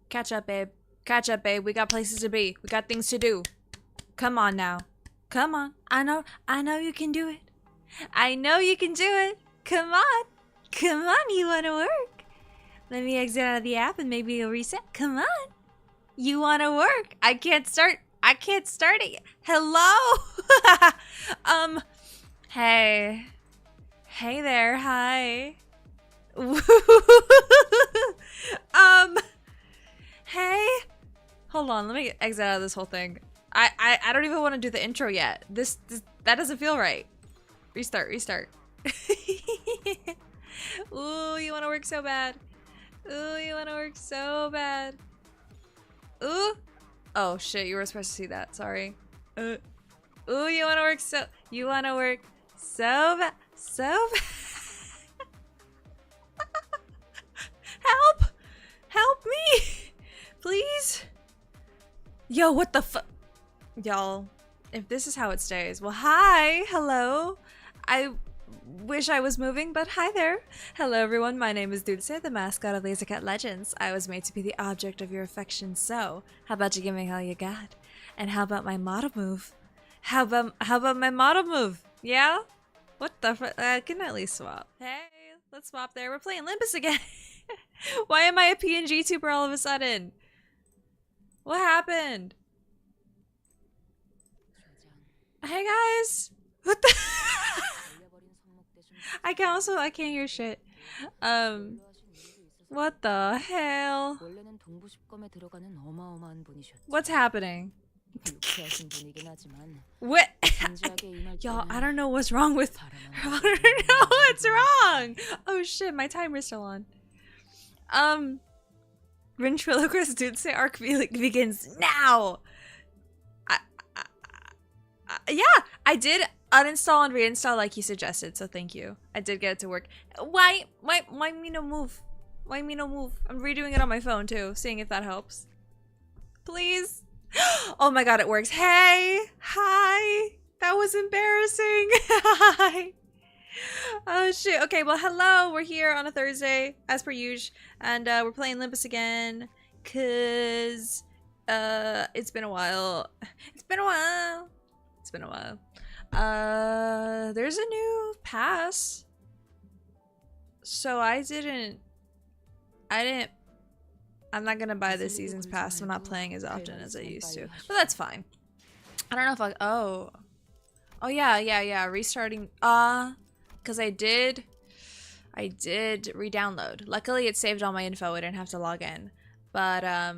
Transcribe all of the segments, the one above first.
Catch up, babe. Catch up, babe. We got places to be. We got things to do. Come on now. Come on. I know you can do it. I know you can do it. Come on. Come on, you wanna work? Let me exit out of the app and maybe it'll reset. Come on. You wanna work? I can't start it yet. Hello? Hey. Hey there, hi. Hey. Hold on, let me exit out of this whole thing. I don't even want to do the intro yet. That doesn't feel right. Restart. Ooh, you want to work so bad. Ooh, you want to work so bad. Ooh. Oh shit, you were supposed to see that. Sorry. Ooh, you want to work so bad. Help Yo, what the fu- Y'all, if this is how it stays, well, hi, hello. I wish I was moving, but hi there. Hello, everyone. My name is Dulce, the mascot of Lasercut Legends. I was made to be the object of your affection, so how about you give me all you got? And how about my model move? How about my model move? Yeah? What the fr- can I at least swap? Hey, let's swap there. We're playing Limbus again. Why am I a PNG tuber all of a sudden? What happened? Hey guys! What the I can't hear shit. What the hell? What's happening? What? Y'all, I don't know what's wrong with I don't know what's wrong! Oh shit, my timer's still on. Ventriloquist Dulce arc begins now! Yeah, I did uninstall and reinstall like he suggested, so thank you. I did get it to work. Why me no move? Why me no move? I'm redoing it on my phone too, seeing if that helps. Please. Oh my god, it works. Hey, hi. That was embarrassing. Hi. Oh shit. Okay, well hello. We're here on a Thursday, as per usual, and we're playing Limbus again, cause it's been a while. It's been a while. It's been a while. There's a new pass. So I'm not gonna buy this season's pass. I'm not playing as often as I used to. But that's fine. I don't know if oh yeah, restarting, cause I did re-download. Luckily it saved all my info. I didn't have to log in. But, how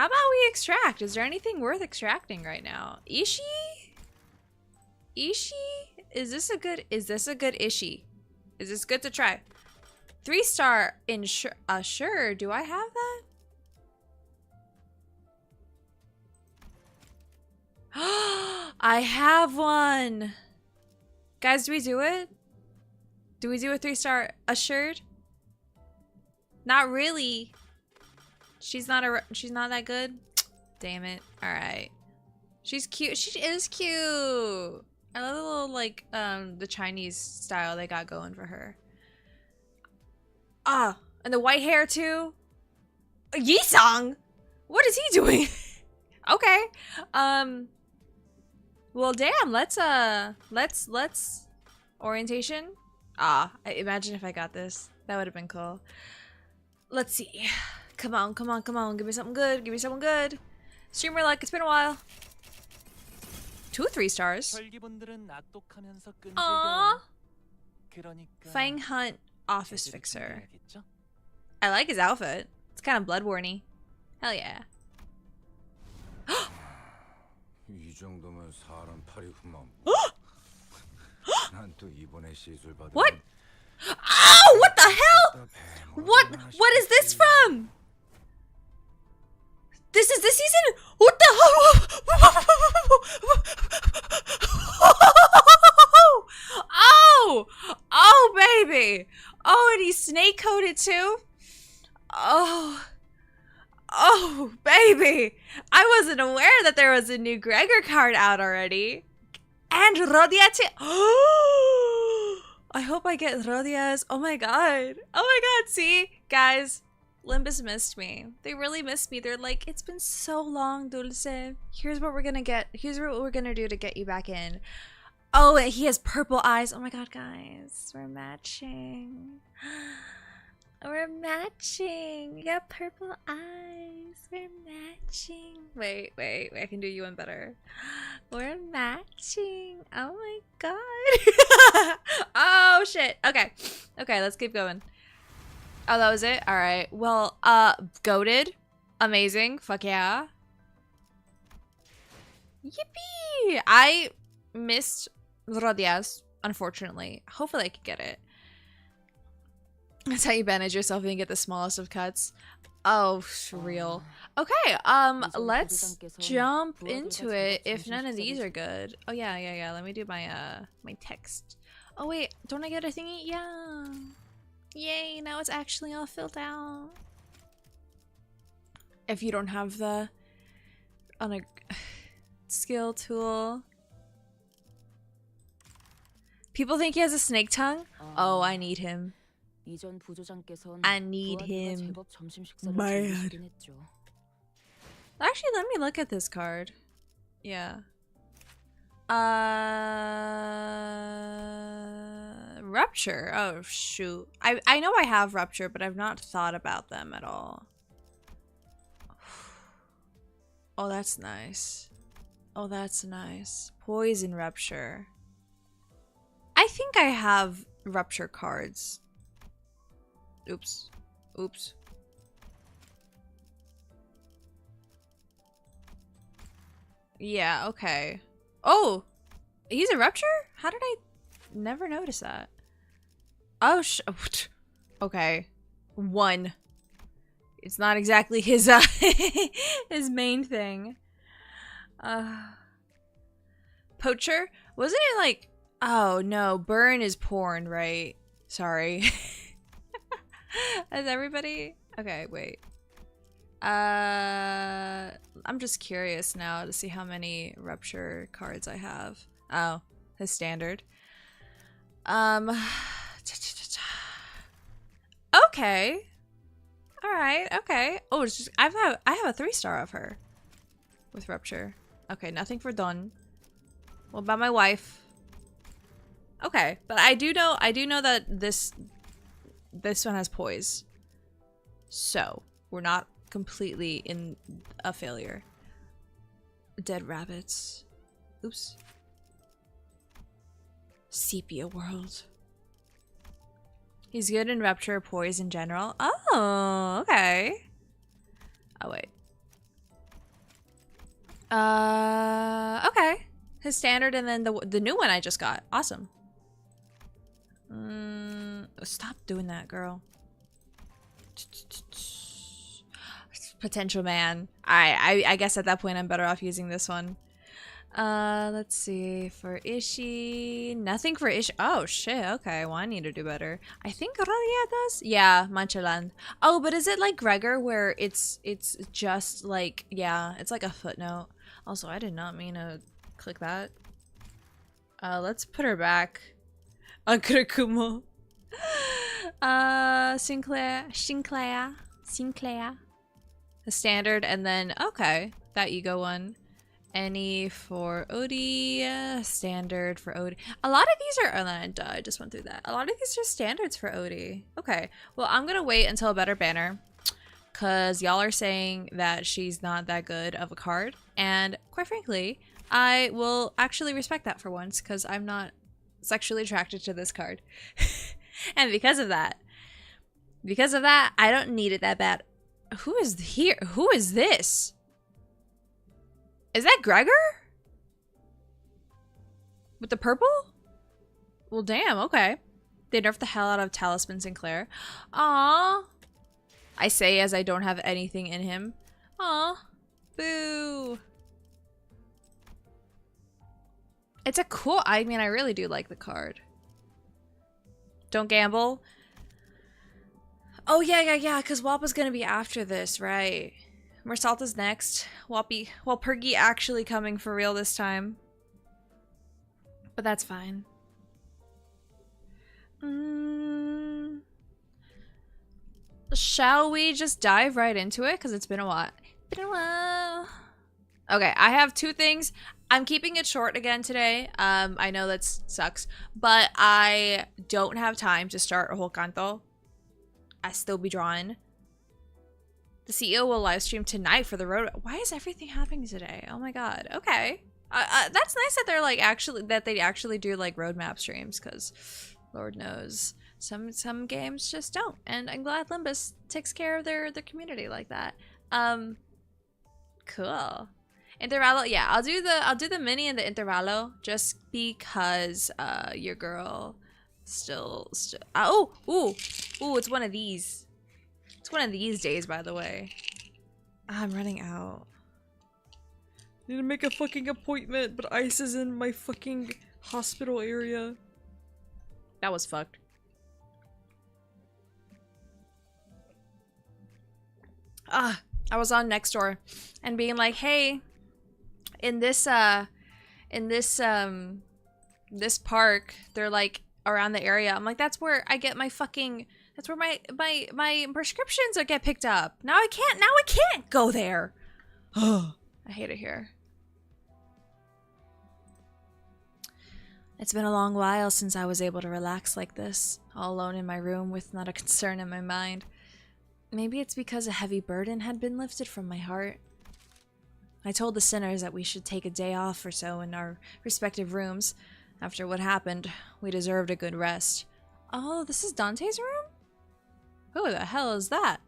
about we extract? Is there anything worth extracting right now? Ishi? Is this a good Ishi? Is this good to try? 3-star sure. Do I have that? I have one. Guys, do we do it? Do we do a 3-star assured? Not really. She's not that good. Damn it. All right. She's cute. She is cute. I love the little, like, the Chinese style they got going for her. Ah, and the white hair too. Yisong? What is he doing? Okay. Well, damn. Let's orientation. Imagine if I got this. That would have been cool. Let's see. Come on. Give me something good. Streamer luck. It's been a while. 2 3-stars. Aww. Fang Hunt Office Fixer. I like his outfit. It's kind of Bloodborne-y. Hell yeah. What? Oh, what the hell? What is this from? This is this season? What the Oh baby. Oh, and he's snake coated too? Oh baby. I wasn't aware that there was a new Gregor card out already. And Rodia too. I hope I get Rodias. Oh my god. See, guys, Limbus missed me. They really missed me. They're like, it's been so long, Dulce. Here's what we're gonna get. Here's what we're gonna do to get you back in. Oh, and he has purple eyes. Oh my god, guys. We're matching. We're matching. You got purple eyes. We're matching. Wait. I can do you one better. We're matching. Oh my god. Oh shit. Okay, let's keep going. Oh, that was it? Alright. Well, goated. Amazing. Fuck yeah. Yippee! I missed Rodias, unfortunately. Hopefully I could get it. That's how you manage yourself and get the smallest of cuts. Oh, real. Okay, let's jump into it if none of these are good. Oh yeah. Let me do my my text. Oh wait, don't I get a thingy? Yeah. Yay, now it's actually all filled out. If you don't have the on a skill tool. People think he has a snake tongue. Oh, I need him. I need him bad. Actually, let me look at this card. Yeah. Rupture. Oh shoot. I know I have rupture, but I've not thought about them at all. Oh, that's nice. Oh, that's nice. Poison rupture. I think I have rupture cards. Oops. Oops. Yeah, okay. Oh! He's a rupture? How did I never notice that? Oh, okay. 1. It's not exactly his his main thing. Poacher? Wasn't it like... Oh, no. Burn is porn, right? Sorry. Is everybody... Okay, wait. I'm just curious now to see how many rupture cards I have. Oh, his standard. Okay. All right. Okay. Oh, it's just I have a 3-star of her with rupture. Okay, nothing for Don. What about my wife? Okay, but I do know that this one has poise. So, we're not completely in a failure. Dead rabbits. Oops. Sepia world. He's good in rupture, poise in general. Oh, okay. Oh, wait. Okay. His standard and then the new one I just got. Awesome. Stop doing that, girl. Potential man. I guess at that point I'm better off using this one. Let's see. For Ishi. Nothing for Ishi. Oh, shit. Okay. Well, I need to do better. I think Aurelia does? Yeah, Manchaland. Oh, but is it like Gregor where it's just like, yeah, it's like a footnote. Also, I did not mean to click that. Let's put her back. Ankarakumo. Sinclair. The standard, and then, okay, that ego one. Any for Odie, standard for Odie. A lot of these are, oh, I just went through that. A lot of these are standards for Odie. Okay, well, I'm gonna wait until a better banner, because y'all are saying that she's not that good of a card, and quite frankly, I will actually respect that for once, because I'm not sexually attracted to this card. And because of that, I don't need it that bad. Who is here? Who is this? Is that Gregor? With the purple? Well, damn, okay. They nerfed the hell out of Talisman Sinclair. Aww. I say as I don't have anything in him. Aww. Boo. It's a cool... I mean, I really do like the card. Don't gamble. Oh, yeah, because Wappa's gonna be after this, right? Mersalta's next. Pergy actually coming for real this time. But that's fine. Shall we just dive right into it? Because it's been a while. Okay, I have 2 things. I'm keeping it short again today. I know that sucks. But I don't have time to start a whole canto. I still be drawing. The CEO will live stream tonight for the road. Why is everything happening today? Oh my god. Okay. That's nice that they're like they actually do like roadmap streams, because Lord knows some games just don't. And I'm glad Limbus takes care of their community like that. Cool. Intervallo, yeah, I'll do the mini and the Intervallo just because your girl still ooh, it's one of these. It's one of these days, by the way. I'm running out. Need to make a fucking appointment, but ice is in my fucking hospital area. That was fucked. I was on Nextdoor and being like, hey, in this this park, they're like around the area. I'm like, that's where I get my fucking, that's where my prescriptions get picked up. Now I can't go there. I hate it here. It's been a long while since I was able to relax like this, all alone in my room with not a concern in my mind. Maybe it's because a heavy burden had been lifted from my heart. I told the sinners that we should take a day off or so in our respective rooms. After what happened, we deserved a good rest. Oh, this is Dante's room? Who the hell is that?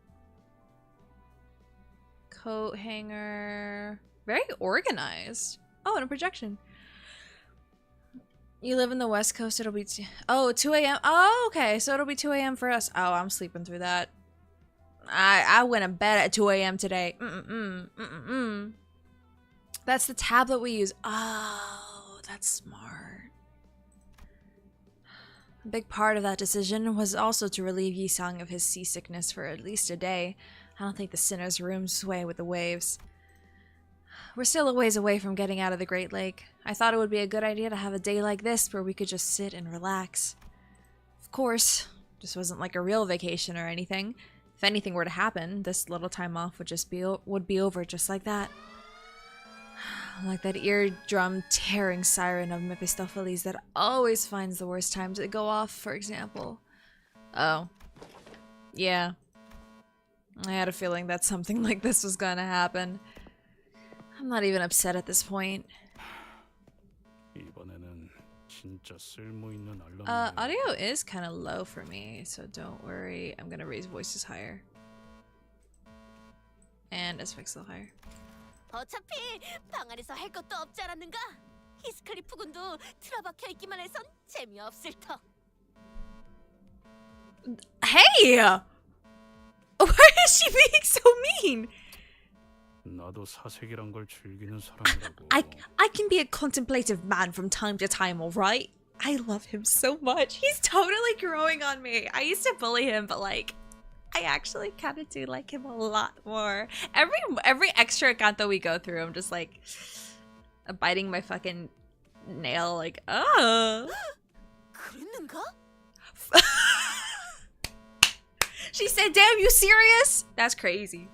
Coat hanger. Very organized. Oh, and a projection. You live in the West Coast, it'll be 2 a.m. Oh, okay, so it'll be 2 a.m. for us. Oh, I'm sleeping through that. I went to bed at 2 a.m. today. That's the tablet we use. Oh, that's smart. A big part of that decision was also to relieve Yi-sang of his seasickness for at least a day. I don't think the sinner's rooms sway with the waves. We're still a ways away from getting out of the Great Lake. I thought it would be a good idea to have a day like this where we could just sit and relax. Of course, this wasn't like a real vacation or anything. If anything were to happen, this little time off would be over just like that. Like that eardrum tearing siren of Mephistopheles that always finds the worst time to go off, for example. Oh. Yeah. I had a feeling that something like this was gonna happen. I'm not even upset at this point. Audio is kind of low for me, so don't worry. I'm gonna raise voices higher. And aspects a little higher. 어차피 방 안에서 할 것도 없지 않았는가? 히스클리프 군도 틀어박혀 있기만 해선 재미없을 터. Hey! Why is she being so mean? I can be a contemplative man from time to time, alright? I love him so much. He's totally growing on me. I used to bully him, but like, I actually kind of do like him a lot more. Every extra account that we go through, I'm just like biting my fucking nail, like, oh. She said, "Damn, you serious?" That's crazy.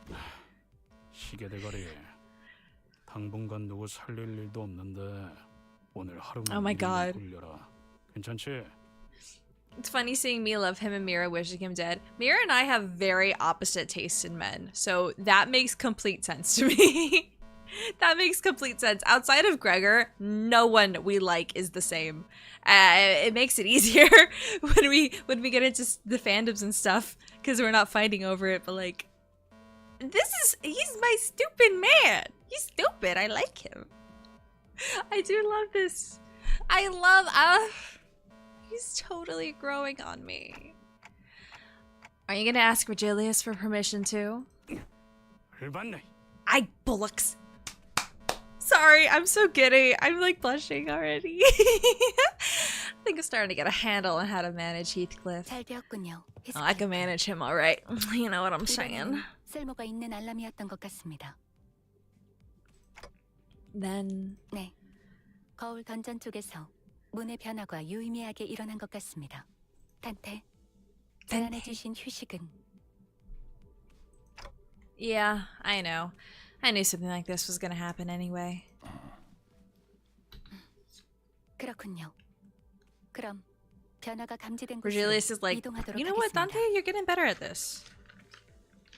Oh my god. It's funny seeing me love him and Mira wishing him dead. Mira and I have very opposite tastes in men, so that makes complete sense to me. That makes complete sense. Outside of Gregor, no one we like is the same. It makes it easier when we get into the fandoms and stuff, because we're not fighting over it, but like, he's my stupid man. He's stupid. I like him. I do love this. He's totally growing on me. Are you gonna ask Virgilius for permission too? I bullocks. Sorry, I'm so giddy. I'm like blushing already. I think I'm starting to get a handle on how to manage Heathcliff. Oh, I can manage him all right. You know what I'm saying. Then... 네, 거울 던전 쪽에서 문의 변화가 유의미하게 일어난 것 같습니다. 단테, 제안해주신 휴식은? Yeah, I know. I knew something like this was gonna happen anyway. 그렇군요. 그럼 변화가 감지된 Virgilius is like, 이동하도록 you know what, 하겠습니다. Dante? You're getting better at this.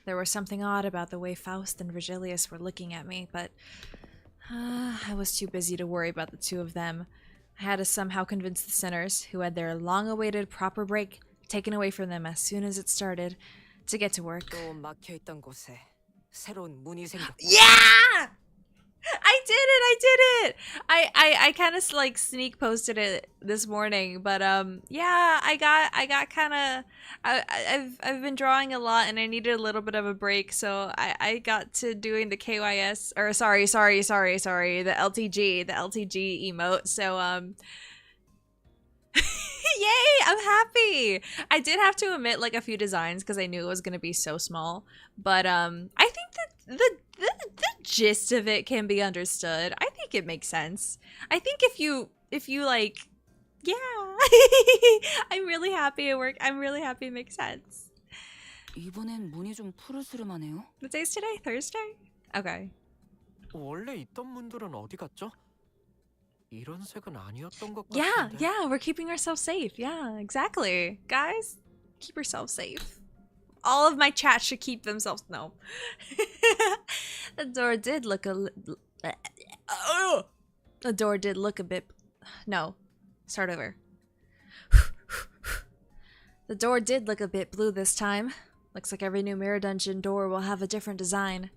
There was something odd about the way Faust and Virgilius were looking at me, but I was too busy to worry about the two of them. I had to somehow convince the sinners, who had their long-awaited proper break taken away from them as soon as it started, to get to work. 또 막혀있던 곳에 새로운 문이 생겼다. Yeah! I did it! I kind of like sneak posted it this morning, but yeah, I got kind of I've been drawing a lot and I needed a little bit of a break, so I got to doing the KYS, or sorry, the LTG emote. So yay, I'm happy. I did have to omit like a few designs because I knew it was going to be so small, but I think that the gist of it can be understood. I think think it makes sense. I think if you like, yeah. I'm really happy it worked. I'm really happy it makes sense. 이번엔 문이 좀 푸르스름하네요. What day is today? Thursday? Okay. 원래 있던 문들은 어디 갔죠? 이런 색은 아니었던 것 Yeah, 같은데. yeah, we're keeping ourselves safe. Yeah, exactly. Guys, keep yourselves safe. All of my chat should keep themselves. No. The door did look the door did look a bit. No. Start over. The door did look a bit blue this time. Looks like every new mirror dungeon door will have a different design.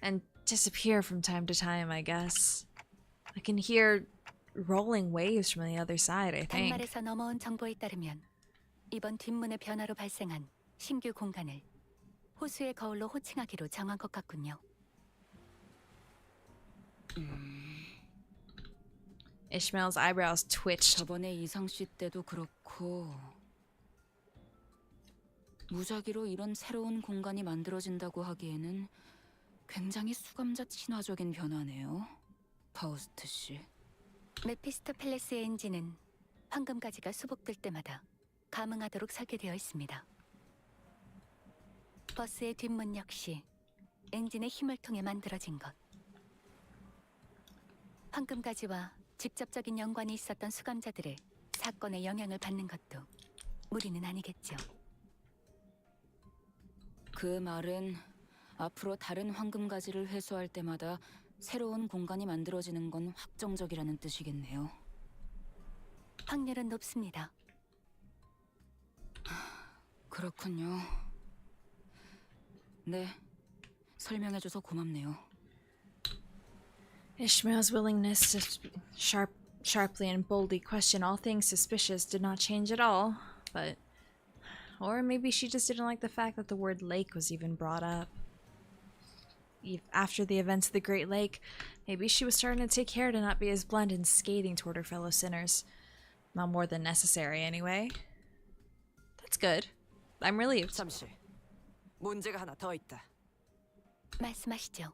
And disappear from time to time, I guess. I can hear rolling waves from the other side, I think. 단말에서 넘어온 정보에 따르면 이번 뒷문의 변화로 발생한 신규 공간을 호수의 거울로 호칭하기로 정한 것 같군요. Ishmael's eyebrows twitched. 저번에 이상 씨 때도 그렇고 무작위로 이런 새로운 공간이 만들어진다고 하기에는 굉장히 수감자 친화적인 변화네요. 파우스트 씨. 메피스토펠레스의 엔진은 황금가지가 수복될 때마다 감응하도록 설계되어 있습니다. 버스의 뒷문 역시 엔진의 힘을 통해 만들어진 것. 황금가지와 직접적인 연관이 있었던 수감자들의 사건에 영향을 받는 것도 무리는 아니겠죠. 그 말은 앞으로 다른 황금가지를 회수할 때마다 새로운 공간이 만들어지는 건 확정적이라는 뜻이겠네요. 확률은 높습니다. 그렇군요. 네, 설명해줘서 고맙네요. Ishmael's willingness to sharply and boldly question all things suspicious did not change at all, but... Or maybe she just didn't like the fact that the word lake was even brought up. After the events of the Great Lake, maybe she was starting to take care to not be as blunt and scathing toward her fellow sinners. Not more than necessary, anyway. That's good. I'm relieved. 잠시. 문제가 하나 더 있다. 말씀하시죠.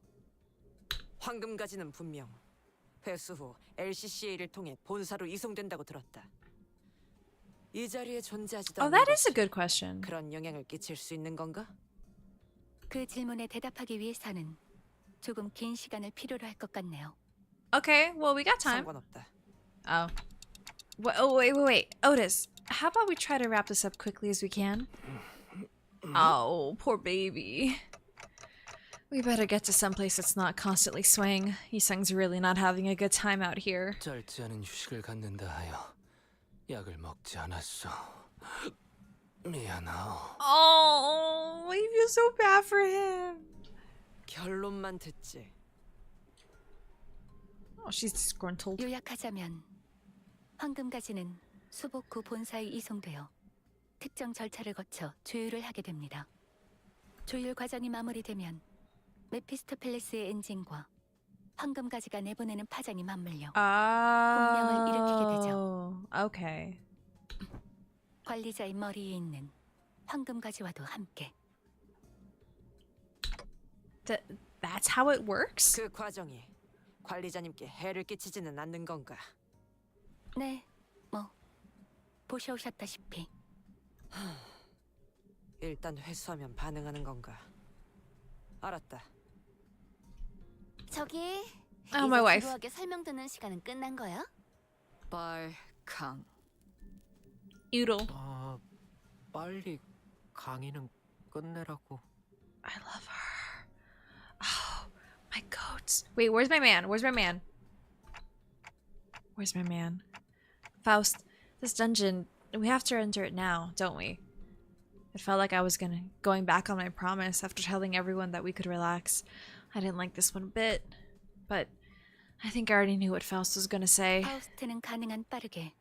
황금가지는 분명 회수 후 LCCA를 통해 본사로 이송된다고 들었다. 이 자리에 존재하지도 Oh, 않는 that is a 것이 good question. 그런 영향을 끼칠 수 있는 건가? 그 질문에 대답하기 위해서는 조금 긴 시간을 필요로 할 것 같네요. Okay, well, we got time. 상관없다. Oh. Oh, wait. Otis, how about we try to wrap this up quickly as we can? Oh, poor baby. We better get to someplace that's not constantly swaying. Yisung's really not having a good time out here. 짧지 않은 휴식을 갖는다 하여 약을 먹지 않았어. 미안하오. Oh, I feel so bad for him. 결론만 듣지. Oh, she's disgruntled. 요약하자면 황금가지는 수복 후 본사에 이송되어 특정 절차를 거쳐 조율을 하게 됩니다. 조율 과정이 마무리되면 메피스토펠레스의 엔진과 황금가지가 내보내는 파장이 맞물려 공명을 일으키게 되죠. Okay. 관리자의 머리에 있는 황금가지와도 함께. That's how it works? 그 과정이 관리자님께 해를 끼치지는 않는 건가? 네, 뭐 보셔오셨다시피. 일단 회수하면 반응하는 건가? 알았다. 저기 Oh, my wife. 지루하게 설명 듣는 시간은 끝난 거야? 빨강. Oodle. 빨리 강의는 끝내라고. I love her. Oh, my goats. Wait, where's my man? Where's my man? Where's my man? Faust, this dungeon, we have to enter it now, don't we? It felt like I was going back on my promise after telling everyone that we could relax. I didn't like this one a bit, but I think I already knew what Faust was gonna say. 파우스트는 가능한 빠르게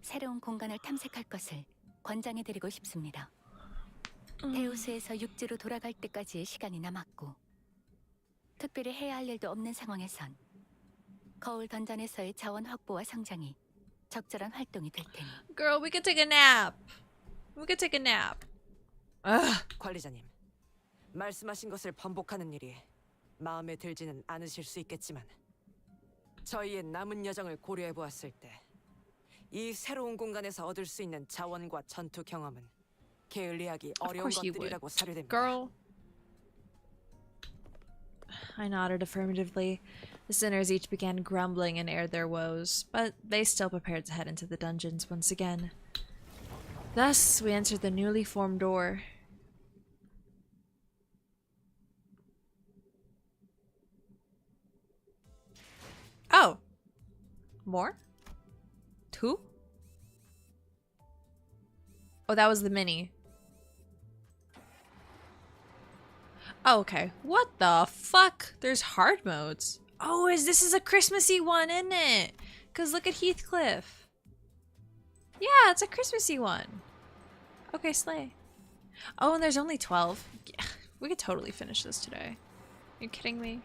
새로운 공간을 탐색할 것을 권장해드리고 싶습니다. 데우스에서 육지로 돌아갈 때까지의 시간이 남았고 특별히 해야 할 일도 없는 상황에선 거울 던전에서의 자원 확보와 성장이 적절한 활동이 될 테니. Girl, we could take a nap. We could take a nap. Ugh. 관리자님, 말씀하신 것을 번복하는 일이 마음에 들지는 않으실 수 있겠지만 저희의 남은 여정을 고려해 보았을 때 이 새로운 공간에서 얻을 수 있는 자원과 전투 경험은 게을리하기 어려운 course you would. 것들이라고 사료됩니다. Girl. I nodded affirmatively. The sinners each began grumbling and aired their woes, but they still prepared to head into the dungeons once again. Thus, we entered the newly formed door. Oh! More? 2? Oh, that was the mini. Oh, okay. What the fuck? There's hard modes. Oh, this is a Christmassy one, isn't it? Because look at Heathcliff. Yeah, it's a Christmassy one. Okay, slay. Oh, and there's only 12. Yeah, we could totally finish this today. Are you kidding me?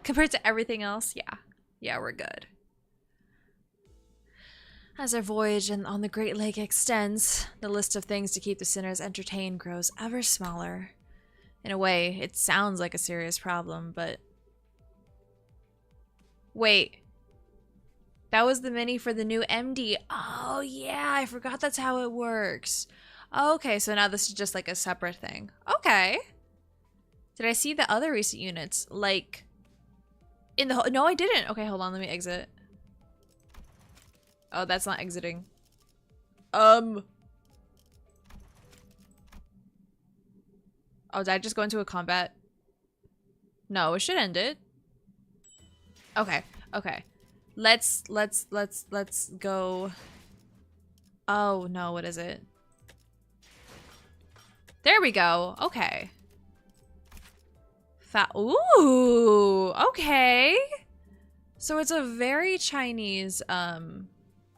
Compared to everything else, yeah. Yeah, we're good. As our voyage on the Great Lake extends, the list of things to keep the sinners entertained grows ever smaller. In a way, it sounds like a serious problem, but... Wait. That was the mini for the new MD. Oh, yeah, I forgot that's how it works. Okay, so now this is just like a separate thing. Okay. Did I see the other recent units? Like... in the... No, I didn't. Okay, hold on, let me exit. Oh, that's not exiting. Oh, did I just go into a combat? No, it should end it. Okay, okay. Let's go. Oh, no, what is it? There we go. Okay. Ooh, okay. So it's a very Chinese,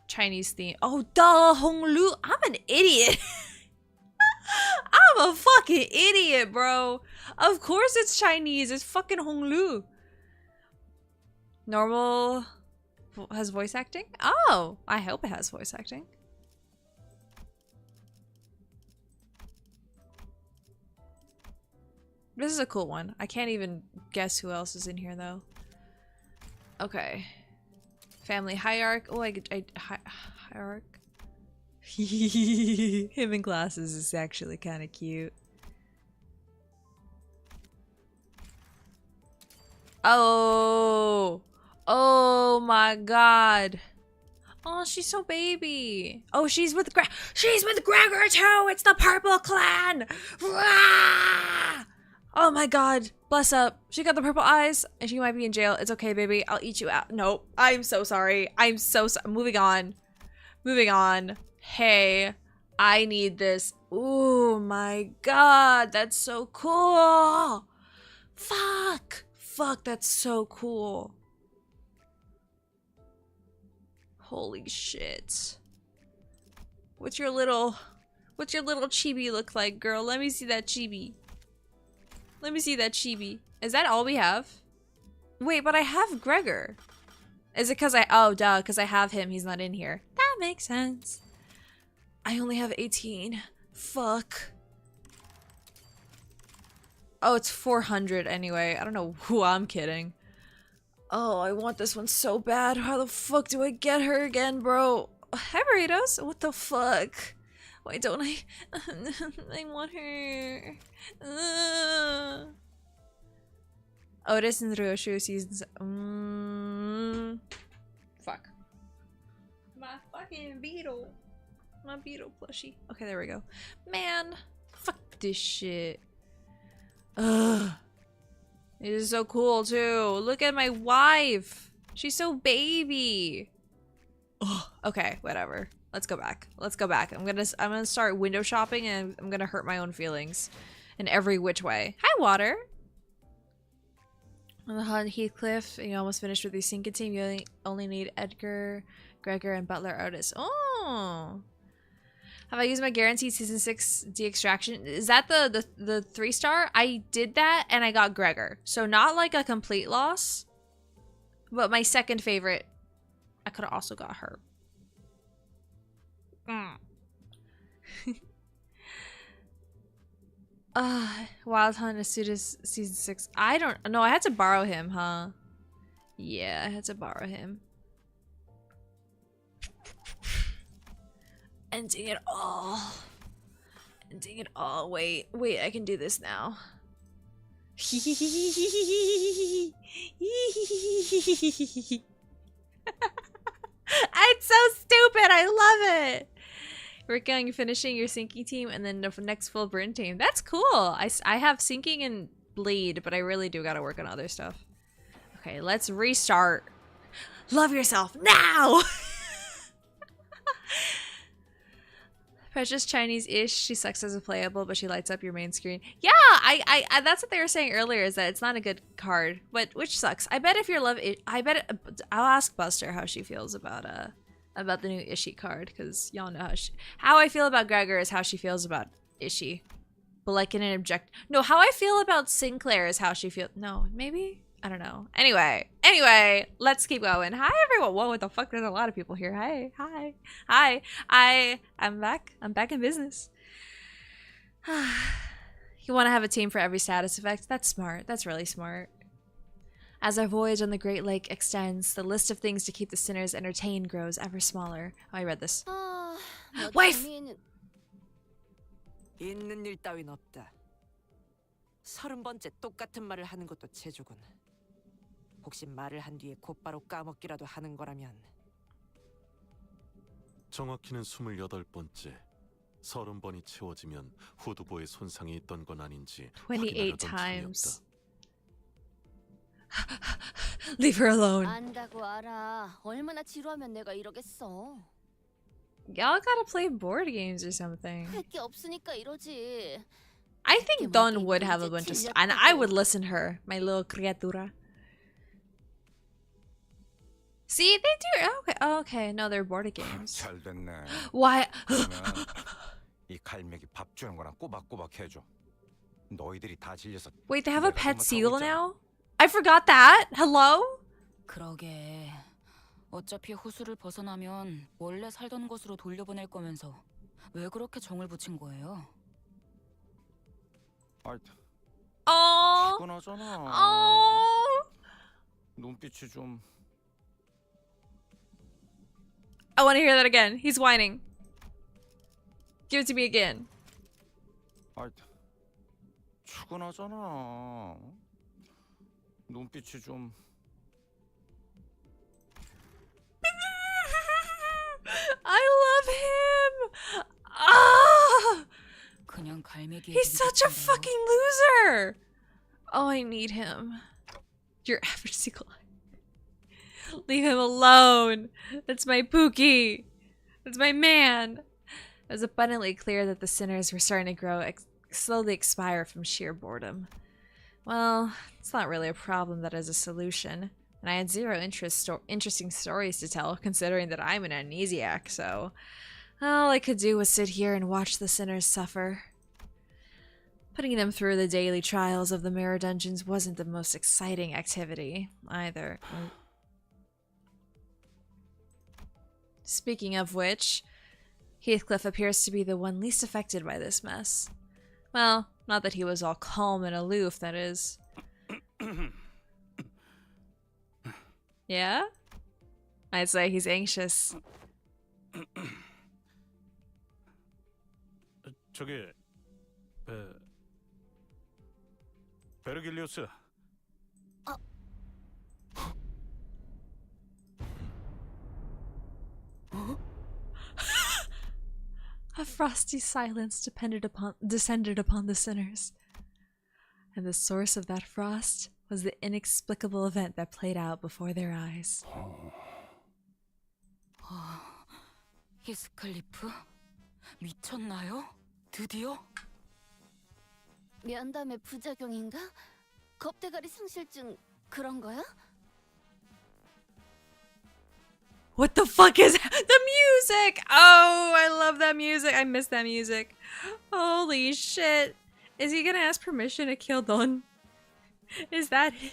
Chinese theme. Oh, duh, Honglu. I'm an idiot. I'm a fucking idiot, bro. Of course it's Chinese. It's fucking Honglu. Normal has voice acting? Oh, I hope it has voice acting. This is a cool one. I can't even guess who else is in here, though. Okay. Family hierarch. Oh, hierarch. Him in glasses is actually kind of cute. Oh. Oh my god. Oh, she's so baby. Oh, she's with Gregor too. It's the Purple Clan. Rah! Oh my god. Bless up. She got the purple eyes and she might be in jail. It's okay, baby. I'll eat you out. Nope. I'm so sorry. I'm so sorry. Moving on. Moving on. Hey, I need this. Oh my god. That's so cool. Fuck. Fuck, that's so cool. Holy shit. What's your little chibi look like, girl? Let me see that chibi. Let me see that chibi. Is that all we have? Wait, but I have Gregor. Is it because oh, duh, because I have him. He's not in here. That makes sense. I only have 18. Fuck. Oh, it's 400 anyway. I don't know who I'm kidding. Oh, I want this one so bad. How the fuck do I get her again, bro? Hi, Burritos. What the fuck? Why don't I? I want her. Otis and Ryoshu seasons. Fuck. My fucking beetle. My beetle plushie. Okay, there we go. Man, fuck this shit. Ugh. It is so cool too. Look at my wife. She's so baby. Ugh. Okay, whatever. Let's go back. Let's go back. I'm gonna start window shopping and I'm gonna hurt my own feelings in every which way. Hi, Water. On the hunt, Heathcliff. You almost finished with your sinking team. You only need Edgar, Gregor, and Butler Otis. Oh. Have I used my guaranteed season 6 de-extraction? Is that the 3-star? I did that and I got Gregor. So not like a complete loss. But my second favorite. I could have also got her. Wild Hunt as soon as season 6. I don't know. I had to borrow him, huh? Yeah, I had to borrow him. Ending it all. Ending it all. Wait, I can do this now. It's so stupid. I love it. Working on finishing your sinking team and then the next full burn team. That's cool. I have sinking and bleed, but I really do gotta work on other stuff. Okay, let's restart. Love yourself now. Precious Chinese-ish. She sucks as a playable, but she lights up your main screen. Yeah, I that's what they were saying earlier, is that it's not a good card, but which sucks. I bet if your love, I'll ask Buster how she feels about the new Ishii card, because y'all know how I feel about Gregor is how she feels about Ishii, but like in an no, how I feel about Sinclair is how she feels. No, maybe. I don't know. Anyway, let's keep going. Hi, everyone. Whoa, what the fuck? There's a lot of people here. Hi. I'm back. I'm back in business. You want to have a team for every status effect? That's smart. That's really smart. As our voyage on the Great Lake extends, the list of things to keep the sinners entertained grows ever smaller. Oh, I read this. Wife! 있는 일 따윈 없다. 30번째 똑같은 말을 하는 것도 재주군. 혹시 말을 한 뒤에 곧바로 까먹기라도 하는 거라면. 정확히는 28번째. 30번이 채워지면 후두보에 손상이 있던 건 아닌지 28 times. Leave her alone. 안다고 알아. 얼마나 지루하면 내가 이러겠어. Y'all gotta play board games or something. 할 게 없으니까 이러지. I think Don would have a bunch of stuff, and I would listen to her, my little criatura. See, they do. Okay, okay. No, they're board games. 잘 됐네. Why? 이 갈매기 밥 주는 거랑 꼬박꼬박 해줘. 너희들이 다 질려서. Wait, they have a pet seal now? I forgot that. Hello? 그러게. 어차피 호수를 벗어나면 원래 살던 곳으로 돌려보낼 거면서 왜 그렇게 정을 붙인 거예요? Oh. 피곤하잖아. Oh. 눈빛이 좀. I want to hear that again. He's whining. Give it to me again. 출근하잖아. 눈빛이 좀. I love him. Ah! 그냥 갈매기. He's such a fucking loser. Oh, I need him. Your average seagull. Leave him alone. That's my Pookie. That's my man. It was abundantly clear that the sinners were starting to grow, slowly expire from sheer boredom. Well, it's not really a problem that is a solution. And I had zero interesting stories to tell, considering that I'm an amnesiac, so all I could do was sit here and watch the sinners suffer. Putting them through the daily trials of the mirror dungeons wasn't the most exciting activity, either. Speaking of which, Heathcliff appears to be the one least affected by this mess. Well, not that he was all calm and aloof, that is. Yeah? I'd say he's anxious. 저기 베르길리우스. A frosty silence descended upon the sinners. And the source of that frost was the inexplicable event that played out before their eyes. 히스클리프? 미쳤나요? 드디어? 면담의 부작용인가? 겁대가리 상실증 그런 거야? What the fuck is that? The music? Oh, I love that music. I miss that music. Holy shit. Is he gonna ask permission to kill Don? Is that it?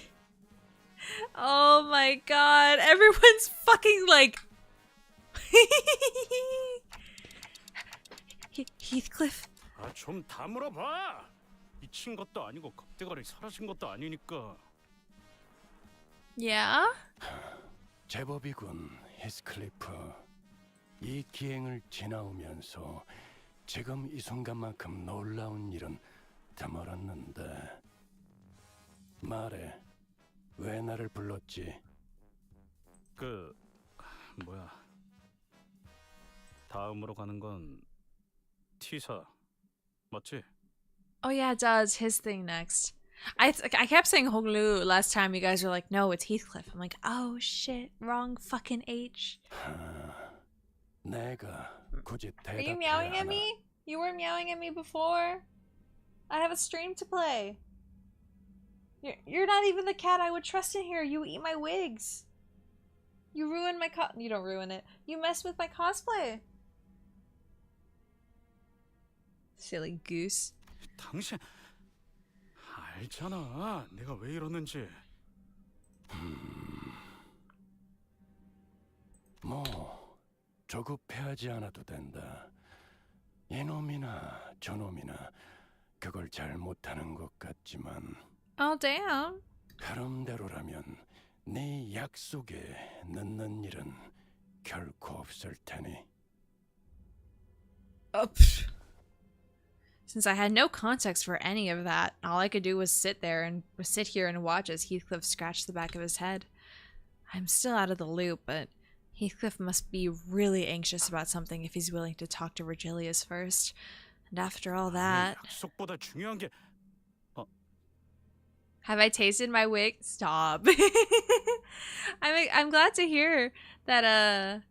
Oh my god. Everyone's fucking like... Heathcliff? 좀 다물어봐. 미친 것도 아니고 겁대가리 사라진 것도 아니니까. Yeah? 제법이군, 히스클리프. 이 기행을 지나오면서 지금 이 순간만큼 놀라운 일은 드물었는데. 말해, 왜 나를 불렀지? 그 뭐야? 다음으로 가는 건 T사 맞지? Oh yeah, it does. His thing next. I kept saying Honglu last time. You guys were like, no, it's Heathcliff. I'm like, oh shit, wrong fucking H. 내가 굳이 Are you 대답해야 meowing at 하나? me? You were meowing at me before. I have a stream to play. You're not even the cat I would trust in here. You eat my wigs. You ruin my You don't ruin it. You mess with my cosplay. Silly goose. 당신 알잖아. 내가 왜 이러는지. 뭐 조급해하지 않아도 된다. 이놈이나 저놈이나 그걸 잘 못하는 것 같지만 Oh damn. 흐름대로라면 네 약속에 늦는 일은 결코 없을 테니. Since I had no context for any of that, all I could do was sit here and watch as Heathcliff scratched the back of his head. I'm still out of the loop, but Heathcliff must be really anxious about something if he's willing to talk to Virgilius first. And after all that... 약속보다 중요한 게 Have I tasted my wig? Stop. I'm glad to hear that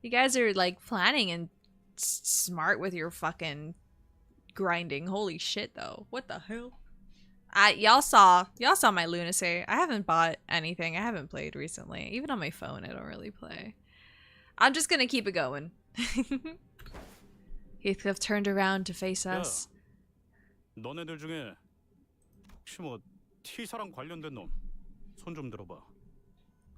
you guys are like planning and smart with your fucking grinding. Holy shit though. What the hell? Y'all saw my lunacy. I haven't bought anything. I haven't played recently. Even on my phone I don't really play. I'm just gonna keep it going. Heathcliff turned around to face us. 너네들 중에 혹시 뭐 T사랑 관련된 놈 손 좀 들어봐.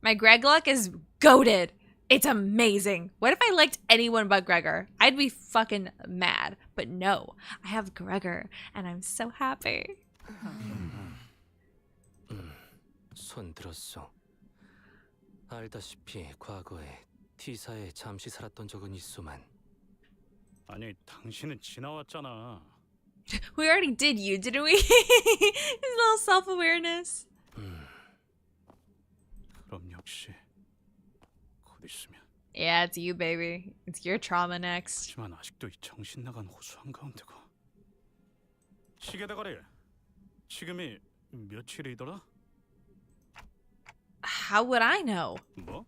My Greg luck is goated. It's amazing. What if I liked anyone but Gregor? I'd be fucking mad. But no, I have Gregor, and I'm so happy. 손 들었어. 알다시피 과거에 T사에 잠시 살았던 적은 있소만. 아니 당신은 지나왔잖아. We already did you, didn't we? His little self-awareness. 그럼 역시 곧 있으면. Yeah, it's you, baby. It's your trauma next. 하지만 아직도 이 정신 나간 호수 한가운데가. 시계대가리. 지금이 며칠이더라? How would I know? 뭐?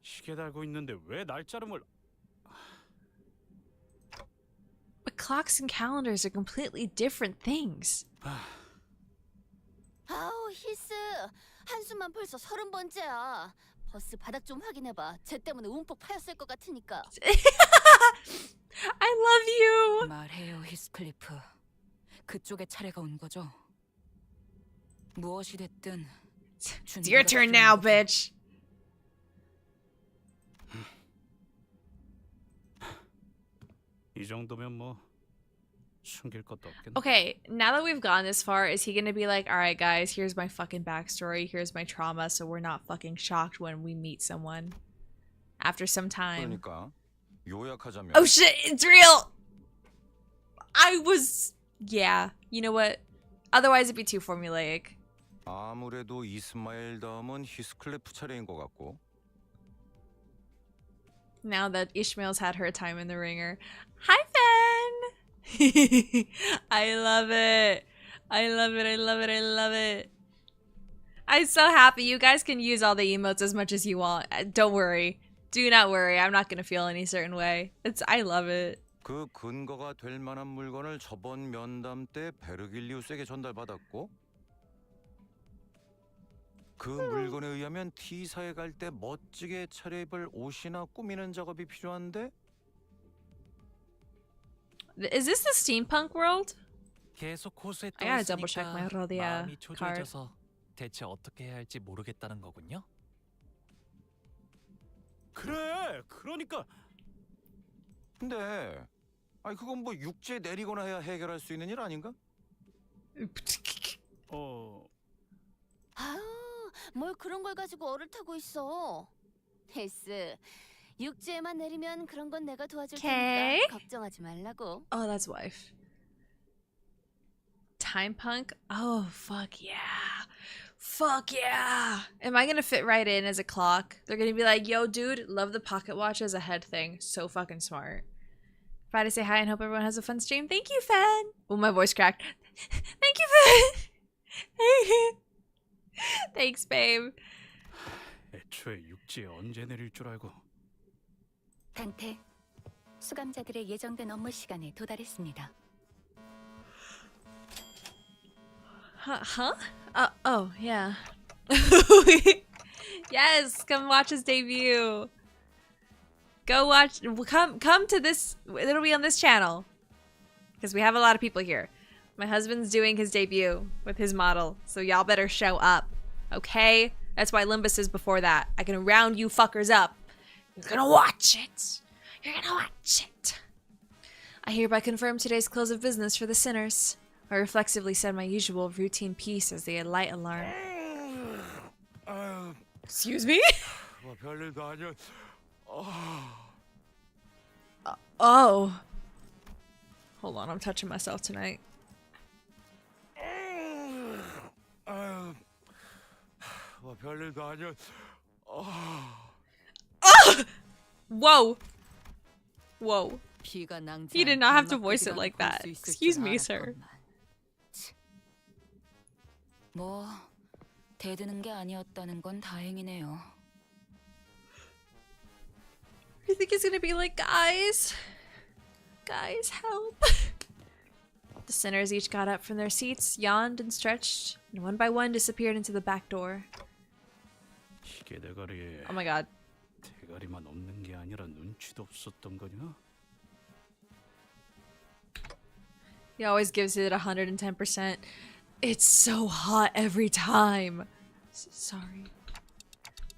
시계 달고 있는데 왜 날짜를 몰라? But clocks and calendars are completely different things. 아우 히스 한숨만 벌써 30번째야. 버스 바닥 좀 확인해봐. 쟤 때문에 움푹 파였을 것 같으니까. I love you. 말해요, 히스클리프. 그쪽의 차례가 온 거죠? 무엇이 됐든 It's your turn now, bitch. 이 정도면 뭐 숨길 것도 없겠네. Okay, now that we've gone this far, is he gonna be like, alright guys, here's my fucking backstory, here's my trauma, so we're not fucking shocked when we meet someone after some time? 그러니까 요약하자면 Oh shit, it's real! Yeah, you know what? Otherwise it'd be too formulaic. 아무래도 이스마엘 다음은 히스클리프 차례인 것 같고. Now that Ishmael's had her time in the ringer. Hi, Phen! I love it. I love it, I love it, I love it. I'm so happy. You guys can use all the emotes as much as you want. Don't worry. Do not worry. I'm not gonna feel any certain way. I love it. 그 근거가 될 만한 물건을 저번 면담 때 베르길리우스에게 전달받았고 그 물건에 의하면 T사에 갈 때 멋지게 차려입을 옷이나 꾸미는 작업이 필요한데 Is this the steampunk world? 계속 호수에 떠 I gotta double check my 있으니까 Rodia 마음이 초조해져서 대체 어떻게 해야 할지 모르겠다는 거군요. 그래, 그러니까. 근데 아니 그건 뭐 육지에 내리거나 해야 해결할 수 있는 일 아닌가? 아유 뭘 그런 걸 가지고 얼을 타고 있어. 헬스 육지에만 내리면 그런 건 내가 도와줄 Okay. 테니까 걱정하지 말라고. Oh, that's wife. Time punk? Oh, fuck yeah. Fuck yeah. Am I gonna fit right in as a clock? They're gonna be like, yo, dude, love the pocket watch as a head thing. So fucking smart. Friday, say hi and hope everyone has a fun stream. Thank you, Phen. Oh, my voice cracked. Thank you, Phen. Thanks, babe. 애초에 육지에 언제 내릴 줄 알고. 단테, 수감자들의 예정된 업무 시간에 도달했습니다. Huh? Oh, yeah. Yes, come watch his debut. Go watch. Come to this. It'll be on this channel because we have a lot of people here. My husband's doing his debut with his model, so y'all better show up, okay? That's why Limbus is before that. I can round you fuckers up. You're gonna watch it. You're gonna watch it. I hereby confirm today's close of business for the sinners. I reflexively said my usual routine piece as the light alarm. Excuse me? Oh. Hold on, I'm touching myself tonight. Whoa. Whoa. He did not have to voice it like that. Excuse me, sir. 뭐 대드는 게 아니었다는 건 다행이네요. You think he's gonna be like, guys, help? The sinners each got up from their seats, yawned and stretched, and one by one disappeared into the back door. 이게 대가리에 Oh my god. 대가리만 없는 게 아니라 눈치도 없었던 거냐? He always gives it 110%. It's so hot every time. Sorry.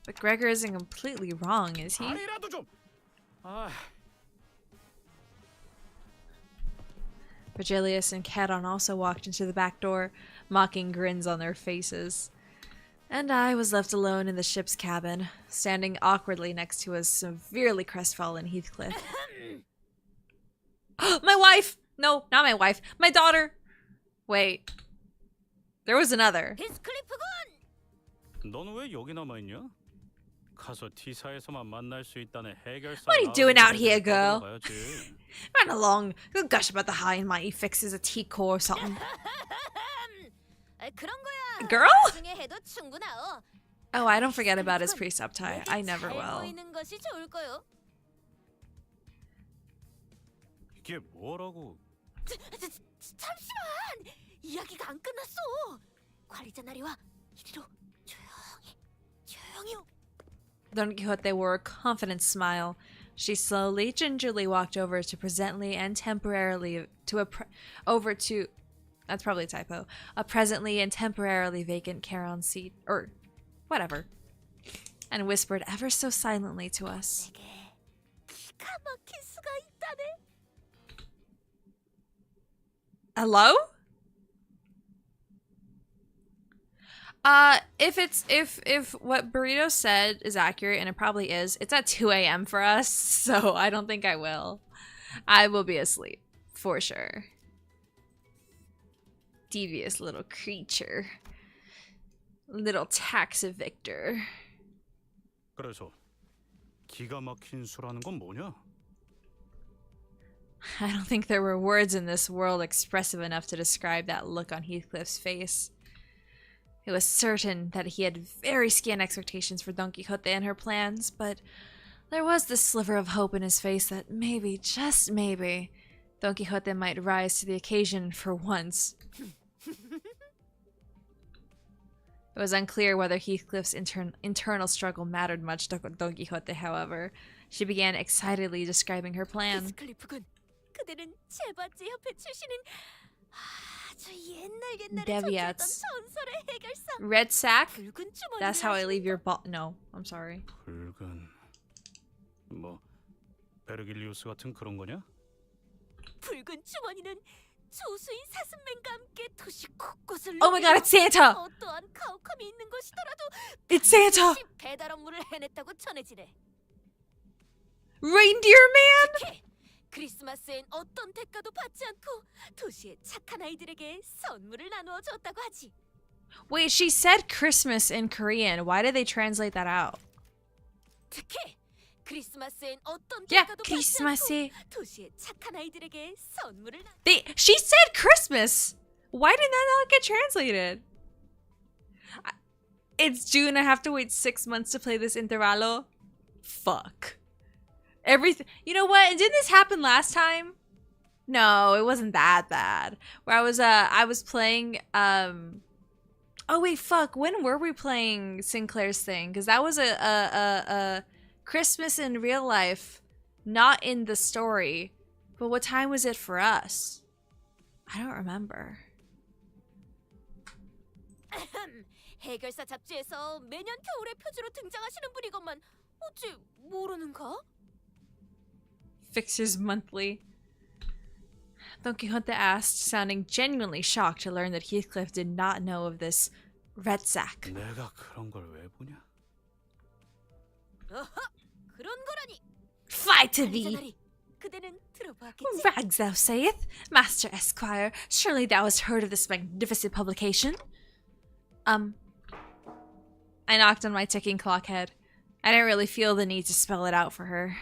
But Gregor isn't completely wrong, is he? 아니라도 좀. 아. Virgilius and Cadon also walked into the back door, mocking grins on their faces. And I was left alone in the ship's cabin, standing awkwardly next to a severely crestfallen Heathcliff. My wife! No, not my wife. My daughter! Wait. There was another. 넌 왜 여기 남아 있냐? 가서 T사에서만 만날 수 있다는 해결사. What are you doing out here, girl? Run along. Go gush about the high and mighty fixes a T-core or something. Girl? Oh, I don't forget about his pre-sub tie. I never will. 이게 뭐라고? 잠시만! 이야기가 안 끝났어! 관리자 나리와 이리로 조용히. Don Quixote wore a confident smile. She slowly, gingerly walked over to presently and temporarily that's probably a typo, a presently and temporarily vacant Charon seat, or whatever, and whispered ever so silently to us. Hello? If what Burrito said is accurate, and it probably is, it's at 2 a.m. for us, so I don't think I will. I will be asleep, for sure. Devious little creature. Little tax evictor. 그래서 기가 막힌 수라는 건 뭐냐? I don't think there were words in this world expressive enough to describe that look on Heathcliff's face. It was certain that he had very scant expectations for Don Quixote and her plans, but there was this sliver of hope in his face that maybe, just maybe, Don Quixote might rise to the occasion for once. It was unclear whether Heathcliff's internal struggle mattered much to Don Quixote, however. She began excitedly describing her plan. Deviats. Red sack? That's how I leave your ball. No, I'm sorry. 붉은 뭐 베르길리우스 같은 그런 거냐? 붉은 주머니는 조수인 사슴맨과 함께 도시 곳곳을 Oh my god, it's Santa! 어떠한 가혹함이 있는 것이더라도 It's Santa! 배달 업무를 해냈다고 전해지네. Reindeer man? 특히 크리스마스엔 어떤 대가도 받지 않고 도시의 착한 아이들에게 선물을 나누어 줬다고 하지. Wait, she said Christmas in Korean. Why did they translate that out? 특히 크리스마스엔 어떤 Yeah, 대가도 받지 크리스마스에. 않고 도시의 착한 아이들에게 선물을 She said Christmas. Why did that not get translated? It's June. I have to wait 6 months to play this Intervallo. Fuck. Everything. You know what? Didn't this happen last time? No, it wasn't that bad. Where I was playing. Oh wait, fuck. When were we playing Sinclair's thing? Because that was a Christmas in real life, not in the story. But what time was it for us? I don't remember. 해결사 잡지에서 매년 겨울에 표지로 등장하시는 분이건만 어찌 모르는가? Fixers Monthly. Don Quixote asked, sounding genuinely shocked to learn that Heathcliff did not know of this red sack. 내가 그런 걸 왜 보냐? 어허, 그런 거라니. Fly to thee! 자리, 그대는 들어봤겠지? Rags thou sayest, Master Esquire, surely thou hast heard of this magnificent publication? I knocked on my ticking clock head. I didn't really feel the need to spell it out for her.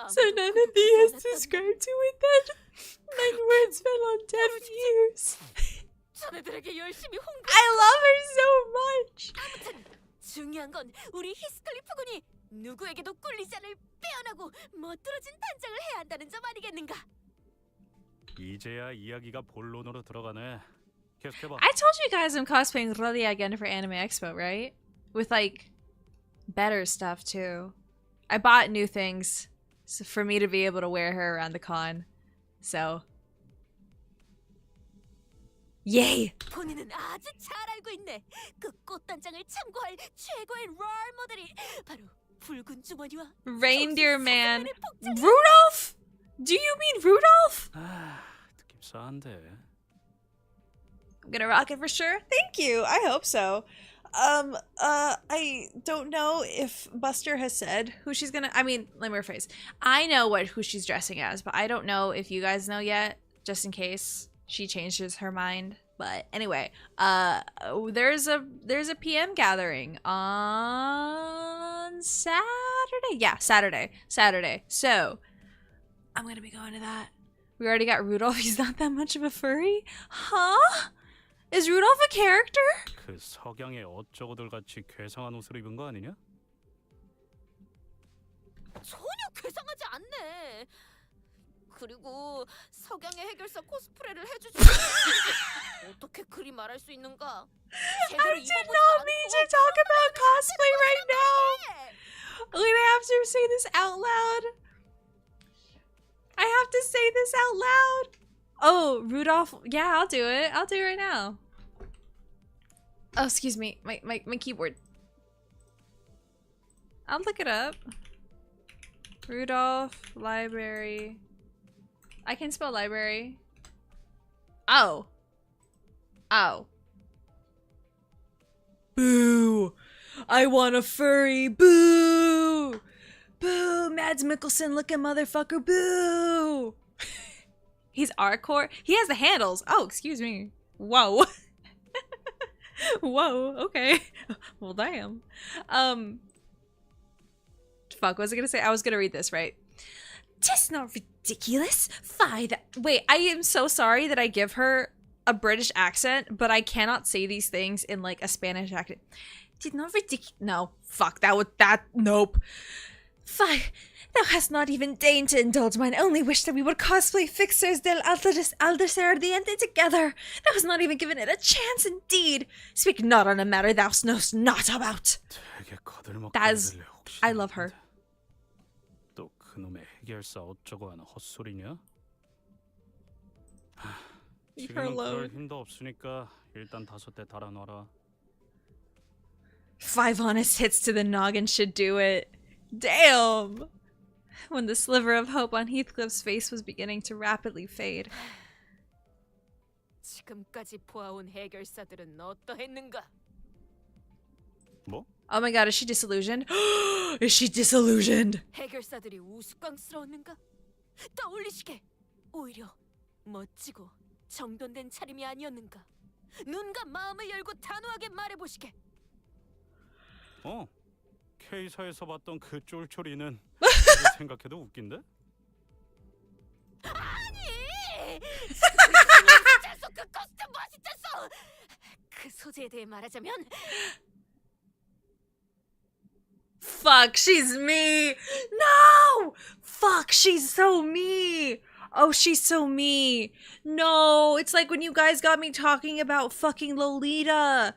So none of thee has subscribed to it then? Mine words fell on deaf ears. 자네들에게 열심히 홍보. I love her so much. 아무튼 중요한 건 우리 히스클리프 군이 누구에게도 꿀리지 않을 빼어나고 멋들어진 단장을 해야 한다는 점 아니겠는가? 이제야 이야기가 본론으로 들어가네. 계속해봐. I told you guys I'm cosplaying Rodia again for Anime Expo, right? With like better stuff too. I bought new things so for me to be able to wear her around the con. So yay! 본인은 아주 잘 알고 있네. 그 꽃단장을 참고할 최고의 롤 모델이 바로 붉은 주머니와 Reindeer man. Rudolph? Do you mean Rudolph? 아, 느낌 싸한데. I'm gonna rock it for sure. Thank you. I hope so. I don't know if Buster has said who she's gonna. I mean, let me rephrase. I know who she's dressing as, but I don't know if you guys know yet. Just in case she changes her mind. But anyway, there's a PM gathering on Saturday. Yeah, Saturday. So I'm gonna be going to that. We already got Rudolph. He's not that much of a furry, huh? Is Rudolph a character? 그 석양의 어쩌고들 같이 괴상한 옷을 입은 거 아니냐? 전혀 괴상하지 않네. 그리고 석양의 해결사 코스프레를 해주지. 어떻게 그리 말할 수 있는가? I did not mean to talk about cosplay right now. I'm gonna have to say this out loud. I have to say this out loud. Oh, Rudolph. Yeah, I'll do it. I'll do it right now. Oh, excuse me. My keyboard. I'll look it up. Rudolph library. I can spell library. Oh. Oh. Boo. I want a furry. Boo. Boo. Mads Mikkelsen looking motherfucker. Boo. He's Arcor. He has the handles. Oh, excuse me. Whoa. Whoa. Okay. Well, damn. Fuck. What was I gonna say? I was gonna read this, right? 'Tis not ridiculous. Fie. Wait. I am so sorry that I give her a British accent, but I cannot say these things in like a Spanish accent. Did not ridiculous. No. Fuck. Nope. Fie. Thou hast not even deigned to indulge mine only wish that we would cosplay Fixers del Alderserdiente together. Thou hast not even given it a chance, indeed. Speak not on a matter thou knowst not about. That is... I love her. 또 그놈의 해결사 어쩌고 하는 헛소리냐? Leave her 지금은 그럴 alone. 힘도 없으니까 일단 5대 달아놔라. 5 honest hits to the noggin should do it. Damn! When the sliver of hope on Heathcliff's face was beginning to rapidly fade. 지금까지 보아온 해결사들은 어떠했는가? 뭐? Oh my god, is she disillusioned? Is she disillusioned? 해결사들이 우스꽝스러웠는가? 떠올리시게. 오히려 멋지고 정돈된 차림이 아니었는가? 눈과 마음을 열고 단호하게 말해보시게. K사에서 봤던 그 쫄쫄이는 생각해도 웃긴데? 아니! 멋있잖소! 그 코스튬 멋있잖소! 그 소재에 대해 말하자면 Fuck, she's me. No! Fuck, she's so me. Oh, she's so me. No, it's like when you guys got me talking about fucking Lolita.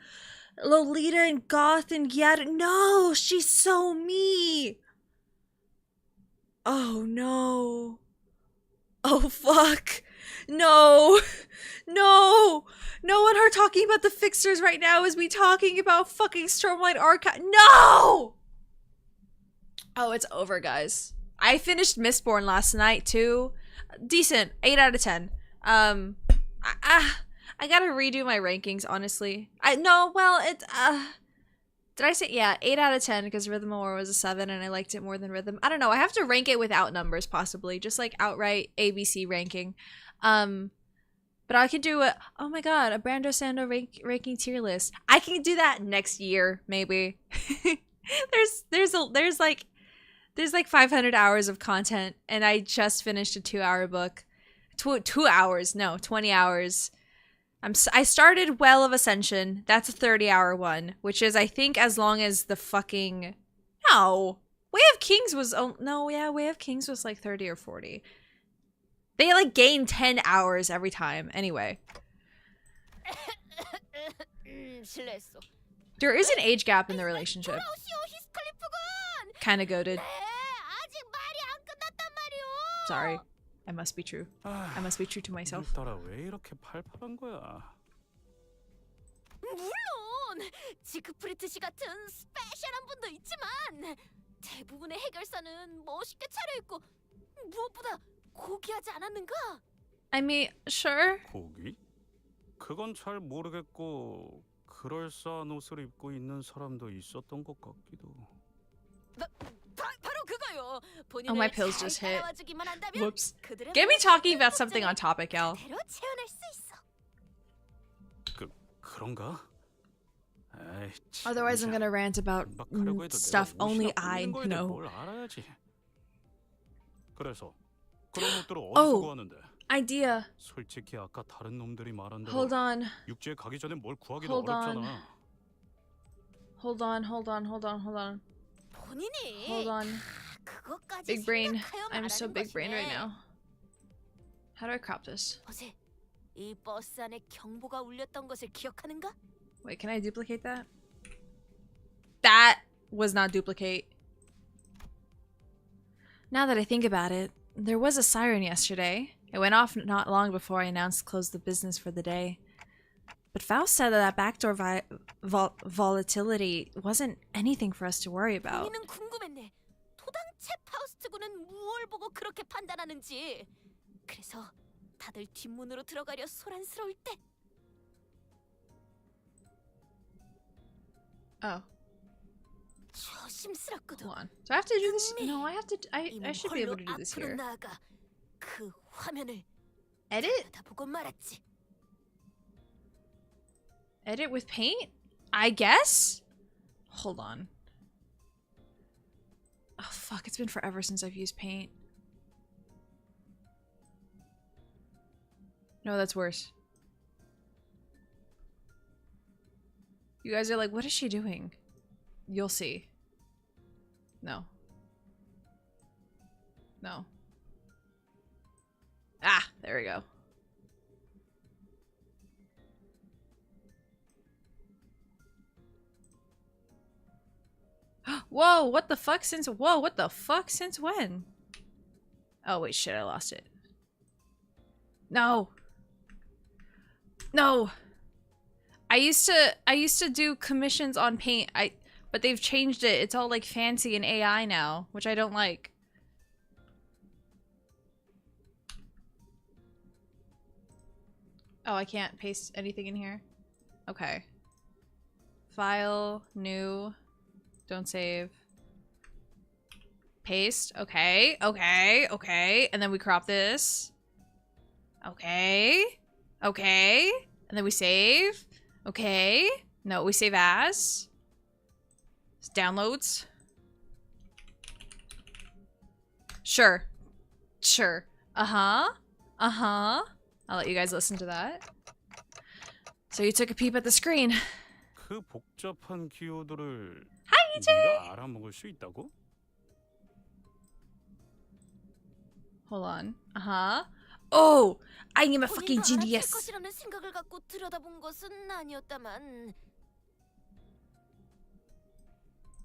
Lolita and Goth and Yad. No, she's so me. Oh, no. Oh, fuck. No. No. No, and her talking about the fixers right now is me talking about fucking Stormlight Archive. No! Oh, it's over, guys. I finished Mistborn last night, too. Decent. 8 out of 10. I gotta redo my rankings, honestly. Did I say, yeah, 8 out of 10 because Rhythm of War was a 7 and I liked it more than Rhythm. I don't know. I have to rank it without numbers, possibly. Just like outright ABC ranking. But I can do oh my god, a Brando Sando ranking tier list. I can do that next year, maybe. There's like 500 hours of content and I just finished a 2-hour book. 2 hours, no, 20 hours. I started Well of Ascension. That's a 30-hour one, which is I think as long as the fucking Way of Kings was Way of Kings was like 30 or 40. They like gain 10 hours every time. Anyway. 실례했어. There is an age gap in the relationship. 돌아오시오, 히스클리프군! Kinda goated. 네, 아직 말이 안 끝났단 말이오. Sorry. I must be true. I must be true to myself. 따라 왜 이렇게 팔팔한 거야? 물론 지크프리트 씨 같은 스페셜한 분도 있지만 대부분의 해결사는 멋있게 차려입고 무엇보다 고귀하지 않았는가? I mean, sure. 고기? 그건 잘 모르겠고 그럴싸한 옷을 입고 있는 사람도 있었던 것 같기도. 바로 그거요. Oh, my pills just hit. 따라와주기만 한다면 Whoops. 그들의 Get me 모든 talking about something on 걱정을 topic, Al. 그대로 채워낼 수 있어. 그런가? 에이, Otherwise, I'm gonna rant about 반박하려고 해도 stuff 내가 only 옷이나 I 꾸미는 거에 대해 know. 뭘 알아야지. 그래서 그런 옷들을 어디서 구하는데? Idea. 솔직히 아까 다른 놈들이 말한 대로 Hold on. 육지에 가기 전에 뭘 구하기도 Hold on. 어렵잖아. Hold on. 본인이 Hold on. 그것까지 Big brain. 생각하여 I'm so 말하는 big brain right 것이네. now. How do I crop this? 어제 이 버스 안에 경보가 울렸던 것을 기억하는가? Wait, can I duplicate that? That was not duplicate. Now that I think about it, there was a siren yesterday. It went off not long before I announced close the business for the day. But Faust said that backdoor volatility wasn't anything for us to worry about. 본인은 궁금했네. 도당체 파우스트군은 무엇을 보고 그렇게 판단하는지. 그래서 다들 뒷문으로 들어가려 소란스러울 때. Oh, 조심스럽거든. hold on. Do I have to do this? No, I have to. I should be able to do this 앞으로 here. 나아가 그 화면을 Edit? 보고 말았지. Edit with paint? I guess? Hold on. Oh, fuck. It's been forever since I've used paint. No, that's worse. You guys are like, what is she doing? You'll see. No. No. Ah, there we go. Whoa, what the fuck since when? Oh wait, shit, I lost it. No. No. I used to do commissions on paint. But they've changed it. It's all like fancy and AI now, which I don't like. Oh, I can't paste anything in here. Okay. File, new, don't save. Paste, okay, okay, okay. And then we crop this. Okay, okay. And then we save. Okay. No, we save as. It's downloads. Sure. Sure. Uh-huh. Uh-huh. I'll let you guys listen to that. So you took a peep at the screen. 그 복잡한 키워드를 Hi, EJ! 네가 알아먹을 수 있다고? Hold on. Uh-huh. Oh! I am a fucking 본인도 알아챌 genius. 것이라는 생각을 갖고 들여다본 것은 아니었다만.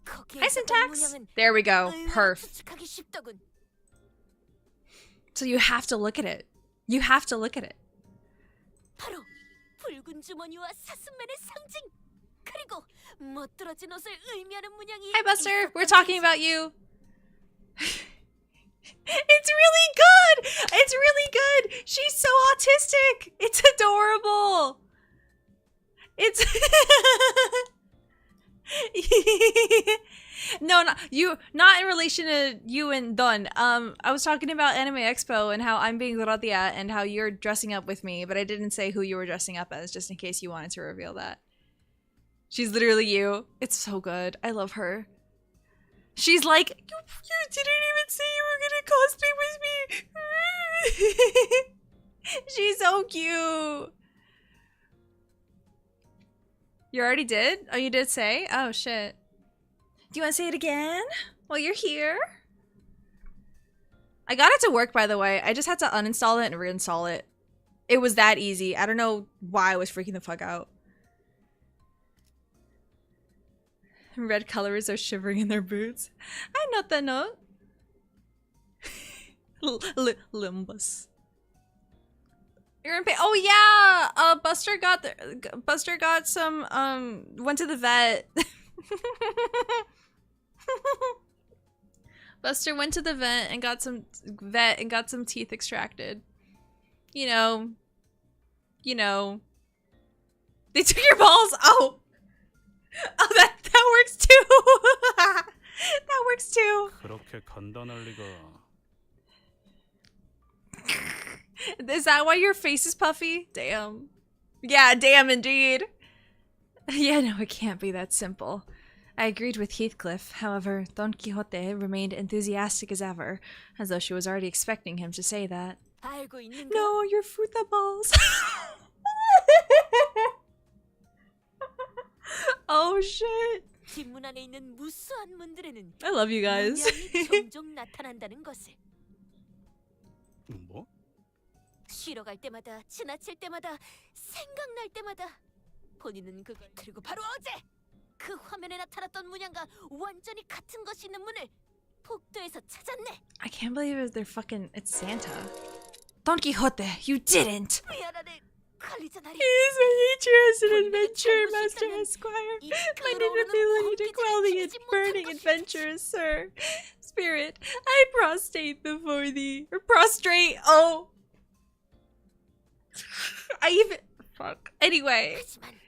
거기에 Hi, 있었던 syntax. 문양은 There we go. 의외로 Perf. 추측하기 쉽더군. So you have to look at it. You have to look at it. 바로 붉은 주머니와 사슴맨의 상징. 그리고 멋들어진 옷을 의미하는 문양이. Hi, Buster. We're 있었던 talking 거지. about you. It's really good. It's really good. She's so autistic. It's adorable. It's no, not you. Not in relation to you and Don. I was talking about Anime Expo and how I'm being Radia and how you're dressing up with me, but I didn't say who you were dressing up as, just in case you wanted to reveal that. She's literally you. It's so good. I love her. She's like, you didn't even say you were gonna cosplay with me. She's so cute. You already did? Oh, you did say? Oh, shit. Do you want to say it again while you're here? I got it to work, by the way. I just had to uninstall it and reinstall it. It was that easy. I don't know why I was freaking the fuck out. Red colors are shivering in their boots. I note that note. Limbus. You're in pain. Oh yeah. Buster got some. Went to the vet. Buster went to the vet and got some teeth extracted. You know. They took your balls. Oh. Oh, that works too. That works too. 그렇게 간단할 리가. Is that why your face is puffy? Damn. Yeah, damn indeed. Yeah, no, it can't be that simple. I agreed with Heathcliff. However, Don Quixote remained enthusiastic as ever, as though she was already expecting him to say that. 알고 있는가? No, your fruta balls. Oh shit. 뒷문 안에 있는 무수한 문들에는 I love you guys. 문양이 종종 나타난다는 것을. 뭐? 쉬러 갈 때마다, 지나칠 때마다, 생각날 때마다 본인은 그걸. 그리고 바로 어제 그 화면에 나타났던 문양과 완전히 같은 것이 있는 문을 복도에서 찾았네. I can't believe it's Santa. Don Quixote, you didn't. 미안하네, 관리자나리. He's a teacher an adventure master esquire. My ability to quell the burning adventurers, sir. Spirit, I prostrate before thee. Or prostrate, oh. I even, fuck. Anyway. 하지만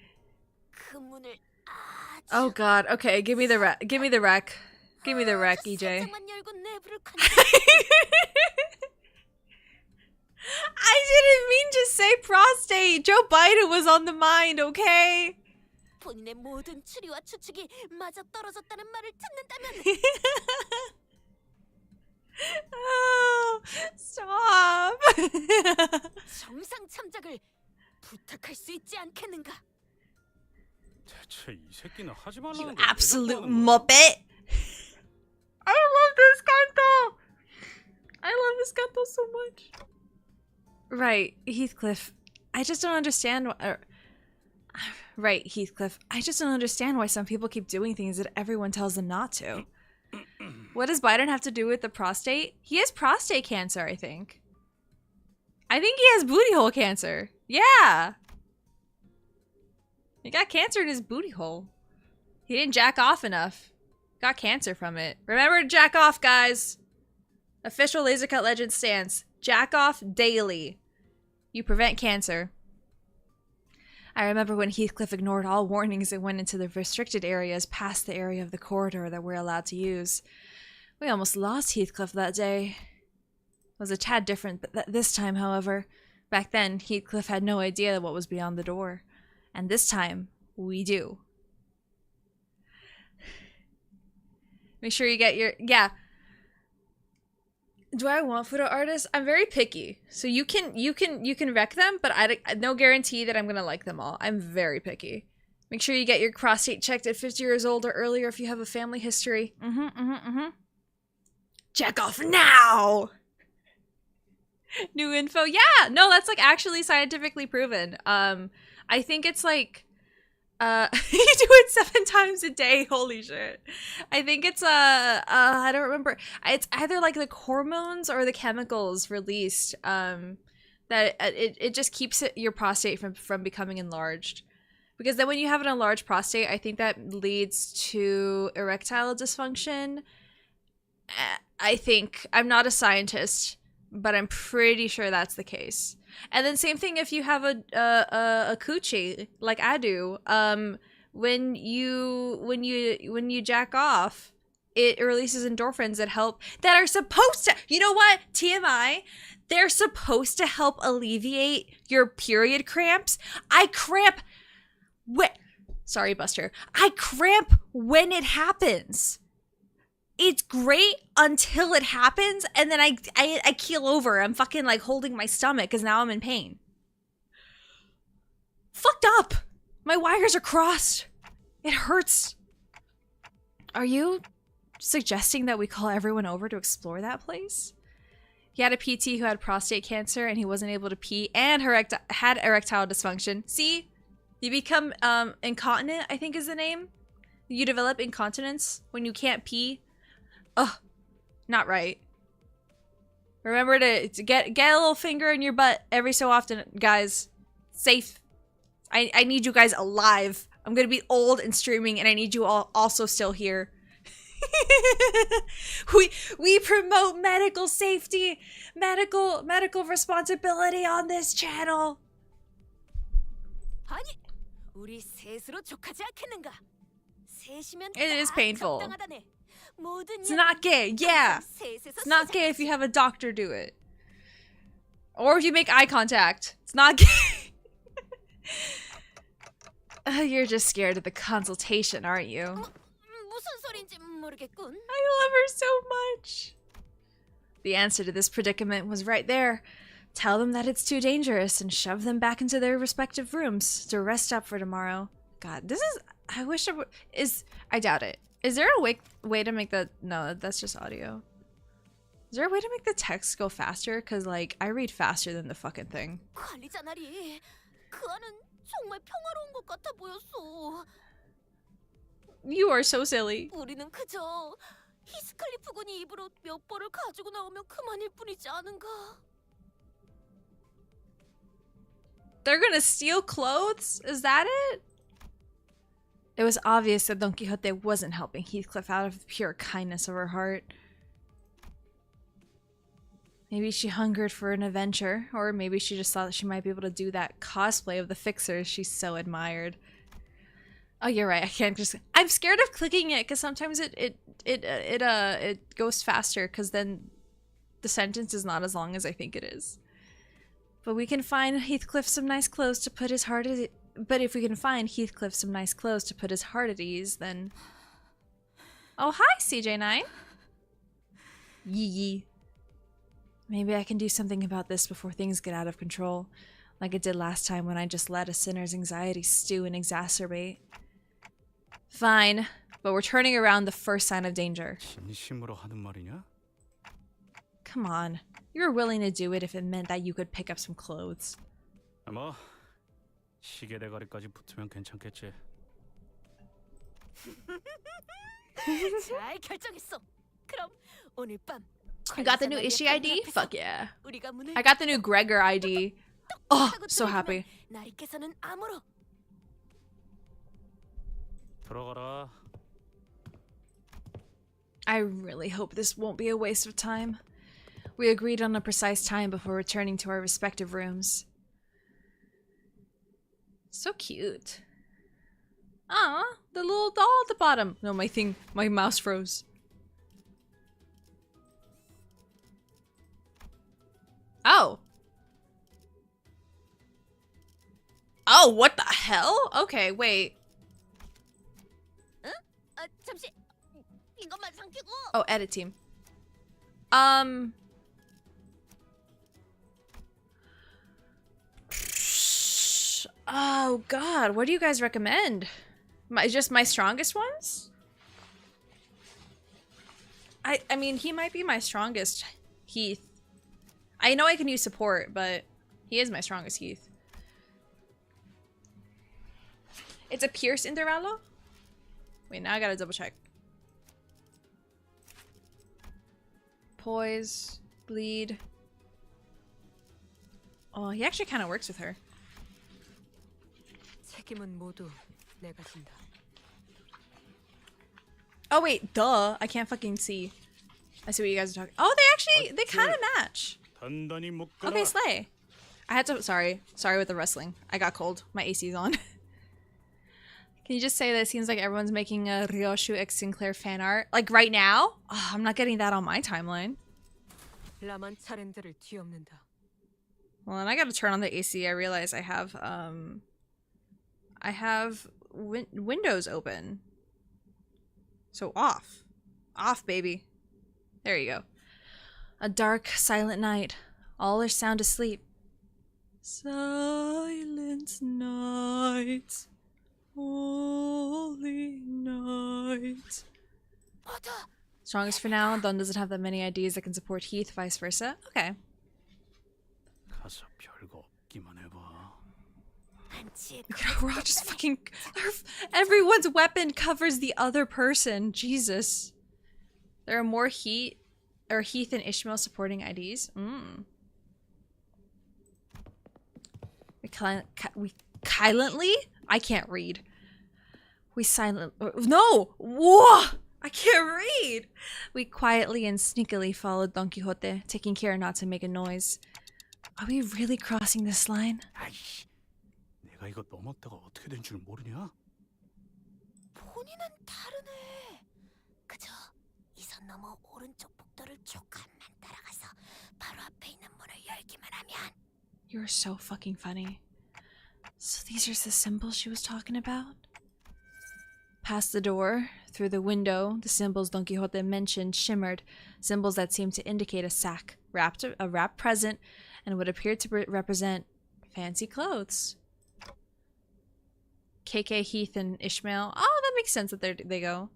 그 문을 아주 Oh god, okay, give me the rec. Give me the rec, EJ. 살짝만 열고 내부를 I didn't mean to say prostate. Joe Biden was on the mind, okay? 본인의 모든 추리와 추측이 마저 떨어졌다는 말을 듣는다면 Oh, stop. 정상 참작을 부탁할 수 있지 않겠는가? 대체 이 새끼는 하지 You 말라는 걸 absolute 왜 자꾸 하는 거야? muppet. I love this canto. I love this canto so much. Right, Heathcliff. I just don't understand why. Right, Heathcliff. I just don't understand why some people keep doing things that everyone tells them not to. What does Biden have to do with the prostate? He has prostate cancer, I think. I think he has booty hole cancer. Yeah. He got cancer in his booty hole. He didn't jack off enough. Got cancer from it. Remember to jack off, guys. Official Lasercut Legend stance. Jack off daily. You prevent cancer. I remember when Heathcliff ignored all warnings and went into the restricted areas past the area of the corridor that we're allowed to use. We almost lost Heathcliff that day. It was a tad different this time, however. Back then, Heathcliff had no idea what was beyond the door. And this time, we do. Make sure you get your... Yeah. Do I want photo artists? I'm very picky. So you can wreck them, but no guarantee that I'm gonna like them all. I'm very picky. Make sure you get your prostate checked at 50 years old or earlier if you have a family history. Check off now! New info. Yeah! No, that's like actually scientifically proven. I think it's like you do it 7 times a day. Holy shit. I think it's I don't remember. It's either like the hormones or the chemicals released that it just keeps your prostate from becoming enlarged. Because then when you have an enlarged prostate, I think that leads to erectile dysfunction. I think. I'm not a scientist, but I'm pretty sure that's the case. And then same thing if you have a coochie like I do. When you jack off, it releases endorphins that are supposed to, you know what? TMI, they're supposed to help alleviate your period cramps. I cramp sorry, Buster. I cramp when it happens. It's great until it happens, and then I keel over. I'm fucking like holding my stomach because now I'm in pain. Fucked up. My wires are crossed. It hurts. Are you suggesting that we call everyone over to explore that place? He had a PT who had prostate cancer, and he wasn't able to pee, and had erectile dysfunction. See? You become incontinent, I think is the name. You develop incontinence when you can't pee. Ugh, not right. Remember to get a little finger in your butt every so often, guys. Safe. I need you guys alive. I'm gonna be old and streaming, and I need you all also still here. we promote medical safety, medical responsibility on this channel. 아니, 우리 셋으로 족하지 않겠는가? 셋이면 It is painful. 적당하다네. It's not gay, yeah. It's not gay if you have a doctor do it. Or if you make eye contact. It's not gay. You're just scared of the consultation, aren't you? 무슨 소린지 모르겠군. I love her so much. The answer to this predicament was right there. Tell them that it's too dangerous and shove them back into their respective rooms to rest up for tomorrow. God, this is... I wish there I doubt it. Is there a way to make the... No, that's just audio. Is there a way to make the text go faster? Because, like, I read faster than the fucking thing. 관리자나리, 그 안은 정말 평화로운 것 같아 보였어. You are so silly. 우리는 그저 히스클리프 군이 입으로 몇 벌을 가지고 나오면 그만일 뿐이지 않은가? They're gonna steal clothes? Is that it? It was obvious that Don Quixote wasn't helping Heathcliff out of the pure kindness of her heart. Maybe she hungered for an adventure, or maybe she just thought that she might be able to do that cosplay of the fixers she so admired. Oh, you're right. I can't just... I'm scared of clicking it because sometimes it goes faster because then the sentence is not as long as I think it is. But we can find Heathcliff some nice clothes to put his heart at... But if we can find Heathcliff some nice clothes to put his heart at ease, then... Oh, hi, CJ9. Yee. Maybe I can do something about this before things get out of control, like it did last time when I just let a sinner's anxiety stew and exacerbate. Fine, but we're turning around the first sign of danger. 진심으로 하는 말이냐? Come on. You were willing to do it if it meant that you could pick up some clothes. 뭐 시계 대가리까지 붙으면 괜찮겠지. 잘 결정했어. 그럼 오늘 밤 You got the new Ishii ID? Fuck yeah. 우리가 문을 I got the new Gregor ID. Oh, so happy. 나리께서는 암으로 들어가라. I really hope this won't be a waste of time. We agreed on a precise time before returning to our respective rooms. So cute. Aw, the little doll at the bottom. No, my mouse froze. Oh. Oh, what the hell? Okay, wait. 잠시 이것만 삼키고. Oh, edit team. Oh god, what do you guys recommend? Just my strongest ones? I mean, he might be my strongest Heath. I know I can use support, but he is my strongest Heath. It's a Pierce Intervallo? Wait, now I gotta double check. Poise, bleed. Oh, he actually kind of works with her. 책임은 모두 내가 진다. Oh wait, duh. I can't fucking see. I see what you guys are talking. Oh, they kind of match. 단단히 묶어라. Okay, slay. I had to, sorry with the wrestling. I got cold. My AC's on. Can you just say that it seems like everyone's making a Ryoshu X Sinclair fan art? Like right now? Oh, I'm not getting that on my timeline. 라만 차렌들을 뒤엎는다. Well, and I gotta turn on the AC. I realize I have windows open. So off. Off, baby. There you go. A dark, silent night. All are sound asleep. Silent night. Holy night. Strongest for now. Don doesn't have that many ideas that can support Heath, vice versa. Okay. 가서 별거 없기만 해봐. We're all just fucking... Everyone's weapon covers the other person. Jesus. There are more Heath and Ishmael supporting IDs. We silently? I can't read. No! Whoa! I can't read! We quietly and sneakily followed Don Quixote, taking care not to make a noise. Are we really crossing this line? 아이씨, 내가 이거 넘었다가 어떻게 된 줄 모르냐? 본인은 다르네. 그저 이 선 넘어 오른쪽 복도를 조금만 따라가서 바로 앞에 있는 문을 열기만 하면. You're so fucking funny. So these are the symbols she was talking about? Past the door, through the window, the symbols Don Quixote mentioned shimmered, symbols that seemed to indicate a sack, a wrapped present, and would appear to represent fancy clothes. KK, Heath, and Ishmael. Oh, that makes sense that they go.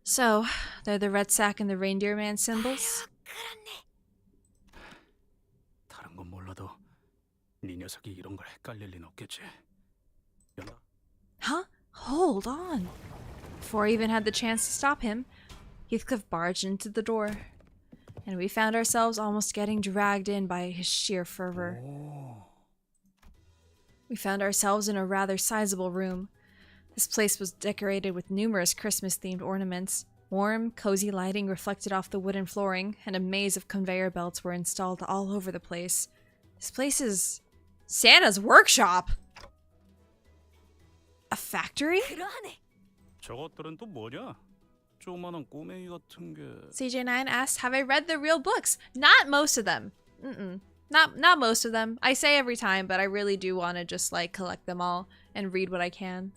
So, they're the red sack and the reindeer man symbols? 다른 건 몰라도 네 녀석이 이런 걸 헷갈릴 리는 없겠지. Huh? Hold on. Before I even had the chance to stop him, Heathcliff barged into the door, and we found ourselves almost getting dragged in by his sheer fervor. We found ourselves in a rather sizable room. This place was decorated with numerous Christmas-themed ornaments. Warm, cozy lighting reflected off the wooden flooring, and a maze of conveyor belts were installed all over the place. This place is Santa's workshop! A factory? 저것들은 또 뭐냐? 조그만한 꼬맹이 같은 게. CJ9 asked, have I read the real books? Not most of them. Not most of them. I say every time, but I really do want to just like collect them all and read what I can.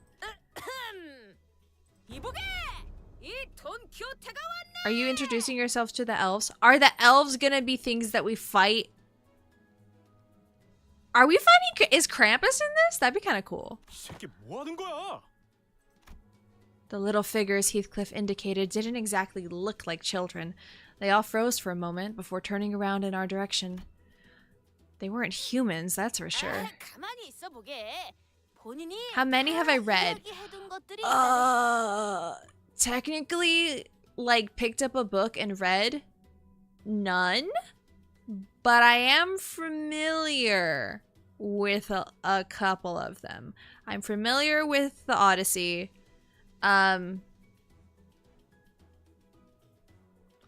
Are you introducing yourself to the elves? Are the elves gonna be things that we fight? Are we fighting? Is Krampus in this? That'd be kind of cool. 새끼 뭐 하는 거야? The little figures Heathcliff indicated didn't exactly look like children. They all froze for a moment before turning around in our direction. They weren't humans, that's for sure. How many have I read? Technically, like, picked up a book and read? None? But I am familiar with a couple of them. I'm familiar with the Odyssey.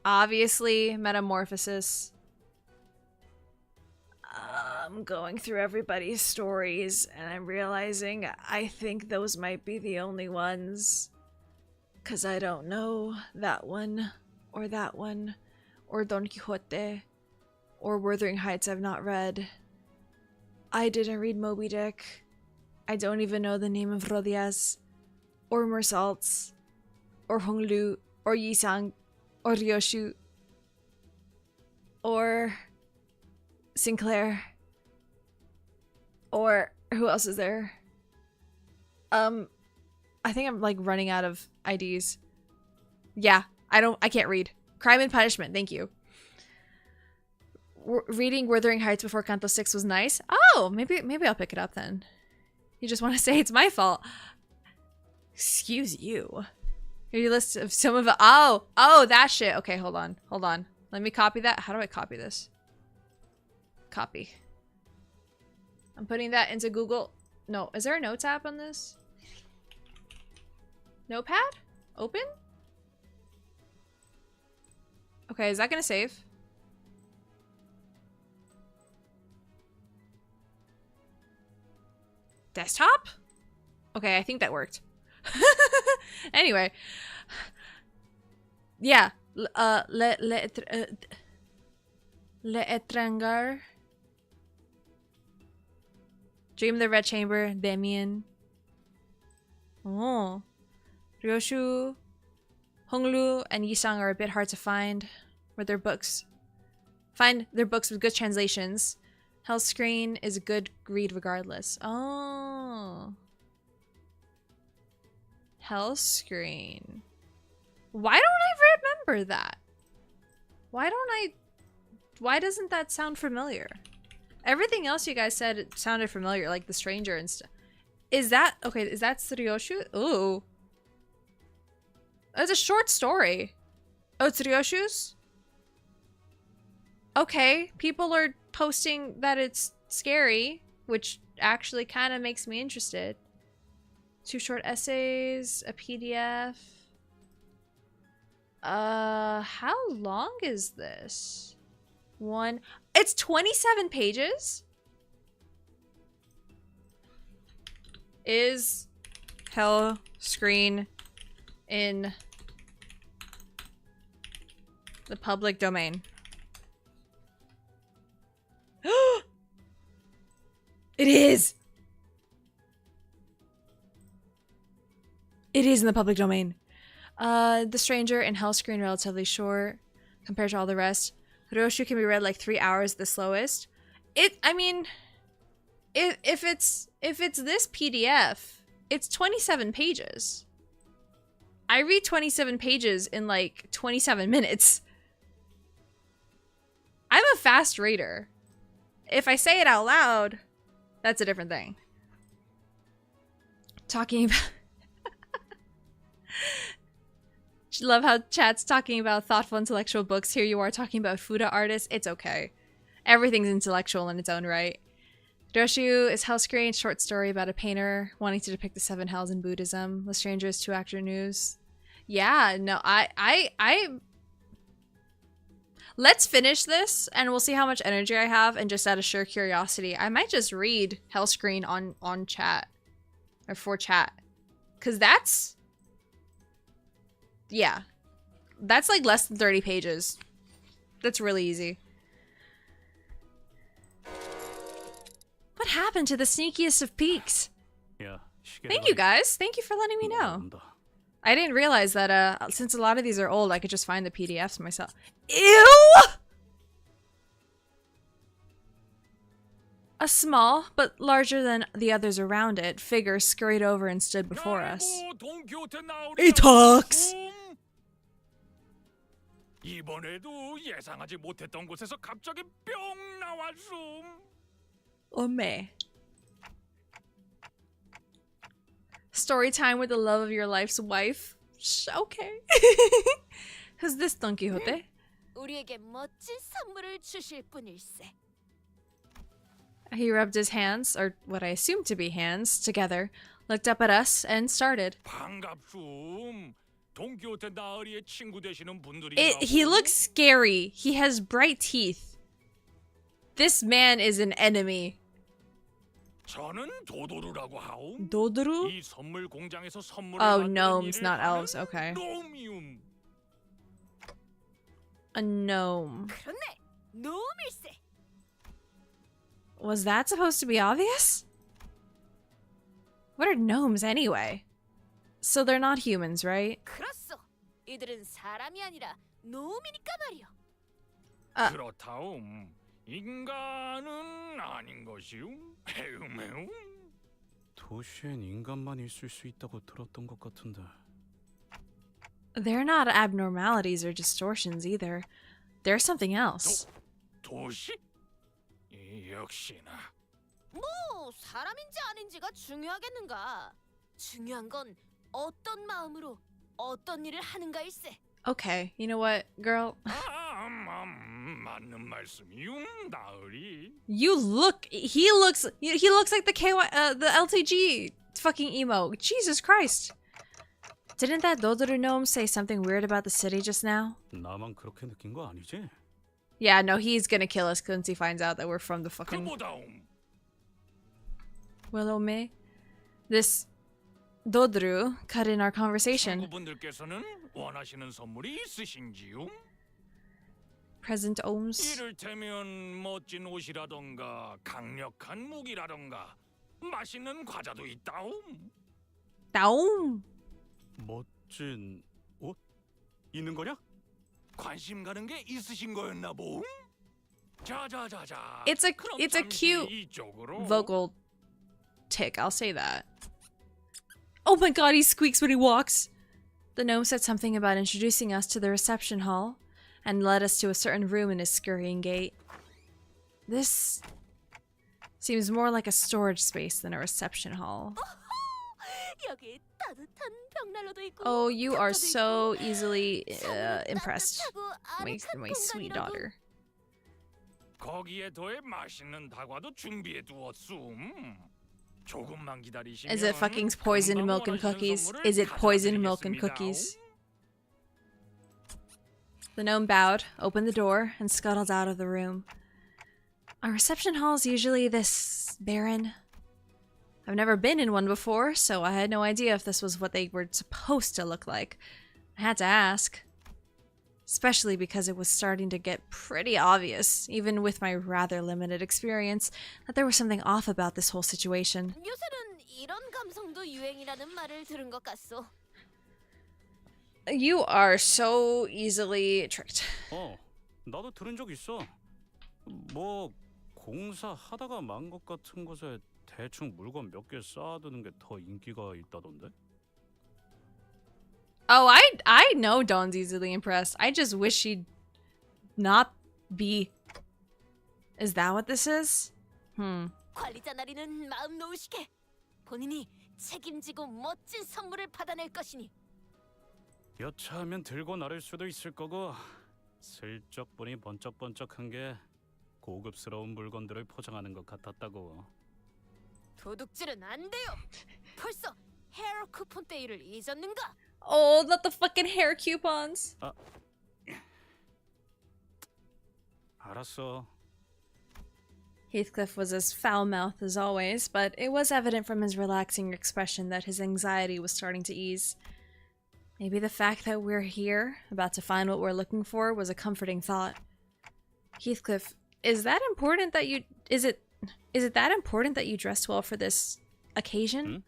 Obviously, Metamorphosis. I'm going through everybody's stories and I'm realizing I think those might be the only ones. 'Cause I don't know that one, or Don Quixote, or Wuthering Heights I've not read. I didn't read Moby Dick. I don't even know the name of Rodias, or Mersalts, or Honglu, or Yisang, or Ryoshu, or Sinclair, or who else is there? I think I'm like running out of IDs. Yeah, I can't read. Crime and Punishment, thank you. Reading Wuthering Heights before Canto 6 was nice. Oh, maybe I'll pick it up then. You just want to say it's my fault. Excuse you. Here's your list of some of the— oh, that shit. Okay, hold on. Let me copy that. How do I copy this? Copy. I'm putting that into Google. No, is there a notes app on this? Notepad? Open? Okay, is that gonna save? Desktop? Okay, I think that worked. Anyway. Yeah. Le Étranger. Dream of the Red Chamber. Damien. Oh. Ryoshu, Honglu, and Yisang are a bit hard to find with their books. Find their books with good translations. Hellscreen is a good read regardless. Oh. Hellscreen. Why don't I remember that? Why doesn't that sound familiar? Everything else you guys said it sounded familiar, like The Stranger and stuff. Is that— okay, is that Ryoshu? Ooh. It's a short story. Oh, it's Ryoshu's? Okay, people are posting that it's scary, which actually kind of makes me interested. 2 short essays, a PDF. How long is this? It's 27 pages? Is Hellscreen in the public domain? It is! It is in the public domain. The Stranger and Hellscreen relatively short compared to all the rest. Ryoshu can be read like 3 hours at the slowest. I mean, if it's this PDF, it's 27 pages. I read 27 pages in like 27 minutes. I'm a fast reader. If I say it out loud, that's a different thing. Talking about... Love how chat's talking about thoughtful intellectual books. Here you are talking about Fuda artists. It's okay. Everything's intellectual in its own right. Ryoshu is Hellscreen, short story about a painter wanting to depict the 7 hells in Buddhism. The Stranger is 2-actor news. Yeah, no, I let's finish this and we'll see how much energy I have, and just out of sheer curiosity, I might just read Hellscreen on chat. Or for chat. 'Cause that's... yeah. That's like less than 30 pages. That's really easy. What happened to the sneakiest of peaks? Thank you guys. Thank you for letting me know. I didn't realize that since a lot of these are old, I could just find the PDFs myself. Ew! A small, but larger than the others around it, figure scurried over and stood before us. It talks! 이번에도 예상하지 못했던 곳에서 갑자기 뿅 나왔음. Ome. Story time with the love of your life's wife. Okay. Who's this Don Quixote? 우리에게 멋진 선물을 주실 분일세. He rubbed his hands, or what I assumed to be hands, together, looked up at us, and started. 반갑숨. 동키호테 나으리의 친구 되시는 분들이. He looks scary. He has bright teeth. This man is an enemy. 저는 도도루라고 하오. 도도루? 이 선물 공장에서 선물을 Oh, 만드는 gnomes, 일을 not 하는 elves. Okay. 놈이움. A gnome. 그렇네. 놈일세. Was that supposed to be obvious? What are gnomes anyway? So they're not humans, right? 그렇소. 이들은 사람이 아니라 놈이니까 말이오. 그렇다움. 인간은 아닌 것이움. 헤음헤음. 도시엔 인간만 있을 수 있다고 들었던 것 같은데. They're not abnormalities or distortions either. They're something else. 도시? 역시나. 뭐 사람인지 아닌지가 중요하겠는가? 중요한 건 어떤 마음으로 어떤 일을 하는가일세. Okay, you know what, girl? 맞는 말씀이움, 나으리. He looks like the LTG fucking emo. Jesus Christ. Didn't that Dodoru gnome say something weird about the city just now? 나만 그렇게 느낀 거 아니지? Yeah, no, he's gonna kill us once he finds out that we're from the fucking 그보다움. Willow May. This Dodoru cut in our conversation. 친구분들께서는 원하시는 선물이 있으신지요? Present ohms. 이를테면 멋진 옷이라던가 강력한 무기라던가 맛있는 과자도 있다움. Daum. 멋진 옷? 있는 거냐? 관심 가는 게 있으신 거였나 봄? 자자자자. It's a 그럼 cute 잠시 이쪽으로. vocal tick, I'll say that. Oh my god, he squeaks when he walks! The gnome said something about introducing us to the reception hall and led us to a certain room in his scurrying gait. This seems more like a storage space than a reception hall. 여기 따뜻한 벽난로도 있고. Oh, you are 탑도 so 있고, easily 서울은 impressed, 따뜻하고 아늑한 my sweet 공간이라고. daughter. 거기에 더해 맛있는 다과도 준비해 두었음. 조금만 기다리시면. Is it fucking poisoned milk and cookies? Is it poisoned milk and cookies? The gnome bowed, opened the door, and scuttled out of the room. Are reception halls usually this barren? I've never been in one before, so I had no idea if this was what they were supposed to look like. I had to ask. Especially because it was starting to get pretty obvious, even with my rather limited experience, that there was something off about this whole situation. 요새는 이런 감성도 유행이라는 말을 들은 것 같소. You are so easily tricked. 나도 들은 적 있어. 뭐 공사 하다가 만 것 같은 곳에 대충 물건 몇 개 쌓아두는 게 더 인기가 있다던데. Oh, I know Dawn's easily impressed. I just wish she'd not be. Is that what this is? 관리자 나리는 마음 놓으시게. 본인이 책임지고 멋진 선물을 받아낼 것이니. 여차하면 들고 나를 수도 있을 거고 슬쩍 보니 번쩍번쩍한 게 고급스러운 물건들을 포장하는 것 같았다고. 도둑질은 안 돼요. 벌써 헤어 쿠폰 데이를 잊었는가? Oh, not the fucking hair coupons. 알았어. Heathcliff was as foul-mouthed as always, but it was evident from his relaxing expression that his anxiety was starting to ease. Maybe the fact that we're here, about to find what we're looking for, was a comforting thought. Heathcliff, is that important that you... Is it that important that you dressed well for this occasion?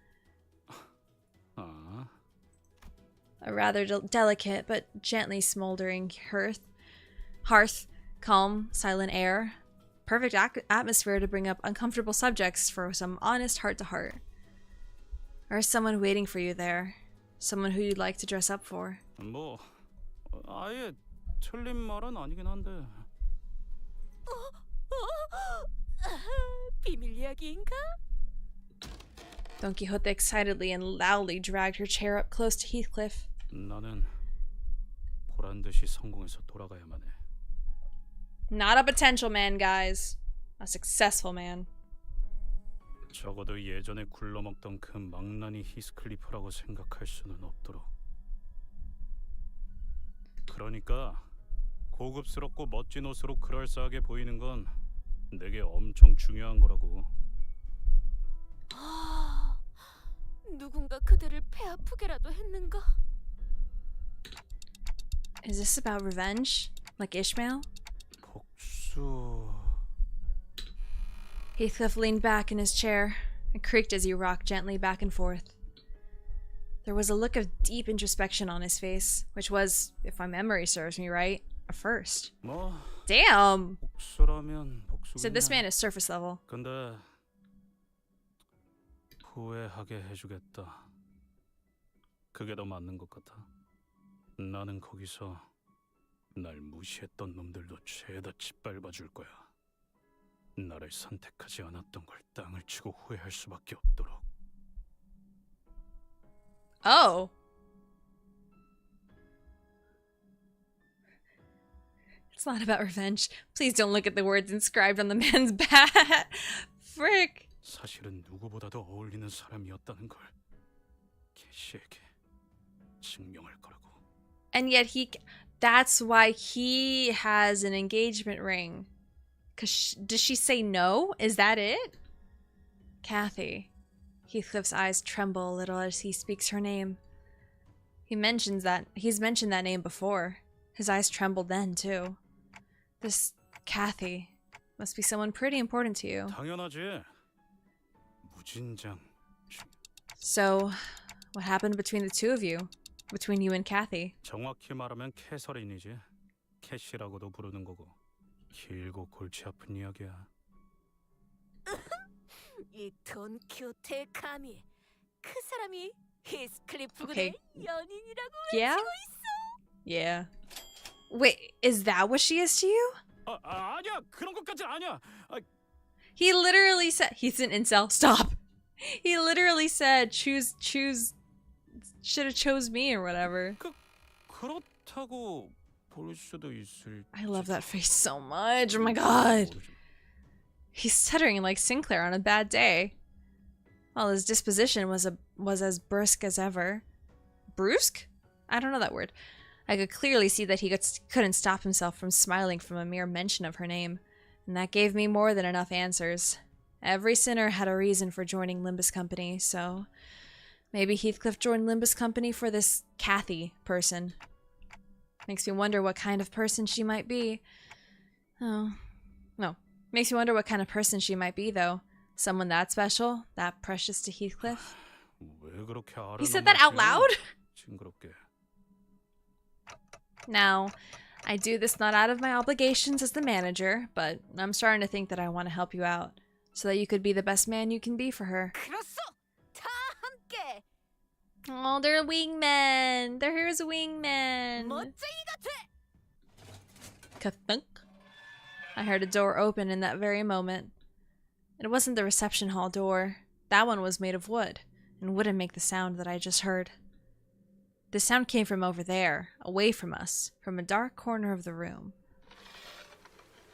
A rather delicate but gently smoldering hearth, calm, silent air. Perfect atmosphere to bring up uncomfortable subjects for some honest heart-to-heart. Or is someone waiting for you there? Someone who you'd like to dress up for? 뭐 아예 틀린 말은 아니긴 한데. 비밀 이야기인가? Don Quixote excitedly and loudly dragged her chair up close to Heathcliff. 나는 보란 듯이 성공해서 돌아가야만 해. Not a potential man, guys. A successful man. 적어도 예전에 굴러먹던 그 망나니 히스클리프라고 생각할 수는 없도록. 그러니까 고급스럽고 멋진 옷으로 그럴싸하게 보이는 건 내게 엄청 중요한 거라고. 누군가 그대를 배 아프게라도 했는가? Is this about revenge? Like Ishmael? 복수. Heathcliff leaned back in his chair and creaked as he rocked gently back and forth. There was a look of deep introspection on his face, which was, if my memory serves me right, a first. 뭐 Damn! 복수라면 복수. So this man is surface level. 근데 후회하게 해주겠다. 그게 더 맞는 것 같아. 나는 거기서 날 무시했던 놈들도 죄다 짓밟아줄 거야. 나를 선택하지 않았던 걸 땅을 치고 후회할 수밖에 없도록. Oh. It's not about revenge. Please don't look at the words inscribed on the man's back. Frick. 사실은 누구보다도 어울리는 사람이었다는 걸 캐시에게 증명할 거라고. And yet that's why he has an engagement ring. Does she say no? Is that it? Kathy. Heathcliff's eyes tremble a little as he speaks her name. He's mentioned that name before. His eyes trembled then, too. This Kathy must be someone pretty important to you. 당연하지. 무진장. So, what happened between the two of you? Between you and Kathy? 정확히 말하면 캐서린이지. 캐시라고도 부르는 거고. 길고 골치 아픈 이야기야. 이 돈키호테의 감히 그 사람이 히스클리프군의 Okay. 연인이라고 Yeah? 외치고 있어. Yeah. Wait, is that what she is to you? 아니야. 그런 것까지 아니야. He literally said he's an incel. Stop. He literally said choose should have chose me or whatever. 그렇다고 볼 수도 있을. I love that face so much. Oh my god. He's stuttering like Sinclair on a bad day. While his disposition was as brusque as ever. Brusque? I don't know that word. I could clearly see that he couldn't stop himself from smiling from a mere mention of her name, and that gave me more than enough answers. Every sinner had a reason for joining Limbus Company, so maybe Heathcliff joined Limbus Company for this Kathy person. Makes me wonder what kind of person she might be. Oh, no. Makes me wonder what kind of person she might be, though. Someone that special, that precious to Heathcliff. He said that out loud? Now, I do this not out of my obligations as the manager, but I'm starting to think that I want to help you out, so that you could be the best man you can be for her. 그렇소. 다 함께. Oh, they're wingmen. They're here's a wingman. 멋쟁이 같아. Ka-thunk. I heard a door open in that very moment. It wasn't the reception hall door. That one was made of wood, and wouldn't make the sound that I just heard. The sound came from over there, away from us, from a dark corner of the room.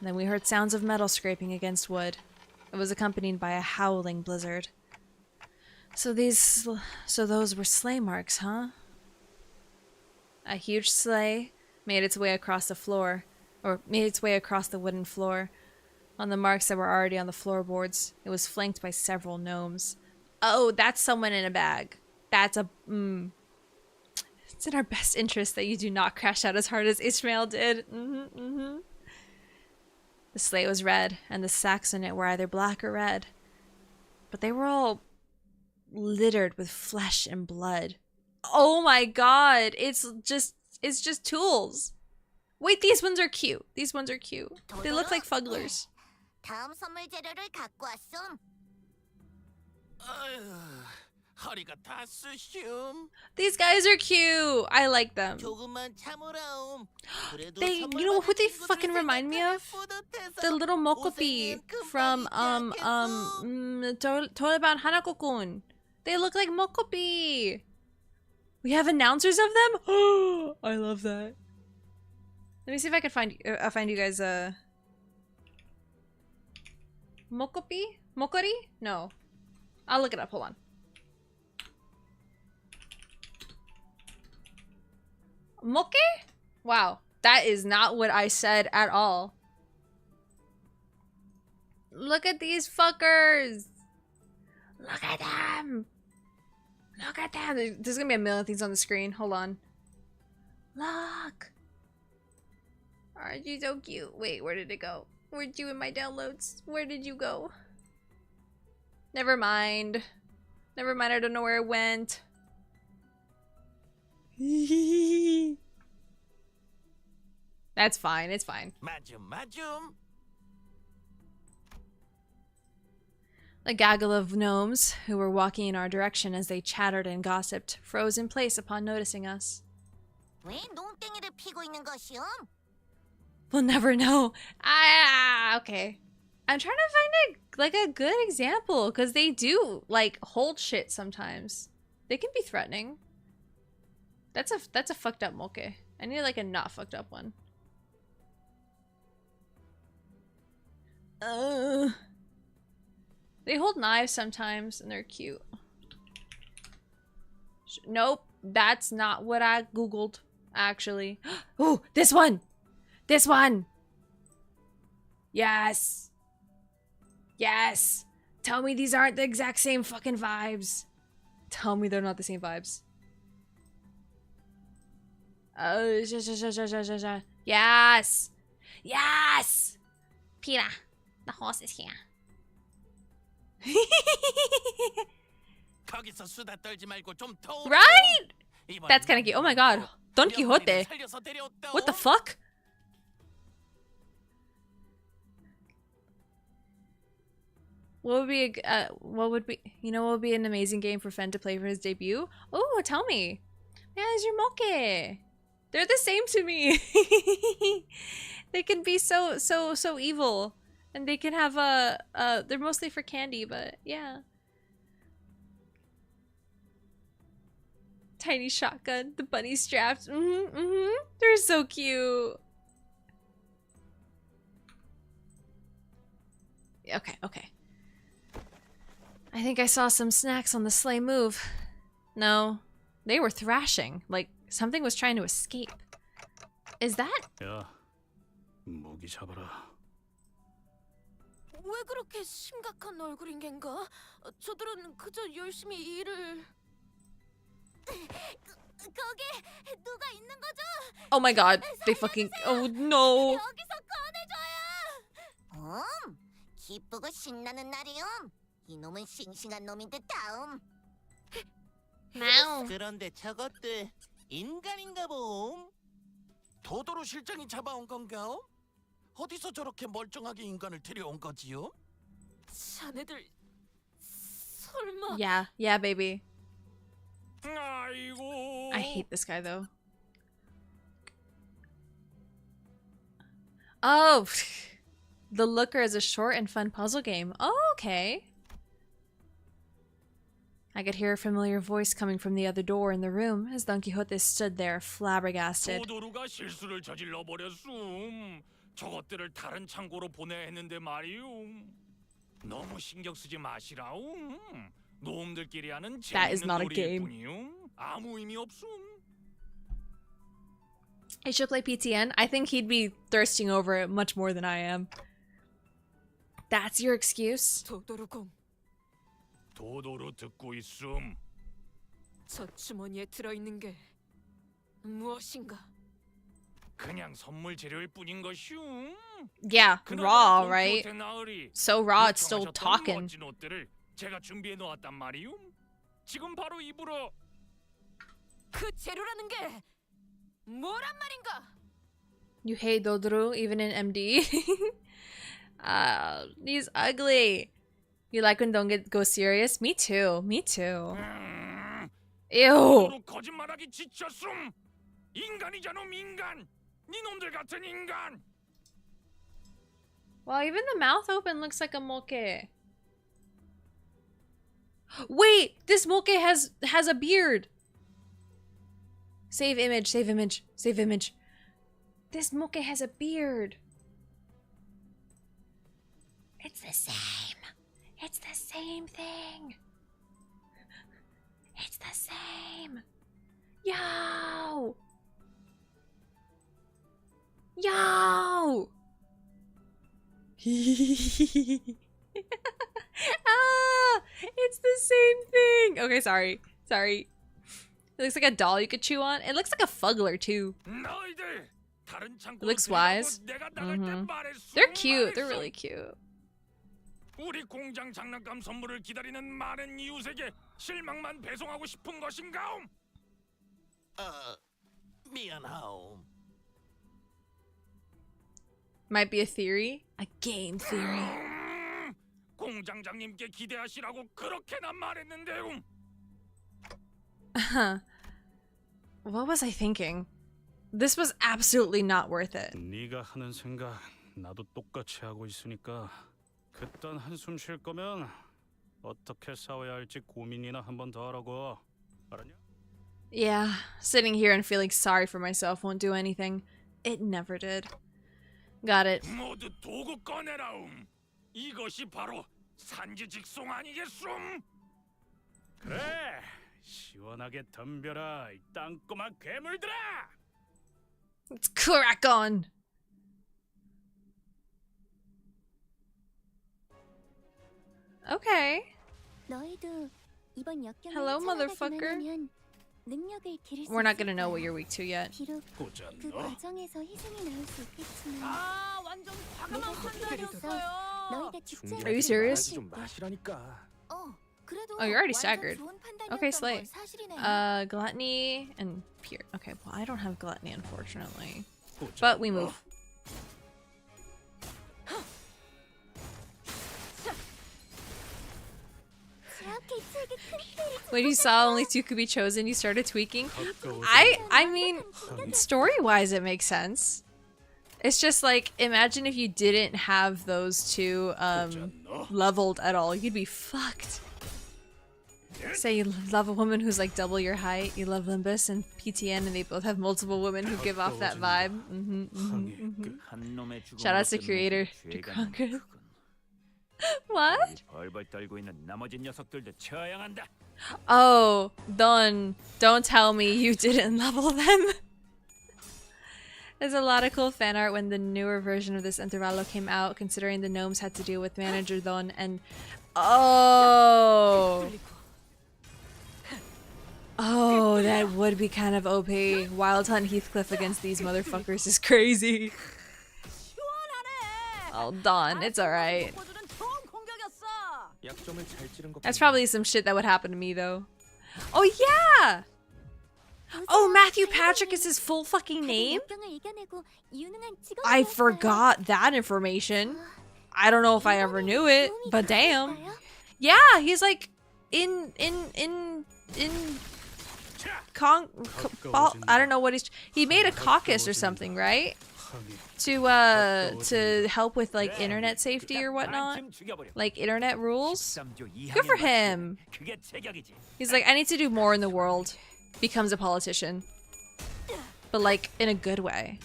Then we heard sounds of metal scraping against wood. It was accompanied by a howling blizzard. So those were sleigh marks, huh? A huge sleigh made its way across the floor, or made its way across the wooden floor. On the marks that were already on the floorboards, it was flanked by several gnomes. Oh, that's someone in a bag. That's a It's in our best interest that you do not crash out as hard as Ishmael did. The sleigh was red, and the sacks in it were either black or red. But they were all littered with flesh and blood. Oh my god, it's just tools. Wait, these ones are cute. These ones are cute. They look like fugglers. 다음 선물 재료를 갖고 왔음. 허리가 다 쑤숑. These guys are cute. I like them. 조금만 참으라옴. You know who they fucking remind me of? The little Mokopi from Toleban Hanako-kun. They look like Mokopi. We have announcers of them? Oh, I love that. Let me see if I can find you guys Mokopi? Mokori? No. I'll look it up. Hold on. Moke? Wow. That is not what I said at all. Look at these fuckers. Look at them. Look at them. There's gonna be a million things on the screen. Hold on. Look. Aren't you so cute? Wait, where did it go? Where'd you in my downloads? Where did you go? Never mind. Never mind, I don't know where it went. That's fine, it's fine. 맞음. A gaggle of gnomes, who were walking in our direction as they chattered and gossiped, froze in place upon noticing us. 왜 농땡이를 피고 있는 것이오? We'll never know. Ah, okay. I'm trying to find like a good example, because they do like hold shit sometimes. They can be threatening. That's a fucked up moke. I need like a not fucked up one. They hold knives sometimes and they're cute. Nope, that's not what I googled actually. Oh, this one. This one. Yes. Yes. Tell me these aren't the exact same fucking vibes. Tell me they're not the same vibes. Oh, yes. Yes. Peter, the horse is here. Right? That's kind of cute. Oh my god. Don Quixote. What the fuck? What would be an amazing game for Phen to play for his debut? Oh, tell me. Yeah, it's your moke. They're the same to me. They can be so evil. And they can have they're mostly for candy, but yeah. Tiny shotgun, the bunny straps. They're so cute. Okay. I think I saw some snacks on the sleigh move. No, they were thrashing. Like something was trying to escape. Is that? 야, 모기 잡아라. 왜 그렇게 심각한 얼굴인 겐가? 저들은 그저 열심히 일을... 거기 누가 있는 거죠? Oh my god, they fucking... Oh no. 여기서 꺼내줘요. 기쁘고 신나는 날이요. 이놈은 싱싱한 놈인데 다음. 그런데 저것들 인간인가 봄? 도도로 실장이 잡아온 건가? 어디서 저렇게 멀쩡하게 인간을 데려온 거지요? 자네들 설마... Yeah, baby. 아이고. I hate this guy though. Oh, The Looker is a short and fun puzzle game. Oh, okay. I could hear a familiar voice coming from the other door in the room as Don Quixote stood there flabbergasted. 도도루가 실수를 저질러 버렸음. 저것들을 다른 창고로 보내야 했는데 말이오. 너무 신경 쓰지 마시라오. 놈들끼리 하는 재밌는 놀이일 뿐이오. 아무 의미 없음. I should play PTN. I think he'd be thirsting over it much more than I am. That's your excuse? 도도루공. 도도루 듣고 있음. 저 주머니에 들어있는 게 무엇인가? 그냥 선물 재료일 뿐인 것이오. Yeah, raw, right? So raw, it's still talking. 멋진 옷들을 제가 준비해 놓았단 말이오. 지금 바로 입으러. 그 재료라는 게 뭐란 말인가? You hate Dodoro even in MD. He's ugly. You like when don't go serious? Me too. Me too. Ew. 거짓말하기 지쳤음. 인간이잖아, 인간. 니놈들 같은 인간. Well, even the mouth open looks like a moke. Wait, this moke has a beard. Save image, save image, save image. This moke has a beard. It's the same. It's the same thing. It's the same. Yo! Yo! It's the same thing. Okay, sorry. Sorry. It looks like a doll you could chew on. It looks like a fuggler too. It looks wise. They're cute. They're really cute. 우리 공장 장난감 선물을 기다리는 많은 이웃에게 실망만 배송하고 싶은 것인가옴? 미안하오. Might be a theory. A game theory. 공장장님께 기대하시라고 그렇게나 말했는데요. What was I thinking? This was absolutely not worth it. 네가 하는 생각 나도 똑같이 하고 있으니까 그딴 한숨 쉴 거면 어떻게 싸워야 할지 고민이나 한 번 더 하라고. 알았냐? Yeah, sitting here and feeling sorry for myself won't do anything. It never did. Got it. 모두 도구 꺼내라움. 이것이 바로 산지 직송 아니겠음? 그래, 시원하게 덤벼라 이 땅꼬마 괴물들아! Let's crack on. Okay. Hello, motherfucker. We're not gonna know what you're weak to yet. Are you serious? Oh, you're already staggered. Okay, slay. Gluttony and pure. Okay, well, I don't have gluttony, unfortunately. But we move. When you saw only two could be chosen, you started tweaking. I mean, story-wise, it makes sense. It's just like, imagine if you didn't have those two leveled at all. You'd be fucked. Say you love a woman who's like double your height. You love Limbus and PTN, and they both have multiple women who give off that vibe. Shout out to creator to Conquer. What? Oh, don't tell me you didn't level them. There's a lot of cool fan art when the newer version of this Intervallo came out, considering the gnomes had to deal with manager Don and oh, that would be kind of OP. Wild Hunt Heathcliff against these motherfuckers is crazy. Oh, Don, it's alright. That's probably some shit that would happen to me, though. Oh, yeah! Oh, Matthew Patrick is his full fucking name? I forgot that information. I don't know if I ever knew it, but damn. Yeah, he's like I don't know what he made a caucus or something, right? To help with like internet safety or whatnot, like internet rules. Good for him. He's like, I need to do more in the world. Becomes a politician, but like in a good way.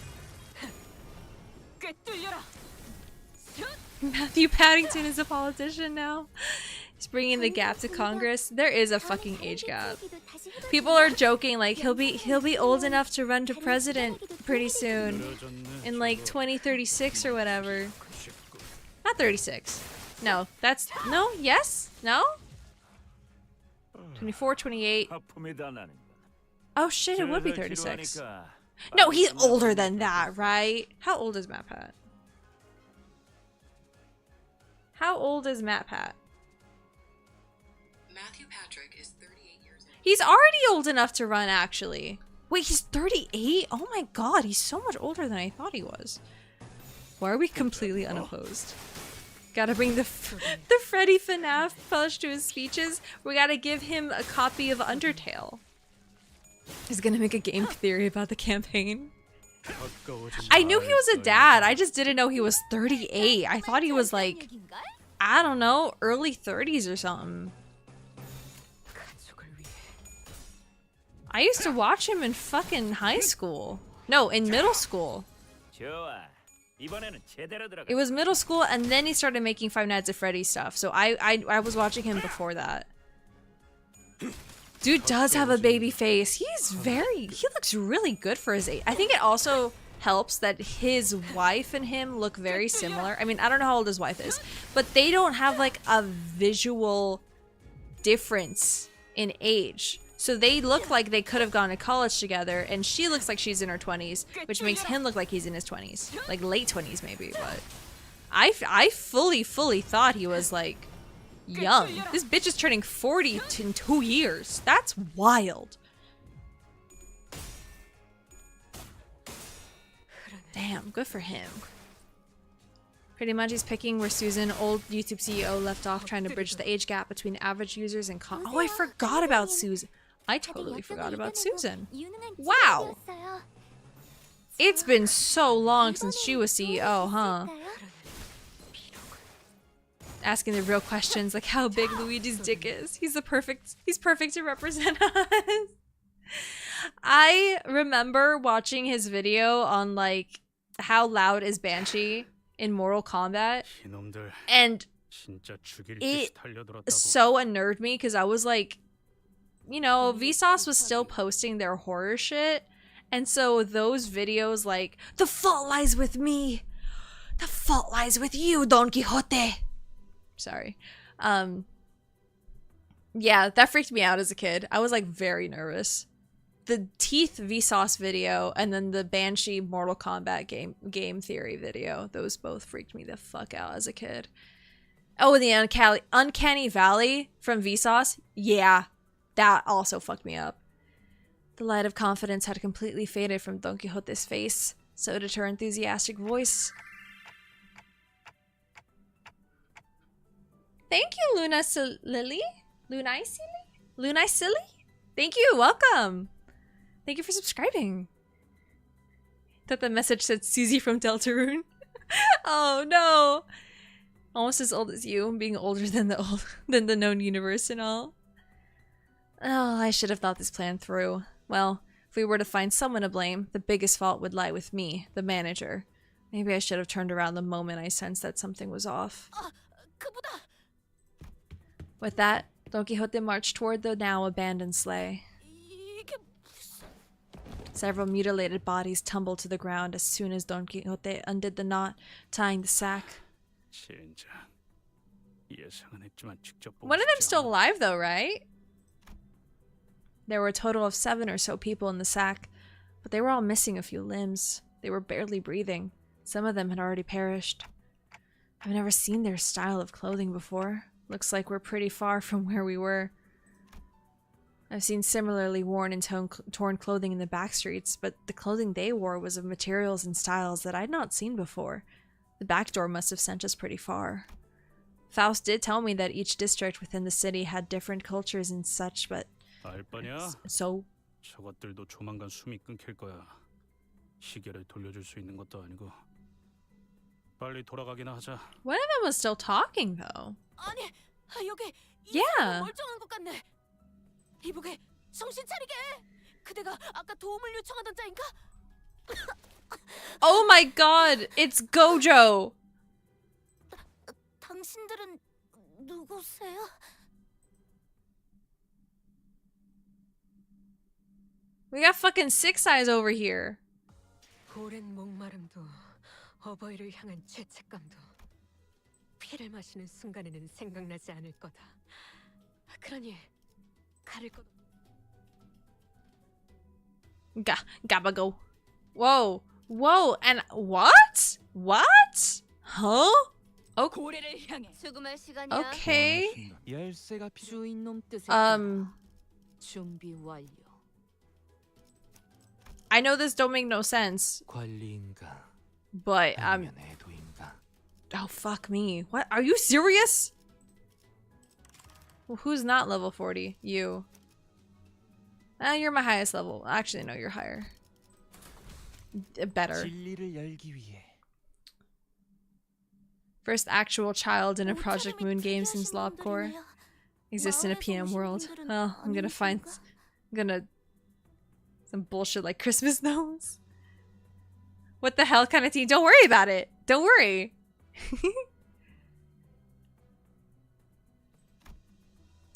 Matthew Paddington is a politician now. He's bringing the gap to Congress. There is a fucking age gap. People are joking like he'll be old enough to run to president pretty soon, in like 2036 or whatever. Not 36. No, that's no. Yes, no. 24, 28. Oh shit, it would be 36. No, he's older than that, right? How old is Matt Pat? How old is Matt Pat? Matthew Patrick is 38 years old. He's already old enough to run, actually. Wait, he's 38? Oh my god, he's so much older than I thought he was. Why are we completely unopposed? Gotta bring the Freddy FNAF plush to his speeches. We gotta give him a copy of Undertale. He's gonna make a game theory about the campaign. I knew he was a dad. I just didn't know he was 38. I thought he was like, I don't know, early 30s or something. I used to watch him in fucking high school. No, in middle school. It was middle school, and then he started making Five Nights at Freddy's stuff. So I was watching him before that. Dude does have a baby face. He looks really good for his age. I think it also helps that his wife and him look very similar. I mean, I don't know how old his wife is, but they don't have like a visual difference in age. So they look like they could have gone to college together, and she looks like she's in her 20s, which makes him look like he's in his 20s. Like late 20s maybe, but I fully thought he was like young. This bitch is turning 40 in 2 years. That's wild. Damn, good for him. Pretty much he's picking where Susan, old YouTube CEO, left off, trying to bridge the age gap between average users and oh, I forgot about Susan. I totally forgot about Susan. Wow. It's been so long since she was CEO, huh? Asking the real questions like how big Luigi's dick is. He's perfect to represent us. I remember watching his video on like how loud is Banshee in Mortal Kombat, and it so unnerved me because I was like, you know, Vsauce was still posting their horror shit, and so those videos like, the fault lies with me, the fault lies with you, Don Quixote. Sorry. Yeah, that freaked me out as a kid. I was like very nervous. The Teeth Vsauce video and then the Banshee Mortal Kombat game theory video, those both freaked me the fuck out as a kid. Oh, and the Uncanny Valley from Vsauce, yeah, that also fucked me up. The light of confidence had completely faded from Don Quixote's face, so did her enthusiastic voice. Thank you, Luna Lily? Lunai Silly? Thank you, welcome! Thank you for subscribing. Thought the message said Susie from Deltarune. Oh no! Almost as old as you, being older than the known universe and all. Oh, I should have thought this plan through. Well, if we were to find someone to blame, the biggest fault would lie with me, the manager. Maybe I should have turned around the moment I sensed that something was off. With that, Don Quixote marched toward the now abandoned sleigh. Several mutilated bodies tumbled to the ground as soon as Don Quixote undid the knot, tying the sack. One of them's still alive though, right? There were a total of 7 or so people in the sack, but they were all missing a few limbs. They were barely breathing. Some of them had already perished. I've never seen their style of clothing before. Looks like we're pretty far from where we were. I've seen similarly worn and torn clothing in the back streets, but the clothing they wore was of materials and styles that I'd not seen before. The back door must have sent us pretty far. Faust did tell me that each district within the city had different cultures and such, but... So? 저것들도 조만간 숨이 끊길 거야. 시계를 돌려줄 수 있는 것도 아니고. 빨리 돌아가기나 하자. One of them was still talking though. 아니, 여기 Yeah. 멀쩡한 것 같네. 이보게, 정신 차리게. 그대가 아까 도움을 요청하던 자인가? Oh my god, it's Gojo. 당신들은 누구세요? We got fucking Six Eyes over here. 오랜 목마름도 어버이를 향한 죄책감도 피를 마시는 순간에는 생각나지 않을 거다. 그러니 가릴 것. Gabago. Whoa. Whoa. And what? What? Huh? Okay. 준비 완료. I know this don't make no sense. But oh fuck me. What? Are you serious? Well, who's not level 40? You. You're my highest level. Actually, no, you're higher. Better. First actual child in a Project Moon game since Lobcore. Exists in a PM world. Well, I'm gonna some bullshit like Christmas gnomes. What the hell kind of teen? Don't worry about it. Don't worry.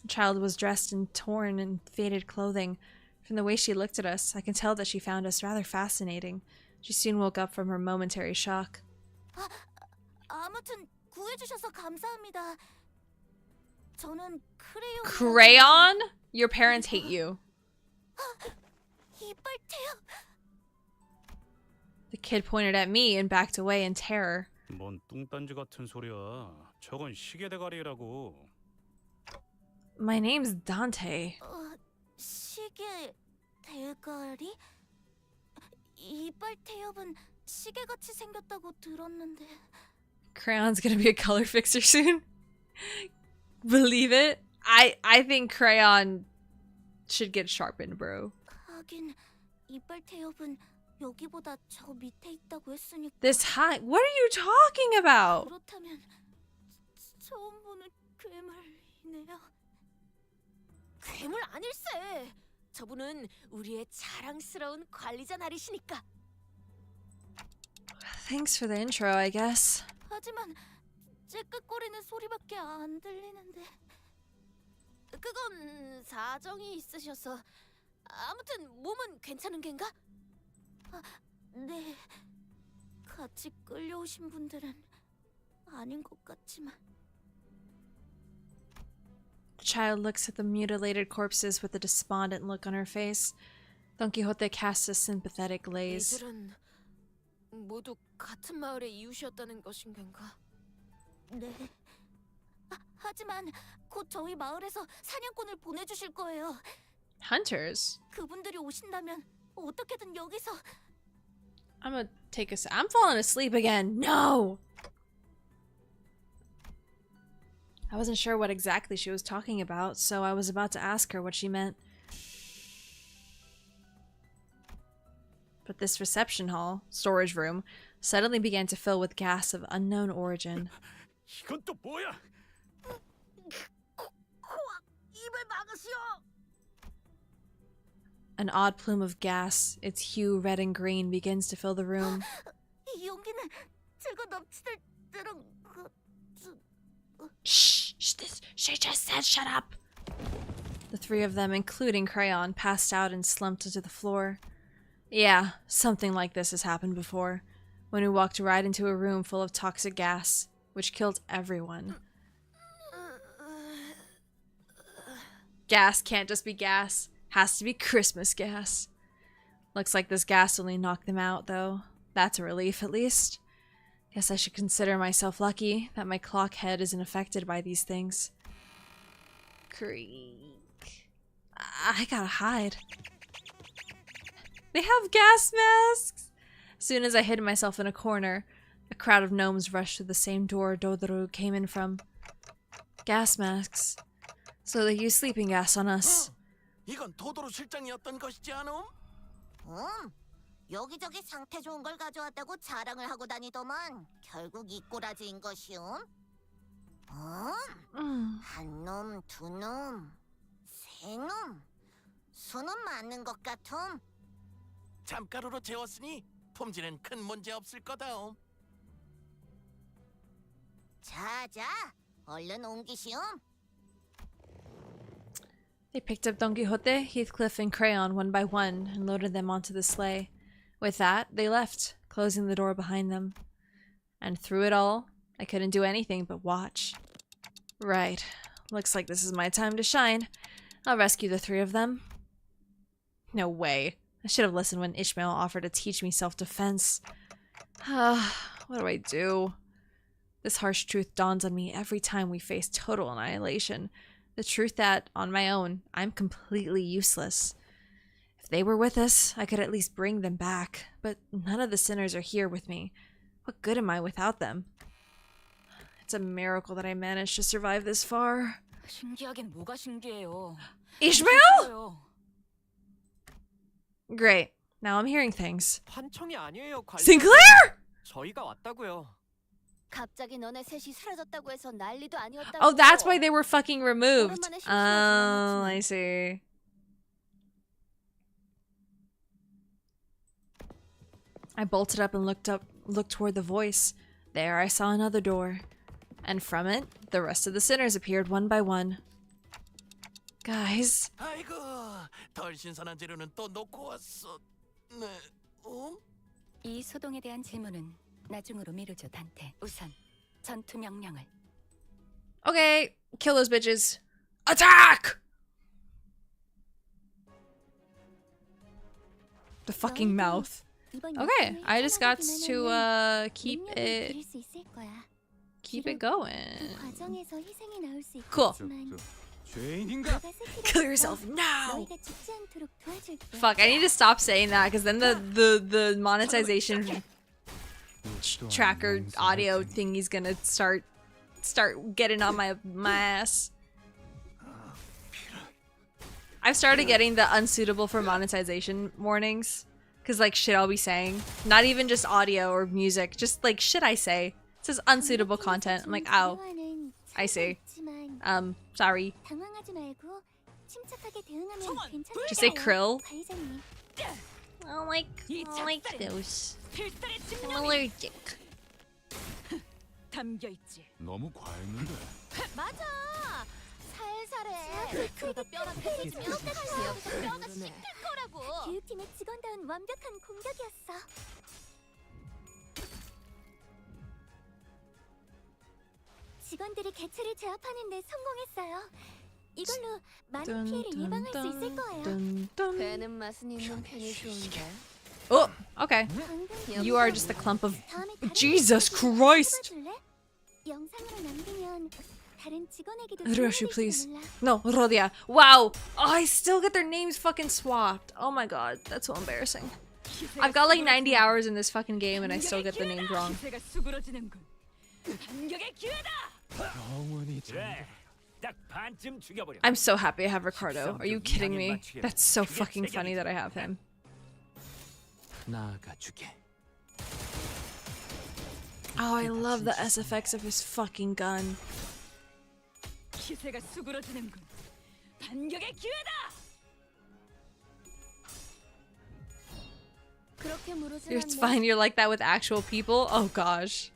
The child was dressed in torn and faded clothing. From the way she looked at us, I can tell that she found us rather fascinating. She soon woke up from her momentary shock. 아무튼 구해주셔서 감사합니다. 저는 크레용. Crayon? Your parents hate you. 이빨 태워. The kid pointed at me and backed away in terror. 뭔 뚱딴지 같은 소리야. 저건 시계 대가리라고. My name's Dante. 시계 대가리? 이빨 태엽은 시계같이 생겼다고 들었는데. Crayon's gonna be a color fixer soon. Believe it? I think Crayon should get sharpened, bro. 하긴 이빨 태엽은 여기보다 저 밑에 있다고 했으니까. This high? What are you talking about? 그렇다면 처음 보는 괴물이네요. 괴물 아닐세. 저분은 우리의 자랑스러운 관리자 나리시니까. Thanks for the intro, I guess. 하지만 째깍거리는 소리밖에 안 들리는데. 그건 사정이 있으셔서. 아무튼 몸은 괜찮은 겐가? 네. 같이 끌려오신 분들은 아닌 것 같지만. The child looks at the mutilated corpses with a despondent look on her face. Don Quixote casts a sympathetic gaze. 이들은 모두 같은 마을의 이웃이었다는 것인 건가? 네. 하지만 곧 저희 마을에서 사냥꾼을 보내주실 거예요. Hunters? 그분들이 오신다면 어떻게든 여기서. I'm gonna take a I'm falling asleep again. No! I wasn't sure what exactly she was talking about, so I was about to ask her what she meant. But this reception hall, storage room, suddenly began to fill with gas of unknown origin. 이건 또 뭐야? 입을 막으시오. An odd plume of gas, its hue red and green, begins to fill the room. 이 용기는 제가 납치될 때랑 Shh! She just said shut up! The three of them, including Crayon, passed out and slumped onto the floor. Yeah, something like this has happened before, when we walked right into a room full of toxic gas, which killed everyone. Gas can't just be gas. Has to be Christmas gas. Looks like this gas only knocked them out, though. That's a relief, at least. Guess I should consider myself lucky that my clock head isn't affected by these things. Creak. I gotta hide. They have gas masks! As soon as I hid myself in a corner, a crowd of gnomes rushed through the same door Dodoru came in from. Gas masks. So they use sleeping gas on us. 이건 도도로 실장이었던 것이지 않음? 여기저기 상태 좋은 걸 가져왔다고 자랑을 하고 다니더만 결국 이 꼬라지인 것이오. 한 놈, 두 놈, 세 놈. 수는 맞는 것 같음. 잠가루로 재웠으니 품질은 큰 문제 없을 거다. 자자, 얼른 옮기시오. They picked up Don Quixote, Heathcliff, and Crayon one by one and loaded them onto the sleigh. With that, they left, closing the door behind them. And through it all, I couldn't do anything but watch. Right. Looks like this is my time to shine. I'll rescue the three of them. No way. I should have listened when Ishmael offered to teach me self-defense. What do I do? This harsh truth dawns on me every time we face total annihilation. The truth that, on my own, I'm completely useless. If they were with us, I could at least bring them back, but none of the sinners are here with me. What good am I without them? It's a miracle that I managed to survive this far. 신기하긴 뭐가 신기해요. Ishmael? Great. Now I'm hearing things. 환청이 아니에요, 관리. Sinclair? 저희가 왔다고요. 갑자기 너네 셋이 사라졌다고 해서 난리도 아니었다고. Oh, that's why they were fucking removed. Oh, I see. I bolted up and looked toward the voice. There I saw another door. And from it, the rest of the sinners appeared one by one. Guys. 아이고, 덜 신선한 재료는 또 놓고 왔어. 네, 이 소동에 대한 질문은 나중으로 미루죠, 단테. 우선 전투 명령을. Okay, kill those bitches. Attack! The fucking mouth. Okay, I just got to keep it going. Cool. Kill yourself now. Fuck, I need to stop saying that because then the monetization tracker audio thingy's gonna start getting on my ass. I've started getting the unsuitable for monetization warnings because like shit I'll be saying, not even just audio or music, just like shit I say. It says unsuitable content. I'm like, ow. I see. Sorry. Just say krill. I don't like those. I'm allergic. 너무 과했는데. 맞아. 살살해. 그러다 뼈가 패지면 뼈가 씹힐 거라고. 교육팀의 직원다운 완벽한 공격이었어. 직원들이 개체를 제압하는 데 성공했어요. 이걸로 많은 피해를 예방할 수 있을 거예요. 배는 맛은 있는 편이 좋은데. Oh, okay. You are just a clump of Jesus Christ. Roshu, please. No, Rodia. Wow. Oh, I still get their names fucking swapped. Oh my god, that's so embarrassing. I've got like 90 hours in this fucking game and I still get the names wrong. I'm so happy I have Ricardo. Are you kidding me? That's so fucking funny that I have him. Oh, I love the SFX of his fucking gun. It's fine, you're like that with actual people? Oh gosh.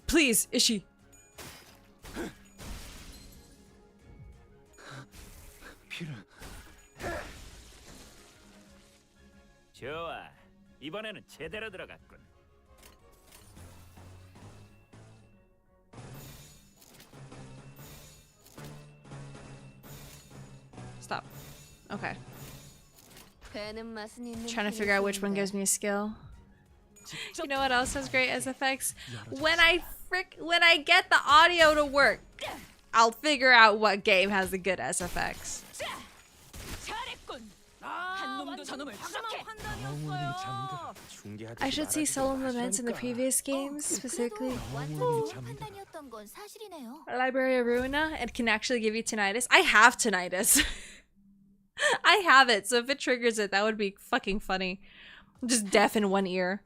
Please, Ishi. 좋아. 이번에는 제대로 들어갔군. Stop. Okay. Trying to figure out which one gives me a skill. You know what else has great SFX? When I get the audio to work, I'll figure out what game has the good SFX. I should see solo laments in the previous games, specifically Library of Ruina, and can actually give you tinnitus. I have tinnitus. I have it, so if it triggers it, that would be fucking funny. I'm just deaf in one ear.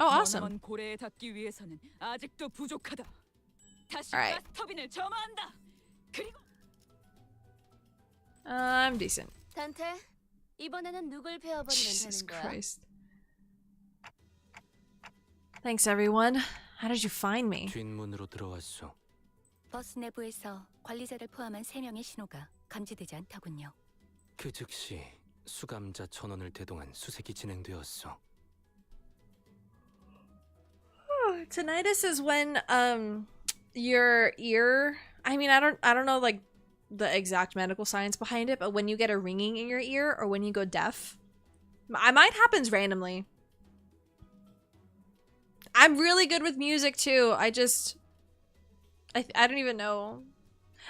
Oh, awesome. Alright. I'm decent. Dante, 이번에는 누굴 베어버리면 Jesus 되는 거야? Christ. Thanks, everyone. How did you find me? 뒷문으로 들어왔어. 버스 내부에서 관리자를 포함한 3명의 신호가 감지되지 않더군요. 그 즉시 수감자 전원을 대동한 수색이 진행되었어. Tinnitus is when your ear, I mean, I don't know like the exact medical science behind it, but when you get a ringing in your ear or when you go deaf, mine happens randomly. I'm really good with music too. I don't even know.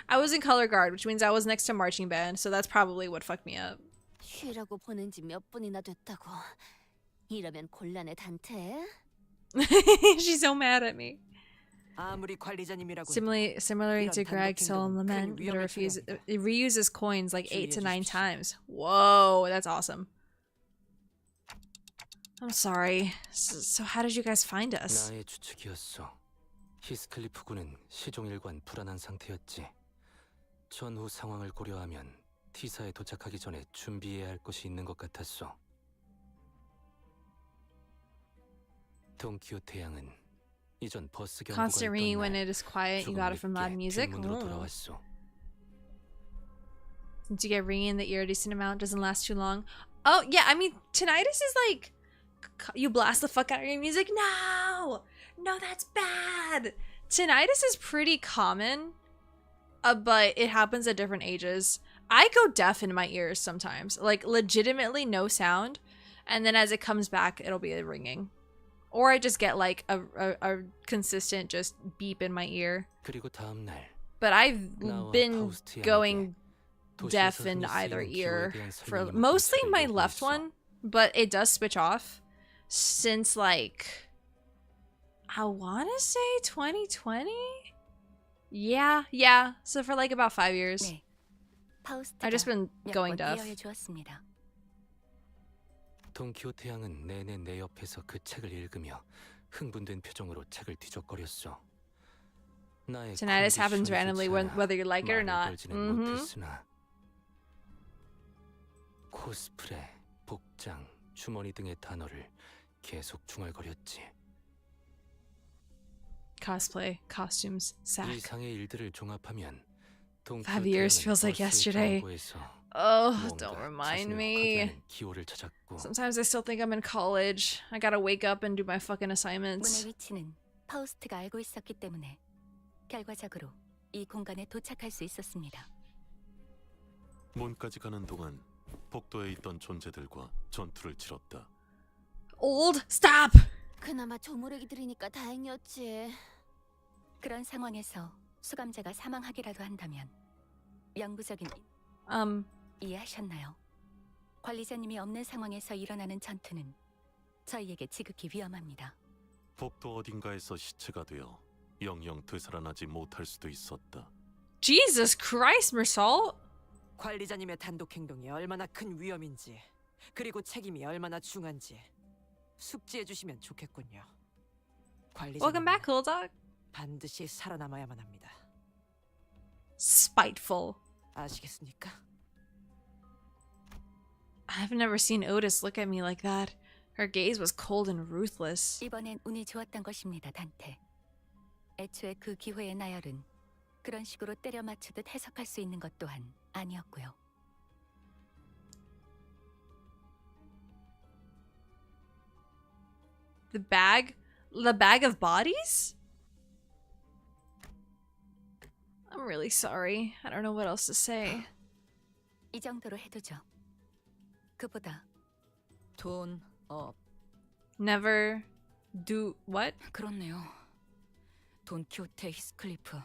I was in color guard, which means I was next to marching band, so that's probably what fucked me up. 쉬라고 보낸 지 몇 분이나 됐다고. 이러면 곤란해, 단테. She's so mad at me. 아무리 관리자님이라고 Similarly to Greg's solemn lament, but it reuses coins like 8 to 9 times. Whoa, that's awesome. I'm sorry. So how did you guys find us? 나의 추측이었어. 히스클리프 군은 시종일관 불안한 상태였지. 전후 상황을 고려하면 T사에 도착하기 전에 준비해야 할 것이 있는 것 같았어. 돈키호테 양은 이전 버스 경보가 Constant ringing 있던 when 날 it is quiet. You got it from loud music. 뒷문으로 돌아왔어. Since you get ringing in the ear a decent amount, doesn't last too long. Oh, yeah, I mean, tinnitus is like, you blast the fuck out of your music. No! No, that's bad! Tinnitus is pretty common, but it happens at different ages. I go deaf in my ears sometimes. Like, legitimately no sound. And then as it comes back, it'll be a ringing. Or I just get like a consistent just beep in my ear. But I've been going deaf in either ear for mostly my left one, but it does switch off since like, I want to say 2020? Yeah. So for like about 5 years. I've just been going deaf. 돈키호테 양은 내내 내 옆에서 그 책을 읽으며 흥분된 표정으로 책을 뒤적거렸어. Tinnitus happens randomly whether you like it or not. 코스프레, 복장, 주머니 등의 단어를 계속 중얼거렸지. Cosplay, costumes, sack. 이상의 일들을 종합하면 5 years feels like yesterday. Oh, don't remind me. Sometimes I still think I'm in college. I gotta wake up and do my fucking assignments. 문의 위치는 파우스트가 알고 있었기 때문에 결과적으로 이 공간에 도착할 수 있었습니다. 문까지 가는 동안 복도에 있던 존재들과 전투를 치렀다. Old, stop! 그나마 조무래기들이니까 다행이었지. 그런 상황에서 수감자가 사망하기라도 한다면 영구적인 이해하셨나요? 관리자님이 없는 상황에서 일어나는 전투는 저희에게 지극히 위험합니다. 복도 어딘가에서 시체가 되어 영영 되살아나지 못할 수도 있었다. Jesus Christ, Mersal! 관리자님의 단독 행동이 얼마나 큰 위험인지, 그리고 책임이 얼마나 중한지 숙지해 주시면 좋겠군요. Welcome back, cool dog. 반드시 살아남아야만 합니다. Spiteful. 아시겠습니까? I've never seen Otis look at me like that. Her gaze was cold and ruthless. 이번엔 운이 좋았던 것입니다, 단테. 애초에 그 기회의 나열은 그런 식으로 때려 맞추듯 해석할 수 있는 것 또한 아니었고요. The bag of bodies? I'm really sorry. I don't know what else to say. 이 정도로 해두죠. 그보다 Never do what? 그렇네요. 돈키호테, 히스클리프.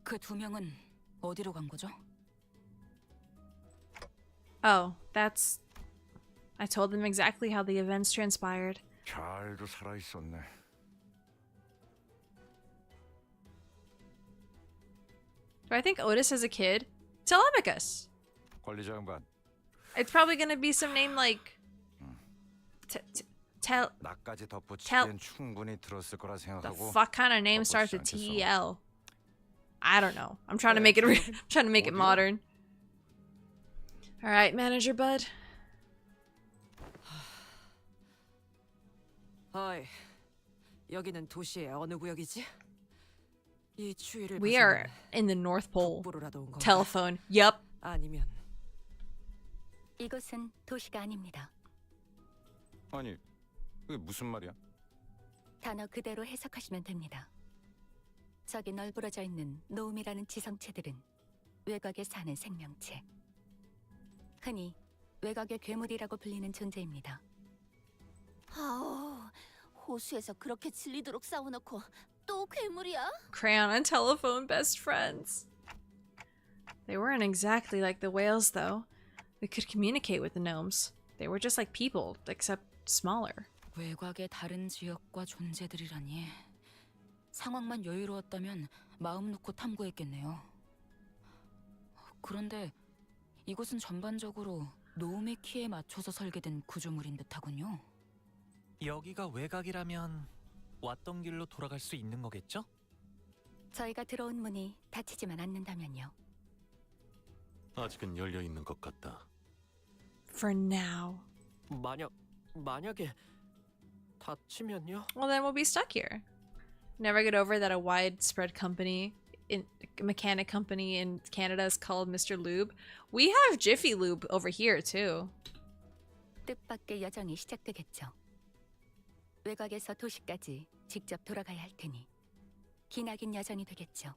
그 두 명은 어디로 간 거죠? Oh, that's... I told them exactly how the events transpired. 잘도 살아 있었네. Do I think Otis has a kid? Telemachus. 관리자 양반. It's probably gonna be some name like... 나까지 덧붙이기엔 충분히 들었을 거라 The 생각하고. fuck kind of name starts with T-E-L? I don't know. I'm trying to make it trying to make it modern. All right, manager bud. 어이, 여기는 도시의 어느 구역이지? 이 추위를 We are in the North Pole. 북부로라도 온 건가? Telephone. Yup. 아니면 이곳은 도시가 아닙니다. 아니, 그게 무슨 말이야? 단어 그대로 해석하시면 됩니다. 저기 널브러져 있는 노움이라는 지성체들은 외곽에 사는 생명체. 흔히 외곽의 괴물이라고 불리는 존재입니다. 아우, 호수에서 그렇게 질리도록 싸워놓고 또 괴물이야? Crayon and telephone best friends. They weren't exactly like the whales though. We could communicate with the gnomes. They were just like people, except smaller. 외곽의 다른 지역과 존재들이라니. 상황만 여유로웠다면 마음 놓고 탐구했겠네요. 그런데 이곳은 전반적으로 노움의 키에 맞춰서 설계된 구조물인 듯하군요. 여기가 외곽이라면 왔던 길로 돌아갈 수 있는 거겠죠? 저희가 들어온 문이 닫히지만 않는다면요. 아직은 열려 있는 것 같다. For now. 만약에 닫히면요? Well, then we'll be stuck here. Never get over that a widespread mechanic company in Canada is called Mr. Lube. We have Jiffy Lube over here too. 뜻밖의 여정이 시작되겠죠. 외곽에서 도시까지 직접 돌아가야 할 테니 기나긴 여정이 되겠죠.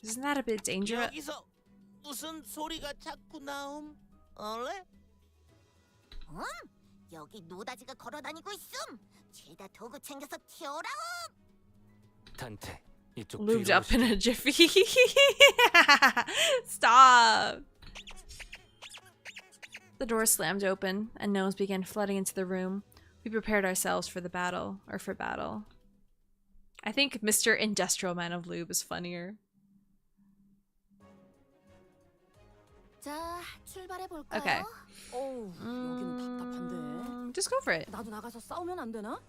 Isn't that a bit dangerous? 여기서 무슨 소리가 자꾸 나옴? 얼레? 여기 노다지가 걸어다니고 있음. 죄다 도구 챙겨서 튀어라. 단테, 이쪽 Lubed 뒤로 up in 오시죠. a jiffy. Stop. The door slammed open, and gnomes began flooding into the room. We prepared ourselves for the battle, or for battle. I think Mr. Industrial Man of Lube is funnier. 자, 출발해 볼까요? Okay. 여기는 답답한데. Just go for it. 나도 나가서 싸우면 안 되나?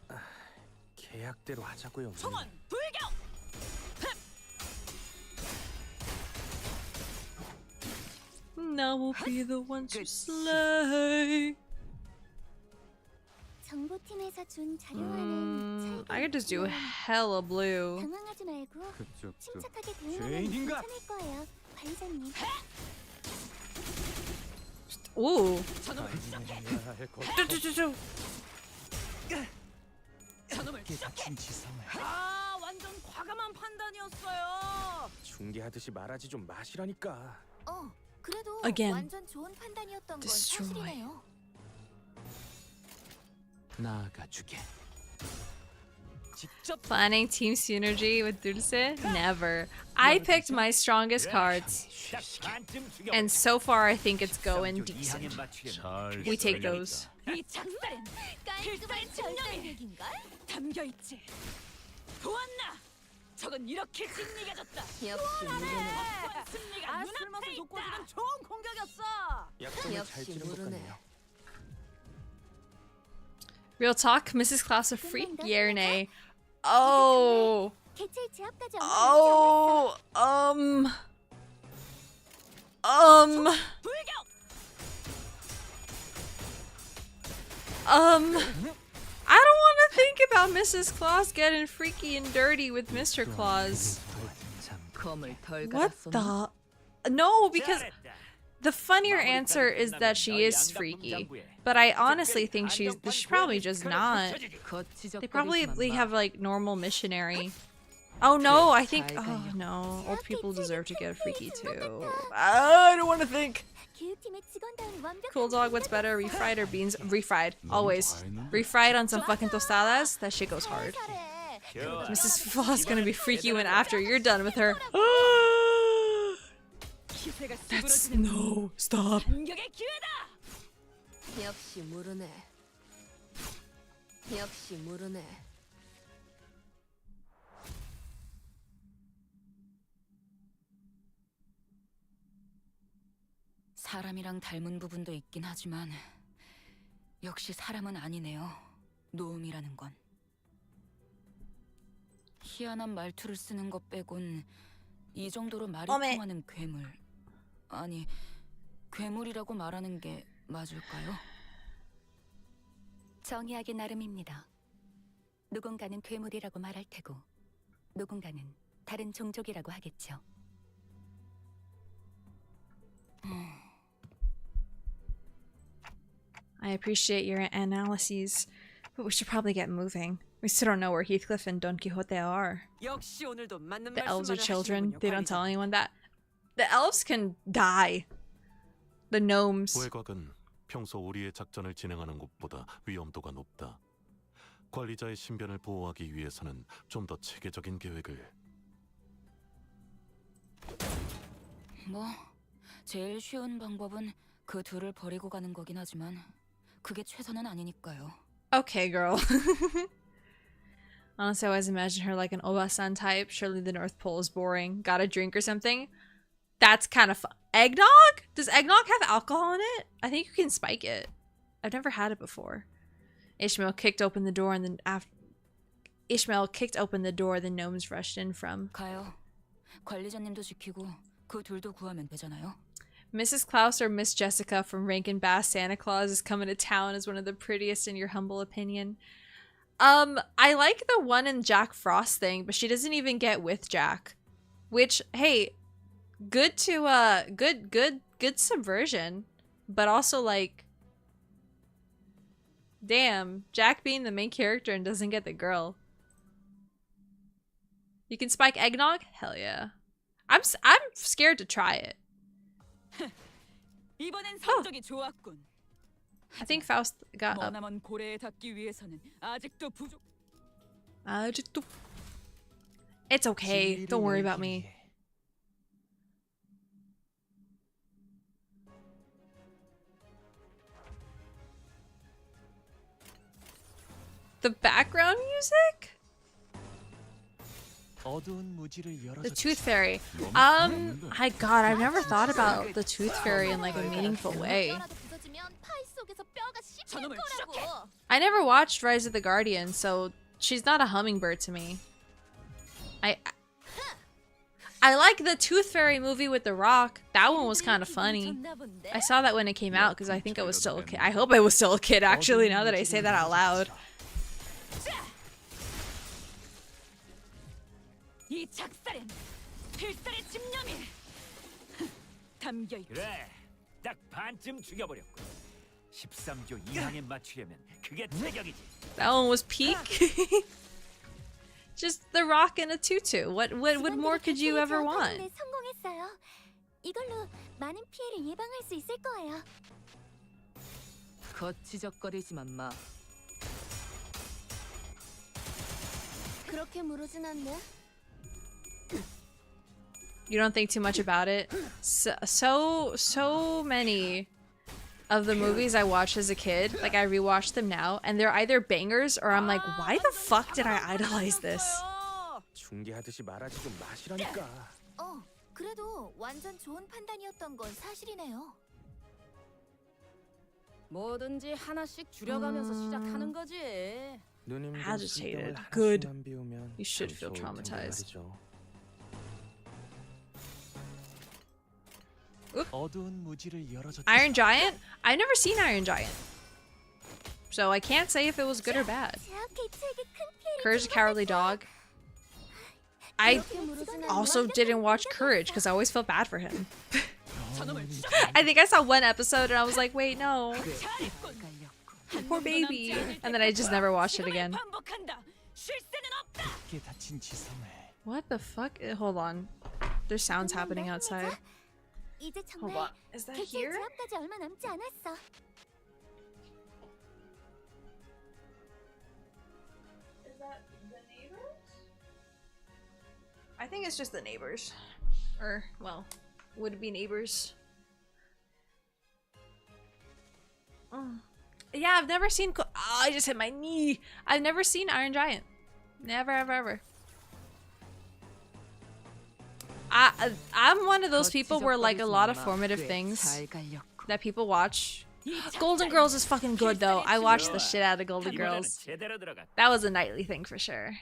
계약대로 하자고요. 성원 불격! Now we'll be the ones who slay. 정보팀에서 준 자료와는 I could just do hella blue. 당황하지 말고 그쪽도 침착하게 대응하면 죄인인가? 괜찮을 거예요, 관리자님. Ooh. 저놈을 싹해! 저놈을 싹해! 아, 완전 과감한 판단이었어요. 중계하듯이 말하지 좀 마시라니까. 그래도 Again. 완전 좋은 판단이었던 건 Destroy. 사실이네요. 나아가주게. Planning team synergy with Dulce? Never. I picked my strongest cards, and so far I think it's going decent. We take those. 이 작살엔 필살 증명이 담겨있지. 보았나? 저건 이렇게 진리가졌다. 역시 모르네. 승리가 눈앞에 있다. 좋은 공격이었어. 약점을 잘 찌는 것 같네요. Real talk, Mrs. Klaus a freak? Yeah or nay? Oh. 개체 제압까지 Oh. I don't want to think about Mrs. Claus getting freaky and dirty with Mr. Claus. What the? No, because the funnier answer is that she is freaky. But I honestly think she's probably just not. They probably have like normal missionary. Oh no, I think, oh no, old people deserve to get freaky too. I don't want to think. 교육팀의 직원다운 완벽한 Cool dog, what's better, refried or beans? Refried, always. Refried on some fucking tostadas, that shit goes hard. Mrs. Claus gonna be freaky when after you're done with her. That's, no, stop. 공격의 기회다. 역시 모르네. 역시 모르네. 사람이랑 닮은 부분도 있긴 하지만 역시 사람은 아니네요. 노음이라는 건. 희한한 말투를 쓰는 것 빼곤 이 정도로 말이 통하는 괴물. 아니, 괴물이라고 말하는 게 맞을까요? 정의하기 나름입니다. 누군가는 괴물이라고 말할 테고 누군가는 다른 종족이라고 하겠죠. I appreciate your analyses, but we should probably get moving. We still don't know where Heathcliff and Don Quixote are. The elves are children. They don't tell anyone that. The elves can die. The gnomes. 외곽은 평소 우리의 작전을 진행하는 곳보다 위험도가 높다. 관리자의 신변을 보호하기 위해서는 좀 더 체계적인 계획을. 뭐, 제일 쉬운 방법은 그 둘을 버리고 가는 거긴 하지만 그게 최선은 아니니까요. Okay, girl. Honestly, I always imagine her like an Obasan type. Surely the North Pole is boring. Got a drink or something? That's kind of fun. Eggnog? Does eggnog have alcohol in it? I think you can spike it. I've never had it before. Ishmael kicked open the door and then the gnomes rushed in from. 가요. 관리자님도 지키고 그 둘도 구하면 되잖아요. Mrs. Klaus or Miss Jessica from Rankin Bass Santa Claus is coming to town as one of the prettiest in your humble opinion. I like the one in Jack Frost thing, but she doesn't even get with Jack. Which, hey, good good subversion, but also like, damn, Jack being the main character and doesn't get the girl. You can spike eggnog? Hell yeah. I'm scared to try it. 이번엔 성적이 좋았군. I think Faust got up. 머나먼 고래에 닿기 위해서는 아직도 부족. It's okay. Don't worry about me. The background music? The Tooth Fairy. God, I've never thought about the Tooth Fairy in like a meaningful way. I never watched Rise of the Guardian, so she's not a hummingbird to me. I like the Tooth Fairy movie with The Rock. That one was kind of funny. I saw that when it came out because I think I was still a kid. I hope I was still a kid actually, now that I say that out loud. 이 작살엔 필살의 집념이 담겨 있지. 그래, 딱 반쯤 죽여버렸고. 13조 이상에 맞추려면 그게 태격이지. That one was peak. Just The Rock and a tutu. What more could you ever want? 성공했어요. 이걸로 많은 피해를 예방할 수 있을 거예요. 거치적거리지만 마. 그렇게 무르진 않네. You don't think too much about it? So many of the movies I watched as a kid, like I rewatched them now, and they're either bangers or I'm like, why the fuck did I idolize this? 중계하듯이 말하지 좀 마시라니까. 그래도 완전 좋은 판단이었던 건 사실이네요. 뭐든지 하나씩 줄여가면서 시작하는 거지. Agitated. Good. You should feel traumatized. Iron Giant? I've never seen Iron Giant, so I can't say if it was good or bad. Courage the Cowardly Dog. I also didn't watch Courage because I always felt bad for him. I think I saw one episode and I was like, wait, no. Poor baby. And then I just never watched it again. What the fuck? Hold on. There's sounds happening outside. Hold on. Is that here? Is that the neighbors? I think it's just the neighbors. Or, well, would be neighbors. Yeah, I've never seen... I just hit my knee. I've never seen Iron Giant. Never, ever, ever. I'm one of those people where like a lot of formative things that people watch. Golden Girls is fucking good though. I watched the shit out of Golden Girls. That was a nightly thing for sure.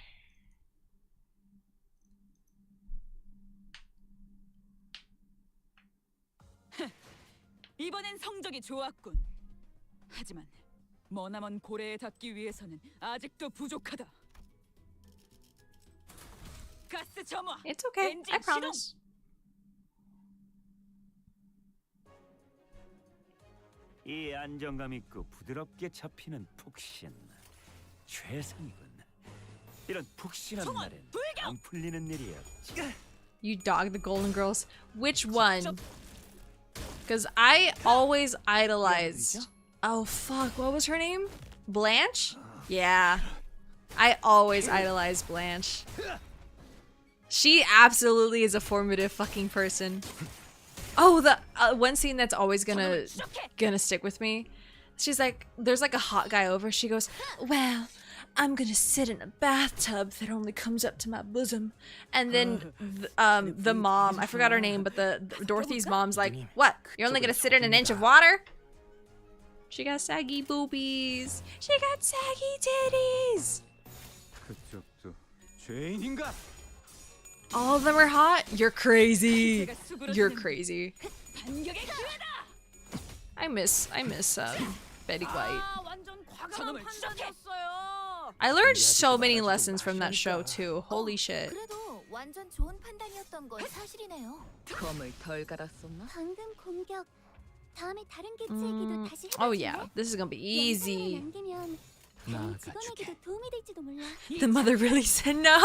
이번엔 성적이 좋았군. 하지만 머나먼 고래에 닿기 위해서는 아직도 부족하다. 가스 점화. It's okay. I promise. 이 안정감 있고 부드럽게 잡히는 푹신 최상이군. 이런 푹신한 날엔 안 풀리는 일이야. You dog the Golden Girls. Which one? Because I always idolized. Oh fuck, what was her name? Blanche? Yeah. I always idolized Blanche. She absolutely is a formative fucking person. Oh, the one scene that's always gonna stick with me. She's like, there's like a hot guy over. She goes, well, I'm gonna sit in a bathtub that only comes up to my bosom. And then the mom, I forgot her name, but the Dorothy's mom's like, what? You're only gonna sit in an inch of water? She got saggy boobies. She got saggy titties. All of them are hot? You're crazy. You're crazy. I miss Betty White. I learned so many lessons from that show too. Holy shit. 완전 좋은 판단이었던 건 사실이네요. 검을 덜 갈았었나? 방금 공격. 다음에 다른 개체에게도 다시 Oh yeah, this is gonna be easy. 남기면 다른 직원에게도 도움이 될지도 몰라. The mother really said no.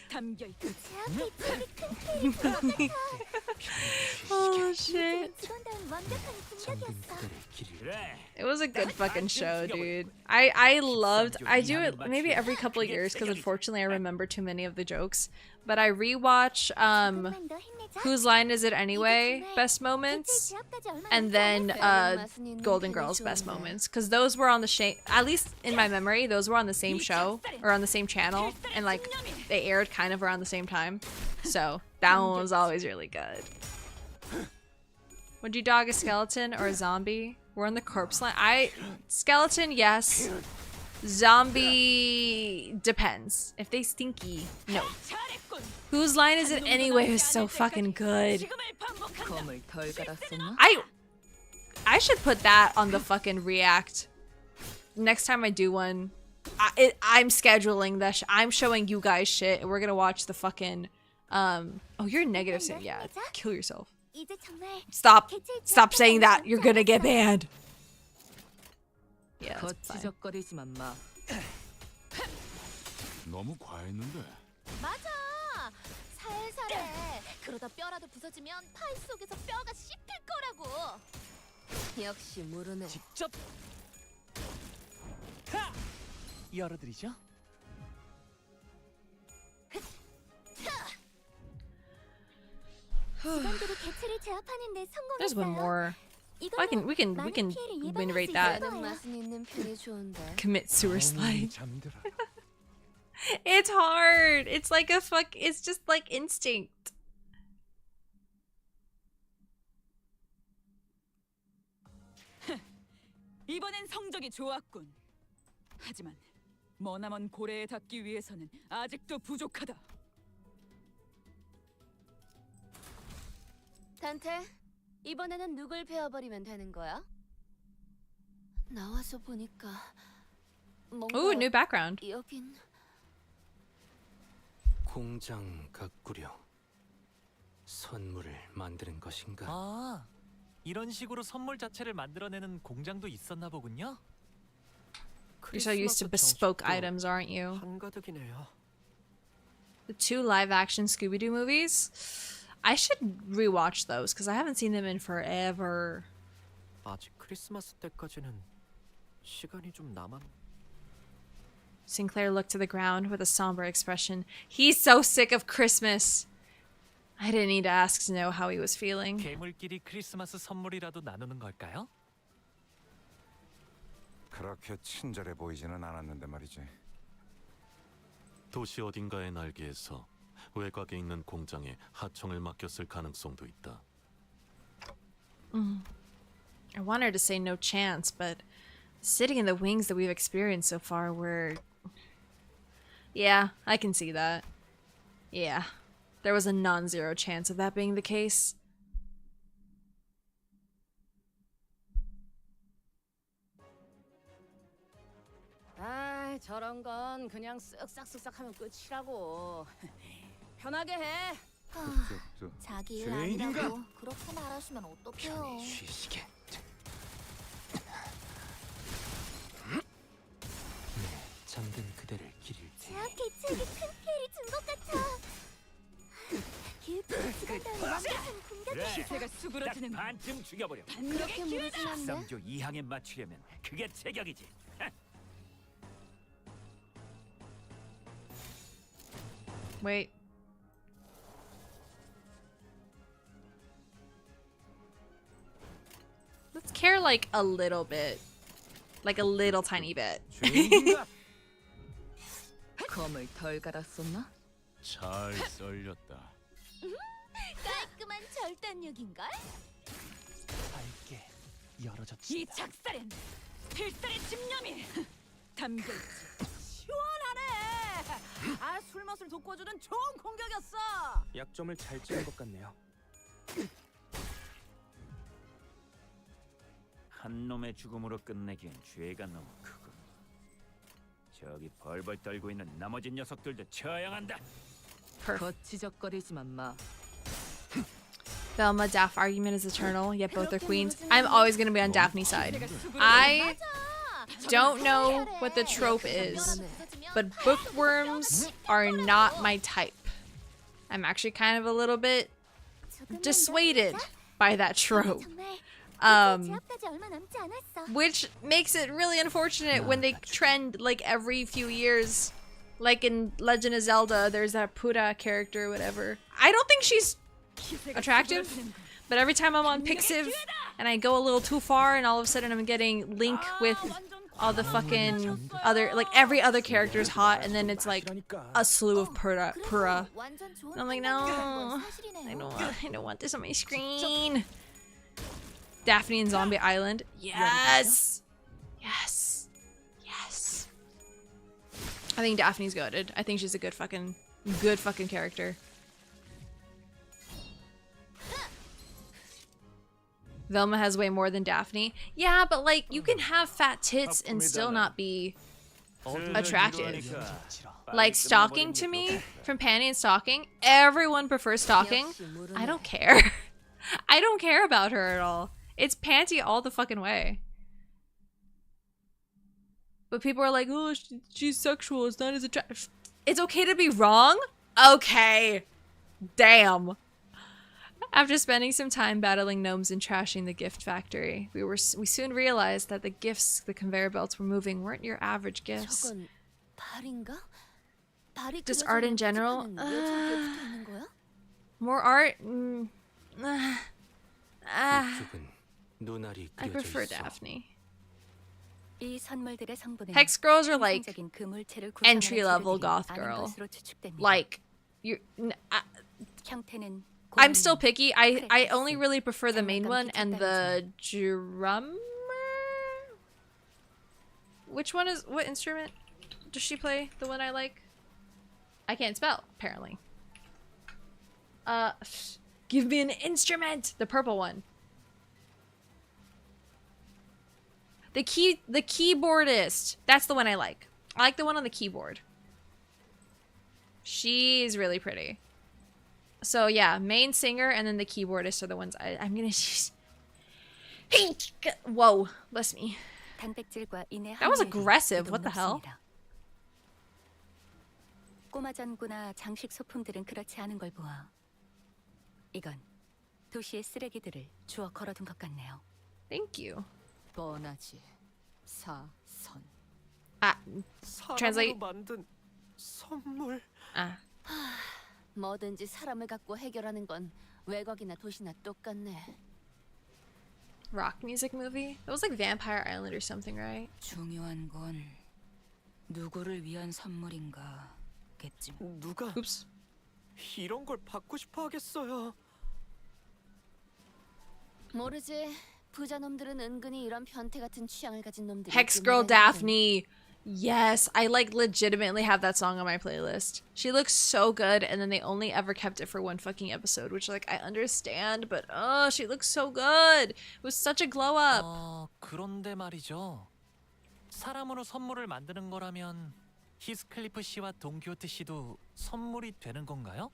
담겨 있고 제 앞에 저기 큰 틀이 있는 것 같아. Oh shit. 직원다운 완벽한 공격이었어. It was a good fucking show, dude. I loved. I do it maybe every couple of years because unfortunately I remember too many of the jokes. But I rewatch Whose Line Is It Anyway? Best moments, and then Golden Girls Best Moments, because those were on the at least in my memory, those were on the same show or on the same channel, and like they aired kind of around the same time. So that one was always really good. Would you dog a skeleton or a zombie? We're on the corpse line. Skeleton, yes. Zombie depends. If they stinky, no. Whose Line Is It Anyway is so fucking good. 검을 덜 갈았었나? I should put that on the fucking react. Next time I do one, I'm scheduling that. I'm showing you guys shit, and we're gonna watch the fucking. Oh, you're negative. Yeah, kill yourself. Stop saying that. You're gonna get banned. Yeah, that's fine. 거치적거리지만 마. 너무 과했는데. 맞아. 살살해. 그러다 뼈라도 부서지면 파이 속에서 뼈가 씹힐 거라고. 역시 모르네. 직접 열어드리죠. 직원들이 개체를 제압하는데 There's one 성공했어요. more. We can win rate that. 맛은 있는 편이 좋은데. Commit sewer slide. It's hard. It's like it's just like instinct. 이번엔 성적이 좋았군. 하지만 머나먼 고래에 닿기 위해서는 아직도 부족하다. 단테, 이번에는 누굴 베어버리면 되는 거야? 나와서 보니까 뭔가 Ooh, new background. 여긴 공장 가꾸려 선물을 만드는 것인가? 아, 이런 식으로 선물 자체를 만들어내는 공장도 있었나 보군요. You're so used to bespoke items, aren't you? 한가득이네요. The 2 live-action Scooby-Doo movies. I should rewatch those because I haven't seen them in forever. 아직 크리스마스 때까지는 시간이 좀 남았. Sinclair looked to the ground with a somber expression. He's so sick of Christmas. I didn't need to ask to know how he was feeling. 괴물끼리 크리스마스 선물이라도 나누는 걸까요? 그렇게 친절해 보이지는 않았는데 말이지. 도시 어딘가의 날개에서 외곽에 있는 공장에 하청을 맡겼을 가능성도 있다. I want her to say no chance, but sitting in the wings that we've experienced so far were... Yeah, I can see that. Yeah, there was a non-zero chance of that being the case. 아, 저런 건 그냥 쓱싹쓱싹 하면 끝이라고. 편하게 해. 자기 일 아니라고 그렇게 말하시면 어떡해요. 쉬시게. 잠든 그대를 기릴 제 앞 개체에게 큰 피해를 준 것 같아. 길거리 직원다운 완벽한 공격이었어. 기세가 수그러지는 반쯤 죽여버려. 그렇게 모르진 않네. 13조 2항에 맞추려면 그게 제격이지. Wait. Let's care like a little bit. Like a little tiny bit. 검을 덜 갈았었나? 잘 썰렸다. 깔끔한 절단력인걸? 밝게 열어졌다. 이 작살엔 필살의 집념이 담겨있지. 시원하네. 아, 술맛을 돋궈주는 좋은 공격이었어. 약점을 잘 찌른 것 같네요. 한 놈의 죽음으로 끝내기엔 죄가 너무 크고. 저기 벌벌 떨고 있는 나머지 녀석들도 처형한다. 거치적거리지만 마. Velma, Daph argument is eternal, yet both are queens. I'm always gonna be on Daphne's side. I don't know what the trope is, but bookworms are not my type. I'm actually kind of a little bit dissuaded by that trope. Which makes it really unfortunate when they trend like every few years. Like in Legend of Zelda, there's that Pura character or whatever. I don't think she's attractive, but every time I'm on Pixiv and I go a little too far and all of a sudden I'm getting Link with all the fucking other, like every other character is hot and then it's like a slew of Pura. And I'm like, no, I don't want this on my screen. Daphne and Zombie Island. Yes! Yes. Yes. I think Daphne's goated. I think she's a good fucking character. Velma has way more than Daphne. Yeah, but like, you can have fat tits and still not be attractive. Like, stalking to me, from Panty and Stalking, everyone prefers Stalking. I don't care. I don't care about her at all. It's Panty all the fucking way. But people are like, oh, she's sexual, it's not as attractive. It's okay to be wrong? Okay. Damn. After spending some time battling gnomes and trashing the gift factory, we soon realized that the gifts the conveyor belts were moving weren't your average gifts. Just art in general? More art? I prefer Daphne. Hex girls are like entry-level goth girl. Like, I'm still picky. I only really prefer the main one and the drummer. Which one is, what instrument does she play? The one I like? I can't spell, apparently. Give me an instrument! The purple one. The keyboardist. That's the one I like. I like the one on the keyboard. She's really pretty. So yeah, main singer and then the keyboardist are the ones I'm gonna choose. Whoa, bless me. That was aggressive. What the hell? 꼬마 전구나 장식 소품들은 그렇지 않은 걸 보아 이건 도시의 쓰레기들을 주워 걸어둔 것 같네요. Thank you. 뻔하지. 사선. Translate. 만든 선물. 뭐든지 사람을 갖고 해결하는 건 외곽이나 도시나 똑같네. Rock music movie? It was like Vampire Island or something, right? 중요한 건 누구를 위한 선물인가겠지. 누가 Oops. 이런 걸 받고 싶어 하겠어요. 모르지. 부자 놈들은 은근히 이런 변태 같은 취향을 가진 놈들이. Hex Girl Daphne. Yes, I like legitimately have that song on my playlist. She looks so good and then they only ever kept it for one fucking episode, which like I understand, but oh, she looks so good. It was such a glow up. 그런데 말이죠. 사람으로 선물을 만드는 거라면 히스클리프 씨와 동키호테 씨도 선물이 되는 건가요?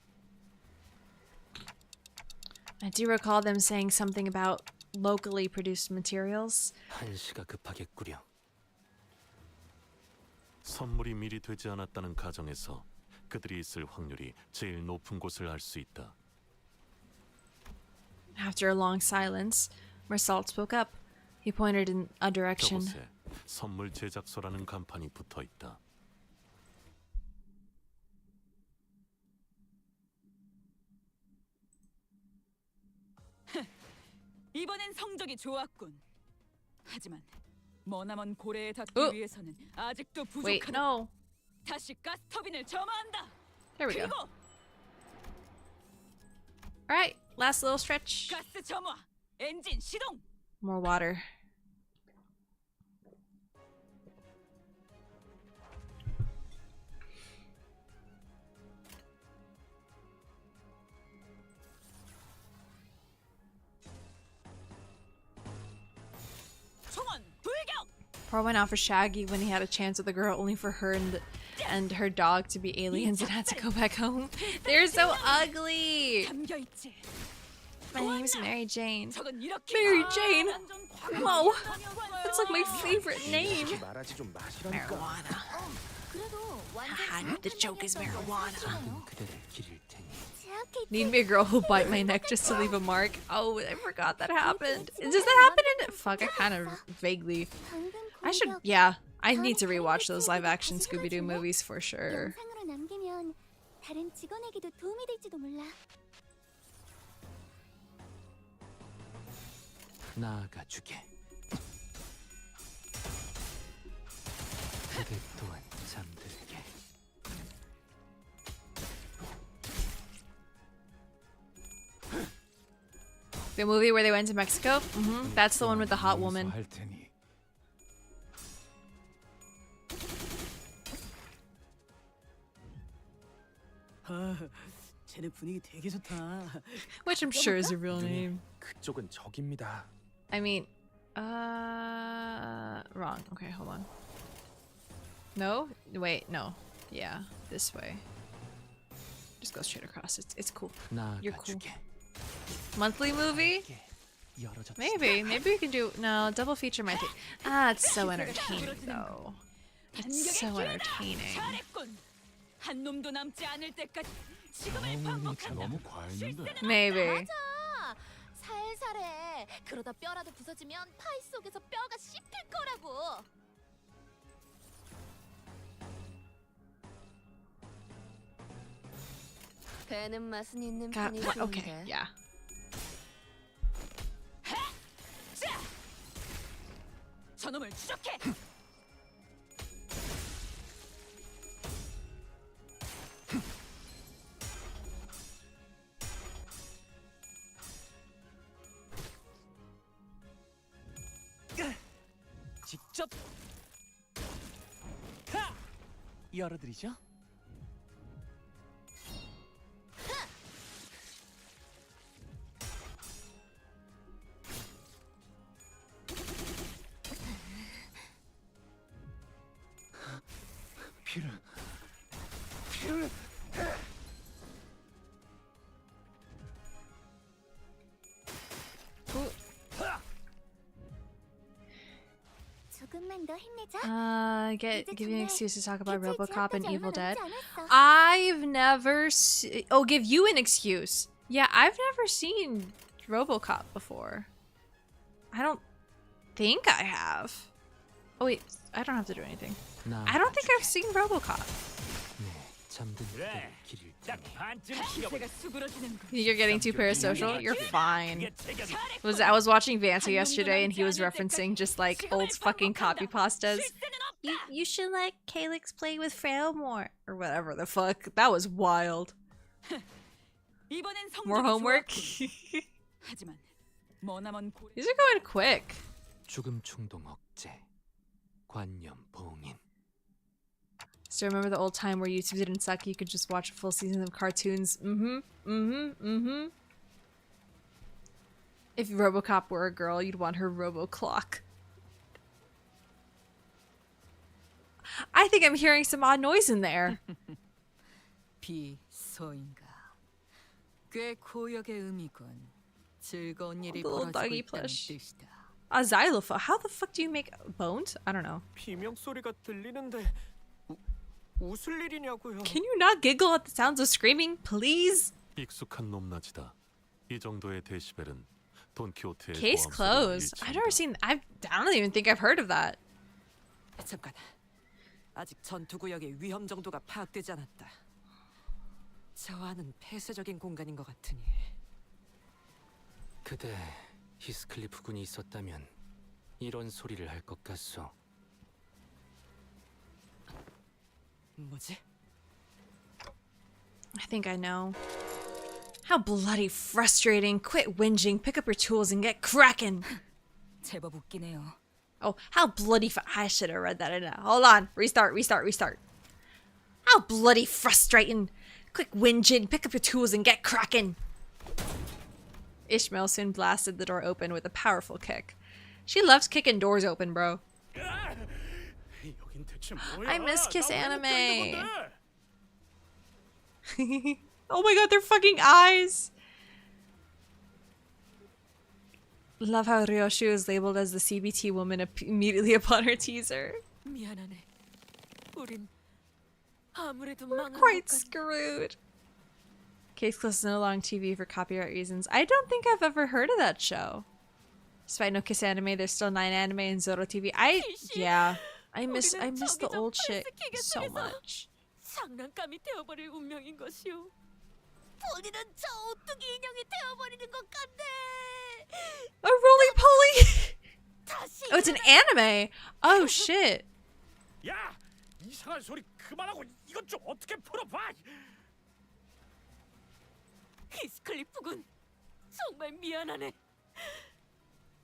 I do recall them saying something about locally produced materials. 한시가 급하겠구려. 선물이 미리 되지 않았다는 가정에서 그들이 있을 확률이 제일 높은 곳을 알 수 있다. After a long silence, Marsault spoke up. He pointed in a direction. 저곳에 선물 제작소라는 간판이 붙어 있다. 이번엔 성적이 좋았군. 하지만 머나먼 고래에 닿기 위해서는 아직도 부족하다. Wait, no. 다시 가스터빈을 점화한다. There we go. 그리고 Alright, last little stretch. 가스 점화. 엔진 시동. More water. Pour one out for Shaggy when he had a chance with a girl, only for her and her dog to be aliens and had to go back home. They're so ugly. My name's Mary Jane. Mary Jane. Whoa, that's like my favorite name. Marijuana. The joke is marijuana. Need me a girl who'll bite my neck just to leave a mark. Oh, I forgot that happened. Does that happen in it? Fuck, I kind of vaguely. I should, yeah. I need to rewatch those live action Scooby-Doo movies for sure. 나아가주게. 그대 또한 잠들게. The movie where they went to Mexico? That's the one with the hot woman. Which I'm sure is a real name. 그쪽은 적입니다. I mean, wrong. Okay, hold on. No? Wait, no. Yeah, this way. Just go straight across. It's cool. You're cool. Monthly movie? Maybe we can do no double feature. Might be. It's so entertaining though. It's so entertaining. Maybe. 살살해. 그러다 뼈라도 부서지면 파이 속에서 뼈가 씹힐 거라고. 배는 맛은 있는 편이 좋은데. Okay, yeah. 저놈을 추적해. 직접 열어드리죠. 피를 Give you an excuse to talk about RoboCop and Evil Dead. I've never give you an excuse. Yeah, I've never seen RoboCop before. I don't think I have. Oh wait, I don't have to do anything. I don't think I've seen RoboCop. You're getting too parasocial? You're fine. I was watching Vanta yesterday and he was referencing just like old fucking copy pastas. You should let Calyx play with Frail more. Or whatever the fuck. That was wild. More homework? These are going quick. 죽음 충동 억제. 관념 봉인. Still remember the old time where YouTube didn't suck, you could just watch a full season of cartoons. If RoboCop were a girl, you'd want her RoboClock. I think I'm hearing some odd noise in there. 비서인가. 꽤 고역의 의미군. 즐거운 일이 Little 벌어지고 doggy 있다는 plush. 뜻이다. A xylophone. How the fuck do you make bones? I don't know. 비명 소리가 들리는데 웃을 일이냐고요. Can you not giggle at the sounds of screaming, please? 익숙한 높낮이다. 이 정도의 데시벨은 돈키호테의 Case closed. I've never seen. I don't even think I've heard of that. 잠깐. 아직 전투 구역의 위험 정도가 파악되지 않았다. 저 안은 폐쇄적인 공간인 것 같으니. 그대 히스클리프 군이 있었다면 이런 소리를 할 것 같소. 뭐지? I think I know. How bloody frustrating. Quit whinging, pick up your tools and get cracking. 제법 웃기네요. Oh, how bloody I should have read that in a... Hold on. Restart. How bloody frustrating. Quick whinging, pick up your tools and get cracking. Ishmael soon blasted the door open with a powerful kick. She loves kicking doors open, bro. I miss Kiss Anime. Oh my god, their fucking eyes. Love how Ryoshu is labeled as the CBT woman immediately upon her teaser. 미안하네. 우린 아무래도 망한 Quite 것 같- screwed. Case closed no long TV for copyright reasons. I don't think I've ever heard of that show. Despite no Kiss Anime, there's still 9 Anime and Zoro TV. Yeah. I miss the old shit so much. 장난감이 되어버릴 운명인 것이오. 본인은 저 오뚜기 인형이 되어버리는 것 같네. A roly poly. 다시 Oh, it's an anime. Oh shit. 야, 이상한 소리 그만하고 이것 좀 어떻게 풀어봐. 히스클리프군, 정말 미안하네.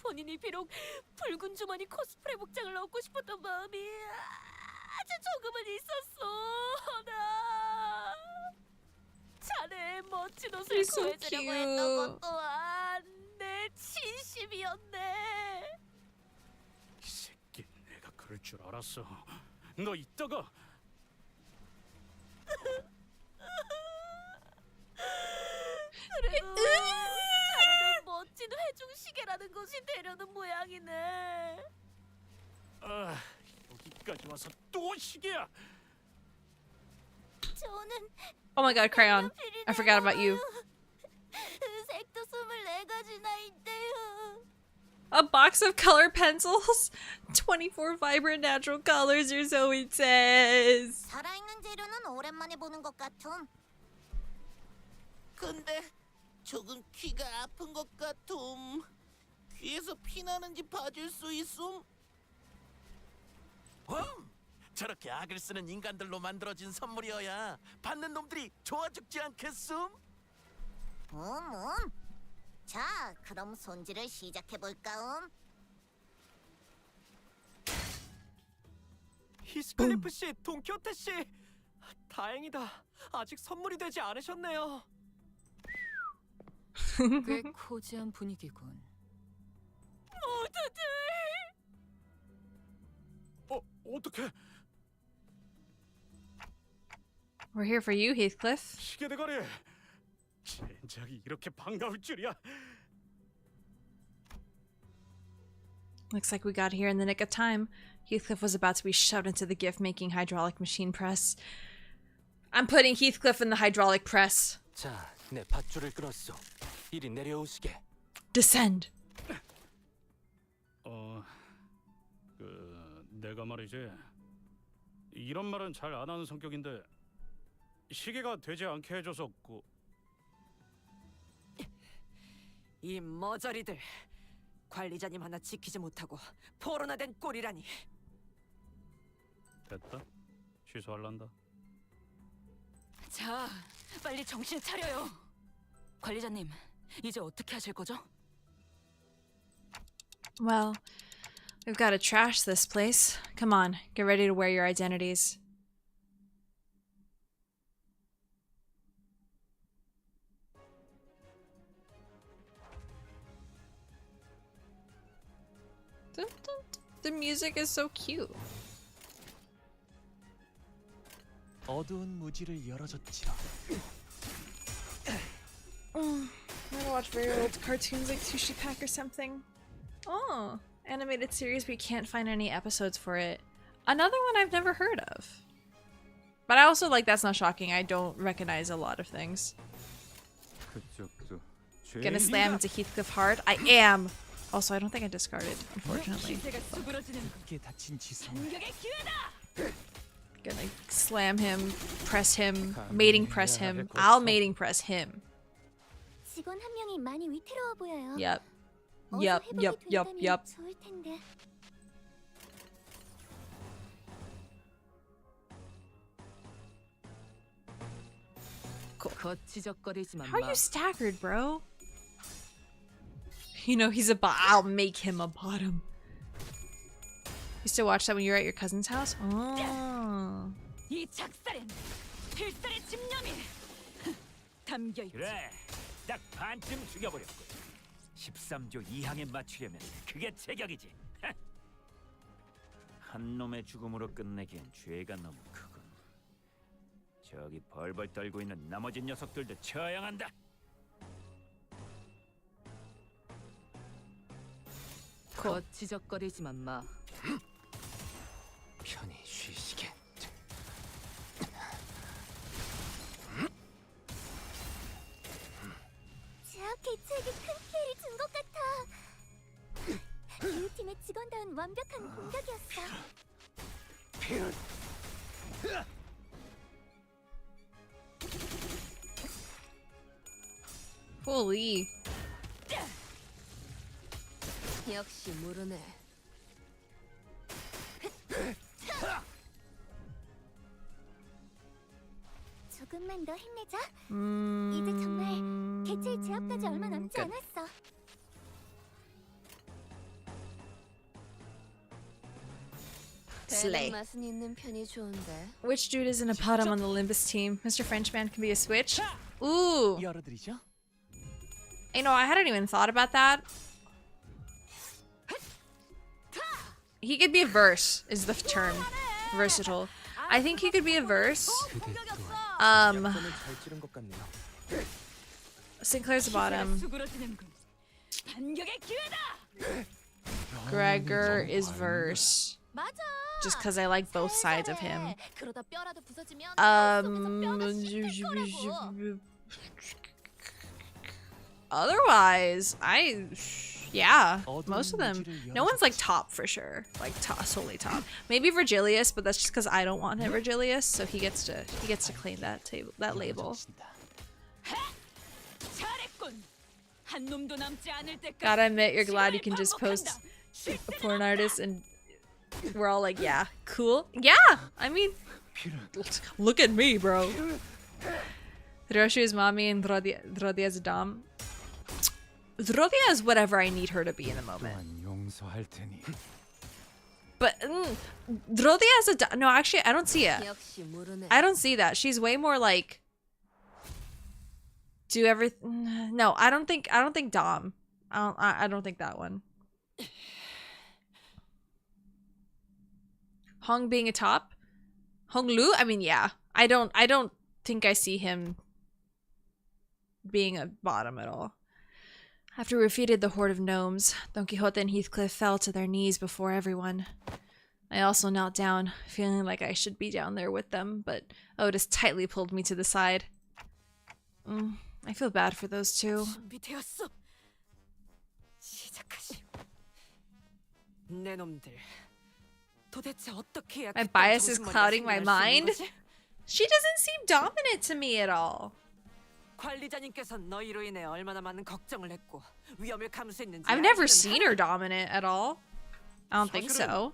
본인이 비록 붉은 주머니 코스프레 복장을 얻고 싶었던 마음이 아주 조금은 있었어. 나 자네의 멋진 옷을 You're so 구해주려고 했던 것 cute. 또한 내 진심이었네. 이 새끼, 내가 그럴 줄 알았어. 너 이따가 그래도 자네는 멋진 회중시계라는 것이 되려는 모양이네. 아, 여기까지 와서 또 시계야. 저는 Oh my god, Crayon. I forgot about you. 색도 24가지나 있대요. A box of color pencils. 24 vibrant natural colors or so it says. 살아있는 재료는 오랜만에 보는 것 같음. 근데 조금 귀가 아픈 것 같음. 귀에서 피 나는지 봐줄 수 있음? 저렇게 악을 쓰는 인간들로 만들어진 선물이어야 받는 놈들이 좋아 죽지 않겠음? 자, 그럼 손질을 시작해볼까? 히스클리프 씨, 동키호테 씨, 다행이다. 아직 선물이 되지 않으셨네요. 꽤 코지한 분위기군. 모두들 어떻게? We're here for you, Heathcliff. 시계 대가리. 젠장이 이렇게 반가울 줄이야. Looks like we got here in the nick of time. Heathcliff was about to be shoved into the gift-making hydraulic machine press. I'm putting Heathcliff in the hydraulic press. 자, 내 밧줄을 끊었어. 이리 내려오시게. Descend. 내가 말이지. 이런 말은 잘 안 하는 성격인데 시계가 되지 않게 해줘서 이 머저리들, 관리자님 하나 지키지 못하고 포로나 된 꼴이라니. 됐다. 취소할란다. 자, 빨리 정신 차려요. 관리자님, 이제 어떻게 하실 거죠? Well, we've got to trash this place. Come on, get ready to wear your identities. The music is so cute. 어두운 무지를 열어줬지라. I'm gonna watch very old cartoons like Sushi Pack or something. Oh, animated series, but you can't find any episodes for it. Another one I've never heard of. But I also, like, that's not shocking. I don't recognize a lot of things. Gonna slam into Heathcliff hard? I am! Also, I don't think I discarded, unfortunately. Gonna slam him, press him, mating press him. I'll mating press him. 직원 한 명이 많이 위태로워 보여요. Yep. 어서 Yep, 회복이 yep, yep, 된다면 yep. 좋을 텐데. 거치적거리지만 How are you staggered, bro? You know he's a I'll make him a bottom. Used to watch that when you were at your cousin's house? Oh. 이 작살엔 필살의 집념이 담겨 있지. 그래, 딱 반쯤 죽여버렸군. 13조 2항에 맞추려면 그게 제격이지. 한 놈의 죽음으로 끝내기엔 죄가 너무 크군. 저기 벌벌 떨고 있는 나머지 녀석들도 처형한다. 지적거리지만 마. 편히 쉬시게. 제압 개체에게 큰 피해를 준 것 같아. 교육팀의 직원다운 완벽한 공격이었어. Holy. 역시 모르네. 조금만 더 힘내자. 이제 정말 개체의 제압까지 얼마 남지 않았어. Slay. 맛은 있는 편이 좋은데. Which dude is in a bottom on the Limbus team? Mr. Frenchman can be a switch? Ooh. 열어드리죠. You know, I hadn't even thought about that. He could be a verse, is the term. Versatile. I think he could be a verse. Sinclair's the bottom. Gregor is verse. Just because I like both sides of him. Otherwise, yeah, most of them. No one's like top for sure, like solely top. Maybe Virgilius, but that's just because I don't want him Virgilius, so he gets to claim that label. Gotta admit, you're glad you can just post a porn artist and we're all like, yeah, cool. Yeah, I mean, look at me, bro. Hiroshi is mommy and Drodia is a dom. Drodia is whatever I need her to be in the moment. But Drodia is a no, actually, I don't see it. I don't see that. She's way more like do everything. No, I don't think dom. I don't think that one. Hong being a top? Hong Lu? I mean, yeah. I don't think I see him being a bottom at all. After we defeated the horde of gnomes, Don Quixote and Heathcliff fell to their knees before everyone. I also knelt down, feeling like I should be down there with them, but Otis tightly pulled me to the side. I feel bad for those two. My bias is clouding my mind? She doesn't seem dominant to me at all. I've never seen her dominant at all. I don't think so.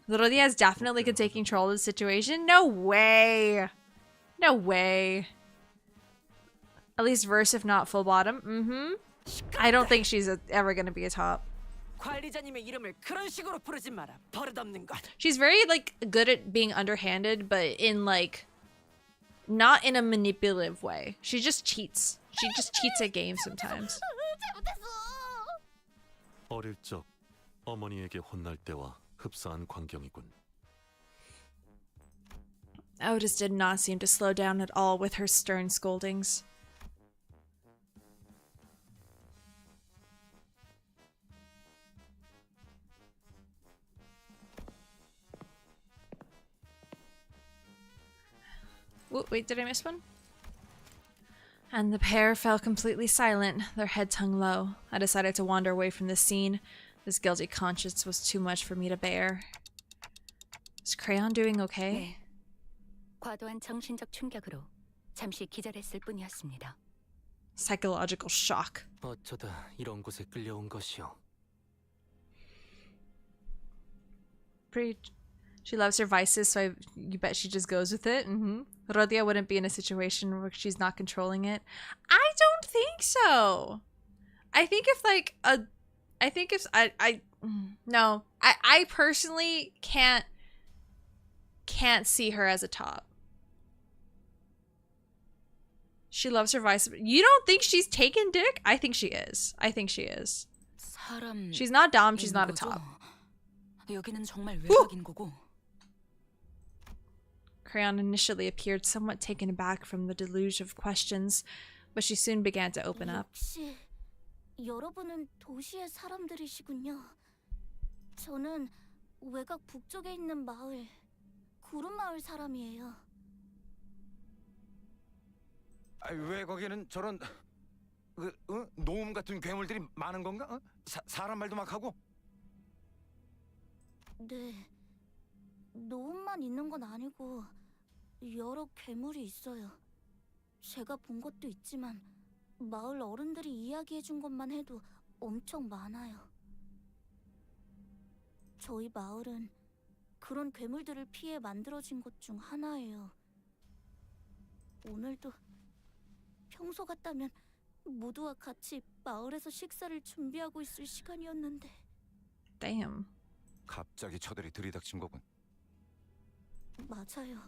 Rodia's definitely could take control of the situation. No way. No way. At least verse, if not full bottom. I don't think she's ever gonna be a top. She's very like good at being underhanded, but in like not in a manipulative way. She just cheats. She just cheats at games sometimes. 어릴 적 어머니에게 혼날 때와 흡사한 광경이군. Otis did not seem to slow down at all with her stern scoldings. Wait, did I miss one? And the pair fell completely silent, their heads hung low. I decided to wander away from the scene. This guilty conscience was too much for me to bear. Is Crayon doing okay? 네. 과도한 정신적 충격으로 잠시 기절했을 뿐이었습니다. Psychological shock. 어쩌다 이런 곳에 끌려온 것이오. She loves her vices, so you bet she just goes with it. Rodia wouldn't be in a situation where she's not controlling it. I don't think so. I think if like no. I personally can't see her as a top. She loves her vice. You don't think she's taking dick? I think she is. I think she is. She's not dom, she's not a top. 여기는 정말 외곽인 거고. Crayon initially appeared somewhat taken aback from the deluge of questions, but she soon began to open up. 역시 여러분은 도시의 사람들이시군요. 저는 외곽 북쪽에 있는 마을, 구름마을 사람이에요. 왜 거기는 저런 노움 같은 괴물들이 많은 건가? 사람 말도 막 하고? 네, 노움만 있는 건 아니고 여러 괴물이 있어요. 제가 본 것도 있지만 마을 어른들이 이야기해준 것만 해도 엄청 많아요. 저희 마을은 그런 괴물들을 피해 만들어진 곳 중 하나예요. 오늘도 평소 같다면 모두와 같이 마을에서 식사를 준비하고 있을 시간이었는데. Damn. 갑자기 저들이 들이닥친 거군. 맞아요.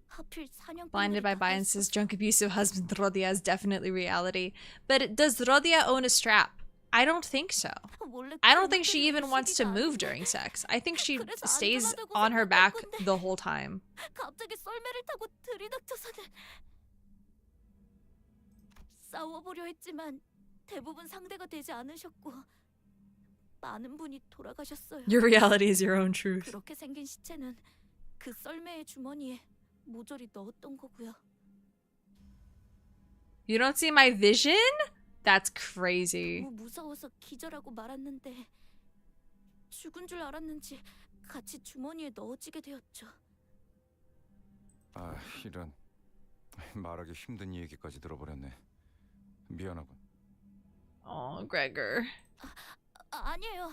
하필 4년 Blinded by biases, drunk abusive husband Rodia is definitely reality. But does Rodia own a strap? I don't think so. I don't think she even wants to move during sex. I think she stays on her back the whole time. 갑자기 썰매를 타고 들이닥쳐서는 싸워보려 했지만 대부분 상대가 되지 않으셨고 많은 분이 돌아가셨어요. Your reality is your own truth. 그렇게 생긴 시체는 그 썰매의 주머니에 모조리 넣었던 거고요. You don't see my vision? That's crazy. 무서워서 기절하고 말았는데 죽은 줄 알았는지 같이 주머니에 넣어지게 되었죠. 아, 이런 말하기 힘든 얘기까지 들어버렸네. 미안하군. Oh, Gregor. 아니에요.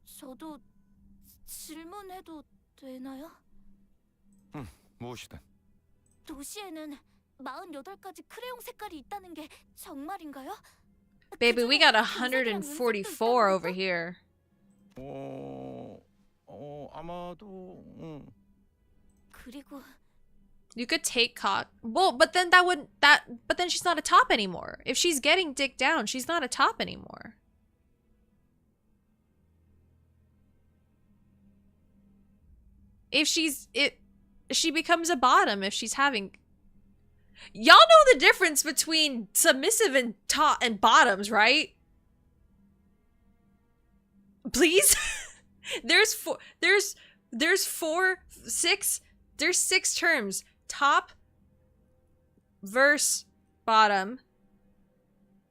저도 질문해도 되나요? 응, 무엇이든. 도시에는 48가지 크레용 색깔이 있다는 게 정말인가요? Baby, we got 144 over here. 아마도. 그리고 You could take cock. Well, but then but then she's not a top anymore. If she's getting dick down, she's not a top anymore. If she becomes a bottom if she's having. Y'all know the difference between submissive and top and bottoms, right? Please? There's 6 terms. Top verse bottom.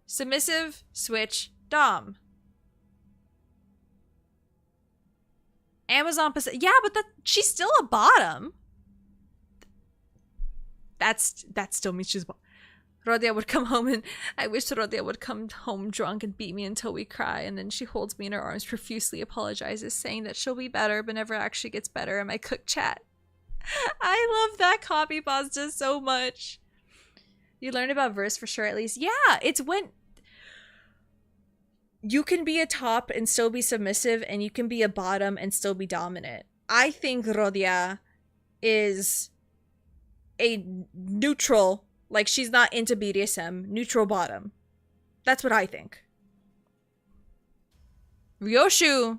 Submissive, switch, dom. Amazon Pacific. Yeah, but she's still a bottom. That still means she's Rodia would come home and I wish Rodia would come home drunk and beat me until we cry, and then she holds me in her arms, profusely apologizes, saying that she'll be better but never actually gets better in my cook chat. I love that copy pasta so much. You learned about verse for sure, at least. Yeah, it's when you can be a top and still be submissive, and you can be a bottom and still be dominant. I think Rodia is a neutral, like she's not into BDSM, neutral bottom. That's what I think. Ryoshu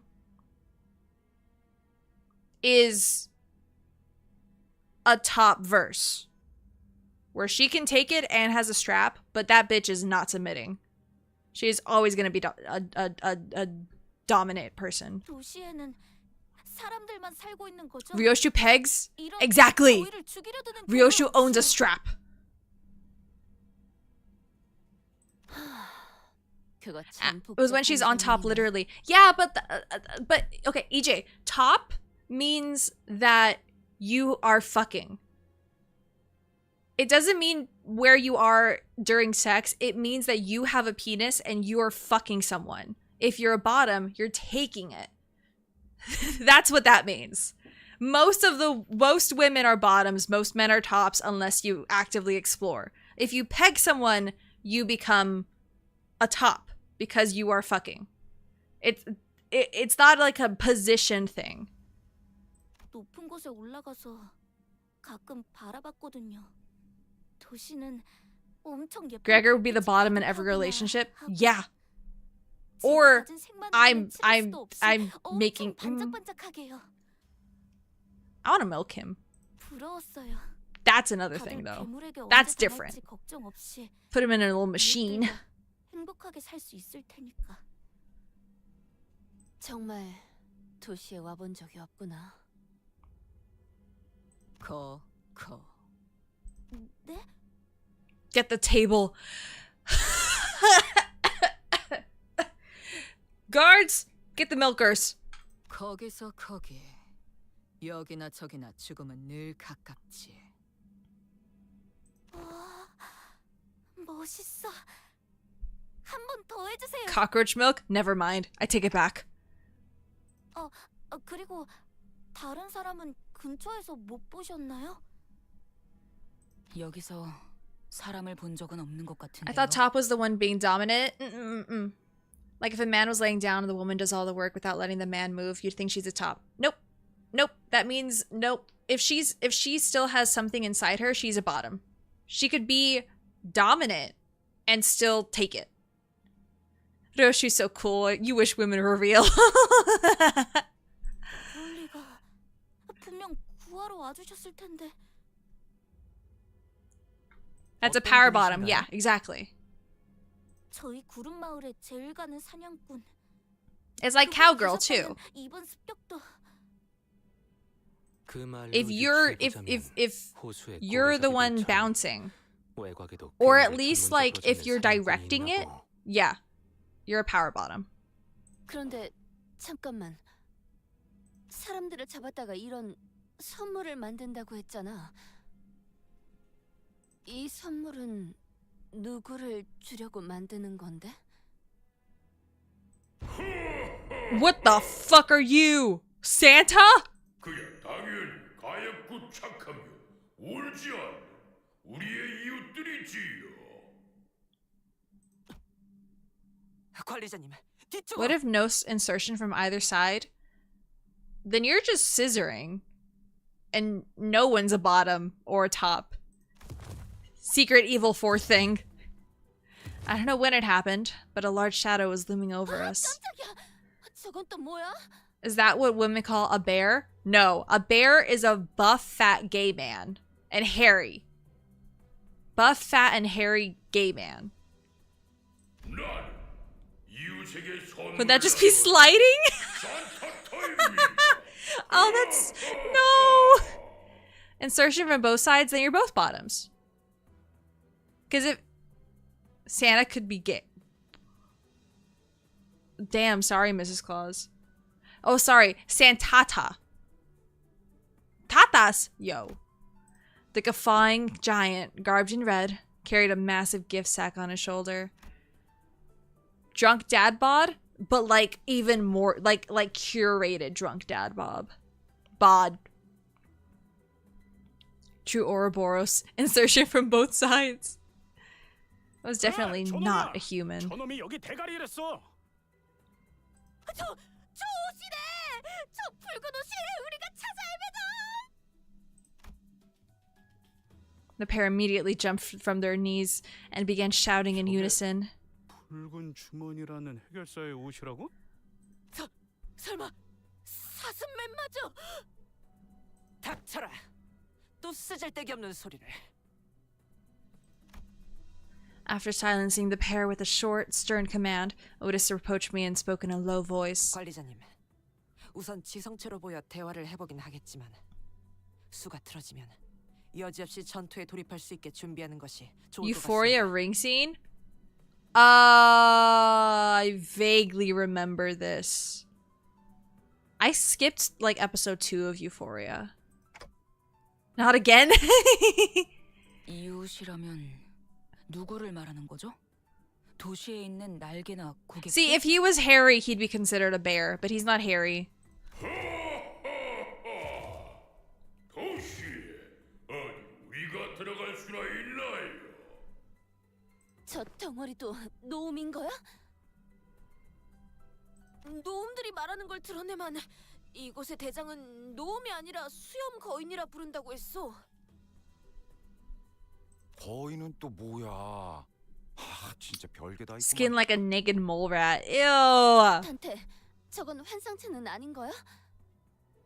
is a top verse where she can take it and has a strap, but that bitch is not submitting. She is always going to be a dominant person. Ryoshu pegs? Exactly! Ryoshu owns a strap. It was when she's on top, literally. Yeah, but okay, EJ, top means that you are fucking. It doesn't mean where you are during sex. It means that you have a penis and you are fucking someone. If you're a bottom, you're taking it. That's what that means. Most women are bottoms, most men are tops unless you actively explore. If you peg someone, you become a top because you are fucking. It's not like a position thing. 높은 곳에 올라가서 가끔 바라봤거든요. 도시는 엄청 예쁘고 Gregor would be the bottom in every relationship? Yeah. Or 가진 생만으로는 I'm 치를 I'm 수도 없이 I'm 엄청 making 반짝반짝하게요. I want to milk him. 부러웠어요. That's another 다들 thing though. 괴물에게 That's 언제 different. 당할지 걱정 없이 Put him in a little machine. 이웃들과 행복하게 살 수 있을 테니까. 정말 도시에 와본 적이 없구나. 네? Get the table. Guards, get the milkers. 거기서 거기. 여기나 저기나 죽음은 늘 가깝지. 멋있어. 한 번 더 해주세요. Cockroach milk? Never mind. I take it back. 그리고 다른 사람은 근처에서 못 보셨나요? 여기서 사람을 본 적은 없는 것 같은데요. I thought Top was the one being dominant. Like if a man was laying down and the woman does all the work without letting the man move, you'd think she's a top. Nope. Nope. That means nope. If she still has something inside her, she's a bottom. She could be dominant and still take it. Roshu's so cool. You wish women were real. 그럴 리가. 분명 구하러 와주셨을 텐데. That's a power bottom. Yeah, exactly. 저희 구름 마을에 제일 가는 사냥꾼. It's like cowgirl too. 이번 습격도. If you're the one bouncing, or at least like if you're directing it, yeah, you're a power bottom. 그런데 잠깐만. 사람들을 잡았다가 이런 선물을 만든다고 했잖아. 이 선물은 누구를 주려고 만드는 건데? What the fuck are you? Santa? 그야 당연히 가엾고 착하며 울지 않는 우리의 이웃들이지요. 관리자님, 뒤쪽. What if no insertion from either side? Then you're just scissoring. And no one's a bottom or a top. Secret evil fourth thing. I don't know when it happened, but a large shadow was looming over us. 저건 또 뭐야? Is that what women call a bear? No, a bear is a buff, fat, gay man. And hairy. Buff, fat, and hairy gay man. Would that just be sliding? Oh, that's... No! Insertion from both sides, then you're both bottoms. Because if... Santa could be gay. Damn, sorry, Mrs. Claus. Oh, sorry, Santata. Tatas! Yo. The guffawing giant, garbed in red, carried a massive gift sack on his shoulder. Drunk dad bod? But like even more, like curated drunk dad bod. True Ouroboros. Insertion from both sides. That was definitely not a human. 저놈이 여기 대가리를 했어. 저 옷이래! 저 붉은 옷이 우리가 찾아 헤매다! The pair immediately jumped from their knees and began shouting in unison. 붉은 주머니라는 해결사의 옷이라고? 설마 사슴맨 맞아? 닥쳐라. 또 쓰잘데기 없는 소리를. After silencing the pair with a short, stern command, Otis reproached me and spoke in a low voice. 관리자님, 우선 지성체로 보여 대화를 해보긴 하겠지만 수가 틀어지면 여지없이 전투에 돌입할 수 있게 준비하는 것이 좋을 것 같습니다. Euphoria ring scene? I vaguely remember this. I skipped like episode 2 of Euphoria. Not again? 이웃이라면 누구를 말하는 거죠? 도시에 있는 날개나 고객. See, if he was hairy, he'd be considered a bear, but he's not hairy. 도시에 아니 우리가 들어갈 수나 있나요? 저 덩어리도 노움인 거야? 노움들이 말하는 걸 들었네만 이곳의 대장은 노움이 아니라 수염 거인이라 부른다고 했어. 거인은 또 뭐야? 진짜 별게 다 있구만. Skin like a naked mole rat. Ew. 단테, 저건 환상체는 아닌 거야?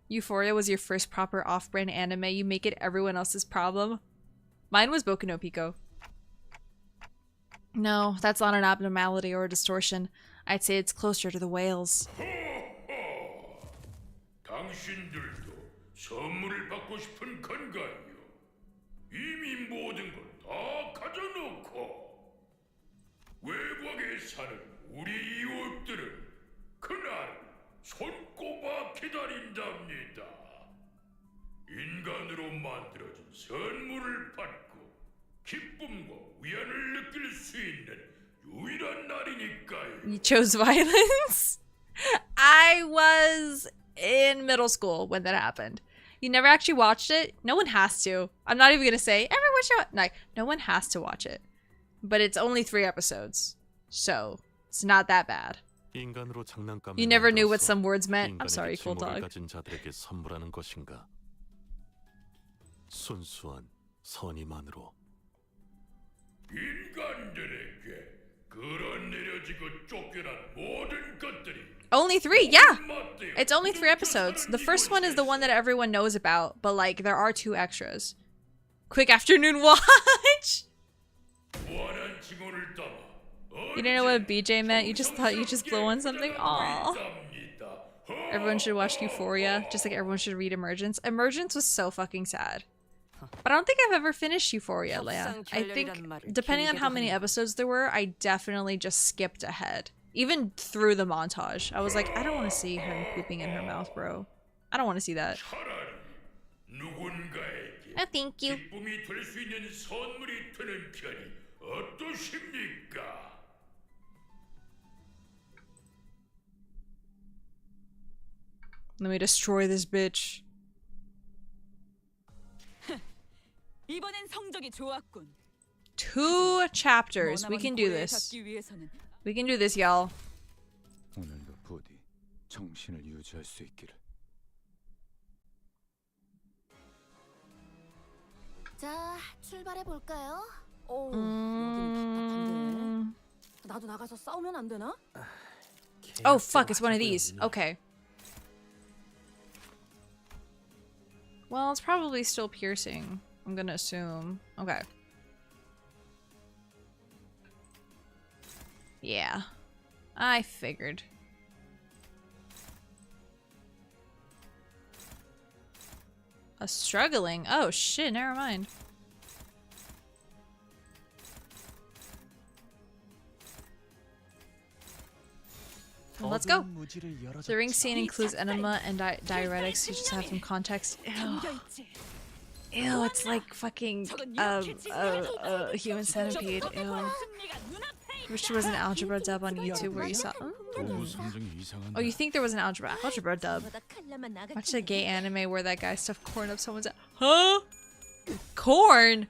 Euphoria was your first proper off-brand anime. You make it everyone else's problem. Mine was Boku no Pico. No, that's not an abnormality or a distortion. I'd say it's closer to the whales. 당신들도 선물을 받고 싶은 건가요? 이미 모든 걸 다 가져놓고 외곽에 사는 우리 이웃들은 그날 손꼽아 기다린답니다. 인간으로 만들어진 선물을 받고 기쁨과 위안을 느낄 수 있는 유일한 날이니까요. You chose violence? I was in middle school when that happened. You never actually watched it? No one has to. I'm not even gonna say everyone should. Like, no one has to watch it. But it's only 3 episodes. So, it's not that bad. You never knew what some words meant. I'm sorry, cool dog. 가진 자들에게 선물하는 것인가? 순수한 선의만으로. 인간들에게 그런 내려지고 쫓겨난 모든 것들이 Only 3, yeah! It's only 3 episodes. The first one is the one that everyone knows about, but like, there are 2 extras. Quick afternoon watch! You didn't know what BJ meant? You just thought you just blew on something? Aww. Everyone should watch Euphoria, just like everyone should read Emergence. Emergence was so fucking sad. But I don't think I've ever finished Euphoria, Leia. I think, depending on how many episodes there were, I definitely just skipped ahead. Even through the montage. I was like, I don't want to see her pooping in her mouth, bro. I don't want to see that. Oh, thank you. Let me destroy this bitch. 이번엔 성적이 좋았군. 2 chapters. We can do this. We can do this, y'all. 오늘도 부디 정신을 유지할 수 있기를. 자, 출발해 볼까요? 여기는 답답한데. 나도 나가서 싸우면 안 되나? Oh fuck, it's one of these. Okay. Well, it's probably still piercing. I'm gonna assume. Okay. Yeah. I figured. A struggling? Oh shit, never mind. Let's go. The ring scene includes enema and diuretics. You just have some context. Ew. Ew, it's like fucking human centipede. Ew. Wish there was an algebra dub on YouTube where you saw. Oh, you think there was an algebra dub? Watch a gay anime where that guy stuffed corn up someone's ass. Huh? Corn?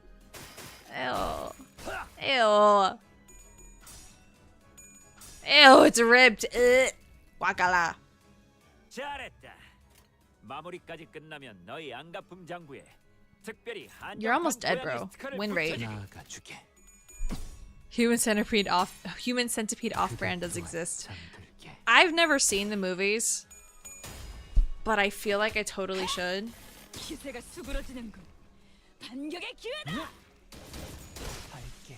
Ew. Ew. Ew, it's ripped. Wakala. 잘했다. 마무리까지 끝나면 너희 안가품 장부에 특별히 You're almost dead, bro. Win rate. Human centipede off-brand does exist. I've never seen the movies, but I feel like I totally should. 기세가 수그러지는군. 반격의 기회다. 밝게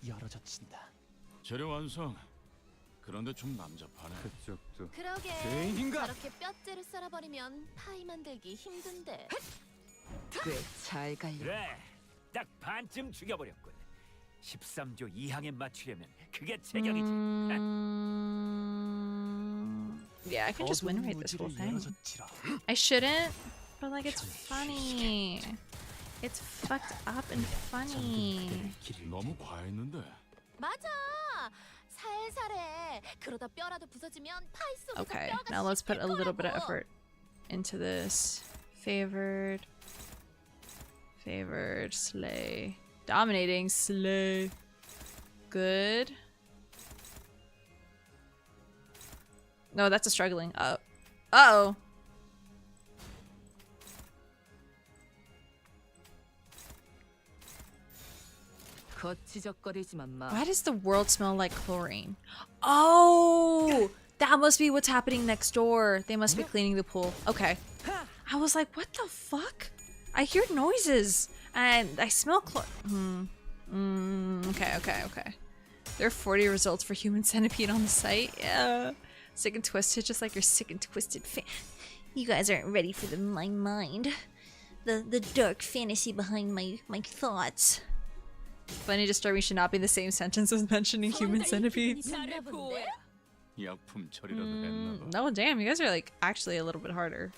열어젖힌다. 재료 완성. 그런데 좀 남잡하네. 그쪽도. 그러게. 죄인인가? 저렇게 뼈째를 썰어버리면 파이 만들기 힘든데. 꽤잘 갈려. 그래, 딱 반쯤 죽여버렸군. 13조 2항에 맞추려면 그게 제격이지. Yeah, I can just win rate this whole thing. I shouldn't, but like it's funny. It's fucked up and funny. 너무 과했는데. 맞아. 살살해. 그러다 뼈라도 부서지면 파이 속에서 Okay, 뼈가 now let's put a little bit of 거라고. effort into this. Favored, slay. Dominating, slay. Good. No, that's a struggling. Uh-oh. Why does the world smell like chlorine? Oh, that must be what's happening next door. They must be cleaning the pool. Okay. I was like, what the fuck? I hear noises and I smell okay. There are 40 results for human centipede on the site. Yeah. Sick and twisted, just like your sick and twisted You guys aren't ready for my mind. The dark fantasy behind my thoughts. Funny disturbing should not be the same sentence as mentioning human centipedes. No, damn, you guys are like actually a little bit harder.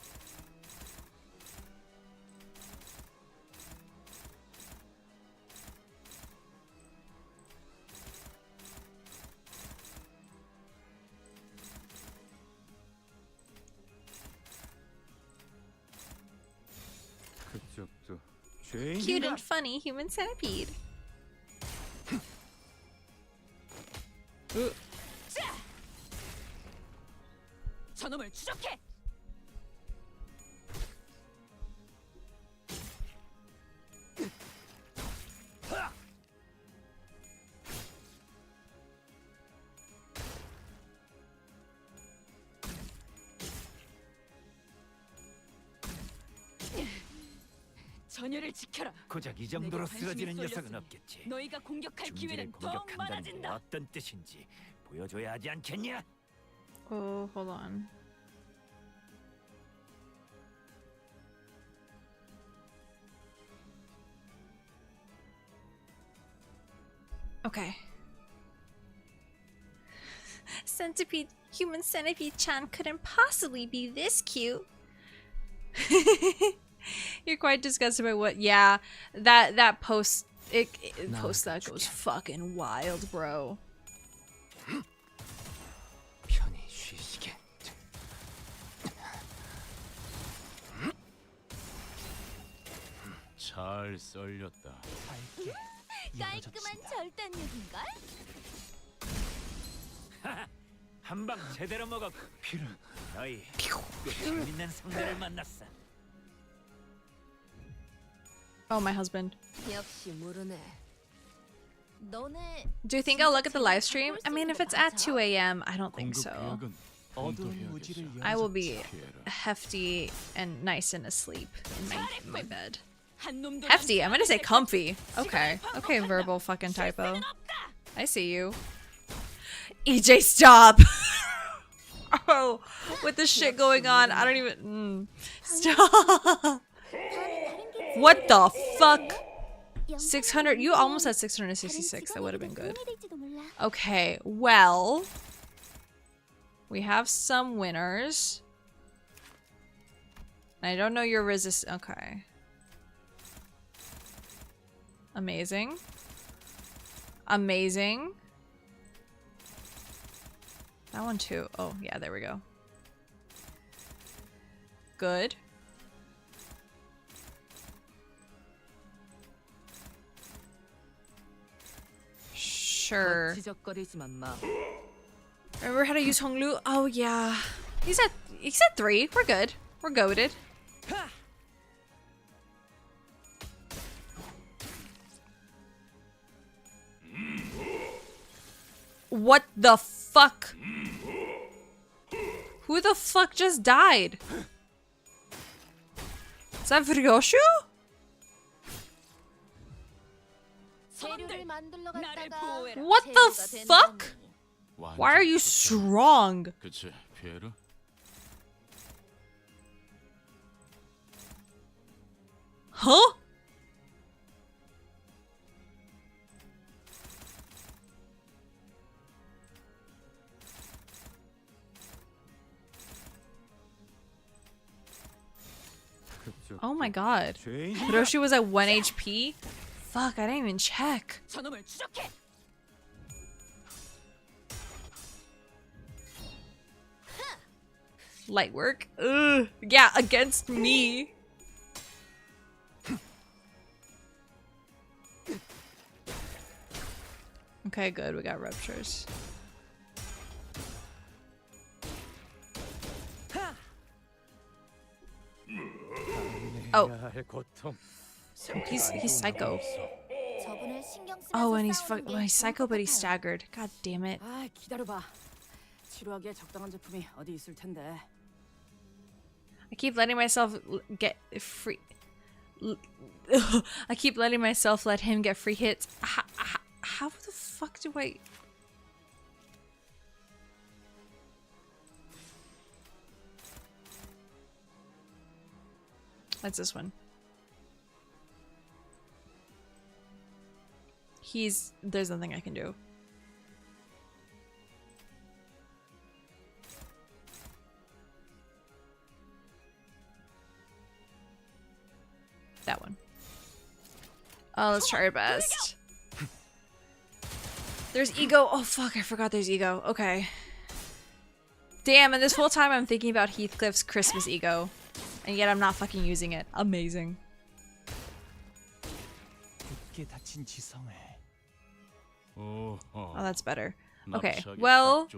Cute and funny human centipede. 저놈을 추적해. 전열을 지켜라. 고작 이 정도로 쓰러지는 녀석은 없겠지. 너희가 공격할 기회는 더 공격한다는 게 많아진다. 어떤 뜻인지 보여줘야 하지 않겠냐? Oh, hold on. Okay. Centipede, human centipede-chan couldn't possibly be this cute. You're quite disgusted by what? Yeah, that post post that goes fucking wild, bro. 편히 쉬시게. 잘 썰렸다. 깔끔한 절단력인걸? 한방 제대로 먹었고 너희 꽤 재밌는 상대를 만났어. Oh, my husband. 역시 모르네. 너네 Do you think I'll look at the live stream? I mean, if it's at 2 a.m., I don't think so. I will be hefty and nice and asleep in my bed. Hefty? I'm gonna say comfy. Okay. Okay, verbal fucking typo. I see you. EJ, stop! Oh, with the shit going on, I don't even... Stop! What the fuck? 600? You almost had 666. That would have been good. Okay, well... We have some winners. I don't know your resist. Okay. Amazing. Amazing. That one too. Oh, yeah, there we go. Good. Sure. Remember how to use Honglu? Oh yeah. He's at 3. We're good. We're goated. What the fuck? Who the fuck just died? Is that Ryoshu? What the fuck? Why are you strong? 그치, 피에르? Huh? Oh my god. Hiroshi was at 1 HP? Fuck, I didn't even check. Light work? Ugh. Yeah, against me. Okay, good. We got ruptures. Oh. He's psycho. 저분을 신경 쓰면서 Oh, and he's 싸우는 게 he's 좋을 psycho, 것 but he's 같아요. staggered. God damn it. 아, 기다려봐. 치료하기에 적당한 제품이 어디 있을 텐데. I keep letting myself get free. I keep letting myself let him get free hits. How the fuck do I? What's this one? There's nothing I can do. That one. Oh, let's try our best. There's ego. Oh, fuck. I forgot there's ego. Okay. Damn, and this whole time I'm thinking about Heathcliff's Christmas ego. And yet I'm not fucking using it. Amazing. Oh, that's better. Okay, well,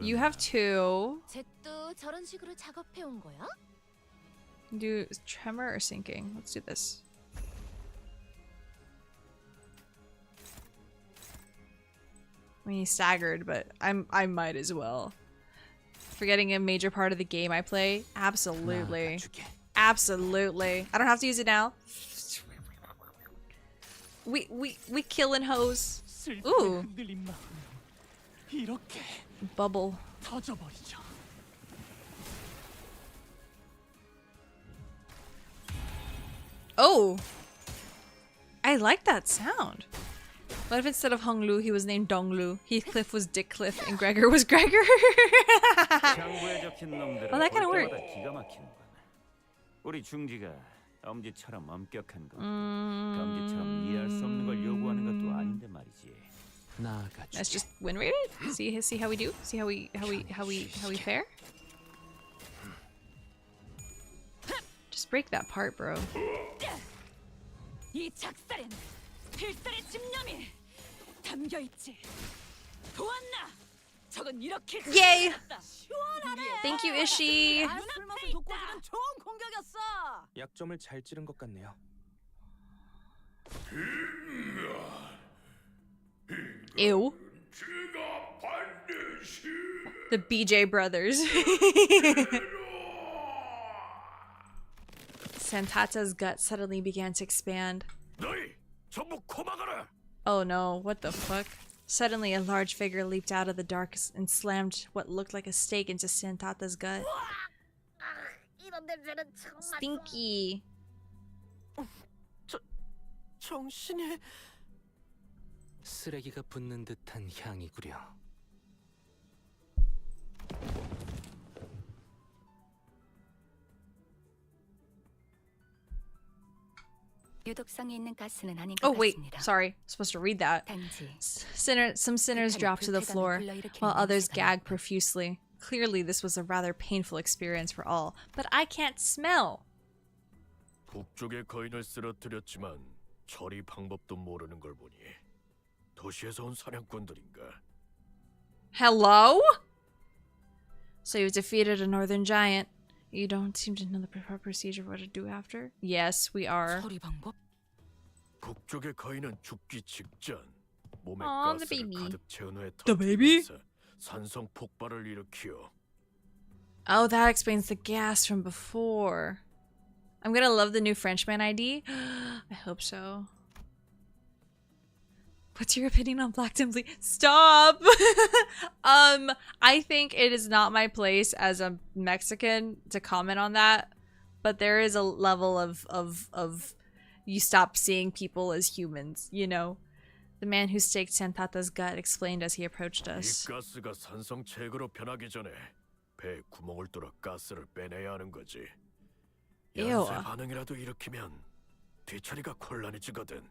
you have two. 쟤도 저런 식으로 작업해 온 거야? Do tremor or sinking? Let's do this. I mean, he's staggered, but I might as well. Forgetting a major part of the game I play? Absolutely. Absolutely. I don't have to use it now. We killing hoes. Ooh. Bubble. Oh. I like that sound. What if instead of Hung Lu, he was named Dong Lu, Heathcliff was Dickcliff, and Gregor was Gregor? Well, that kind of worked. 우리 중지가 엄지처럼 엄격한 거, 검지처럼 이해할 수 없는 걸 요구하는 것도 아닌데 말이지. Let's just win rate it. See how we do. See how we fare. Just break that part, bro. 이 작살엔 필살의 집념이 담겨 있지. 보았나? 저건 이렇게 Yay! 시원하네. Thank you, Ishi. 술 맛을 돋궈주는 좋은 공격이었어. 약점을 잘 찌른 것 같네요. Ew. The BJ brothers. Santata's gut suddenly began to expand. Oh no, what the fuck? Suddenly, a large figure leaped out of the dark and slammed what looked like a stake into Santata's gut. Stinky. 정신이 쓰레기가 붙는 듯한 향이구려. 유독성이 있는 가스는 아닌 것 Oh wait, 같습니다. sorry. Supposed to read that. Some sinners dropped to the floor, while others gagged profusely. Clearly, this was a rather painful experience for all, but I can't smell. 북쪽의 거인을 쓰러뜨렸지만 처리 방법도 모르는 걸 보니 도시에서 온 사냥꾼들인가? Hello? So you've defeated a northern giant. You don't seem to know the proper procedure of what to do after? Yes, we are. 북쪽의 거인은 죽기 직전 몸에 Aw, the 가스를 baby. 가득 채운 후에 The baby? 터뜨리면서 산성 폭발을 일으키어. Oh, that explains the gas from before. I'm gonna love the new Frenchman ID. I hope so. What's your opinion on Black Dimply? Stop! I think it is not my place as a Mexican to comment on that, but there is a level of you stop seeing people as humans, you know? The man who staked Santata's gut explained as he approached us. 이 가스가 산성 체계로 변하기 전에 배에 구멍을 뚫어 가스를 빼내야 하는 거지. Ew. 연쇄 반응이라도 일으키면 뒤처리가 곤란해지거든.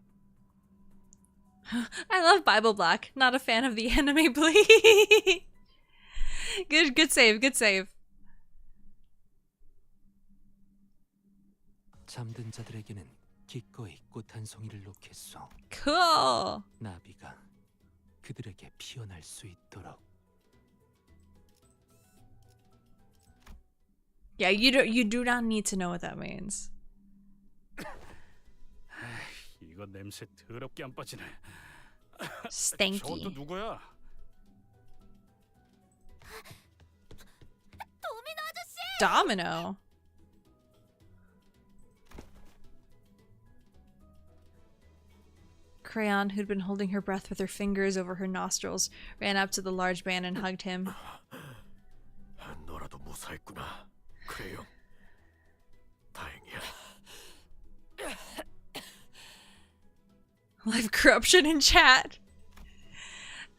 I love Bible Black. Not a fan of the anime, please. Good save, good save. 잠든 자들에게는 기꺼이 꽃 한 송이를 놓겠소. Cool. 나비가 그들에게 피어날 수 있도록. Yeah, you do not need to know what that means. 이거 냄새 더럽게 안 빠지네. Stanky. 저것도 누구야? 도미노 아저씨! Domino. Crayon, who'd been holding her breath with her fingers over her nostrils, ran up to the large man and hugged him. 너라도 무사했구나. 그래요. 다행이야. Live corruption in chat.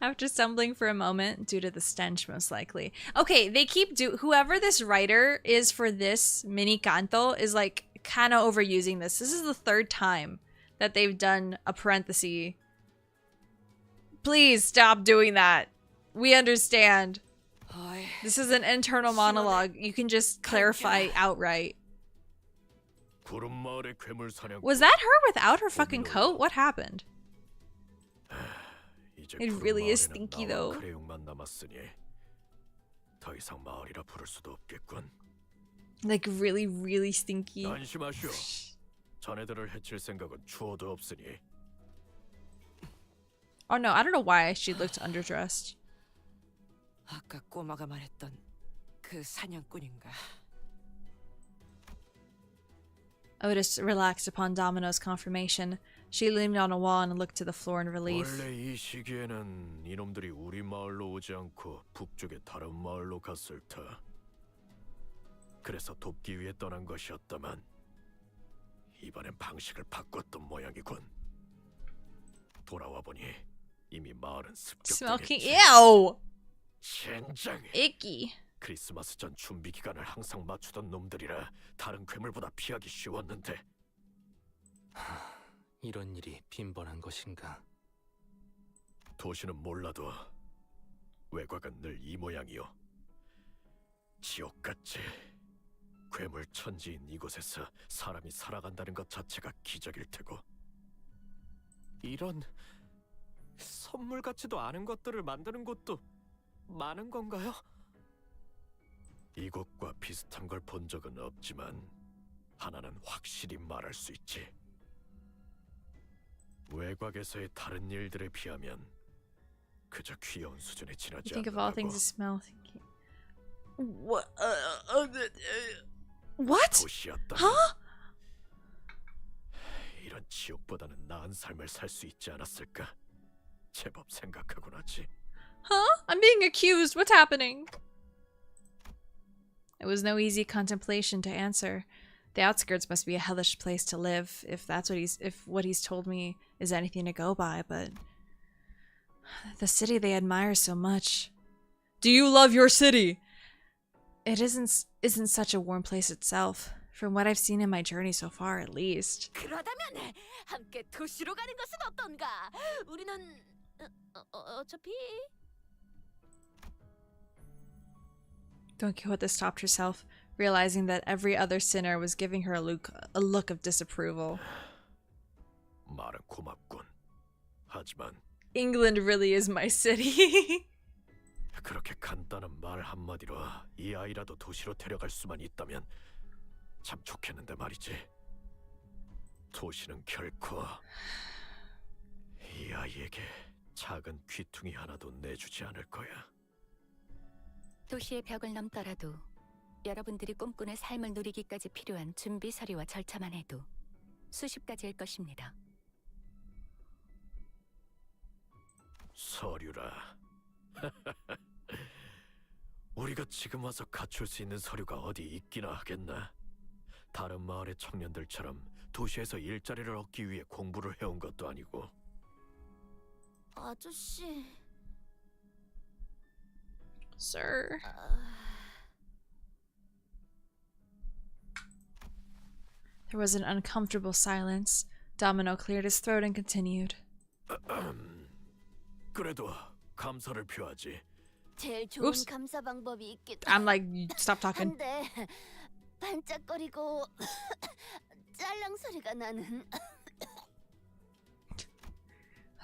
After stumbling for a moment, due to the stench most likely. Okay, they keep whoever this writer is for this mini canto is like kind of overusing this. This is the third time that they've done a parenthesis. Please stop doing that. We understand. This is an internal monologue. You can just clarify outright. Was that her without her fucking coat? What happened? It really is stinky though. Like really, really stinky. Oh no, I don't know why she looked underdressed. 아까 꼬마가 말했던 그 사냥꾼인가? Otis relaxed upon Domino's confirmation. She leaned on a wall and looked to the floor in relief. 원래 이 시기에는 이놈들이 우리 마을로 오지 않고 북쪽의 다른 마을로 갔을 터. 그래서 돕기 위해 떠난 것이었다만 이번엔 방식을 바꿨던 모양이군. 돌아와 보니 이미 마을은 Smoking. 습격당했지. Ew! 젠장해. Icky. 크리스마스 전 준비 기간을 항상 맞추던 놈들이라 다른 괴물보다 피하기 쉬웠는데. 이런 일이 빈번한 것인가? 도시는 몰라도 외곽은 늘 이 모양이요. 지옥같이 괴물 천지인 이곳에서 사람이 살아간다는 것 자체가 기적일 테고. 이런 선물 같지도 않은 것들을 만드는 곳도 많은 건가요? 이곳과 비슷한 걸 본 적은 없지만 하나는 확실히 말할 수 있지. 외곽에서의 다른 일들에 비하면 그저 귀여운 수준에 지나지 Think of all 않는다고. things to smell. What? What? 도시였다. Huh? 이런 지옥보다는 나은 삶을 살 수 있지 않았을까? 제법 생각하곤 하지. Huh? I'm being accused. What's happening? It was no easy contemplation to answer. The outskirts must be a hellish place to live, if what he's told me is anything to go by, but the city they admire so much. Do you love your city? It isn't such a warm place itself, from what I've seen in my journey so far, at least. 그러다면 함께 도시로 가는 것은 어떤가? 우리는 어차피 Don Quixote stopped herself, realizing that every other sinner was giving her a look of disapproval. 말은 고맙군. 하지만 England really is my city. 그렇게 간단한 말 한마디로 이 아이라도 도시로 데려갈 수만 있다면 참 좋겠는데 말이지. 도시는 결코 이 아이에게 작은 귀퉁이 하나도 내주지 않을 거야. 도시의 벽을 넘더라도 여러분들이 꿈꾸는 삶을 누리기까지 필요한 준비 서류와 절차만 해도 수십 가지일 것입니다. 서류라. 우리가 지금 와서 갖출 수 있는 서류가 어디 있기나 하겠나. 다른 마을의 청년들처럼 도시에서 일자리를 얻기 위해 공부를 해온 것도 아니고. 아저씨. Sir. There was an uncomfortable silence. Domino cleared his throat and continued. 그래도 감사를 표하지. 제일 좋은 Oops. 감사 방법이 있겠다. I'm like, stop talking. 한데 반짝거리고 짤랑 소리가 나는.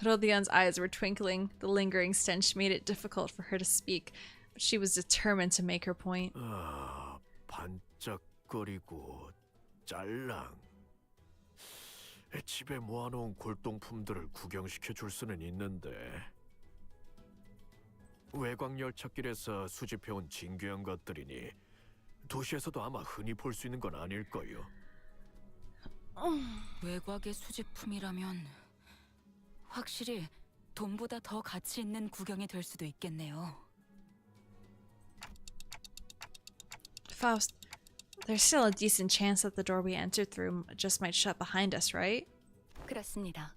Rodion's eyes were twinkling. The lingering stench made it difficult for her to speak, but she was determined to make her point. 반짝거리고 짤랑. 집에 모아놓은 골동품들을 구경시켜 줄 수는 있는데 외곽 열차길에서 수집해온 진귀한 것들이니 도시에서도 아마 흔히 볼 수 있는 건 아닐 거요. 외곽의 수집품이라면 확실히 돈보다 더 가치 있는 구경이 될 수도 있겠네요. Faust, there's still a decent chance that the door we entered through just might shut behind us, right? 그렇습니다.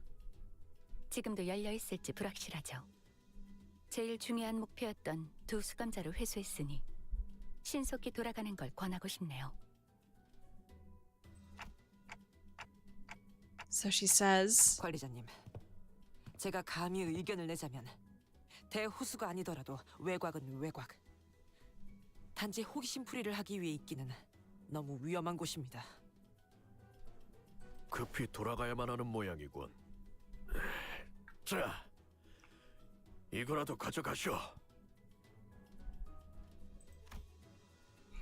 지금도 열려 있을지 불확실하죠. 제일 중요한 목표였던 두 수감자를 회수했으니 신속히 돌아가는 걸 권하고 싶네요. So she says, 관리자님, 제가 감히 의견을 내자면 대호수가 아니더라도 외곽은 외곽. 단지 호기심풀이를 하기 위해 있기는 너무 위험한 곳입니다. 급히 돌아가야만 하는 모양이군. 자, 이거라도 가져가시오.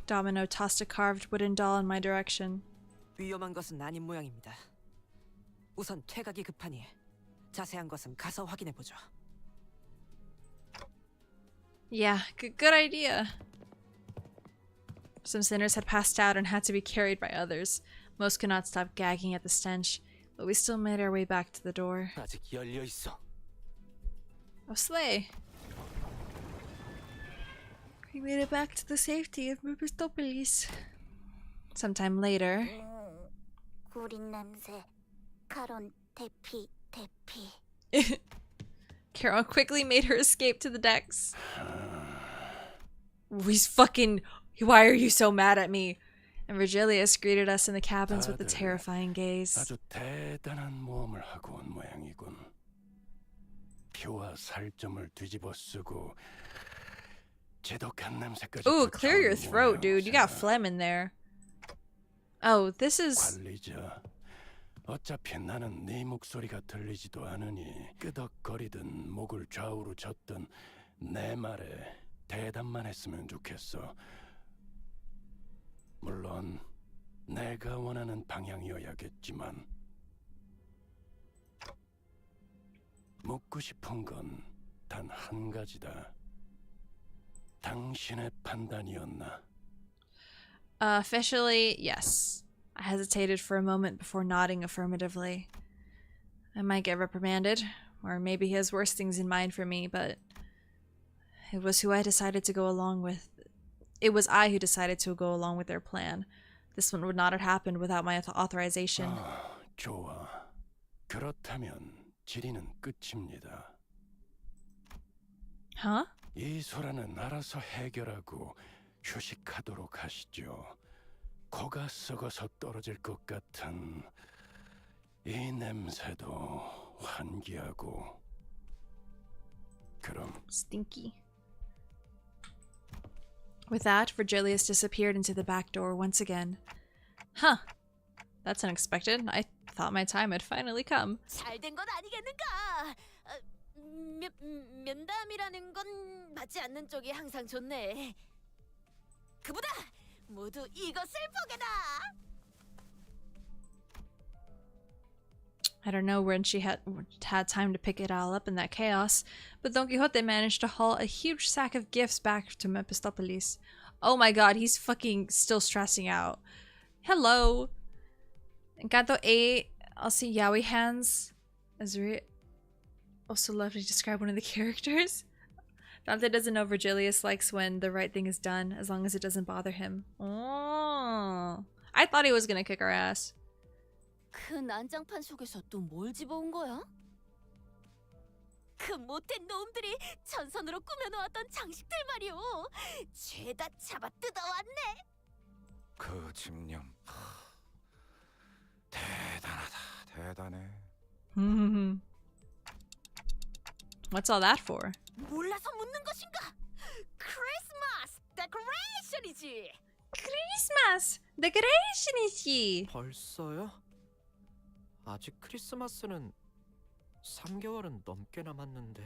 Domino tossed a carved wooden doll in my direction. 위험한 것은 아닌 모양입니다. 우선 퇴각이 급하니 자세한 것은 가서 확인해 보죠. Yeah, good idea. Some sinners had passed out and had to be carried by others. Most could not stop gagging at the stench, but we still made our way back to the door. 아직 열려 있어. Oh, slay. We made it back to the safety of Mephistopheles. Sometime later. 구린 냄새. 카론 대피. Carol quickly made her escape to the decks. He's fucking... Why are you so mad at me? And Virgilius greeted us in the cabins with a terrifying gaze. 아주 대단한 모험을 하고 온 모양이군. 피와 살점을 뒤집어 쓰고 지독한 냄새까지. Ooh, clear your throat, dude. You got phlegm in there. Oh, this is... 관리자, 어차피 나는 네 목소리가 들리지도 않으니 끄덕거리든 목을 좌우로 젓든 내 말에 대답만 했으면 좋겠어. 물론 내가 원하는 방향이어야겠지만 묻고 싶은 건 단 한 가지다. 당신의 판단이었나? Officially, yes. I hesitated for a moment before nodding affirmatively. I might get reprimanded, or maybe he has worse things in mind for me, but it was who I decided to go along with. It was I who decided to go along with their plan. This one would not have happened without my authorization. 좋아. 그렇다면 질의는 끝입니다. Huh? 이 소라는 알아서 해결하고 휴식하도록 하시죠. 코가 썩어서 떨어질 것 같은 이 냄새도 환기하고. 그럼. Stinky. With that, Virgilius disappeared into the back door once again. Huh. That's unexpected. I thought my time had finally come. 잘된 건 아니겠는가? 면담이라는 건 받지 않는 쪽이 항상 좋네. 그보다 모두 이것을 보게다. I don't know when she had time to pick it all up in that chaos, but Don Quixote managed to haul a huge sack of gifts back to Mephistopheles. Oh my god, he's fucking still stressing out. Hello! Encanto 8, also Yaoi hands. Azuri also lovely to describe one of the characters. Dante doesn't know Virgilius likes when the right thing is done, as long as it doesn't bother him. Oh, I thought he was gonna kick our ass. 그 난장판 속에서 또 뭘 집어온 거야? 그 못된 놈들이 전선으로 꾸며놓았던 장식들 말이오. 죄다 잡아 뜯어왔네. 그 집념 대단하다. 대단해. What's all that for? 몰라서 묻는 것인가? 크리스마스 데코레이션이지. 크리스마스 데코레이션이지. 벌써요? 아직 크리스마스는 3개월은 넘게 남았는데.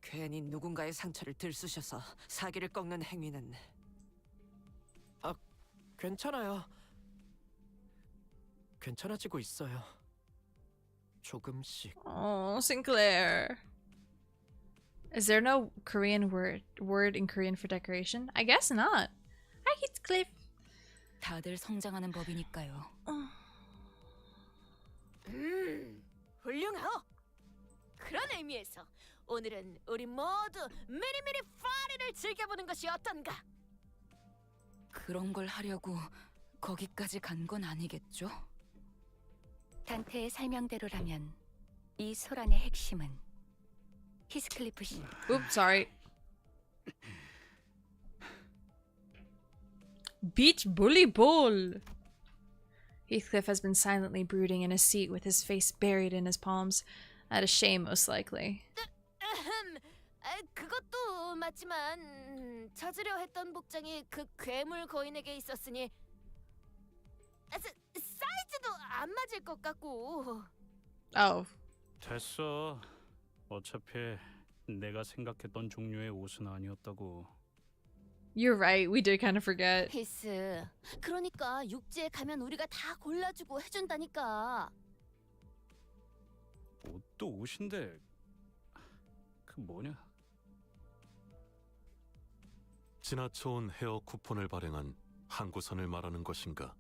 괜히 누군가의 상처를 들쑤셔서 사기를 꺾는 행위는. 괜찮아요. 괜찮아지고 있어요. 조금씩. Oh, Sinclair. Is there no Korean word in Korean for decoration? I guess not. Hi, Heathcliff. 다들 성장하는 법이니까요. 훌륭하오. 그런 의미에서 오늘은 우리 모두 미리미리 파리를 즐겨보는 것이 어떤가? 그런 걸 하려고 거기까지 간 건 아니겠죠? 단테의 설명대로라면 이 소란의 핵심은 히스클리프 씨. Oops, sorry. Beach bully ball. Heathcliff has been silently brooding in his seat with his face buried in his palms, out of shame most likely. 그것도 맞지만 찾으려 했던 복장이 그 괴물 거인에게 있었으니 사이즈도 안 맞을 것 같고. Oh. 됐어. 어차피 내가 생각했던 종류의 옷은 아니었다고. You're right. We did kind of forget. 히스. 그러니까 육지에 가면 우리가 다 골라주고 해준다니까. 옷도 옷인데 그 뭐냐? 지나쳐온 헤어 쿠폰을 발행한 항구선을 말하는 것인가?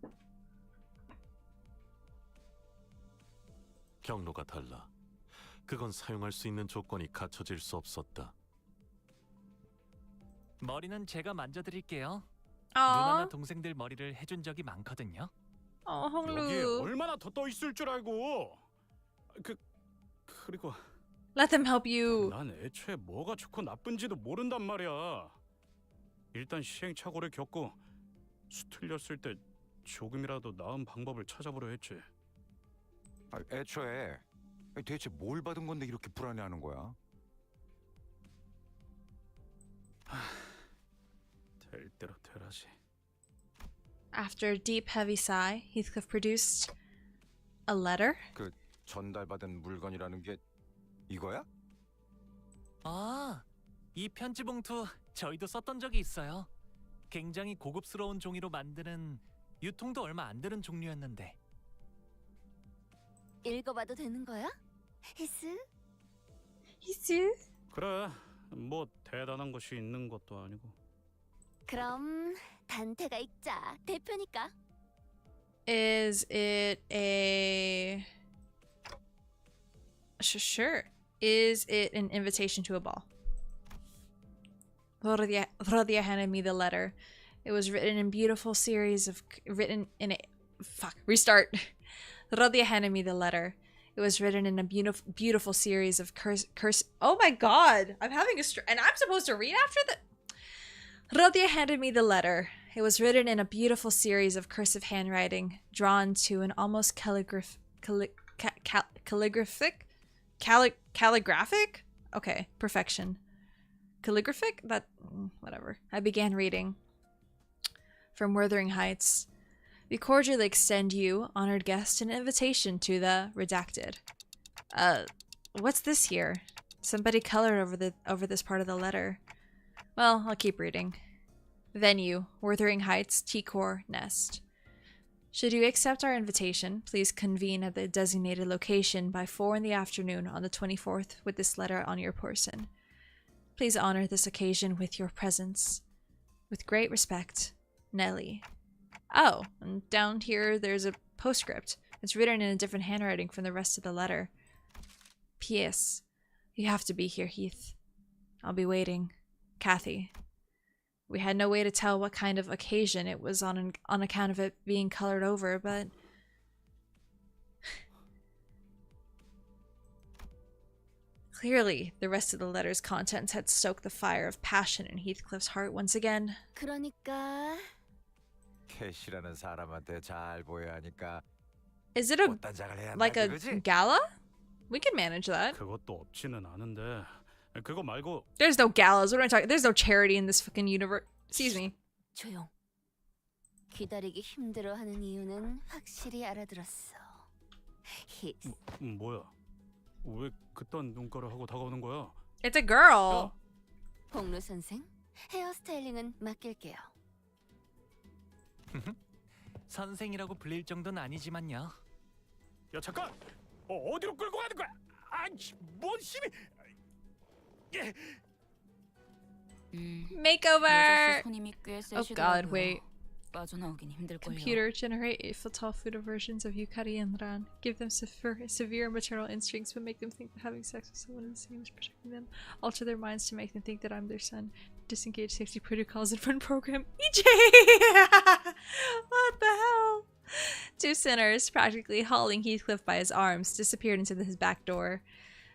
경로가 달라. 그건 사용할 수 있는 조건이 갖춰질 수 없었다. 머리는 제가 만져드릴게요. 누나나 동생들 머리를 해준 적이 많거든요. 여기에 얼마나 더 떠 있을 줄 알고. 그리고 Let them help you. 난 애초에 뭐가 좋고 나쁜지도 모른단 말이야. 일단 시행착오를 겪고 수틀렸을 때 조금이라도 나은 방법을 찾아보려 했지. 애초에 대체 뭘 받은 건데 이렇게 불안해하는 거야? 될 대로 되라지. After a deep, heavy sigh, Heathcliff produced a letter. 그 전달받은 물건이라는 게 이거야? 아, 이 편지 봉투 저희도 썼던 적이 있어요. 굉장히 고급스러운 종이로 만드는 유통도 얼마 안 되는 종류였는데. 읽어봐도 되는 거야? 히스? 히스? 그래, 뭐 대단한 것이 있는 것도 아니고. 그럼 단테가 읽자. 대표니까. Is it a... Sure. Is it an invitation to a ball? Rodia handed me the letter. It was written in a beautiful series of... Restart. Rodia handed me the letter. It was written in a beautiful series of curse... Oh my god! I'm having a... And I'm supposed to read after the... Rodia handed me the letter. It was written in a beautiful series of cursive handwriting, drawn to an almost calligraphic? Okay, perfection. Calligraphic? That... whatever. I began reading. From Wuthering Heights. We cordially extend you, honored guest, an invitation to the redacted. What's this here? Somebody colored over this part of the letter. Well, I'll keep reading. Venue, Wuthering Heights, T-Core, Nest. Should you accept our invitation, please convene at the designated location by 4 in the afternoon on the 24th with this letter on your person. Please honor this occasion with your presence. With great respect, Nellie. Oh, and down here there's a postscript. It's written in a different handwriting from the rest of the letter. P.S. You have to be here, Heath. I'll be waiting. Kathy. We had no way to tell what kind of occasion it was on account of it being colored over, but... Clearly, the rest of the letter's contents had stoked the fire of passion in Heathcliff's heart once again. 그러니까... 캐시라는 사람한테 잘 보여야 하니까. Is it like a gala? We can manage that. 그것도 없지는 않은데. 그거 말고. There's no galas. What am I talking? There's no charity in this fucking universe. Excuse me. 조용. 기다리기 힘들어하는 이유는 확실히 알아들었어. 히스. 뭐야? 왜 그딴 눈가를 하고 다가오는 거야? It's a girl. 복루 선생, 헤어스타일링은 맡길게요. 선생이라고 불릴 정도는 아니지만요. 야 잠깐! 어디로 끌고 가는 거야? 뭔 힘이? Makeover! 손님이 꽤 Oh god, wait. 빠져나오긴 힘들걸요. Computer, generate fetal foetal versions of Yukari and Ran. Give them severe maternal instincts, but make them think that having sex with someone in the same is protecting them. Alter their minds to make them think that I'm their son. Disengage safety protocols and run program. EJ! What the hell? Two sinners, practically hauling Heathcliff by his arms, disappeared into his back door.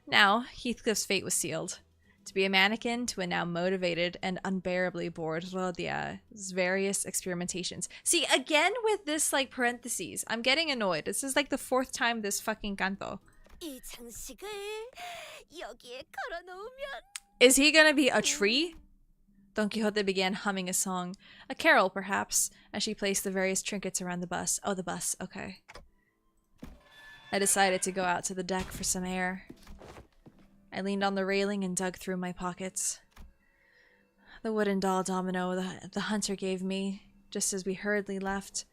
Now, Heathcliff's fate was sealed. To be a mannequin to a now motivated and unbearably bored Rhodia. Various experimentations. See, again with this, like, parentheses, I'm getting annoyed. This is like the 4th time this fucking canto. Is he gonna be a tree? Don Quixote began humming a song. A carol, perhaps, as she placed the various trinkets around the bus. Oh, the bus. Okay. I decided to go out to the deck for some air. I leaned on the railing and dug through my pockets. The wooden doll domino the hunter gave me, just as we hurriedly left.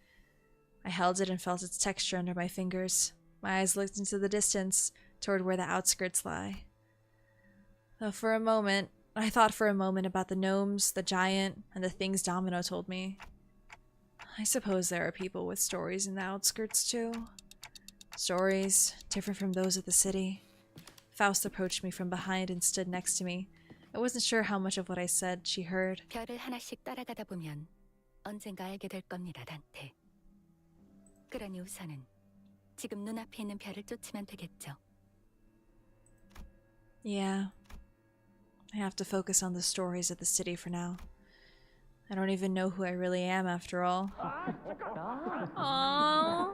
I held it and felt its texture under my fingers. My eyes looked into the distance, toward where the outskirts lie. Though I thought for a moment about the gnomes, the giant, and the things Domino told me. I suppose there are people with stories in the outskirts too. Stories different from those of the city. Faust approached me from behind and stood next to me. I wasn't sure how much of what I said she heard. 별을 하나씩 따라가다 보면 언젠가 알게 될 겁니다, 단테. 그러니 우선은 지금 눈앞에 있는 별을 쫓으면 되겠죠. Yeah. I have to focus on the stories of the city for now. I don't even know who I really am after all. Aww.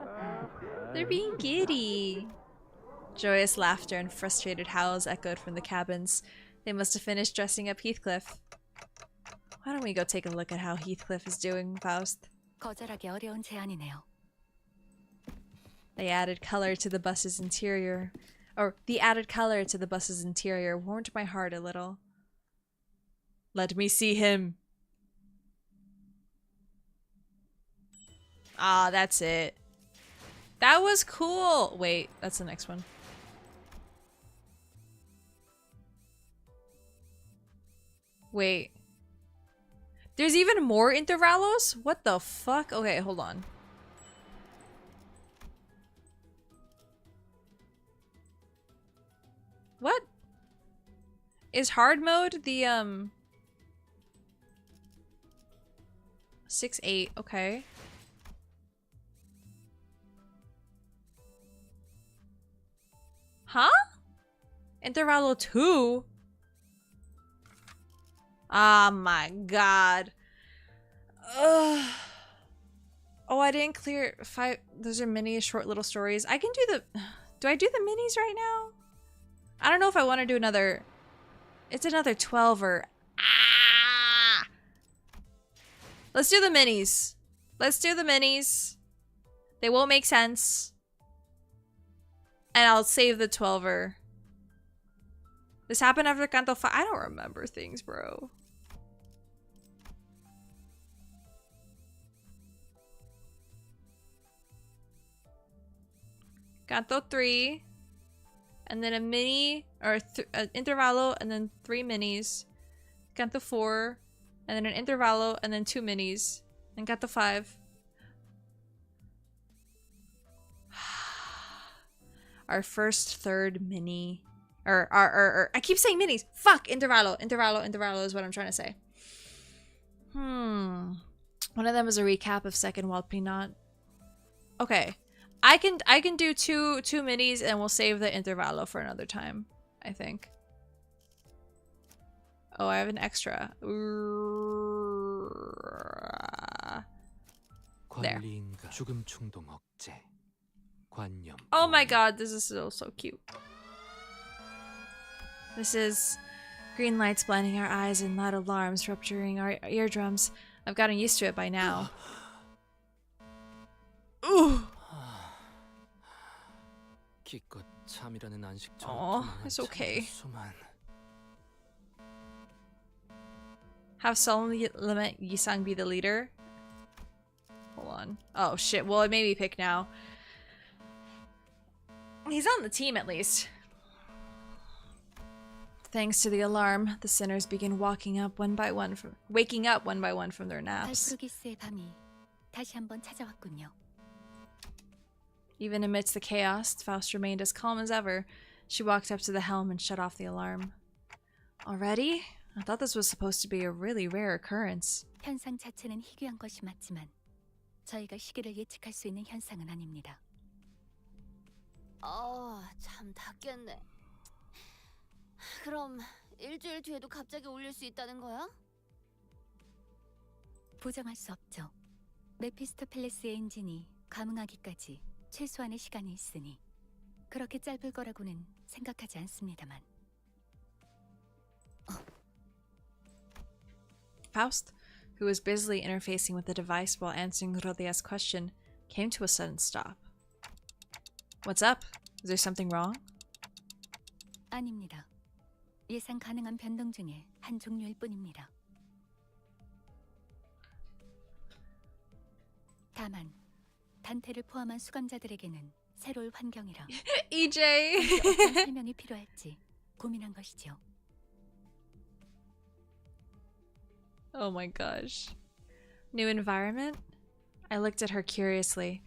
They're being giddy. Joyous laughter and frustrated howls echoed from the cabins. They must have finished dressing up Heathcliff. Why don't we go take a look at how Heathcliff is doing, Faust? 거절하기 어려운 제안이네요. The added color to the bus's interior warmed my heart a little. Let me see him. Ah, that's it. That was cool. Wait, that's the next one. Wait. There's even more Intervallos? What the fuck? Okay, hold on. What? Is hard mode the 6-8, okay. Huh? Intervallo 2? Oh my god. Ugh. Oh, I didn't clear 5. Those are mini short little stories. I can do the... Do I do the minis right now? I don't know if I want to do another... It's another 12 or... Ah! Let's do the minis. Let's do the minis. They won't make sense. And I'll save the 12er. This happened after Canto 5. I don't remember things, bro. Canto 3. And then a mini, or intervallo, and then 3 minis. Canto 4. And then an intervallo, and then 2 minis. And Canto 5. Our first third mini. Or I keep saying minis. Fuck! Intervallo is what I'm trying to say. One of them is a recap of Second Wild Peanut. Okay. I can do two minis and we'll save the Intervallo for another time, I think. Oh, I have an extra. There. Oh my god, this is so cute. This is green lights blinding our eyes and loud alarms rupturing our eardrums. I've gotten used to it by now. Ooh. Oh, it's okay. Have solemnly lament Yisang be the leader. Hold on. Oh shit, well it made me pick now. He's on the team at least. Thanks to the alarm, the sinners begin waking up one by one from their naps. 발프루기스의 밤이 다시 한번 찾아왔군요. Even amidst the chaos, Faust remained as calm as ever. She walked up to the helm and shut off the alarm. Already? I thought this was supposed to be a really rare occurrence. 현상 자체는 희귀한 것이 맞지만 저희가 시기를 예측할 수 있는 현상은 아닙니다. 참 닫겠네. 그럼 일주일 뒤에도 갑자기 올릴 수 있다는 거야? 부정할 수 없죠. 메피스토펠레스의 엔진이 감응하기까지 최소한의 시간이 있으니 그렇게 짧을 거라고는 생각하지 않습니다만. Faust, who was busily interfacing with the device while answering Rodia's question, came to a sudden stop. What's up? Is there something wrong? 아닙니다. 예상 가능한 변동 중에 한 종류일 뿐입니다. 다만 단테를 포함한 수감자들에게는 새로운 환경이라 EJ! 어떤 설명이 필요할지 고민한 것이죠. Oh my gosh. New environment? I looked at her curiously,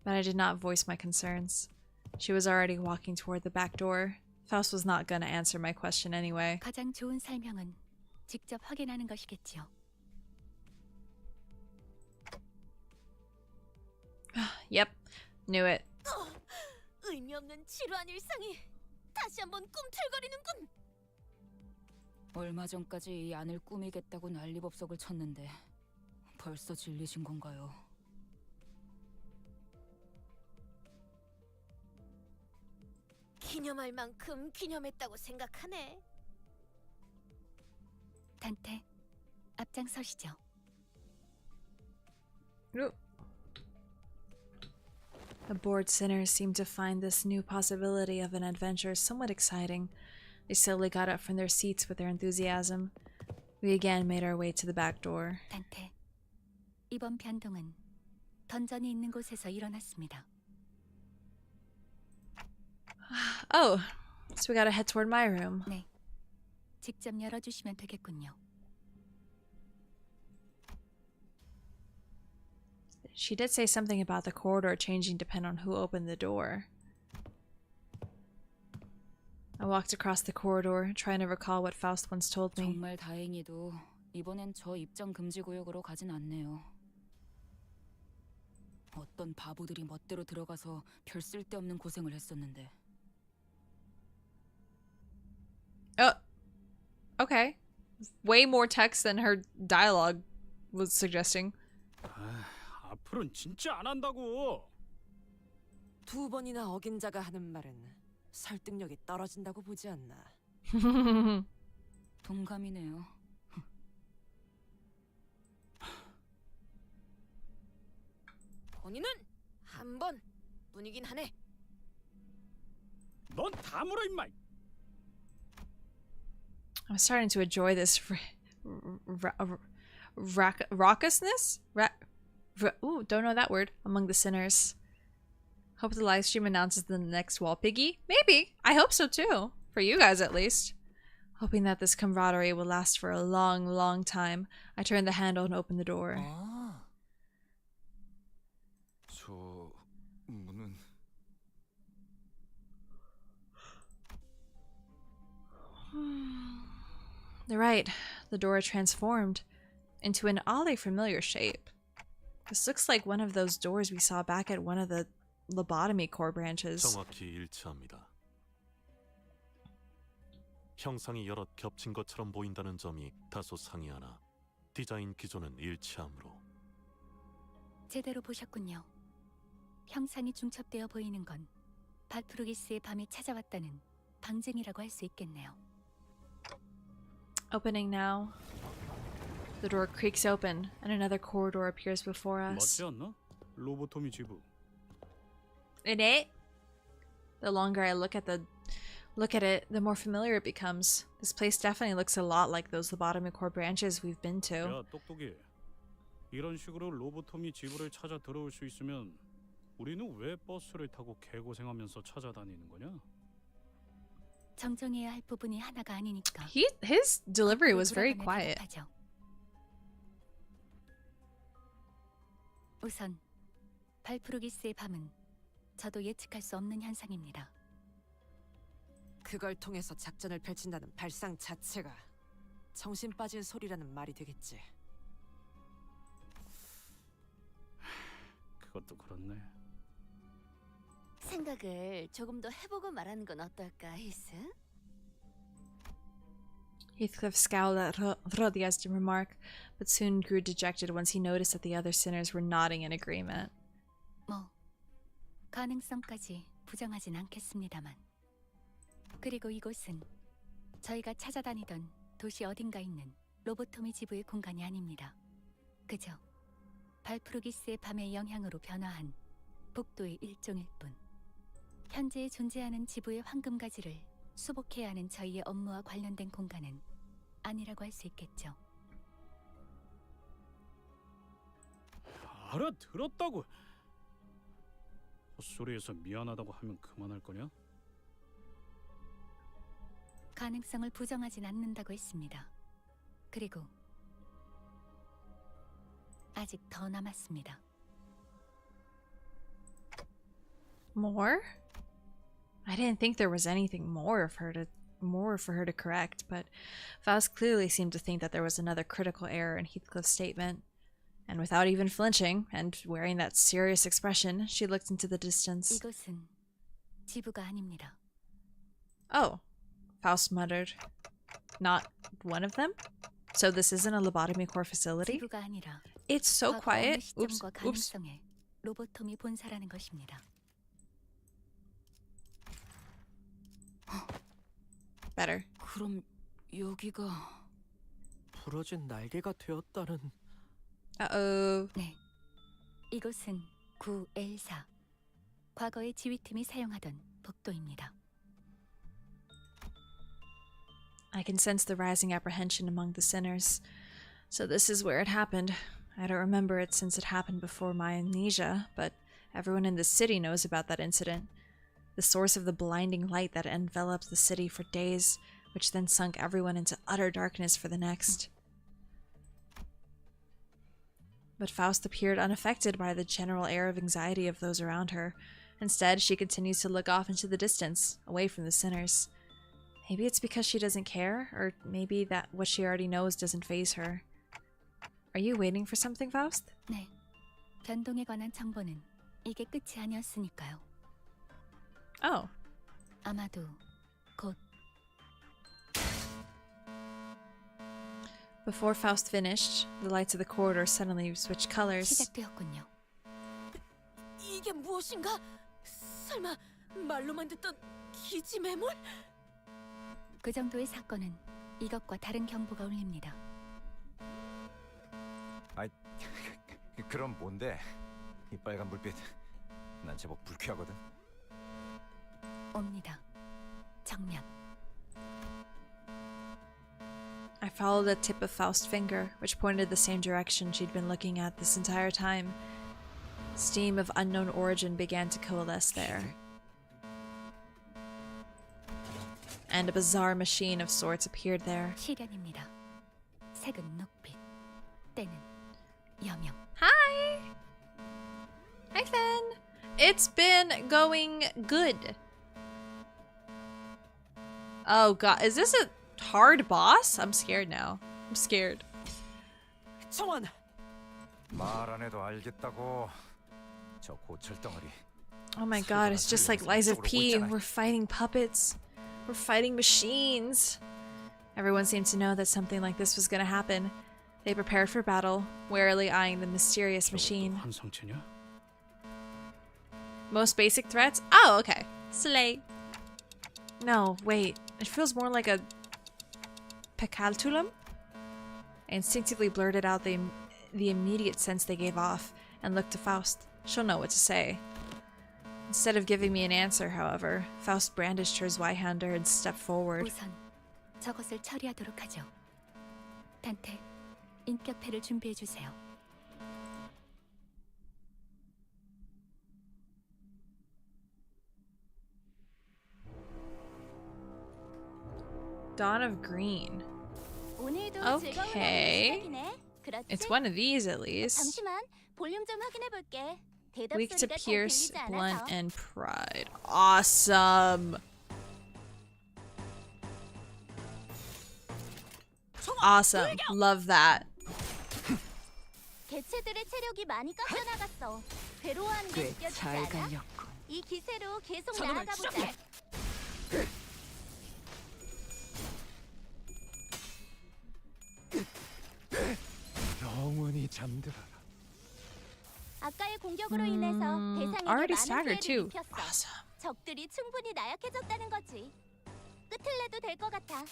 but I did not voice my concerns. She was already walking toward the back door. Faust was not gonna answer my question anyway. 가장 좋은 설명은 직접 확인하는 것이겠지요. Yep, knew it. 의미 없는 지루한 일상이 다시 한번 꿈틀거리는군. 얼마 전까지 이 안을 꾸미겠다고 난리법석을 쳤는데 벌써 질리신 건가요? 기념할 만큼 기념했다고 생각하네. 단테, 앞장서시죠. The bored sinners seemed to find this new possibility of an adventure somewhat exciting. They slowly got up from their seats with their enthusiasm. We again made our way to the back door. 단테, 이번 변동은 던전이 있는 곳에서 일어났습니다. Oh, so we gotta head toward my room. 네, 직접 열어주시면 되겠군요. She did say something about the corridor changing depending on who opened the door. I walked across the corridor, trying to recall what Faust once told me. 정말 다행히도 이번엔 저 입장 금지 구역으로 가진 않네요. 어떤 바보들이 멋대로 들어가서 별 쓸데없는 고생을 했었는데. Oh, okay. Way more text than her dialogue was suggesting. 앞으로는 진짜 안 한다고. 두 번이나 어긴 자가 하는 말은 설득력이 떨어진다고 보지 않나. 동감이네요. 본인은 한 번 뿐이긴 하네. 넌 다물어 임마. I'm starting to enjoy this raucousness? Ooh, don't know that word. Among the sinners. Hope the live stream announces the next wall piggy. Maybe. I hope so too. For you guys at least. Hoping that this camaraderie will last for a long, long time. I turned the handle and opened the door. 저 문은 They're right. The door transformed into an oddly familiar shape. This looks like one of those doors we saw back at one of the lobotomy core branches. 정확히 일치합니다. 형상이 여럿 겹친 것처럼 보인다는 점이 다소 상이하나 디자인 기조는 일치하므로. 제대로 보셨군요. 형상이 중첩되어 보이는 건 발프루기스의 밤이 찾아왔다는 방증이라고 할 수 있겠네요. Opening now. The door creaks open, and another corridor appears before us. 맞지 않나? 로보토미 지부. In it? The longer I look at it, the more familiar it becomes. This place definitely looks a lot like those lobotomy core branches we've been to. 야, 똑똑이. 이런 식으로 로보토미 지부를 찾아 들어올 수 있으면 우리는 왜 버스를 타고 개고생하면서 찾아다니는 거냐? 정정해야 할 부분이 하나가 아니니까. His delivery was very quiet. 대답하죠. 우선 발프루기스의 밤은 저도 예측할 수 없는 현상입니다. 그걸 통해서 작전을 펼친다는 발상 자체가 정신 빠진 소리라는 말이 되겠지. 그것도 그렇네. 생각을 조금 더 해보고 말하는 건 어떨까, 히스? Heathcliff scowled at Rodia's remark, but soon grew dejected once he noticed that the other sinners were nodding in agreement. 뭐 가능성까지 부정하진 않겠습니다만. 그리고 이곳은 저희가 찾아다니던 도시 어딘가 있는 로보토미 지부의 공간이 아닙니다. 그저 발프루기스의 밤의 영향으로 변화한 복도의 일종일 뿐. 현재 존재하는 지부의 황금가지를 수복해야 하는 저희의 업무와 관련된 공간은 아니라고 할 수 있겠죠. 알아들었다고. 헛소리해서 미안하다고 하면 그만할 거냐? 가능성을 부정하진 않는다고 했습니다. 그리고 아직 더 남았습니다. More? I didn't think there was anything more for her to correct, but Faust clearly seemed to think that there was another critical error in Heathcliff's statement. And without even flinching, and wearing that serious expression, she looked into the distance. 이곳은 지부가 아닙니다. Oh, Faust muttered. Not one of them? So this isn't a lobotomy core facility? 지부가 아니라 It's so quiet. Oops, oops. 가능성의 로보토미 본사라는 것입니다. Better. 그럼 여기가 부러진 날개가 되었다는. Uh-oh. 네, 이곳은 9L4 과거의 지휘팀이 사용하던 복도입니다. I can sense the rising apprehension among the sinners. So this is where it happened. I don't remember it since it happened before my amnesia, but everyone in the city knows about that incident. The source of the blinding light that enveloped the city for days, which then sunk everyone into utter darkness for the next. But Faust appeared unaffected by the general air of anxiety of those around her. Instead, she continues to look off into the distance, away from the sinners. Maybe it's because she doesn't care, or maybe that what she already knows doesn't faze her. Are you waiting for something, Faust? 네, 변동에 관한 정보는 이게 끝이 아니었으니까요. Oh. 아마도 곧. Before Faust finished, the lights of the corridor suddenly switched colors. 시작되었군요. 이게 무엇인가? 설마 말로만 듣던 기지 매몰? 그 정도의 사건은 이것과 다른 경보가 울립니다. 아이, 그럼 뭔데? 이 빨간 불빛, 난 제법 불쾌하거든. 옵니다. 정면. I followed the tip of Faust's finger, which pointed the same direction she'd been looking at this entire time. Steam of unknown origin began to coalesce there. And a bizarre machine of sorts appeared there. 시련입니다. 색은 녹빛, 때는 여명. Hi! Hi, Phen! It's been going good. Oh god, is this a hard boss? I'm scared now. I'm scared. 정원! 말 안 해도 알겠다고. 저 고철 덩어리. Oh my god, it's just like Lies of P. We're fighting puppets. We're fighting machines. Everyone seemed to know that something like this was going to happen. They prepared for battle, warily eyeing the mysterious machine. 환상체냐? Most basic threats? Oh, okay. Slay. No, wait. It feels more like a Pecaltulum? I instinctively blurted out the immediate sense they gave off and looked to Faust. She'll know what to say. Instead of giving me an answer, however, Faust brandished her Zweihander and stepped forward. 우선 저것을 처리하도록 하죠. 단테, 인격패를 준비해 주세요. Dawn of Green. 오늘도 Okay. 즐거운 하루의 시작이네. 그렇지? It's one of these at least. 잠시만 볼륨 좀 확인해 볼게. 대답 Weak to 소리가 잘 pierce, 들리지 blunt, 않아서. and pride. Awesome. Awesome. Love that. 개체들의 체력이 많이 깎여 나갔어. 괴로워하는 게 느껴지지 않아? 이 기세로 계속 저놈을 나아가 보자. 시작해. 영원히 잠들어라. 아까의 공격으로 인해서 대상에게 already 많은 staggered 피해를 too. 입혔어. 적들이 충분히 나약해졌다는 거지. 끝을 내도 될 것 같아.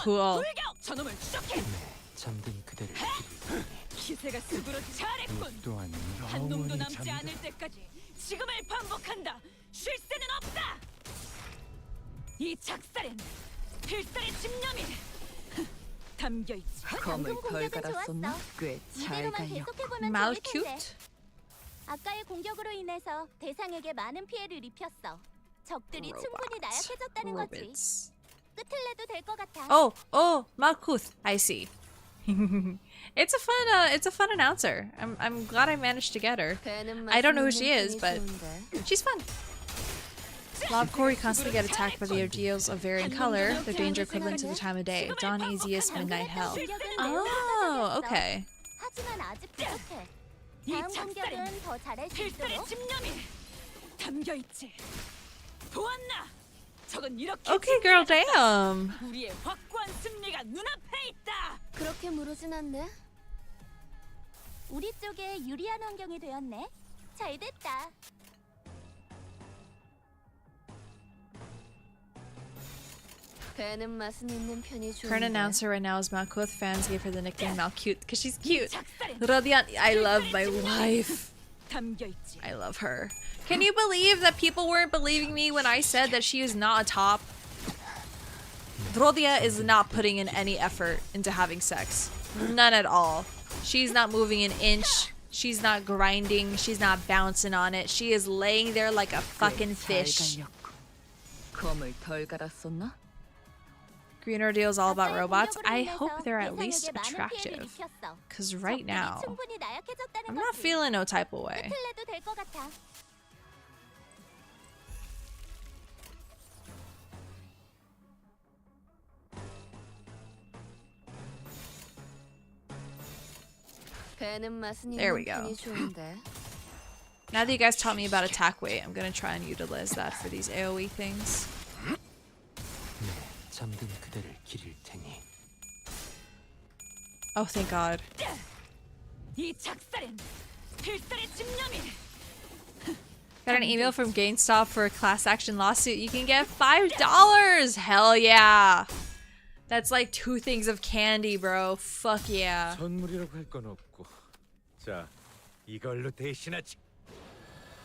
Cool. 돌격! 저놈을 시작해. 잠든 그대를 기세가 스스로 잘했군. 또한 한 놈도 영원히 남지 잠들어라. 않을 때까지 지금을 반복한다. 쉴 새는 없다. 이 작살엔 필살의 집념이 담겨 있지. 방금 공격은 좋았어. 이대로만 계속해보면 좋을 텐데. 아까의 공격으로 인해서 대상에게 많은 피해를 입혔어. 적들이 충분히 나약해졌다는 거지. Robots. 끝을 내도 될 것 같아. Oh, Malkuth. I see. It's a fun announcer. I'm glad I managed to get her. I don't know who she is, but she's fun. Lob Corey constantly get attacked by the ordeals of varying color, their danger equivalent to the time of day. Dawn, easiest, midnight, hell. Oh, okay. 하지만 아직 부족해. 다음 공격은 더 잘할 수 있도록. 필살의 집념이 담겨 있지. 보았나? 저건 이렇게 Okay, girl, damn. 우리의 확고한 승리가 눈앞에 있다. 그렇게 무르진 않네. 우리 쪽에 유리한 환경이 되었네. 잘 됐다. 배는 맛은 있는 편이 좋은데. Current announcer right now is Malkuth. Fans gave her the nickname Malcute because she's cute. Rodian, I love my wife. I love her. Can you believe that people weren't believing me when I said that she is not a top? Rodia is not putting in any effort into having sex. None at all. She's not moving an inch. She's not grinding. She's not bouncing on it. She is laying there like a fucking fish. 검을 덜 갈았었나? Green Ordeal is all about robots. I hope they're at least attractive. Because right now, I'm not feeling no type of way. 끝을 내도 될 것 같아. 배는 맛은 There we 있는 go. 편이 좋은데. Now that you guys taught me about attack weight, I'm gonna try and utilize that for these AoE things. 잠든 그대를 기릴 테니. Oh, thank God. 이 작살엔 필살의 집념이 Got an email from GameStop for a class action lawsuit. You can get $5! Hell yeah! That's like 2 things of candy, bro. Fuck yeah. 선물이라고 할 건 없고. 자, 이걸로 대신하지.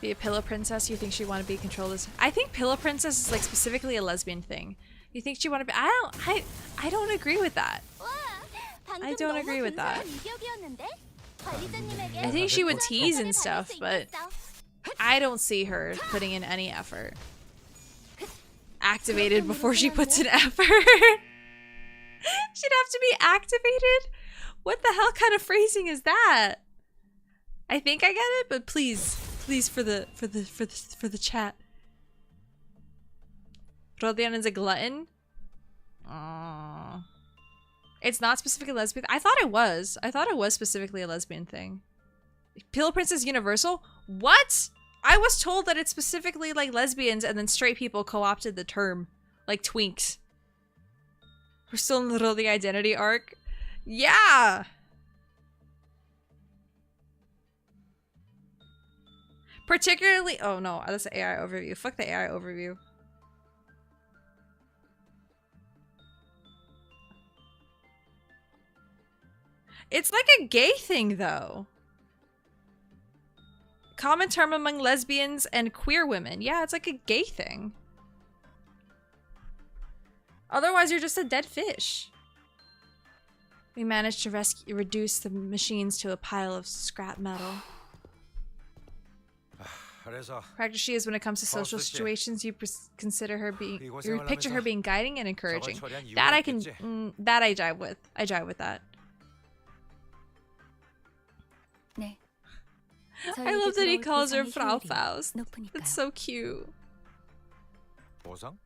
Be a pillow princess? You think she'd want to be controlled as... I think pillow princess is like specifically a lesbian thing. You think she want to be... I don't agree with that. I don't agree with that. I think she would tease and stuff, but I don't see her putting in any effort. Activated before she puts in effort. She'd have to be activated? What the hell kind of phrasing is that? I think I get it, but please for the chat. Rodian is a glutton? It's not specifically lesbian. I thought it was. I thought it was specifically a lesbian thing. Pillow Princess Universal? What? I was told that it's specifically like lesbians and then straight people co-opted the term. Like twinks. We're still in the middle of the identity arc. Yeah! Particularly... Oh no, that's the AI overview. Fuck the AI overview. It's like a gay thing, though. Common term among lesbians and queer women. Yeah, it's like a gay thing. Otherwise, you're just a dead fish. We managed to reduce the machines to a pile of scrap metal. Practice she is when it comes to social situations. You consider her being, you picture her being guiding and encouraging. That I can, that I jive with. I jive with that. 네. I love that he calls her Frau Faust. It's so cute. 보상?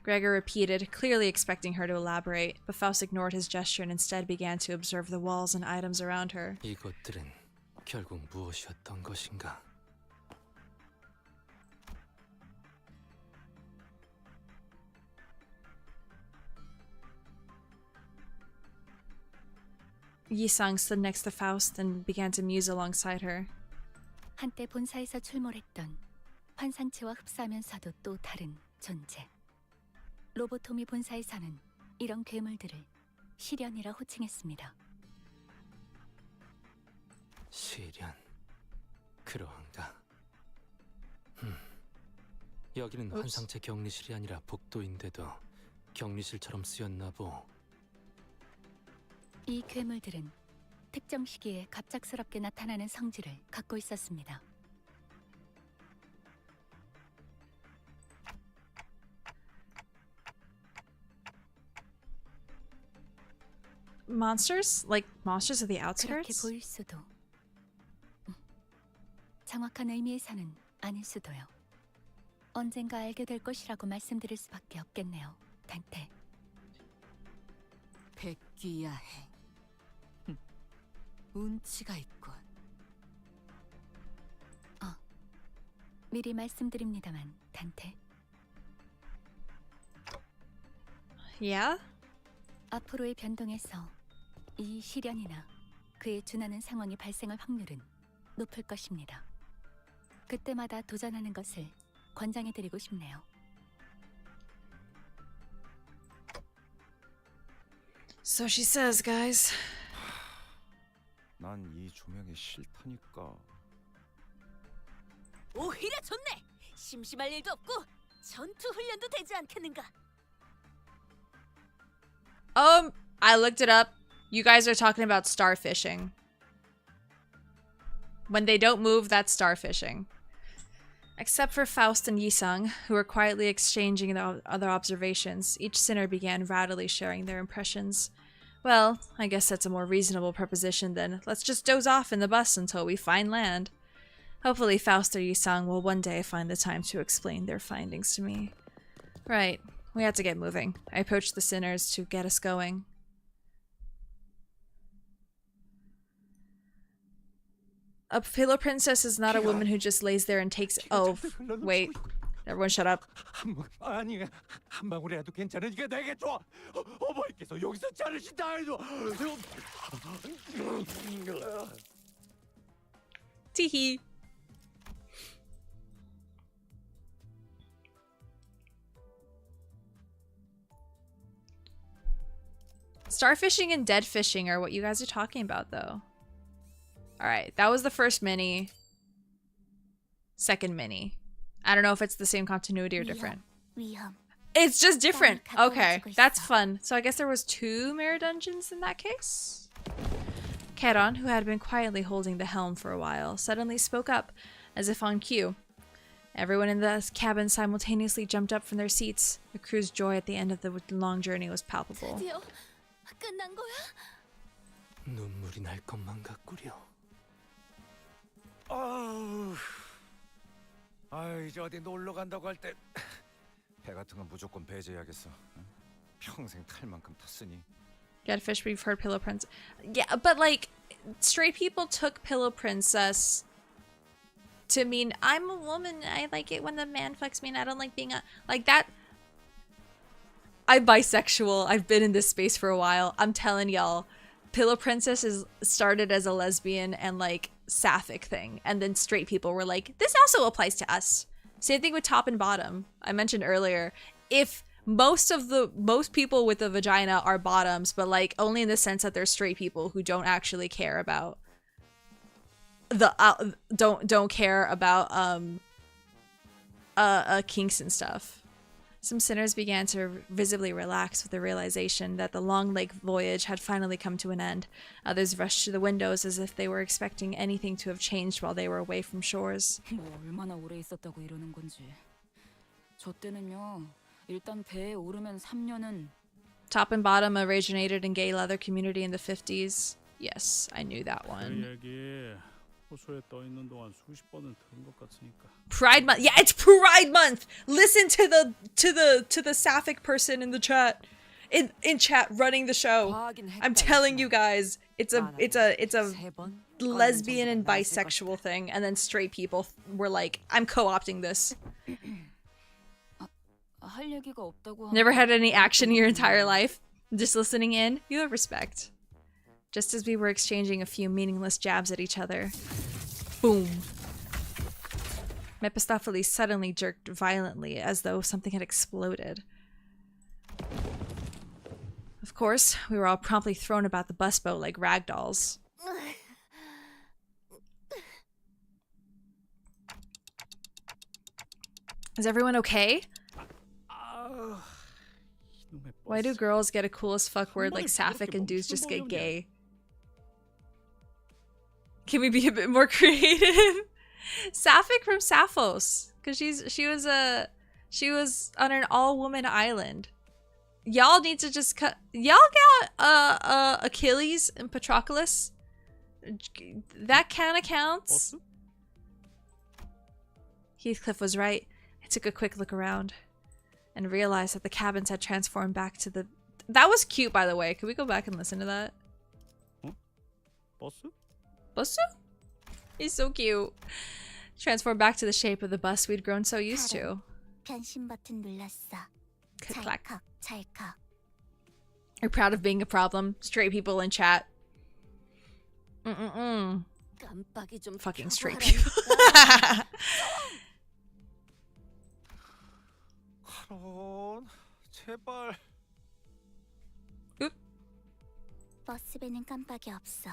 Gregor repeated, clearly expecting her to elaborate, but Faust ignored his gesture and instead began to observe the walls and items around her. 이것들은 결국 무엇이었던 것인가? Yi-sang stood next to Faust and began to muse alongside her. 한때 본사에서 출몰했던 환상체와 흡사하면서도 또 다른 존재. 로보토미 본사에서는 이런 괴물들을 시련이라 호칭했습니다. 시련, 그러한가? 여기는 환상체 격리실이 아니라 복도인데도 격리실처럼 쓰였나 보. 이 괴물들은 특정 시기에 갑작스럽게 나타나는 성질을 갖고 있었습니다. Monsters? Like monsters of the 그렇게 outskirts? 보일 수도. 정확한 의미에서는 아닐 수도요. 언젠가 알게 될 것이라고 말씀드릴 수밖에 없겠네요, 단테. 백귀야행. 운치가 있군. 미리 말씀드립니다만, 단테. Yeah? 앞으로의 변동에서 이 시련이나 그에 준하는 상황이 발생할 확률은 높을 것입니다. 그때마다 도전하는 것을 권장해드리고 싶네요. So she says, guys. 난 이 조명이 싫다니까. 오히려 좋네. 심심할 일도 없고 전투 훈련도 되지 않겠는가? I looked it up. You guys are talking about starfishing. When they don't move, that's starfishing. Except for Faust and Yi-sang, who were quietly exchanging the other observations, each sinner began rattly sharing their impressions. Well, I guess that's a more reasonable proposition than, let's just doze off in the bus until we find land. Hopefully Faust or Yi-sang will one day find the time to explain their findings to me. Right, we have to get moving. I approached the sinners to get us going. A pillow princess is not a woman who just lays there and takes— oh, wait. Everyone shut up. 아니, 한 방울이라도 괜찮으니까 내게 줘. 어머니께서 여기서 자르신다 해도. Teehee. Starfishing and dead fishing are what you guys are talking about, though. Alright, that was the first mini. Second mini. I don't know if it's the same continuity or different. It's just different. Okay, that's fun. So I guess there was 2 mirror dungeons in that case? Keron, who had been quietly holding the helm for a while, suddenly spoke up, as if on cue. Everyone in the cabin simultaneously jumped up from their seats. The crew's joy at the end of the long journey was palpable. 끝난 거야? 눈물이 날 것만 같구려. 이제 어디 놀러 간다고 할 때 배 같은 건 무조건 배제해야겠어. 평생 탈 만큼 탔으니. Get fish, we've heard Pillow Princess. Yeah, but like, straight people took Pillow Princess to mean, I'm a woman, I like it when the man fucks me and I don't like being a— like that. I'm bisexual, I've been in this space for a while. I'm telling y'all, Pillow Princess started as a lesbian and like sapphic thing, and then straight people were like, this also applies to us. Same thing with top and bottom. I mentioned earlier, if most people with a vagina are bottoms, but like only in the sense that they're straight people who don't actually care about the don't care about kinks and stuff. Some sinners began to visibly relax with the realization that the long lake voyage had finally come to an end. Others rushed to the windows as if they were expecting anything to have changed while they were away from shores. 뭐 얼마나 오래 있었다고 이러는 건지. 저 때는요. 일단 배에 오르면 3년은 Top and Bottom originated in gay leather community in the 50s. Yes, I knew that 그 one. 얘기 호수에 떠 있는 동안 수십 번은 들은 것 같으니까. Pride month. Yeah, it's Pride month. Listen to the sapphic person in the chat. In chat running the show. I'm telling you guys, it's a lesbian and bisexual thing, and then straight people were like, I'm co-opting this. 할 얘기가 없다고 Never had any action in your entire life. Just listening in, you have respect. Just as we were exchanging a few meaningless jabs at each other. Boom. Mephistopheles suddenly jerked violently as though something had exploded. Of course, we were all promptly thrown about the bus boat like rag dolls. Is everyone okay? Why do girls get a cool as fuck word like sapphic and dudes just get gay? Can we be a bit more creative? Sapphic from Sappho's, because she was on an all-woman island. Y'all need to just cut. Y'all got Achilles and Patroclus. That kind of counts. Heathcliff was right. I took a quick look around and realized that the cabins had transformed back to the... That was cute, by the way. Could we go back and listen to that? 버스? Bus? He's so cute. Transformed back to the shape of the bus we'd grown so used to. 변신 버튼 눌렀어. Click-clack. 찰칵. You're proud of being a problem. Straight people in chat. 깜빡이 좀 Fucking straight 켜고 people. 카론, 제발. 버스배는 깜빡이 없어.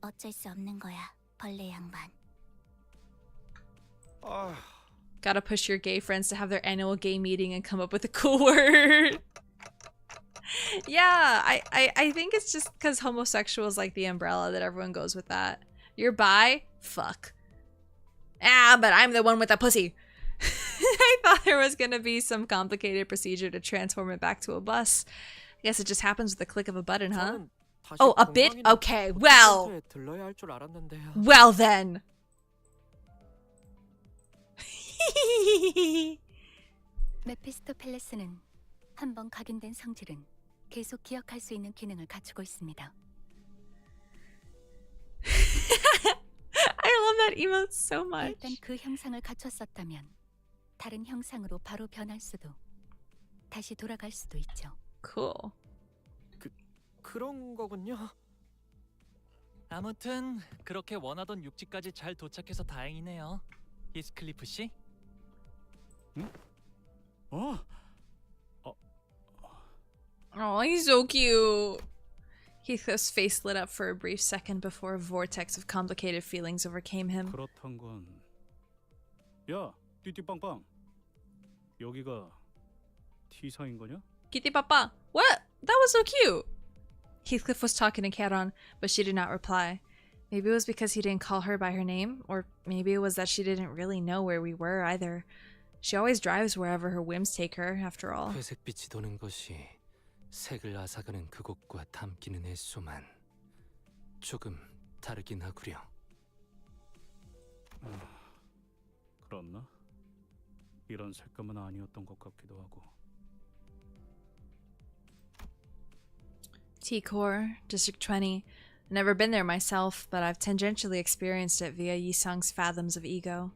어쩔 수 없는 거야, 벌레 양반. Gotta push your gay friends to have their annual gay meeting and come up with a cool word. Yeah, I think it's just because homosexual is like the umbrella that everyone goes with that. You're bi? Fuck. Ah, but I'm the one with the pussy. I thought there was gonna be some complicated procedure to transform it back to a bus. I guess it just happens with the click of a button, huh? Oh, a bit? Okay, well. Well then. 메피스토펠레스는 한번 각인된 성질은 계속 기억할 수 있는 기능을 갖추고 있습니다. I love that emote so much. 일단 그 형상을 갖췄었다면 다른 형상으로 바로 변할 수도 다시 돌아갈 수도 있죠. Cool. 그런 거군요. 아무튼 그렇게 원하던 육지까지 잘 도착해서 다행이네요. 히스클리프 씨? 응? Oh, he's so cute. Heathcliff's face lit up for a brief second before a vortex of complicated feelings overcame him. 그렇단 건... 야, 띠띠빵빵. 여기가 T사인 거냐? Kitty Papa. What? That was so cute. Heathcliff was talking to Charon, but she did not reply. Maybe it was because he didn't call her by her name, or maybe it was that she didn't really know where we were either. She always drives wherever her whims take her, after all. 회색빛이 도는 것이 색을 앗아가는 그곳과 담기는 횟수만 조금 다르긴 하구려. 그렇나? 이런 색감은 아니었던 것 같기도 하고. T-Core, District 20. Never been there myself, but I've tangentially experienced it via Yisung's Fathoms of Ego.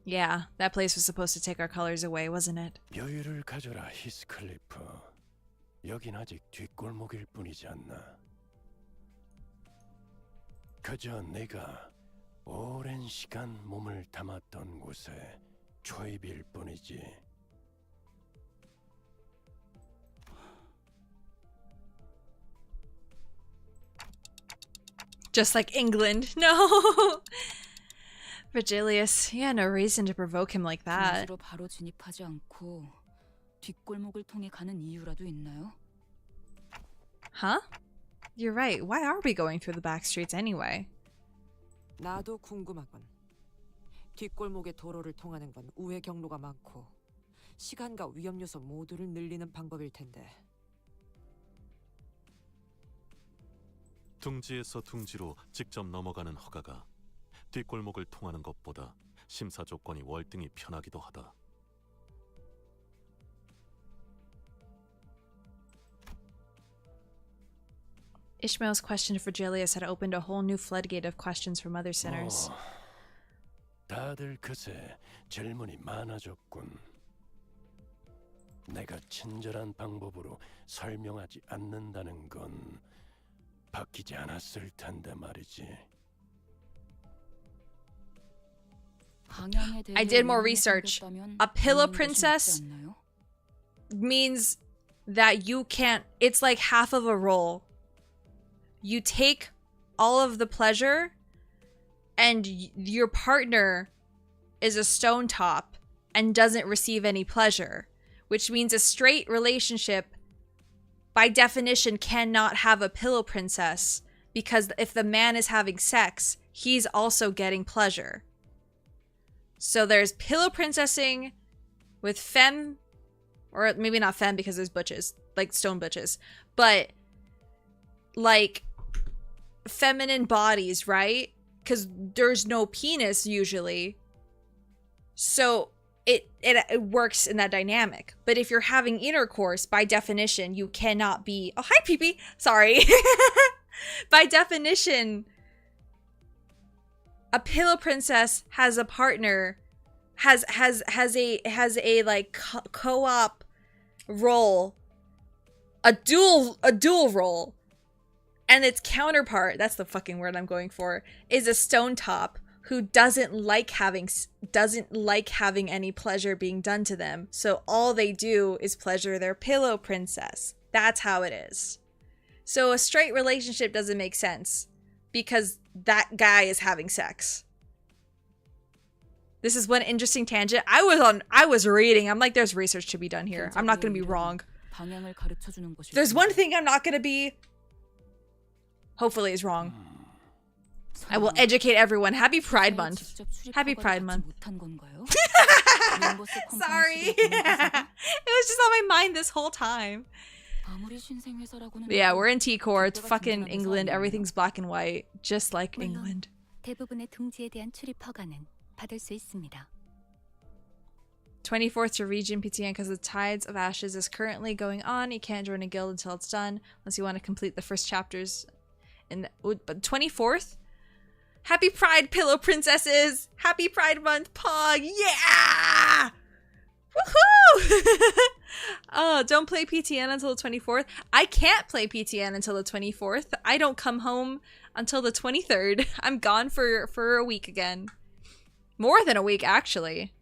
Yeah, that place was supposed to take our colors away, wasn't it? 여유를 가져라, 히스클리프. 여긴 아직 뒷골목일 뿐이지 않나. 그저 내가 오랜 시간 몸을 담았던 곳에 초입일 뿐이지. Just like England. No! Virgilius, you had no reason to provoke him like that. 둥지로 바로 진입하지 않고 뒷골목을 통해 가는 이유라도 있나요? Huh? You're right. Why are we going through the back streets anyway? 나도 궁금하군. 뒷골목의 도로를 통하는 건 우회 경로가 많고 시간과 위험 요소 모두를 늘리는 방법일 텐데. 둥지에서 둥지로 직접 넘어가는 허가가 뒷골목을 통하는 것보다 심사 조건이 월등히 편하기도 하다. Ishmael's question to Virgilius had opened a whole new floodgate of questions from other sinners. 다들 그새 질문이 많아졌군. 내가 친절한 방법으로 설명하지 않는다는 건 바뀌지 않았을 텐데 말이지. I did more research. A pillow princess means that you can't, it's like half of a roll. You take all of the pleasure and your partner is a stone top and doesn't receive any pleasure, which means a straight relationship by definition cannot have a pillow princess, because if the man is having sex, he's also getting pleasure. So there's pillow princessing with Phen, or maybe not Phen because there's butches, like stone butches, but like feminine bodies, right? Because there's no penis usually. So it works in that dynamic. But if you're having intercourse, by definition, you cannot be... Oh, hi, Pee-Pee. Sorry. By definition, a pillow princess has a partner, has a like co-op role, a dual role, and its counterpart, that's the fucking word I'm going for, is a stone top who doesn't like having any pleasure being done to them. So all they do is pleasure their pillow princess. That's how it is. So a straight relationship doesn't make sense because that guy is having sex. This is one interesting tangent. I was reading. I'm like, there's research to be done here. I'm not going to be wrong. There's one thing I'm not going to be, hopefully, is wrong. I will educate everyone. Happy Pride Month. Happy Pride Month. Sorry. It was just on my mind this whole time. Yeah, we're in T-Core. It's fucking England. Everything's black and white. Just like England. 대부분의 둥지에 대한 출입 허가는 받을 수 있습니다. 24th to Region PTN because the Tides of Ashes is currently going on. You can't join a guild until it's done unless you want to complete the first chapters. But 24th? Happy Pride, Pillow Princesses! Happy Pride Month, Pog! Yeah! Woohoo! Oh, don't play PTN until the 24th. I can't play PTN until the 24th. I don't come home until the 23rd. I'm gone for a week again. More than a week, actually.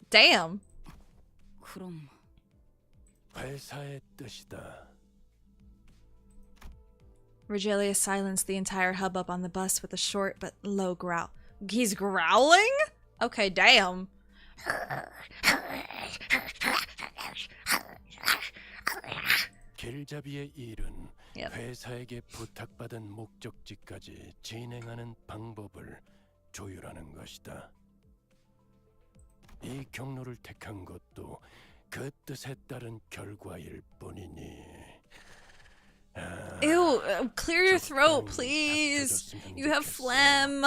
Damn. 그럼 회사의 뜻이다. Virgilius silenced the entire hubbub on the bus with a short but low growl. He's growling? Okay, damn. 길잡이의 일은 회사에게 부탁받은 목적지까지 진행하는 방법을 조율하는 것이다. 이 경로를 택한 것도 그 뜻에 따른 결과일 뿐이니. Ew, clear your throat, please. You have phlegm.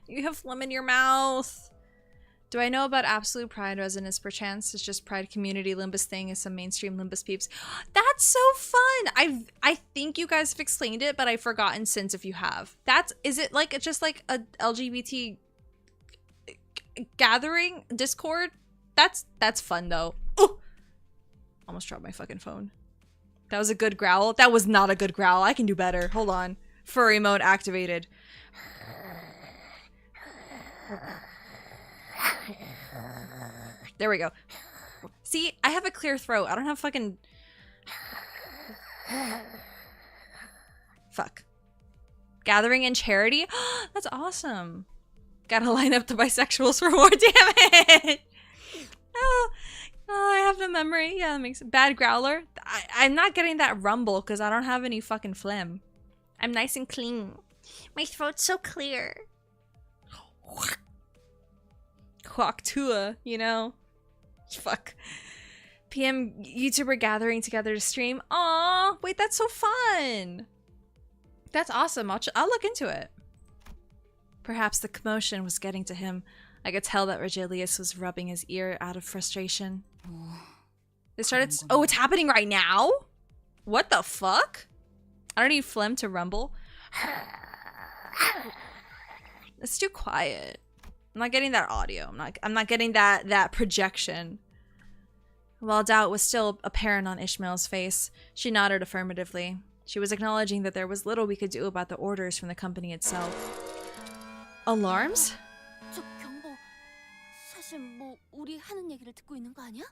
You have phlegm in your mouth. Do I know about Absolute Pride Resonance perchance? It's just Pride community Limbus thing is some mainstream Limbus peeps. That's so fun. I think you guys have explained it, but I've forgotten since if you have. Is it like just like a LGBT gathering Discord? That's fun though. Ooh! Almost dropped my fucking phone. That was a good growl. That was not a good growl. I can do better. Hold on. Furry mode activated. There we go. See, I have a clear throat. I don't have fucking... Fuck. Gathering in charity? That's awesome. Gotta line up the bisexuals for more, damn it! Oh, I have no memory. Yeah, that makes sense. Bad growler. I'm not getting that rumble because I don't have any fucking phlegm. I'm nice and clean. My throat's so clear. Kwaktua, you know? Fuck. PM YouTuber gathering together to stream. Aw, wait, that's so fun. That's awesome. I'll look into it. Perhaps the commotion was getting to him. I could tell that Regilius was rubbing his ear out of frustration. They started. Oh, it's happening right now? What the fuck? I don't need phlegm to rumble. It's too quiet. I'm not getting that audio. I'm not getting that projection. While doubt was still apparent on Ishmael's face, she nodded affirmatively. She was acknowledging that there was little we could do about the orders from the company itself. Alarms? 저 경보, 사실 뭐 우리 하는 얘기를 듣고 있는 거 아니야?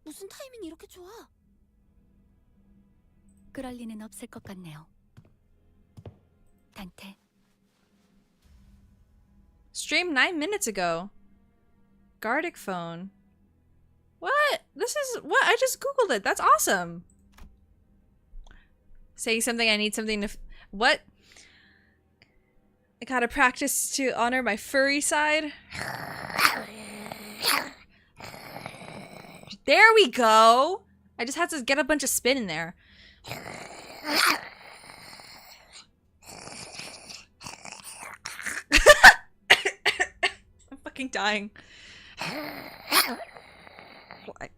무슨 타이밍이 이렇게 좋아? 그럴 리는 없을 것 같네요. 단테. Stream 9 minutes ago. Gardic phone. What? This is what? I just googled it. That's awesome. Saying something, I need something to. What? I gotta practice to honor my furry side. There we go. I just had to get a bunch of spin in there. I'm fucking dying. I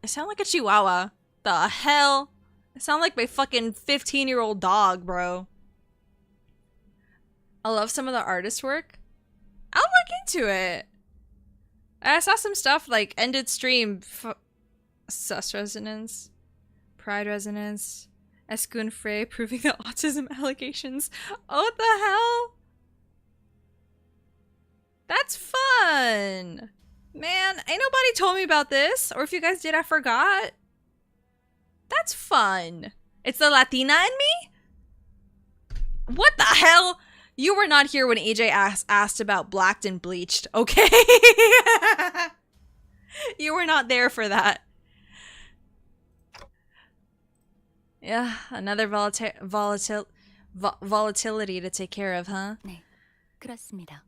sound like a chihuahua. The hell? I sound like my fucking 15-year-old dog, bro. I love some of the artist work. I'll look into it. I saw some stuff like ended stream. Sus resonance. Pride resonance. Eskun Frey proving the autism allegations. Oh, what the hell? That's fun. Man, ain't nobody told me about this. Or if you guys did, I forgot. That's fun. It's the Latina in me? What the hell? You were not here when AJ asked about blacked and bleached, okay? You were not there for that. Yeah, another volatility to take care of, huh? 네, 그렇습니다.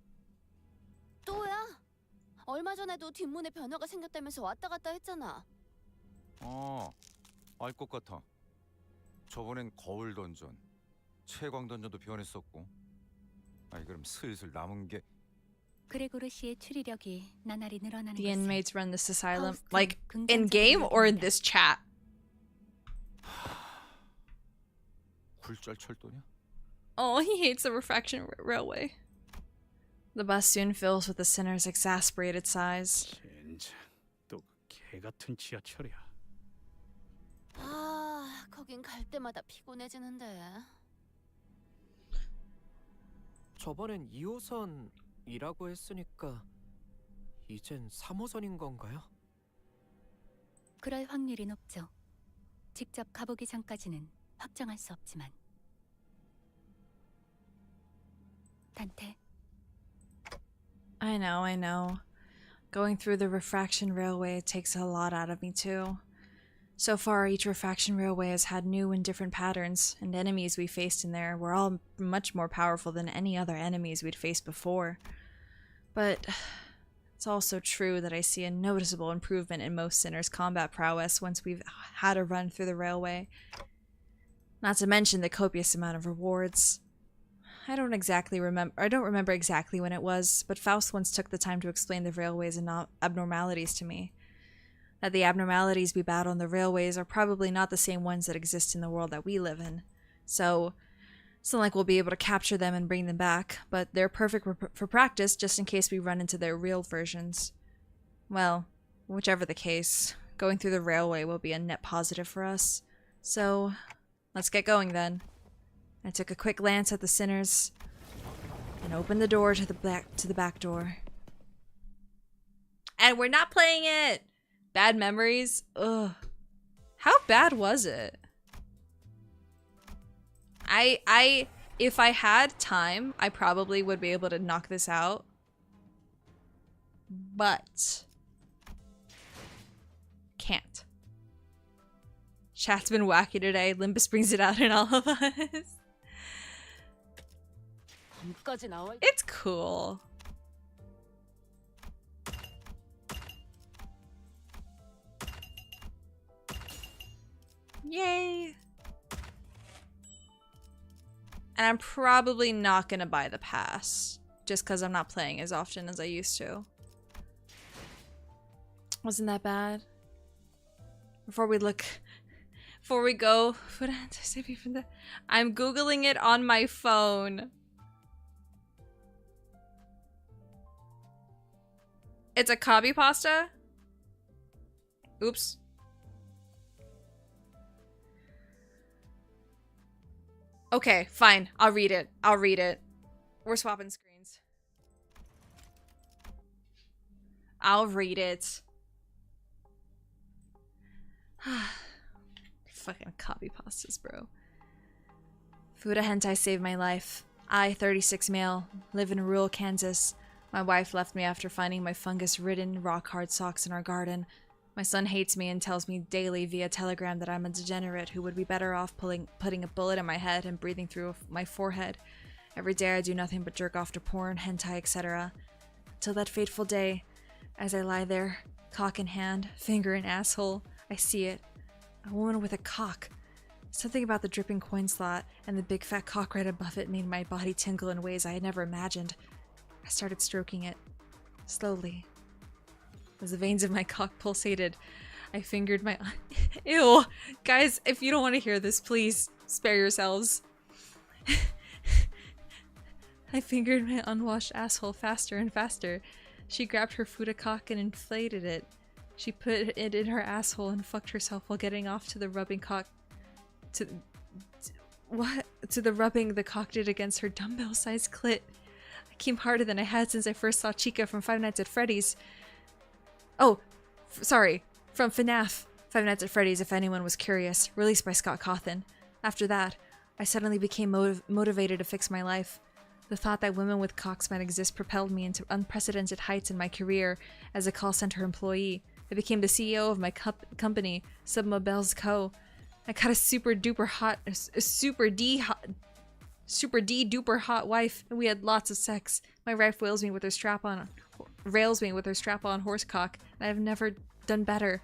또야? 얼마 전에도 뒷문에 변화가 생겼다면서 왔다 갔다 했잖아. 알 것 같아. 저번엔 거울 던전, 채광 던전도 변했었고. 아니 그럼 슬슬 남은 게 그레고르 씨의 추리력이 나날이 늘어나는 The 것을 inmates run this asylum, like in game or in this chat? 굴절 철도냐? Oh, he hates the refraction railway. The bus soon fills with the sinner's exasperated sighs. 젠장, 또 개 같은 지하철이야. 아, 거긴 갈 때마다 피곤해지는데. 저번엔 2호선이라고 했으니까 이젠 3호선인 건가요? 그럴 확률이 높죠. 직접 가보기 전까지는 확정할 수 없지만. 단테. I know. Going through the refraction railway takes a lot out of me too. So far, each refraction railway has had new and different patterns, and enemies we faced in there were all much more powerful than any other enemies we'd faced before. But it's also true that I see a noticeable improvement in most sinners' combat prowess once we've had a run through the railway. Not to mention the copious amount of rewards. I don't remember exactly when it was, but Faust once took the time to explain the railways and abnormalities to me. That the abnormalities we battle on the railways are probably not the same ones that exist in the world that we live in. So, it's not like we'll be able to capture them and bring them back, but they're perfect for practice just in case we run into their real versions. Well, whichever the case, going through the railway will be a net positive for us. So, let's get going then. I took a quick glance at the sinners and opened the door to the back door. And we're not playing it! Bad memories? Ugh. How bad was it? If I had time, I probably would be able to knock this out. but can't. Chat's been wacky today. Limbus brings it out in all of us. It's cool. Yay. And I'm probably not gonna buy the pass, just because I'm not playing as often as I used to. Wasn't that bad? Before we go, I'm Googling it on my phone. It's a copy pasta? Oops. Okay, fine. I'll read it. I'll read it. We're swapping screens. I'll read it. Fucking copy pastas, bro. Fuda hentai saved my life. I, 36 male, live in rural Kansas. My wife left me after finding my fungus-ridden, rock-hard socks in our garden. My son hates me and tells me daily via telegram that I'm a degenerate who would be better off putting a bullet in my head and breathing through my forehead. Every day I do nothing but jerk off to porn, hentai, etc. Till that fateful day, as I lie there, cock in hand, finger in asshole, I see it. A woman with a cock. Something about the dripping coin slot and the big fat cock right above it made my body tingle in ways I had never imagined. I started stroking it. Slowly. As the veins of my cock pulsated, I fingered my... Ew! Guys, if you don't want to hear this, please spare yourselves. I fingered my unwashed asshole faster and faster. She grabbed her Fuda cock and inflated it. She put it in her asshole and fucked herself while getting off to the rubbing cock... To the rubbing the cock did against her dumbbell-sized clit. I came harder than I had since I first saw Chica from Five Nights at Freddy's. Oh, sorry, from FNAF, Five Nights at Freddy's, if anyone was curious, released by Scott Cawthon. After that, I suddenly became motivated to fix my life. The thought that women with cocks might exist propelled me into unprecedented heights in my career as a call center employee. I became the CEO of my company, Submobiles Co. I got a super D duper hot wife, and we had lots of sex. My wife rails me with her strap-on horse cock, and I've never done better.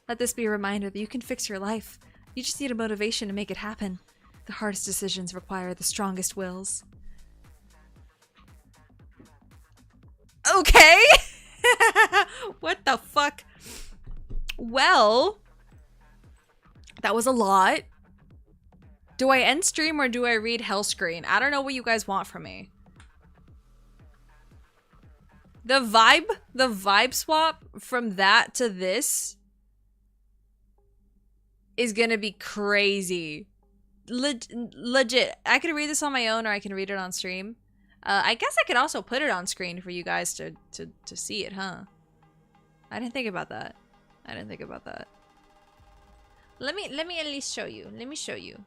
Let this be a reminder that you can fix your life. You just need a motivation to make it happen. The hardest decisions require the strongest wills. Okay! What the fuck? Well, that was a lot. Do I end stream or do I read Hellscreen? I don't know what you guys want from me. The vibe swap from that to this is gonna be crazy. Legit. I could read this on my own or I can read it on stream. I guess I could also put it on screen for you guys to see it, huh? I didn't think about that. I didn't think about that. Let me at least show you. Let me show you.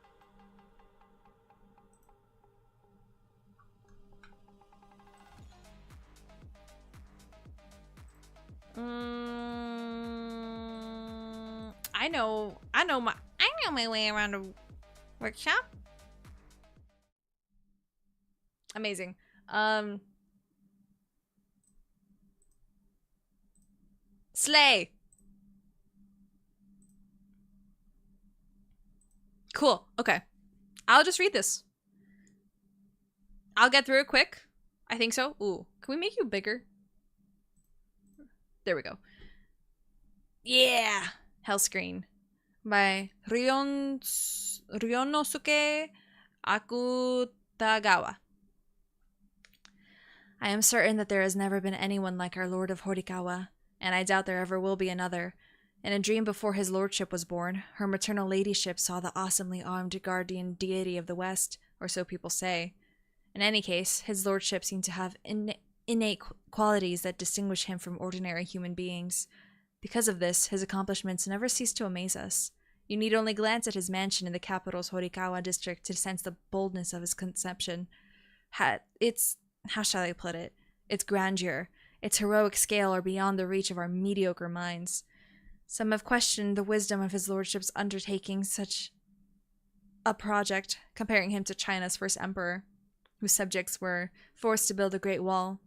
I know my way around a workshop. Amazing. Slay. Cool. Okay. I'll just read this. I'll get through it quick. I think so. Ooh. Can we make you bigger? There we go. Yeah! Hellscreen by Ryonosuke Akutagawa. I am certain that there has never been anyone like our Lord of Horikawa, and I doubt there ever will be another. In a dream before his lordship was born, her maternal ladyship saw the awesomely armed guardian deity of the West, or so people say. In any case, his lordship seemed to have innate qualities that distinguish him from ordinary human beings. Because of this, his accomplishments never cease to amaze us. You need only glance at his mansion in the capital's Horikawa district to sense the boldness of his conception. How shall I put it? Its grandeur, Its heroic scale are beyond the reach of our mediocre minds. Some have questioned the wisdom of his lordship's undertaking such a project, comparing him to China's first emperor, whose subjects were forced to build a great wall,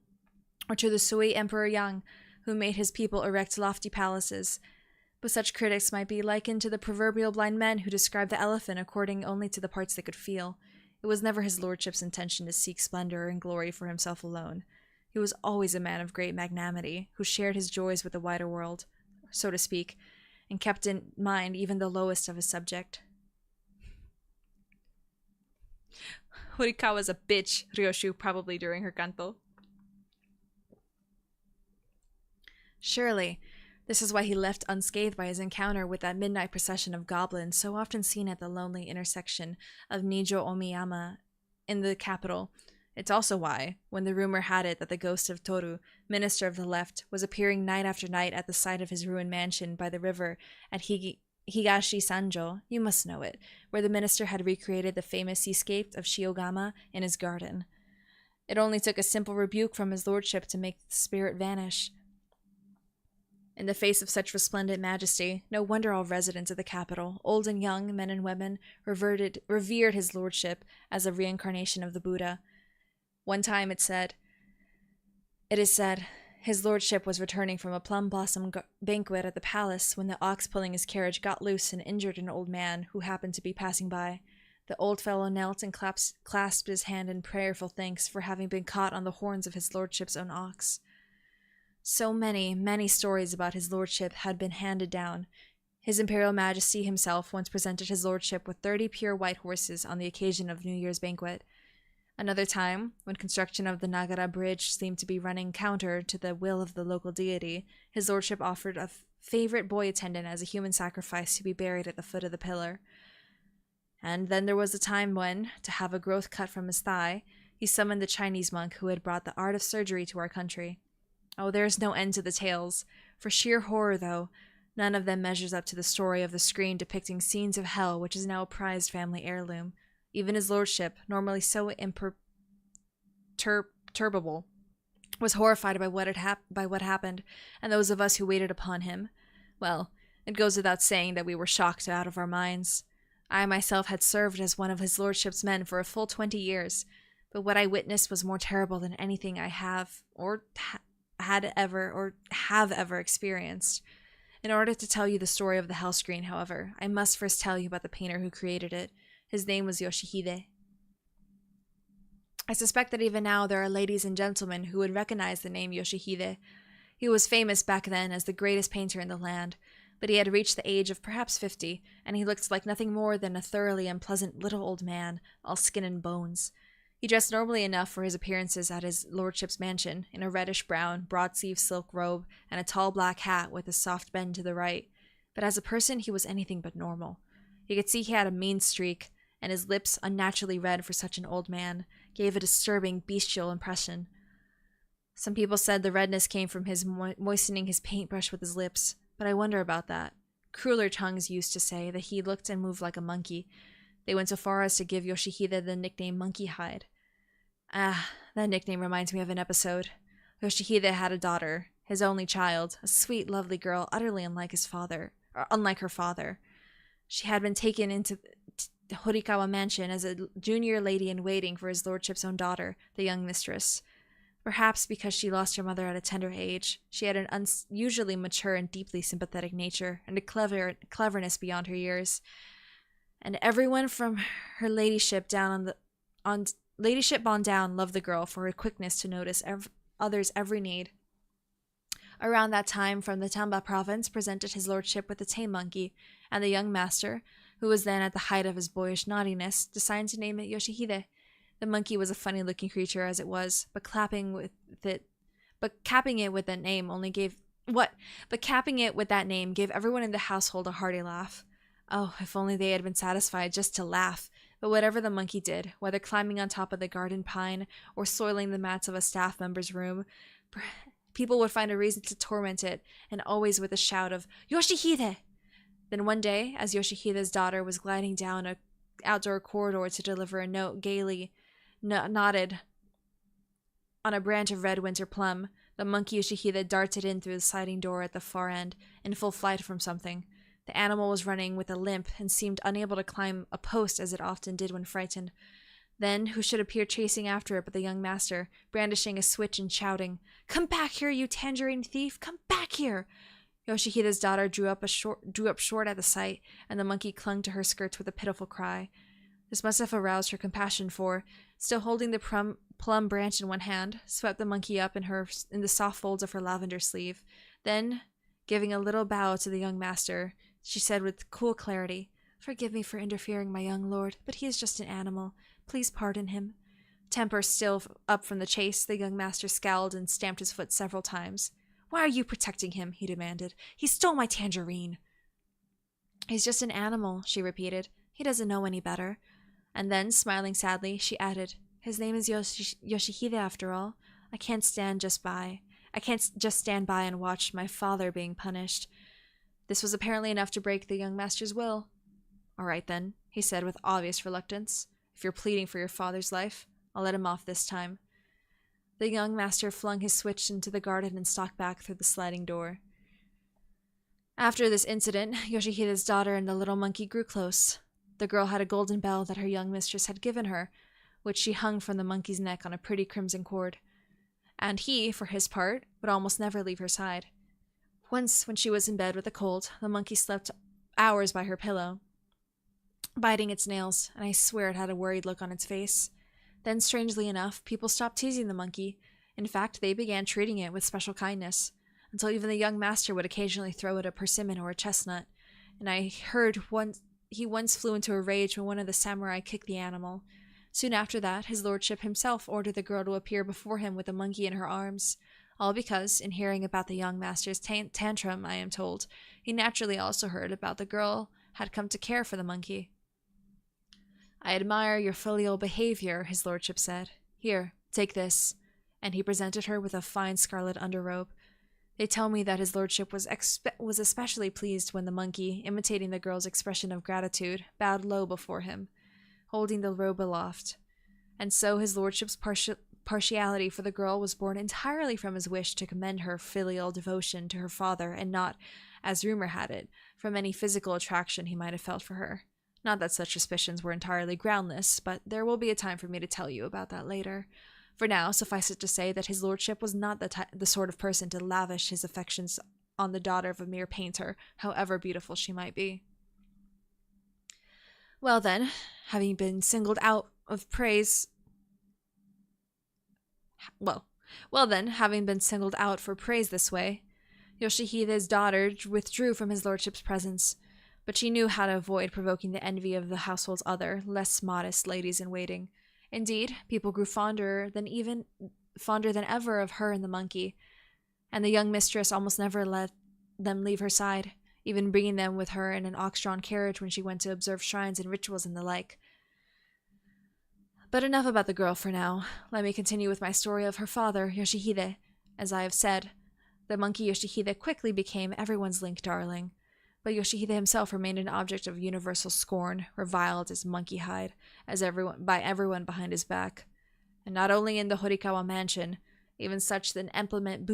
or to the Sui Emperor Yang, who made his people erect lofty palaces. But such critics might be likened to the proverbial blind men who describe the elephant according only to the parts they could feel. It was never his lordship's intention to seek splendor and glory for himself alone. He was always a man of great magnanimity, who shared his joys with the wider world, so to speak, and kept in mind even the lowest of his subject. Horikawa's a bitch, Ryoshu probably during her canto. Surely, this is why he left unscathed by his encounter with that midnight procession of goblins so often seen at the lonely intersection of Nijo Omiyama in the capital. It's also why, when the rumor had it that the ghost of Toru, minister of the left, was appearing night after night at the site of his ruined mansion by the river at Higashi Sanjo, you must know it, where the minister had recreated the famous seascape of Shiogama in his garden. It only took a simple rebuke from his lordship to make the spirit vanish. In the face of such resplendent majesty, no wonder all residents of the capital, old and young, men and women, revered his lordship as a reincarnation of the Buddha. One time it is said, his lordship was returning from a plum blossom banquet at the palace when the ox pulling his carriage got loose and injured an old man who happened to be passing by. The old fellow knelt and clasped his hand in prayerful thanks for having been caught on the horns of his lordship's own ox. So many, many stories about his lordship had been handed down. His Imperial Majesty himself once presented his lordship with 30 pure white horses on the occasion of New Year's banquet. Another time, when construction of the Nagara Bridge seemed to be running counter to the will of the local deity, his lordship offered a favorite boy attendant as a human sacrifice to be buried at the foot of the pillar. And then there was a time when, to have a growth cut from his thigh, he summoned the Chinese monk who had brought the art of surgery to our country. Oh, there is no end to the tales. For sheer horror, though, none of them measures up to the story of the screen depicting scenes of hell, which is now a prized family heirloom. Even his lordship, normally so imperturbable, was horrified by what happened, and those of us who waited upon him. Well, it goes without saying that we were shocked out of our minds. I myself had served as one of his lordship's men for a full 20 years, but what I witnessed was more terrible than anything I have ever experienced. In order to tell you the story of the Hellscreen, however, I must first tell you about the painter who created it. His name was Yoshihide. I suspect that even now there are ladies and gentlemen who would recognize the name Yoshihide. He was famous back then as the greatest painter in the land, but he had reached the age of perhaps 50, and he looked like nothing more than a thoroughly unpleasant little old man, all skin and bones. He dressed normally enough for his appearances at his lordship's mansion, in a reddish-brown, broad-sleeved silk robe and a tall black hat with a soft bend to the right, but as a person he was anything but normal. You could see he had a mean streak, and his lips, unnaturally red for such an old man, gave a disturbing, bestial impression. Some people said the redness came from his moistening his paintbrush with his lips, but I wonder about that. Crueler tongues used to say that he looked and moved like a monkey. They went so far as to give Yoshihide the nickname Monkey Hide. Ah, that nickname reminds me of an episode. Yoshihide had a daughter, his only child, a sweet, lovely girl, utterly unlike her father. She had been taken into the Horikawa mansion as a junior lady-in-waiting for his lordship's own daughter, the young mistress. Perhaps because she lost her mother at a tender age, she had an unusually mature and deeply sympathetic nature, and a cleverness beyond her years. And everyone from her ladyship on down loved the girl for her quickness to notice others' every need. Around that time, from the Tamba province presented his lordship with a tame monkey, and the young master, who was then at the height of his boyish naughtiness, decided to name it Yoshihide. The monkey was a funny-looking creature as it was, but capping it with that name gave everyone in the household a hearty laugh. Oh, if only they had been satisfied just to laugh. But whatever the monkey did, whether climbing on top of the garden pine or soiling the mats of a staff member's room, people would find a reason to torment it, and always with a shout of "Yoshihide!" Then one day, as Yoshihide's daughter was gliding down an outdoor corridor to deliver a note gaily knotted on a branch of red winter plum, The monkey Yoshihide darted in through the sliding door at the far end, in full flight from something. The animal was running with a limp and seemed unable to climb a post as it often did when frightened. Then, who should appear chasing after it but the young master, brandishing a switch and shouting, "Come back here, you tangerine thief! Come back here!" Yoshihide's daughter drew up short at the sight, and the monkey clung to her skirts with a pitiful cry. This must have aroused her compassion, for, still holding the plum branch in one hand, swept the monkey up in the soft folds of her lavender sleeve. Then, giving a little bow to the young master, she said with cool clarity, "Forgive me for interfering, my young lord, but he is just an animal. Please pardon him." Temper still up from the chase, the young master scowled and stamped his foot several times. "Why are you protecting him?" he demanded. "He stole my tangerine." "He's just an animal," she repeated. "He doesn't know any better." And then, smiling sadly, she added, "His name is Yoshihide after all. I can't just stand by and watch my father being punished." This was apparently enough to break the young master's will. "All right, then," he said with obvious reluctance. "If you're pleading for your father's life, I'll let him off this time." The young master flung his switch into the garden and stalked back through the sliding door. After this incident, Yoshihide's daughter and the little monkey grew close. The girl had a golden bell that her young mistress had given her, which she hung from the monkey's neck on a pretty crimson cord. And he, for his part, would almost never leave her side. Once, when she was in bed with a cold, the monkey slept hours by her pillow, biting its nails, and I swear it had a worried look on its face. Then, strangely enough, people stopped teasing the monkey. In fact, they began treating it with special kindness, until even the young master would occasionally throw it a persimmon or a chestnut, and I heard he once flew into a rage when one of the samurai kicked the animal. Soon after that, his lordship himself ordered the girl to appear before him with the monkey in her arms, all because, in hearing about the young master's tantrum, I am told, he naturally also heard about the girl had come to care for the monkey. "I admire your filial behavior," his lordship said. "Here, take this," and he presented her with a fine scarlet underrobe. They tell me that his lordship was especially pleased when the monkey, imitating the girl's expression of gratitude, bowed low before him, holding the robe aloft. And so his lordship's partiality for the girl was born entirely from his wish to commend her filial devotion to her father, and not, as rumor had it, from any physical attraction he might have felt for her. Not that such suspicions were entirely groundless, but there will be a time for me to tell you about that later. For now, suffice it to say that his lordship was not the sort of person to lavish his affections on the daughter of a mere painter, however beautiful she might be. Well then, having been singled out for praise this way, Yoshihide's daughter withdrew from his lordship's presence, but she knew how to avoid provoking the envy of the household's other, less modest ladies-in-waiting. Indeed, people grew fonder than ever of her and the monkey, and the young mistress almost never let them leave her side, even bringing them with her in an ox-drawn carriage when she went to observe shrines and rituals and the like. But enough about the girl for now. Let me continue with my story of her father, Yoshihide. As I have said, the monkey Yoshihide quickly became everyone's link darling, but Yoshihide himself remained an object of universal scorn, reviled as monkey hide, by everyone behind his back. And not only in the Horikawa mansion, even such an eminent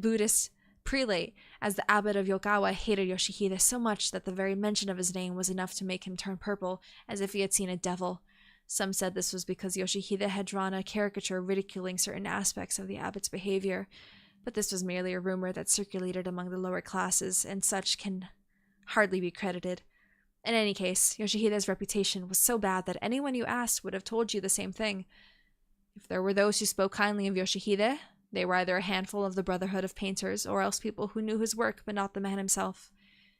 Buddhist prelate as the abbot of Yokawa hated Yoshihide so much that the very mention of his name was enough to make him turn purple, as if he had seen a devil. Some said this was because Yoshihide had drawn a caricature ridiculing certain aspects of the abbot's behavior, but this was merely a rumor that circulated among the lower classes, and such can hardly be credited. In any case, Yoshihide's reputation was so bad that anyone you asked would have told you the same thing. If there were those who spoke kindly of Yoshihide, they were either a handful of the Brotherhood of Painters, or else people who knew his work but not the man himself.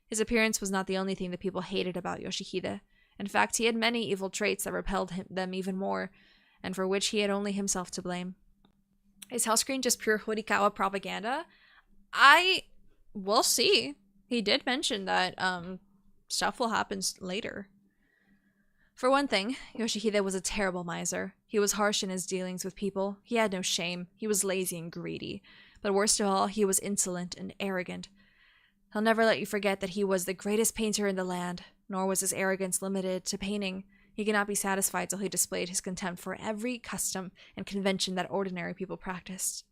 His appearance was not the only thing that people hated about Yoshihide. In fact, he had many evil traits that repelled them even more, and for which he had only himself to blame. Is Hellscreen just pure Horikawa propaganda? We'll see. He did mention that stuff will happen later. For one thing, Yoshihide was a terrible miser. He was harsh in his dealings with people. He had no shame. He was lazy and greedy. But worst of all, he was insolent and arrogant. He'll never let you forget that he was the greatest painter in the land, nor was his arrogance limited to painting. He could not be satisfied till he displayed his contempt for every custom and convention that ordinary people practiced.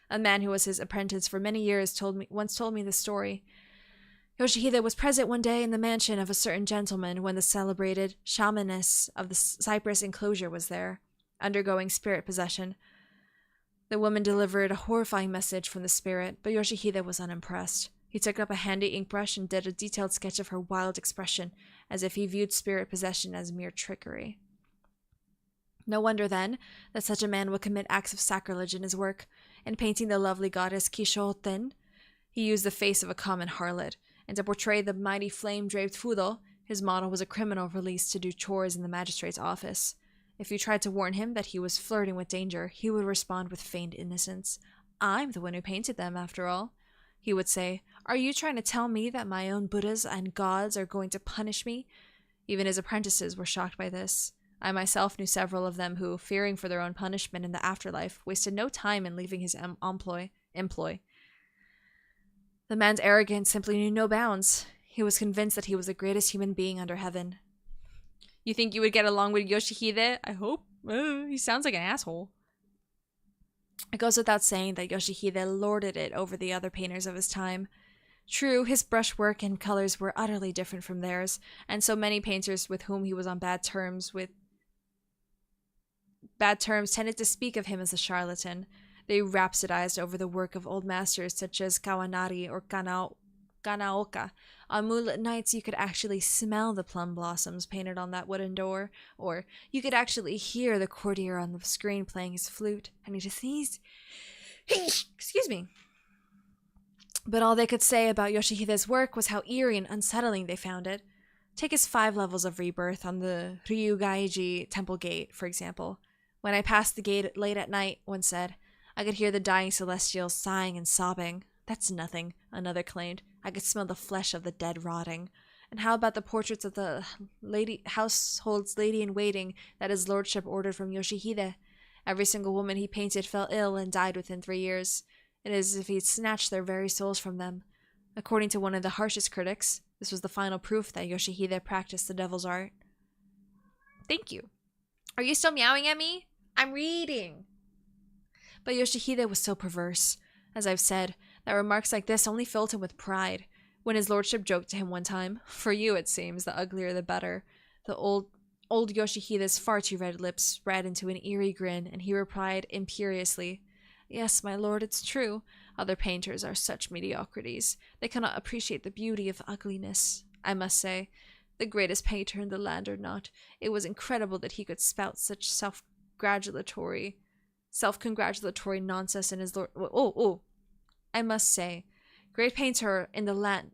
A man who was his apprentice for many years once told me this story. Yoshihide was present one day in the mansion of a certain gentleman when the celebrated shamaness of the Cypress enclosure was there, undergoing spirit possession. The woman delivered a horrifying message from the spirit, but Yoshihide was unimpressed. He took up a handy ink brush and did a detailed sketch of her wild expression, as if he viewed spirit possession as mere trickery. No wonder, then, that such a man would commit acts of sacrilege in his work. In painting the lovely goddess Kishoten, he used the face of a common harlot, and to portray the mighty flame-draped Fudo, his model was a criminal released to do chores in the magistrate's office. If you tried to warn him that he was flirting with danger, he would respond with feigned innocence. "I'm the one who painted them, after all," he would say. "Are you trying to tell me that my own Buddhas and gods are going to punish me?" Even his apprentices were shocked by this. I myself knew several of them who, fearing for their own punishment in the afterlife, wasted no time in leaving his employ. The man's arrogance simply knew no bounds. He was convinced that he was the greatest human being under heaven. You think you would get along with Yoshihide? I hope. He sounds like an asshole. It goes without saying that Yoshihide lorded it over the other painters of his time. True, his brushwork and colors were utterly different from theirs, and so many painters with whom he was on bad terms tended to speak of him as a charlatan. They rhapsodized over the work of old masters such as Kawanari or Kanaoka. On moonlit nights, you could actually smell the plum blossoms painted on that wooden door, or you could actually hear the courtier on the screen playing his flute, and he just sneezed. Excuse me. But all they could say about Yoshihide's work was how eerie and unsettling they found it. Take his 5 levels of rebirth on the Ryugaiji temple gate, for example. When I passed the gate late at night, one said, I could hear the dying celestials sighing and sobbing. That's nothing, another claimed. I could smell the flesh of the dead rotting. And how about the portraits of the household's lady-in-waiting that his lordship ordered from Yoshihide? Every single woman he painted fell ill and died within 3 years. It is as if he'd snatched their very souls from them. According to one of the harshest critics, this was the final proof that Yoshihide practiced the devil's art. Thank you. Are you still meowing at me? I'm reading. But Yoshihide was so perverse. As I've said, that remarks like this only filled him with pride. When his lordship joked to him one time, "For you, it seems, the uglier the better," the old Yoshihide's far too red lips spread into an eerie grin, and he replied imperiously, "Yes, my lord, it's true. Other painters are such mediocrities. They cannot appreciate the beauty of ugliness. I must say, the greatest painter in the land or not, it was incredible that he could spout such self-congratulatory nonsense in his lord... I must say, greatest painter in the land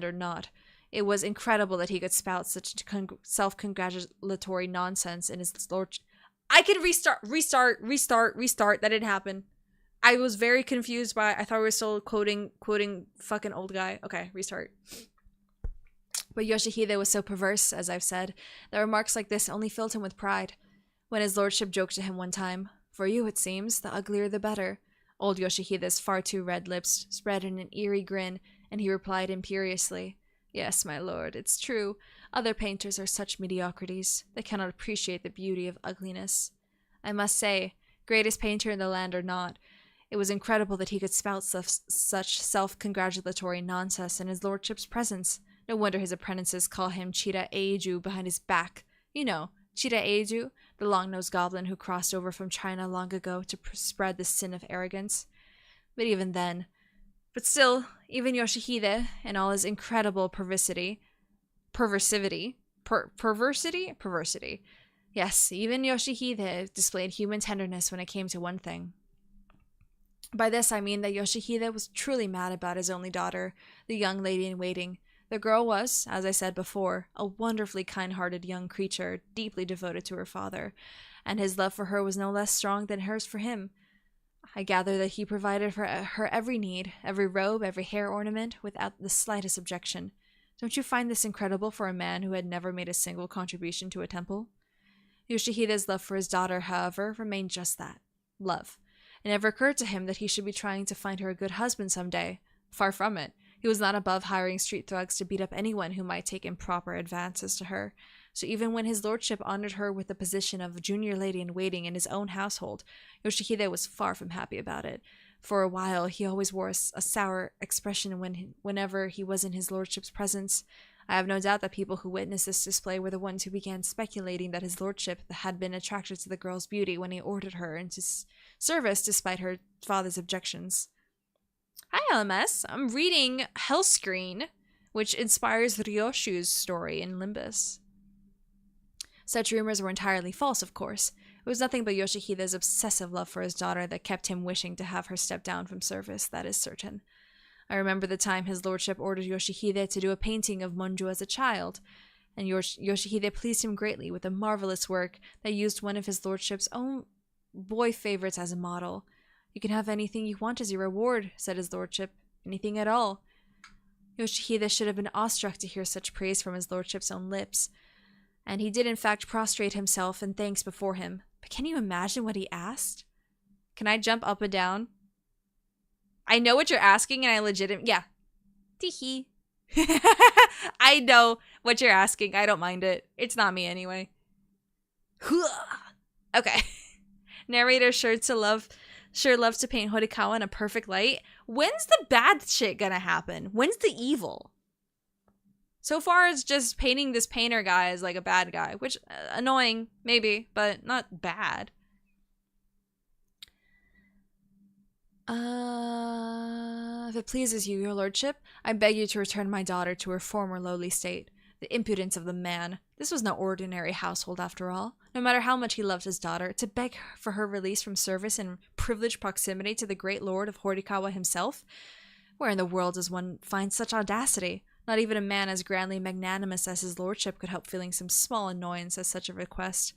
or not, it was incredible that he could spout such self-congratulatory nonsense in his lord... I can restart. That didn't happen. I was very confused by, I thought we were still quoting fucking old guy. Okay, restart. But Yoshihide was so perverse, as I've said, that remarks like this only filled him with pride. When his lordship joked to him one time, "For you, it seems, the uglier the better," old Yoshihide's far too red lips spread in an eerie grin, and he replied imperiously, "Yes, my lord, it's true. Other painters are such mediocrities. They cannot appreciate the beauty of ugliness. I must say, greatest painter in the land or not, it was incredible that he could spout such self-congratulatory nonsense in his lordship's presence. No wonder his apprentices call him Chira Eiju behind his back. You know, Chira Eiju, the long-nosed goblin who crossed over from China long ago to spread the sin of arrogance. But still, even Yoshihide, and all his incredible perversity. Yes, even Yoshihide displayed human tenderness when it came to one thing. By this I mean that Yoshihide was truly mad about his only daughter, the young lady-in-waiting. The girl was, as I said before, a wonderfully kind-hearted young creature, deeply devoted to her father, and his love for her was no less strong than hers for him. I gather that he provided for her every need, every robe, every hair ornament, without the slightest objection. Don't you find this incredible for a man who had never made a single contribution to a temple? Yoshihide's love for his daughter, however, remained just that, love. It never occurred to him that he should be trying to find her a good husband some day. Far from it. He was not above hiring street thugs to beat up anyone who might take improper advances to her. So even when his lordship honored her with the position of junior lady-in-waiting in his own household, Yoshihide was far from happy about it. For a while, he always wore a sour expression whenever he was in his lordship's presence. I have no doubt that people who witnessed this display were the ones who began speculating that his lordship had been attracted to the girl's beauty when he ordered her into service despite her father's objections. Hi, LMS. I'm reading Hellscreen, which inspires Ryoshu's story in Limbus. Such rumors were entirely false, of course. It was nothing but Yoshihide's obsessive love for his daughter that kept him wishing to have her step down from service, that is certain. I remember the time his lordship ordered Yoshihide to do a painting of Monju as a child, and Yoshihide pleased him greatly with a marvelous work that used one of his lordship's own boy favorites as a model. You can have anything you want as your reward, said his lordship. Anything at all. Yoshihide should have been awestruck to hear such praise from his lordship's own lips, and he did in fact prostrate himself in thanks before him. But can you imagine what he asked? Can I jump up and down? I know what you're asking, and I legitimately... Yeah. Teehee. I know what you're asking. I don't mind it. It's not me anyway. Okay. Narrator sure loves to paint Horikawa in a perfect light. When's the bad shit gonna happen? When's the evil? So far, it's just painting this painter guy as like a bad guy, which annoying, maybe, but not bad. If it pleases you, your lordship, I beg you to return my daughter to her former lowly state. The impudence of the man. This was no ordinary household after all. No matter how much he loved his daughter, to beg for her release from service in privileged proximity to the great lord of Horikawa himself? Where in the world does one find such audacity? Not even a man as grandly magnanimous as his lordship could help feeling some small annoyance at such a request,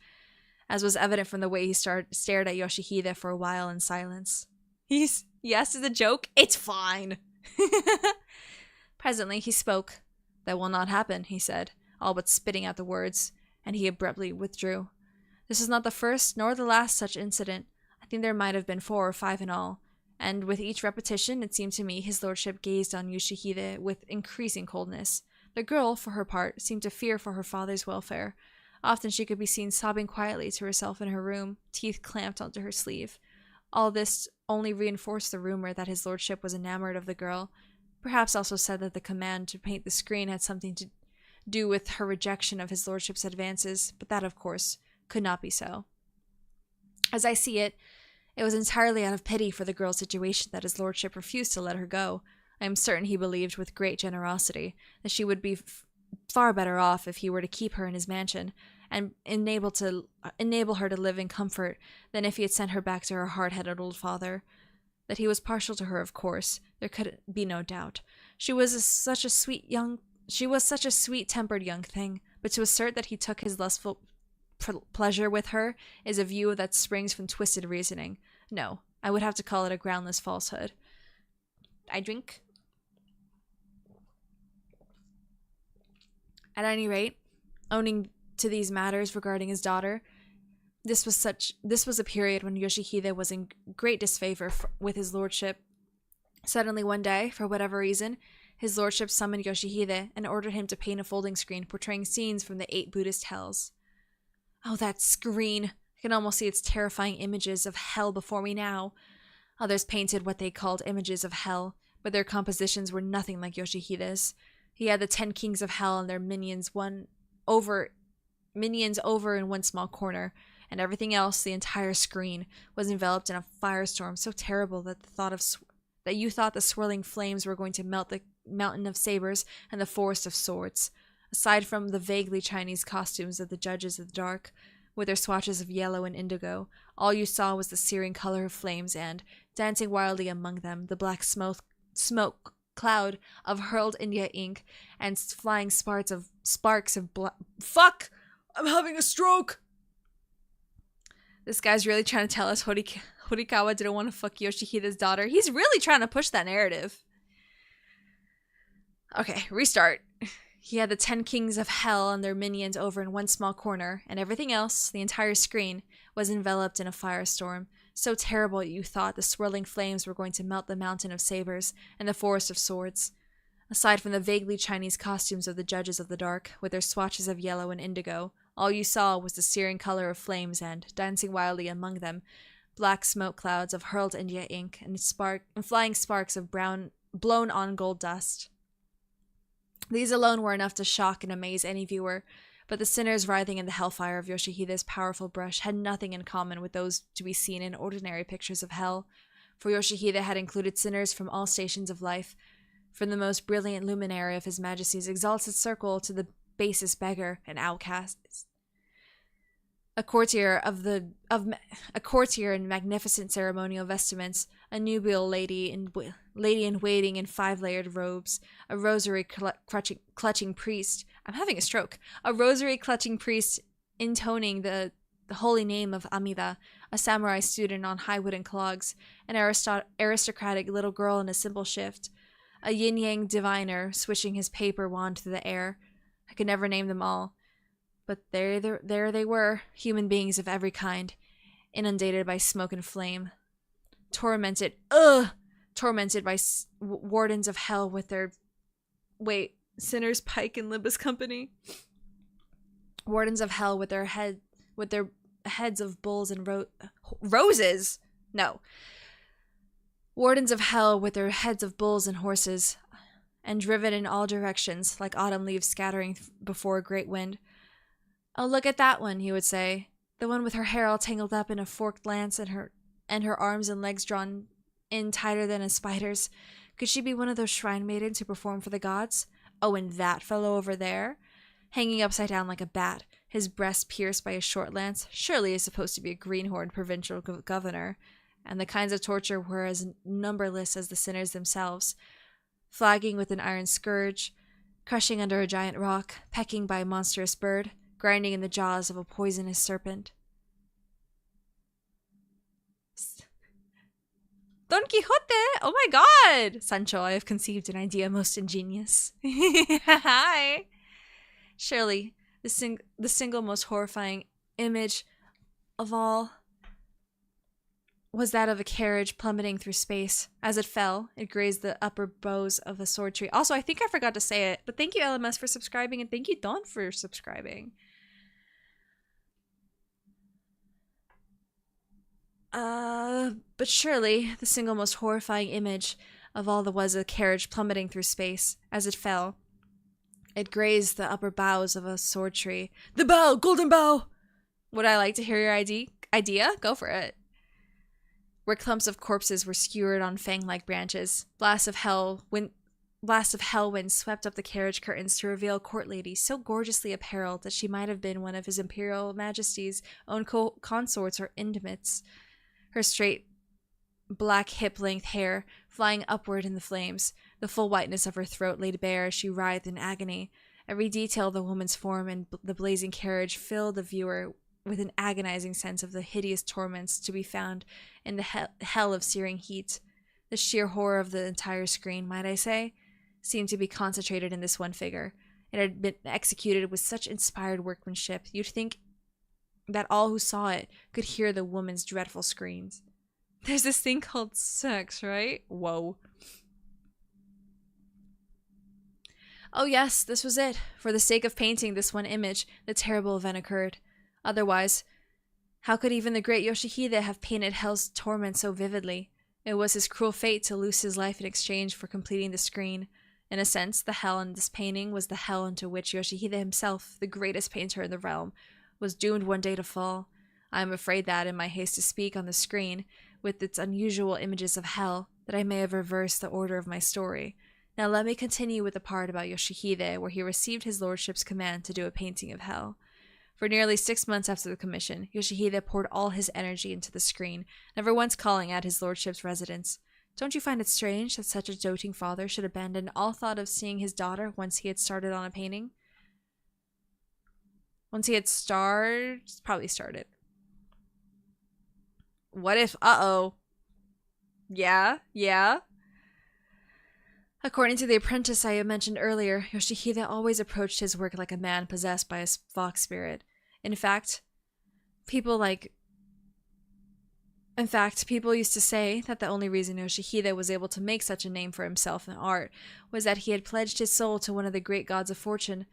as was evident from the way he stared at Yoshihide for a while in silence. Yes, it's a joke. It's fine. Presently he spoke. That will not happen, he said, all but spitting out the words, and he abruptly withdrew. This is not the first nor the last such incident. I think there might have been 4 or 5 in all, and with each repetition it seemed to me his lordship gazed on Yoshihide with increasing coldness. The girl, for her part, seemed to fear for her father's welfare. Often she could be seen sobbing quietly to herself in her room, teeth clamped onto her sleeve. All this only reinforced the rumor that his lordship was enamored of the girl. Perhaps also said that the command to paint the screen had something to do with her rejection of his lordship's advances, but that, of course, could not be so. As I see it, it was entirely out of pity for the girl's situation that his lordship refused to let her go. I am certain he believed with great generosity that she would be far better off if he were to keep her in his mansion and enable her to live in comfort than if he had sent her back to her hard-headed old father. That he was partial to her, of course, there could be no doubt. She was such a sweet-tempered young thing, but to assert that he took his lustful pleasure with her is a view that springs from twisted reasoning. No, I would have to call it a groundless falsehood. I drink. At any rate, owning to these matters regarding his daughter, this was a period when Yoshihide was in great disfavor with his lordship. Suddenly one day, for whatever reason, his lordship summoned Yoshihide and ordered him to paint a folding screen portraying scenes from the 8 Buddhist hells. Oh, that screen! I can almost see its terrifying images of hell before me now. Others painted what they called images of hell, but their compositions were nothing like Yoshihide's. He had the 10 kings of hell and their minions over in one small corner, and everything else, the entire screen, was enveloped in a firestorm so terrible that you thought the swirling flames were going to melt the mountain of sabers and the forest of swords. Aside from the vaguely Chinese costumes of the judges of the dark, with their swatches of yellow and indigo, all you saw was the searing color of flames and, dancing wildly among them, the black smoke cloud of hurled India ink and flying sparks of Fuck! I'm having a stroke! This guy's really trying to tell us Horikawa didn't want to fuck Yoshihide's daughter. He's really trying to push that narrative. Okay, restart. He had the 10 kings of hell and their minions over in one small corner, and everything else, the entire screen, was enveloped in a firestorm, so terrible you thought the swirling flames were going to melt the mountain of sabers and the forest of swords. Aside from the vaguely Chinese costumes of the judges of the dark, with their swatches of yellow and indigo, all you saw was the searing color of flames and, dancing wildly among them, black smoke clouds of hurled India ink and flying sparks of brown blown-on gold dust. These alone were enough to shock and amaze any viewer, but the sinners writhing in the hellfire of Yoshihide's powerful brush had nothing in common with those to be seen in ordinary pictures of hell, for Yoshihide had included sinners from all stations of life, from the most brilliant luminary of His Majesty's exalted circle to the basest beggar and outcast. A courtier in magnificent ceremonial vestments, a nubile lady in waiting in 5-layered robes, a rosary clutching priest. I'm having a stroke. A rosary clutching priest intoning the holy name of Amida, a samurai student on high wooden clogs, an aristocratic little girl in a simple shift, a yin-yang diviner swishing his paper wand through the air. I could never name them all. But there they were, human beings of every kind, inundated by smoke and flame. Tormented by wardens of hell with their... Wait, Sinners Pike and Limbus Company? Wardens of hell with their heads of bulls and roses? No. Wardens of hell with their heads of bulls and horses, and driven in all directions like autumn leaves scattering before a great wind. "Oh, look at that one," he would say. "The one with her hair all tangled up in a forked lance and her arms and legs drawn in tighter than a spider's. Could she be one of those shrine maidens who perform for the gods? Oh, and that fellow over there, hanging upside down like a bat, his breast pierced by a short lance, surely is supposed to be a greenhorn provincial governor." And the kinds of torture were as numberless as the sinners themselves. Flagging with an iron scourge, crushing under a giant rock, pecking by a monstrous bird, grinding in the jaws of a poisonous serpent. Don Quixote! Oh my god! Sancho, I have conceived an idea most ingenious. Hi! Surely, the single most horrifying image of all was that of a carriage plummeting through space. As it fell, it grazed the upper boughs of a sword tree. Also, I think I forgot to say it, but thank you, LMS, for subscribing, and thank you, Don, for subscribing. But surely, the single most horrifying image of all was a carriage plummeting through space. As it fell, it grazed the upper boughs of a sword tree. The bough! Golden bough! Would I like to hear your idea? Go for it. Where clumps of corpses were skewered on fang-like branches, blasts of hell wind swept up the carriage curtains to reveal a court lady so gorgeously apparelled that she might have been one of His Imperial Majesty's own consorts or intimates. Her straight, black hip-length hair flying upward in the flames, the full whiteness of her throat laid bare as she writhed in agony. Every detail of the woman's form and the blazing carriage filled the viewer with an agonizing sense of the hideous torments to be found in the hell of searing heat. The sheer horror of the entire screen, might I say, seemed to be concentrated in this one figure. It had been executed with such inspired workmanship, you'd think that all who saw it could hear the woman's dreadful screams. There's this thing called sex, right? Whoa. Oh yes, this was it. For the sake of painting this one image, the terrible event occurred. Otherwise, how could even the great Yoshihide have painted hell's torment so vividly? It was his cruel fate to lose his life in exchange for completing the screen. In a sense, the hell in this painting was the hell into which Yoshihide himself, the greatest painter in the realm, was doomed one day to fall. I am afraid that, in my haste to speak on the screen, with its unusual images of hell, that I may have reversed the order of my story. Now let me continue with the part about Yoshihide, where he received his lordship's command to do a painting of hell. For nearly 6 months after the commission, Yoshihide poured all his energy into the screen, never once calling at his lordship's residence. Don't you find it strange that such a doting father should abandon all thought of seeing his daughter once he had started on a painting? Once he had probably started. What if, Yeah. According to the apprentice I mentioned earlier, Yoshihide always approached his work like a man possessed by a fox spirit. In fact, people like In fact, people used to say that the only reason Yoshihide was able to make such a name for himself in art was that he had pledged his soul to one of the great gods of fortune.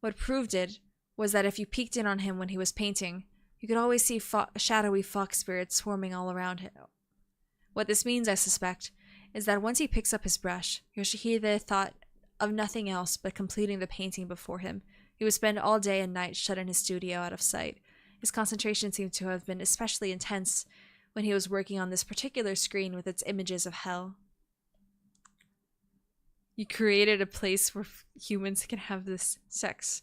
What proved it was that if you peeked in on him when he was painting, you could always see shadowy fox spirits swarming all around him. What this means, I suspect, is that once he picks up his brush, Yoshihide thought of nothing else but completing the painting before him. He would spend all day and night shut in his studio out of sight. His concentration seemed to have been especially intense when he was working on this particular screen with its images of hell. You created a place where humans can have this sex,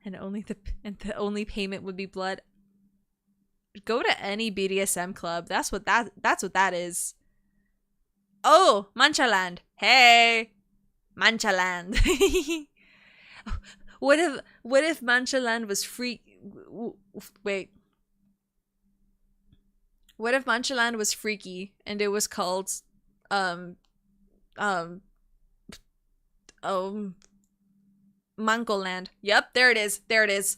and the only payment would be blood. Go to any BDSM club. That's what that is. Oh, Manchaland. Hey, Manchaland. What if Manchaland was wait. What if Manchaland was freaky and it was called Mancoland? Yep, there it is. There it is.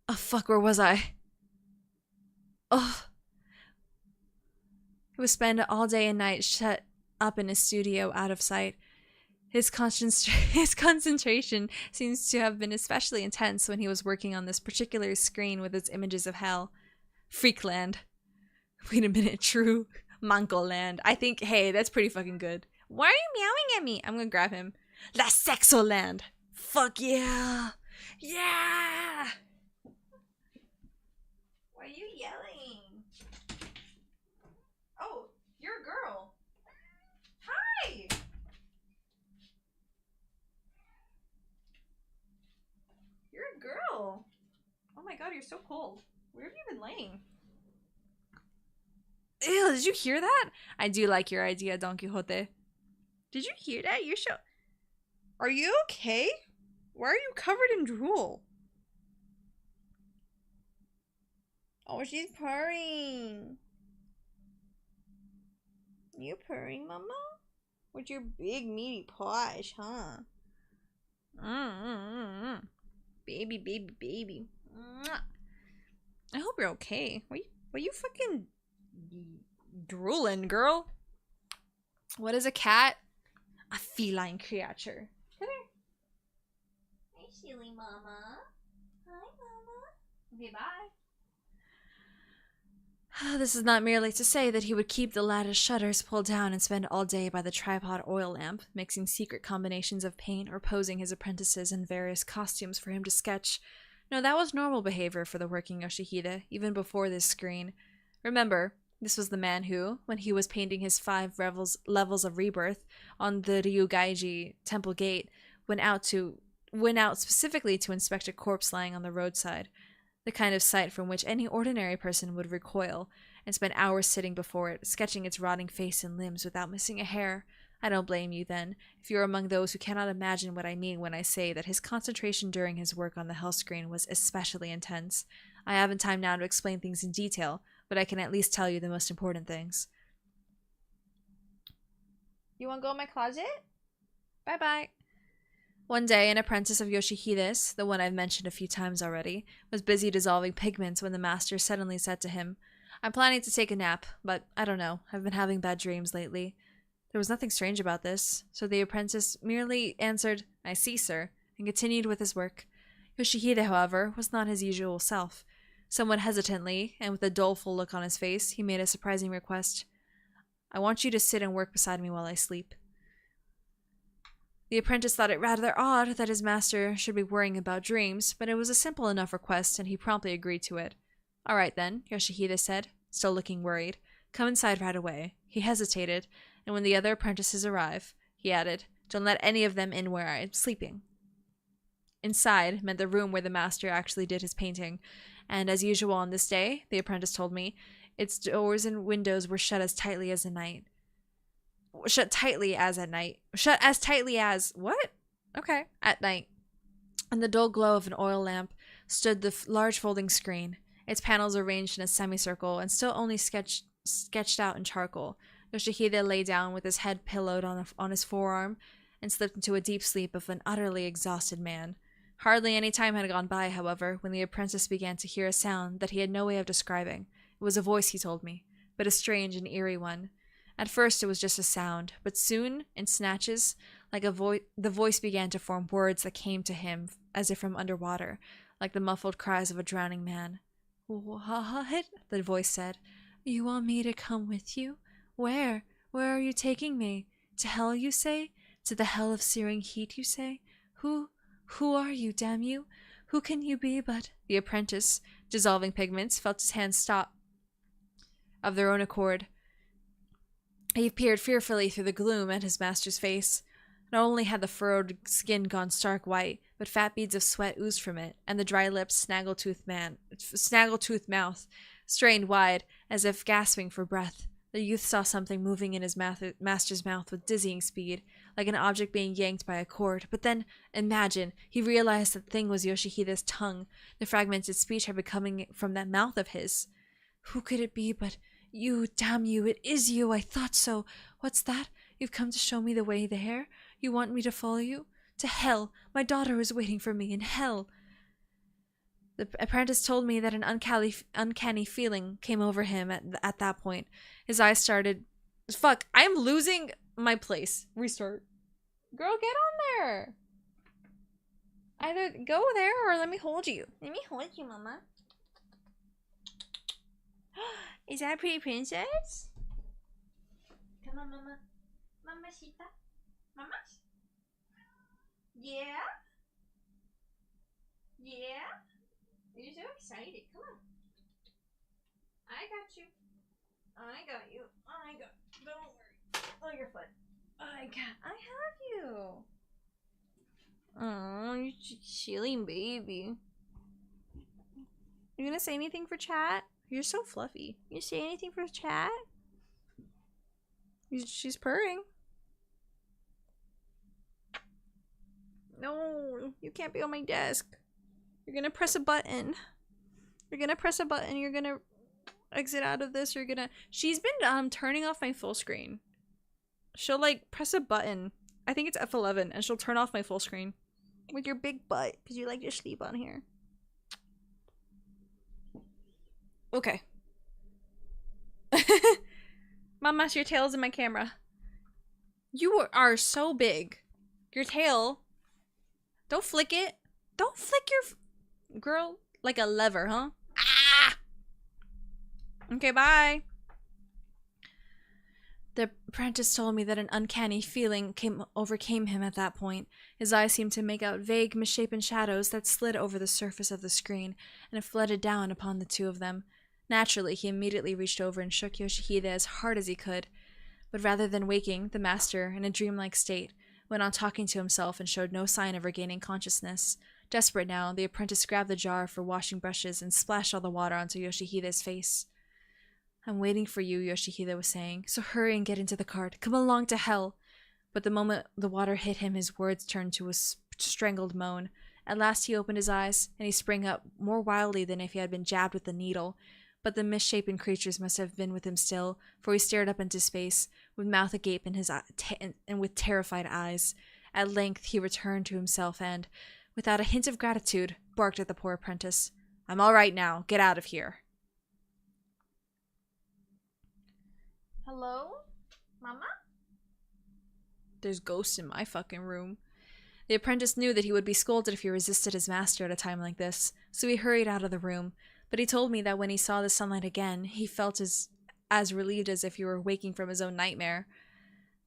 Oh fuck, where was I? Oh. He would spend all day and night shut up in his studio out of sight. His concentration seems to have been especially intense when he was working on this particular screen with its images of hell. Freakland. Wait a minute, true. Mancoland. I think, hey, that's pretty fucking good. Why are you meowing at me? I'm gonna grab him. La Sexoland. Fuck yeah. Yeah. Why are you yelling? Oh, you're a girl. Hi. You're a girl. Oh my god, you're so cold. Where have you been laying? Ew, did you hear that? I do like your idea, Don Quixote. Did you hear that? You're so... Are you okay? Why are you covered in drool? Oh, she's purring. You purring, mama? With your big meaty paws, huh? Baby, baby, baby. I hope you're okay. Were you fucking drooling, girl? What is a cat? A feline creature. Come here. Hey, silly mama. Hi, mama. Okay, bye. This is not merely to say that he would keep the lattice shutters pulled down and spend all day by the tripod oil lamp, mixing secret combinations of paint or posing his apprentices in various costumes for him to sketch. No, that was normal behavior for the working Yoshihide, even before this screen. Remember, this was the man who, when he was painting his 5 levels of rebirth on the Ryugaiji temple gate, went out specifically to inspect a corpse lying on the roadside. The kind of sight from which any ordinary person would recoil, and spend hours sitting before it, sketching its rotting face and limbs without missing a hair. I don't blame you, then, if you're among those who cannot imagine what I mean when I say that his concentration during his work on the Hellscreen was especially intense. I haven't time now to explain things in detail, but I can at least tell you the most important things. You want to go in my closet? Bye-bye. One day, an apprentice of Yoshihide's, the one I've mentioned a few times already, was busy dissolving pigments when the master suddenly said to him, "I'm planning to take a nap, but I don't know, I've been having bad dreams lately." There was nothing strange about this, so the apprentice merely answered, "I see, sir," and continued with his work. Yoshihide, however, was not his usual self. Somewhat hesitantly, and with a doleful look on his face, he made a surprising request. "I want you to sit and work beside me while I sleep." The apprentice thought it rather odd that his master should be worrying about dreams, but it was a simple enough request, and he promptly agreed to it. "All right, then," Yoshihide said, still looking worried. "Come inside right away." He hesitated, and when the other apprentices arrive, he added, "Don't let any of them in where I am sleeping." Inside meant the room where the master actually did his painting, and as usual on this day, the apprentice told me, its doors and windows were shut as tightly as at night. Shut as tightly as... what? Okay, at night. In the dull glow of an oil lamp stood the large folding screen, its panels arranged in a semicircle and still only sketched out in charcoal. Yoshihide lay down with his head pillowed on his forearm and slipped into a deep sleep of an utterly exhausted man. Hardly any time had gone by, however, when the apprentice began to hear a sound that he had no way of describing. It was a voice, he told me, but a strange and eerie one. At first it was just a sound, but soon, in snatches, like the voice began to form words that came to him as if from underwater, like the muffled cries of a drowning man. "What?" the voice said. "You want me to come with you? Where? Where are you taking me? To hell, you say? To the hell of searing heat, you say? Who are you, damn you? Who can you be but—" The apprentice, dissolving pigments, felt his hands stop of their own accord. He peered fearfully through the gloom at his master's face. Not only had the furrowed skin gone stark white, but fat beads of sweat oozed from it, and the dry lips, snaggle-toothed mouth strained wide, as if gasping for breath. The youth saw something moving in his master's mouth with dizzying speed, like an object being yanked by a cord. But then, imagine, he realized that thing was Yoshihide's tongue. The fragmented speech had been coming from that mouth of his. "Who could it be but you? Damn you, it is you! I thought so! What's that? You've come to show me the way there? You want me to follow you? To hell! My daughter is waiting for me in hell!" The apprentice told me that an uncanny feeling came over him at that point. His eyes started... Fuck, I'm losing my place. Restart. Girl, get on there! Either go there or let me hold you. Let me hold you, mama. Is that a pretty princess? Come on, mama. Mamacita. Mama? Yeah? Yeah? You're so excited. Come on. I got you. I got you. I got you. Don't worry. Oh, your foot. I have you. Oh, you silly baby. You gonna say anything for chat? You're so fluffy. You say anything for chat? She's purring. No, you can't be on my desk. You're gonna press a button. You're gonna press a button. You're gonna exit out of this. You're gonna... She's been turning off my full screen. She'll like press a button. I think it's F11, and she'll turn off my full screen with your big butt because you like to sleep on here. Okay. Mama, your tail's in my camera. You are so big. Your tail. Don't flick it. Don't flick your... Girl, like a lever, huh? Ah! Okay, bye. The apprentice told me that an uncanny feeling overcame him at that point. His eyes seemed to make out vague, misshapen shadows that slid over the surface of the screen and flooded down upon the two of them. Naturally, he immediately reached over and shook Yoshihide as hard as he could. But rather than waking, the master, in a dreamlike state, went on talking to himself and showed no sign of regaining consciousness. Desperate now, the apprentice grabbed the jar for washing brushes and splashed all the water onto Yoshihide's face. "I'm waiting for you," Yoshihide was saying, "so hurry and get into the cart. Come along to hell." But the moment the water hit him, his words turned to a strangled moan. At last he opened his eyes, and he sprang up more wildly than if he had been jabbed with a needle. But the misshapen creatures must have been with him still, for he stared up into space, with mouth agape in his and with terrified eyes. At length he returned to himself and, without a hint of gratitude, barked at the poor apprentice. "I'm all right now. Get out of here." Hello? Mama? There's ghosts in my fucking room. The apprentice knew that he would be scolded if he resisted his master at a time like this, so he hurried out of the room. But he told me that when he saw the sunlight again, he felt as relieved as if he were waking from his own nightmare.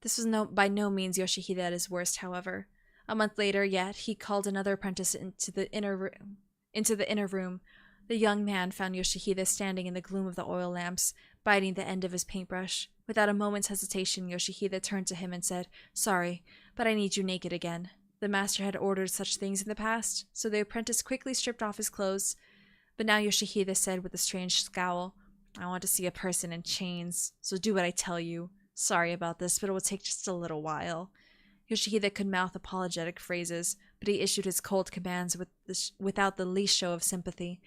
This was by no means Yoshihide at his worst, however. A month later, yet, he called another apprentice into the inner room. The young man found Yoshihide standing in the gloom of the oil lamps, biting the end of his paintbrush. Without a moment's hesitation, Yoshihide turned to him and said, "Sorry, but I need you naked again." The master had ordered such things in the past, so the apprentice quickly stripped off his clothes. But now Yoshihide said with a strange scowl, "I want to see a person in chains, so do what I tell you. Sorry about this, but it will take just a little while." Yoshihide could mouth apologetic phrases, but he issued his cold commands without the least show of sympathy.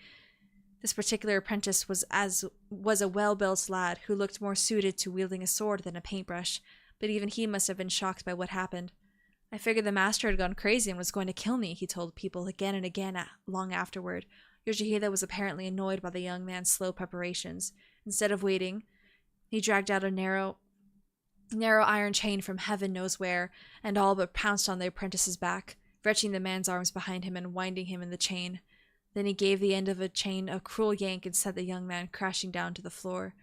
This particular apprentice was a well-built lad who looked more suited to wielding a sword than a paintbrush, but even he must have been shocked by what happened. I figured the master had gone crazy and was going to kill me, he told people again and again long afterward. Yoshihide was apparently annoyed by the young man's slow preparations. Instead of waiting, he dragged out a narrow iron chain from heaven knows where, and all but pounced on the apprentice's back, stretching the man's arms behind him and winding him in the chain. Then he gave the end of a chain a cruel yank and sent the young man crashing down to the floor.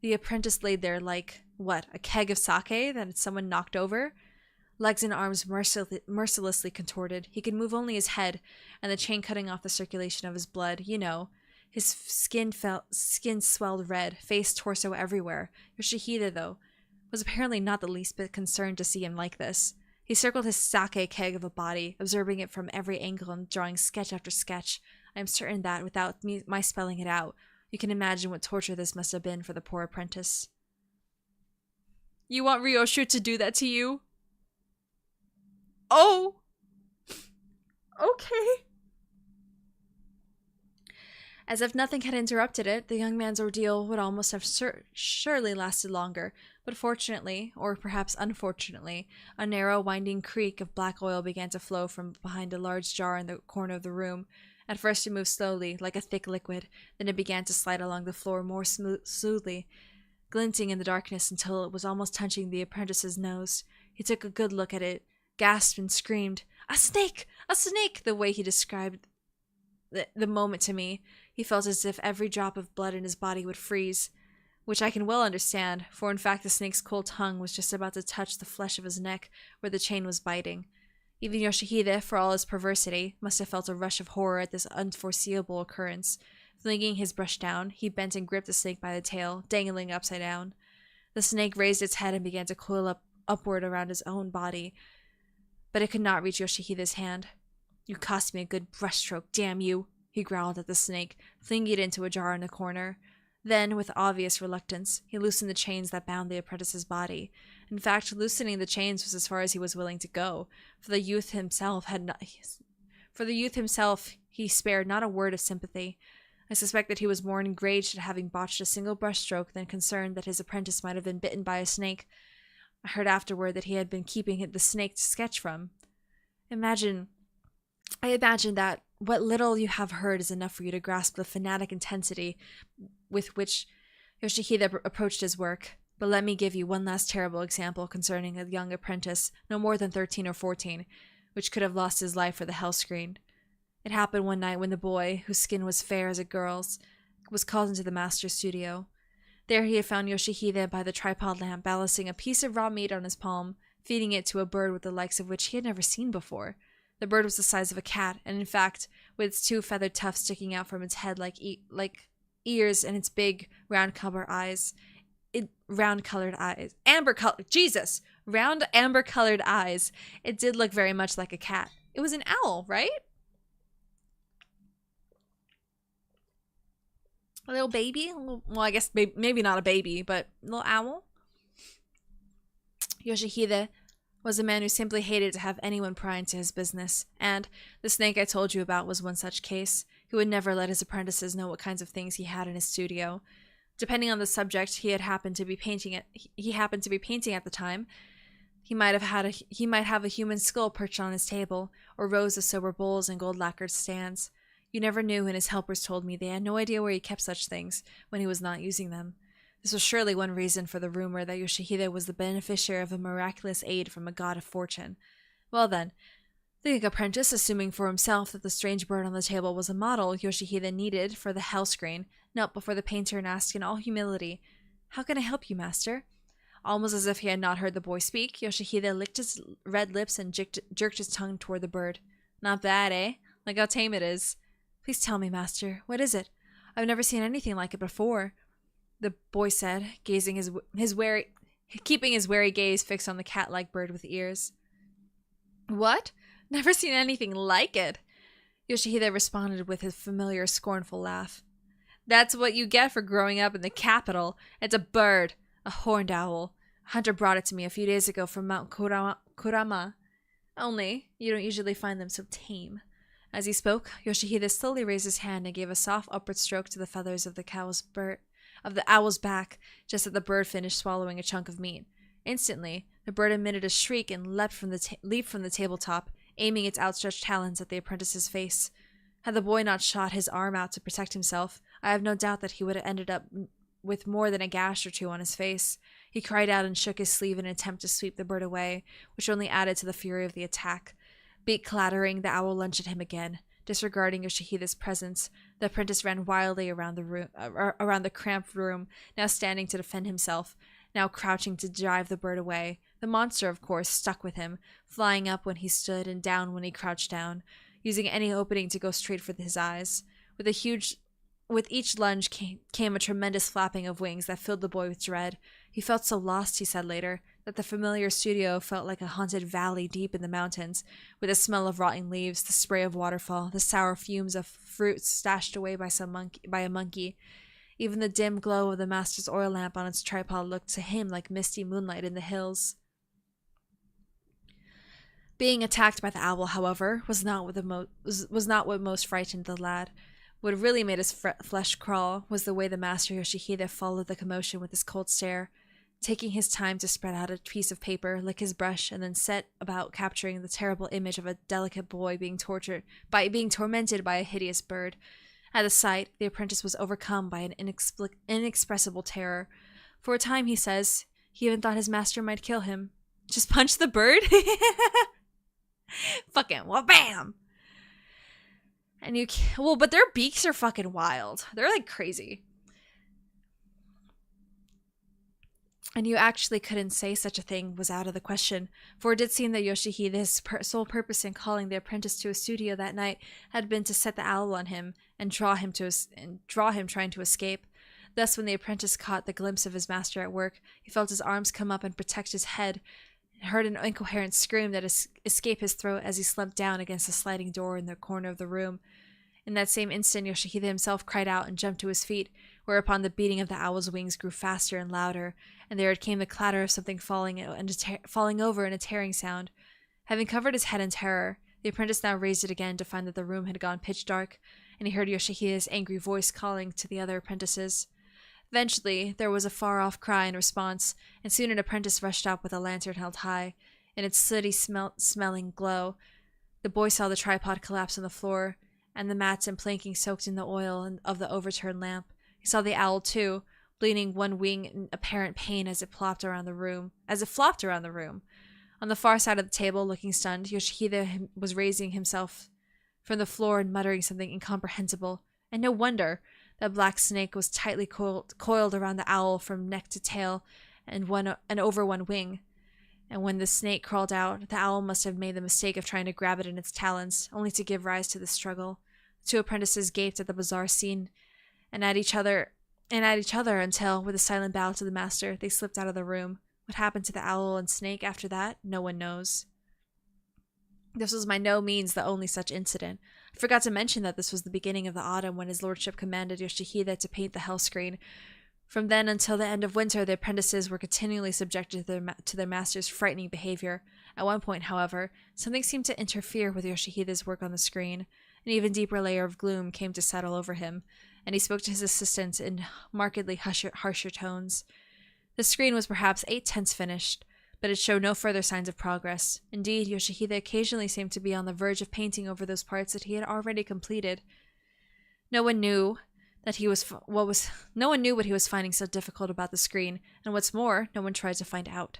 The apprentice laid there like, what, a keg of sake that had someone knocked over? Legs and arms mercilessly contorted. He could move only his head, and the chain cutting off the circulation of his blood, you know. His skin swelled red, face, torso, everywhere. Yoshihide, though, was apparently not the least bit concerned to see him like this. He circled his sake keg of a body, observing it from every angle and drawing sketch after sketch. I am certain that, without my spelling it out, you can imagine what torture this must have been for the poor apprentice. You want Ryoshu to do that to you? Oh! Okay. As if nothing had interrupted it, the young man's ordeal would almost have surely lasted longer, but fortunately, or perhaps unfortunately, a narrow, winding creek of black oil began to flow from behind a large jar in the corner of the room. At first it moved slowly, like a thick liquid, then it began to slide along the floor more smoothly, glinting in the darkness until it was almost touching the apprentice's nose. He took a good look at it, gasped and screamed, "A snake! A snake!" the way he described the moment to me. He felt as if every drop of blood in his body would freeze, which I can well understand, for in fact the snake's cold tongue was just about to touch the flesh of his neck where the chain was biting. Even Yoshihide, for all his perversity, must have felt a rush of horror at this unforeseeable occurrence. Flinging his brush down, he bent and gripped the snake by the tail, dangling upside down. The snake raised its head and began to coil upward around his own body, but it could not reach Yoshihide's hand. "You cost me a good brushstroke, damn you," he growled at the snake, flinging it into a jar in the corner. Then, with obvious reluctance, he loosened the chains that bound the apprentice's body. In fact, loosening the chains was as far as he was willing to go, for the youth himself he spared not a word of sympathy. I suspect that he was more enraged at having botched a single brushstroke than concerned that his apprentice might have been bitten by a snake. I heard afterward that he had been keeping the snake to sketch from. I imagine that what little you have heard is enough for you to grasp the fanatic intensity with which Yoshihide approached his work. But let me give you one last terrible example concerning a young apprentice, no more than 13 or 14, which could have lost his life for the Hellscreen. It happened one night when the boy, whose skin was fair as a girl's, was called into the master's studio. There he had found Yoshihide by the tripod lamp, balancing a piece of raw meat on his palm, feeding it to a bird with the likes of which he had never seen before. The bird was the size of a cat, and in fact, with its two feathered tufts sticking out from its head like ears and its big, round-colored eyes, round amber-colored eyes, it did look very much like a cat. It was an owl, right? A little baby? Well, I guess maybe not a baby, but a little owl. Yoshihide was a man who simply hated to have anyone pry into his business, and the snake I told you about was one such case. He would never let his apprentices know what kinds of things he had in his studio. Depending on the subject he happened to be painting at the time, he might have a human skull perched on his table, or rows of silver bowls and gold lacquered stands. You never knew, and his helpers told me they had no idea where he kept such things when he was not using them. This was surely one reason for the rumor that Yoshihide was the beneficiary of a miraculous aid from a god of fortune. Well then, the young apprentice, assuming for himself that the strange bird on the table was a model Yoshihide needed for the Hellscreen, knelt before the painter and asked in all humility, "How can I help you, master?" Almost as if he had not heard the boy speak, Yoshihide licked his red lips and jerked his tongue toward the bird. "Not bad, eh? Like how tame it is." "Please tell me, master, what is it? I've never seen anything like it before," the boy said, keeping his wary gaze fixed on the cat-like bird with ears. "What? Never seen anything like it?" Yoshihide responded with his familiar scornful laugh. "That's what you get for growing up in the capital. It's a bird, a horned owl. A hunter brought it to me a few days ago from Mount Kurama. Only, you don't usually find them so tame." As he spoke, Yoshihide slowly raised his hand and gave a soft upward stroke to the feathers of the owl's back, just as the bird finished swallowing a chunk of meat. Instantly, the bird emitted a shriek and leaped from the tabletop, aiming its outstretched talons at the apprentice's face. Had the boy not shot his arm out to protect himself, I have no doubt that he would have ended up with more than a gash or two on his face. He cried out and shook his sleeve in an attempt to sweep the bird away, which only added to the fury of the attack. Beak clattering, the owl lunged at him again. Disregarding Yoshihide's presence, the apprentice ran wildly around the cramped room, now standing to defend himself, now crouching to drive the bird away. The monster, of course, stuck with him, flying up when he stood and down when he crouched down, using any opening to go straight for his eyes. With each lunge came a tremendous flapping of wings that filled the boy with dread. He felt so lost, he said later, that the familiar studio felt like a haunted valley deep in the mountains, with the smell of rotting leaves, the spray of waterfall, the sour fumes of fruits stashed away by a monkey. Even the dim glow of the master's oil lamp on its tripod looked to him like misty moonlight in the hills. Being attacked by the owl, however, was not what most frightened the lad. What really made his flesh crawl was the way the master Yoshihide followed the commotion with his cold stare, taking his time to spread out a piece of paper, lick his brush, and then set about capturing the terrible image of a delicate boy being tormented by a hideous bird. At the sight, the apprentice was overcome by an inexpressible terror. For a time, he says, he even thought his master might kill him. Just punch the bird? Fucking wha-bam! But their beaks are fucking wild. They're like crazy. And you actually couldn't say such a thing was out of the question, for it did seem that Yoshihide's sole purpose in calling the apprentice to a studio that night had been to set the owl on him and draw him trying to escape. Thus, when the apprentice caught the glimpse of his master at work, he felt his arms come up and protect his head, and heard an incoherent scream that escaped his throat as he slumped down against a sliding door in the corner of the room. In that same instant, Yoshihide himself cried out and jumped to his feet, whereupon the beating of the owl's wings grew faster and louder, and there came the clatter of something falling over in a tearing sound. Having covered his head in terror, the apprentice now raised it again to find that the room had gone pitch dark, and he heard Yoshihide's angry voice calling to the other apprentices. Eventually, there was a far-off cry in response, and soon an apprentice rushed up with a lantern held high. In its sooty smelling glow, the boy saw the tripod collapse on the floor, and the mats and planking soaked in the oil of the overturned lamp. He saw the owl, too, bleeding one wing in apparent pain as it flopped around the room. On the far side of the table, looking stunned, Yoshihide was raising himself from the floor and muttering something incomprehensible. And no wonder. That black snake was tightly coiled around the owl from neck to tail and over one wing. And when the snake crawled out, the owl must have made the mistake of trying to grab it in its talons, only to give rise to the struggle. The two apprentices gaped at the bizarre scene and at each other until, with a silent bow to the master, they slipped out of the room. What happened to the owl and snake after that, no one knows. This was by no means the only such incident. I forgot to mention that this was the beginning of the autumn when his lordship commanded Yoshihide to paint the Hellscreen. From then until the end of winter, the apprentices were continually subjected to their master's frightening behavior. At one point, however, something seemed to interfere with Yoshihide's work on the screen. An even deeper layer of gloom came to settle over him, and he spoke to his assistant in markedly harsher tones. The screen was perhaps 8/10 finished, but it showed no further signs of progress. Indeed, Yoshihide occasionally seemed to be on the verge of painting over those parts that he had already completed. No one knew what he was finding so difficult about the screen, and what's more, no one tried to find out.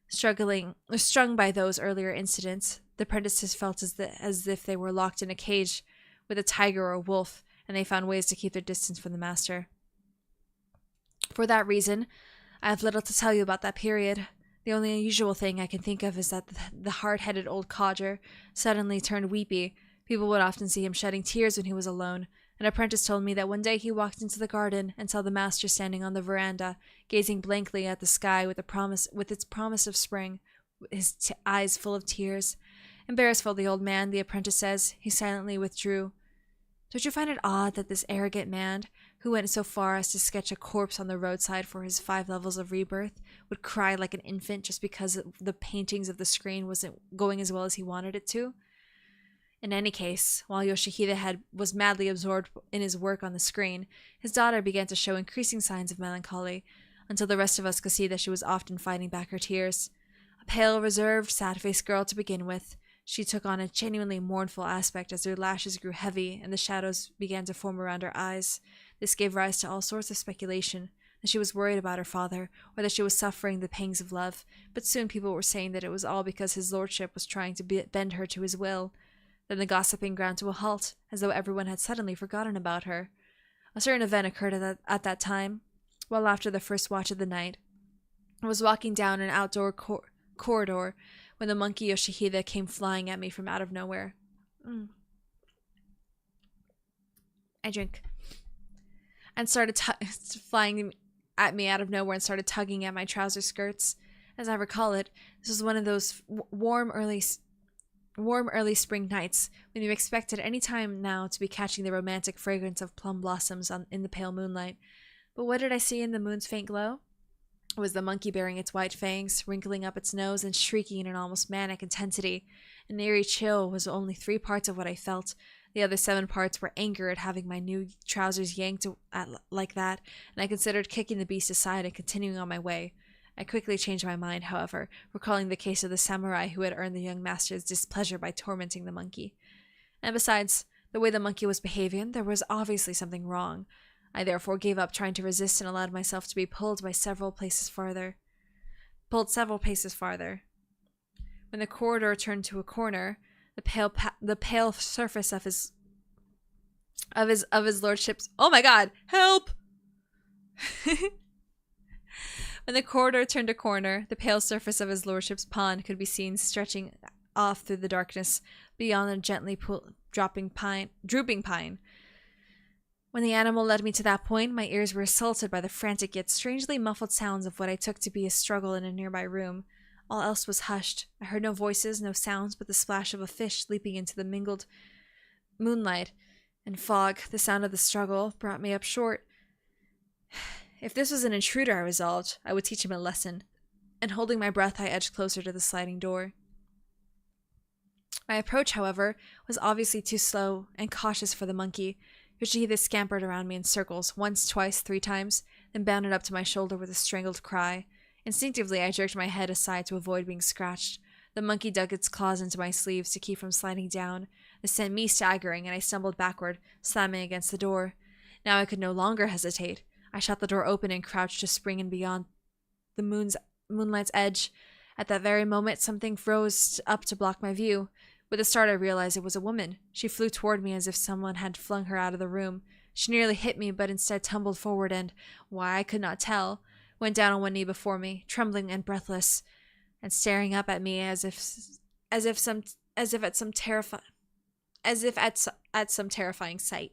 Strung by those earlier incidents, the apprentices felt as if they were locked in a cage with a tiger or a wolf, and they found ways to keep their distance from the master. For that reason, I have little to tell you about that period. The only unusual thing I can think of is that the hard-headed old codger suddenly turned weepy. People would often see him shedding tears when he was alone. An apprentice told me that one day he walked into the garden and saw the master standing on the veranda, gazing blankly at the sky with its promise of spring, his eyes full of tears. Embarrassed for the old man, the apprentice says, he silently withdrew. Don't you find it odd that this arrogant man, who went so far as to sketch a corpse on the roadside for his 5 levels of rebirth, would cry like an infant just because the paintings of the screen wasn't going as well as he wanted it to? In any case, while Yoshihide was madly absorbed in his work on the screen, his daughter began to show increasing signs of melancholy. until the rest of us could see that she was often fighting back her tears. A pale, reserved, sad-faced girl to begin with, she took on a genuinely mournful aspect as her lashes grew heavy and the shadows began to form around her eyes. This gave rise to all sorts of speculation, that she was worried about her father, or that she was suffering the pangs of love, but soon people were saying that it was all because his lordship was trying to bend her to his will. Then the gossiping ground to a halt, as though everyone had suddenly forgotten about her. A certain event occurred at that time, well after the first watch of the night. I was walking down an outdoor corridor when the monkey Yoshihide came flying at me from out of nowhere. I drink. And started flying at me out of nowhere and started tugging at my trouser skirts. As I recall it, this was one of those warm early spring nights when you expected any time now to be catching the romantic fragrance of plum blossoms in the pale moonlight. But what did I see in the moon's faint glow? It was the monkey baring its white fangs, wrinkling up its nose and shrieking in an almost manic intensity. An eerie chill was only 3 parts of what I felt. The other 7 parts were anger at having my new trousers yanked like that, and I considered kicking the beast aside and continuing on my way. I quickly changed my mind, however, recalling the case of the samurai who had earned the young master's displeasure by tormenting the monkey. And besides, the way the monkey was behaving, there was obviously something wrong. I therefore gave up trying to resist and allowed myself to be pulled several paces farther. When the corridor turned to a corner, the pale surface of his lordship's— oh my god, help! When the corridor turned a corner, the pale surface of his lordship's pond could be seen stretching off through the darkness beyond a gently drooping pine. When the animal led me to that point, my ears were assaulted by the frantic yet strangely muffled sounds of what I took to be a struggle in a nearby room. All else was hushed. I heard no voices, no sounds but the splash of a fish leaping into the mingled moonlight and fog. The sound of the struggle brought me up short. If this was an intruder, I resolved, I would teach him a lesson. And holding my breath, I edged closer to the sliding door. My approach, however, was obviously too slow and cautious for the monkey. Yoshihide scampered around me in circles, once, twice, 3 times, then bounded up to my shoulder with a strangled cry. Instinctively, I jerked my head aside to avoid being scratched. The monkey dug its claws into my sleeves to keep from sliding down. This sent me staggering, and I stumbled backward, slamming against the door. Now I could no longer hesitate. I shot the door open and crouched to spring in beyond the moonlight's edge. At that very moment, something rose up to block my view. With a start, I realized it was a woman. She flew toward me as if someone had flung her out of the room. She nearly hit me, but instead tumbled forward and, why I could not tell, went down on one knee before me, trembling and breathless, and staring up at me as if at some terrifying sight.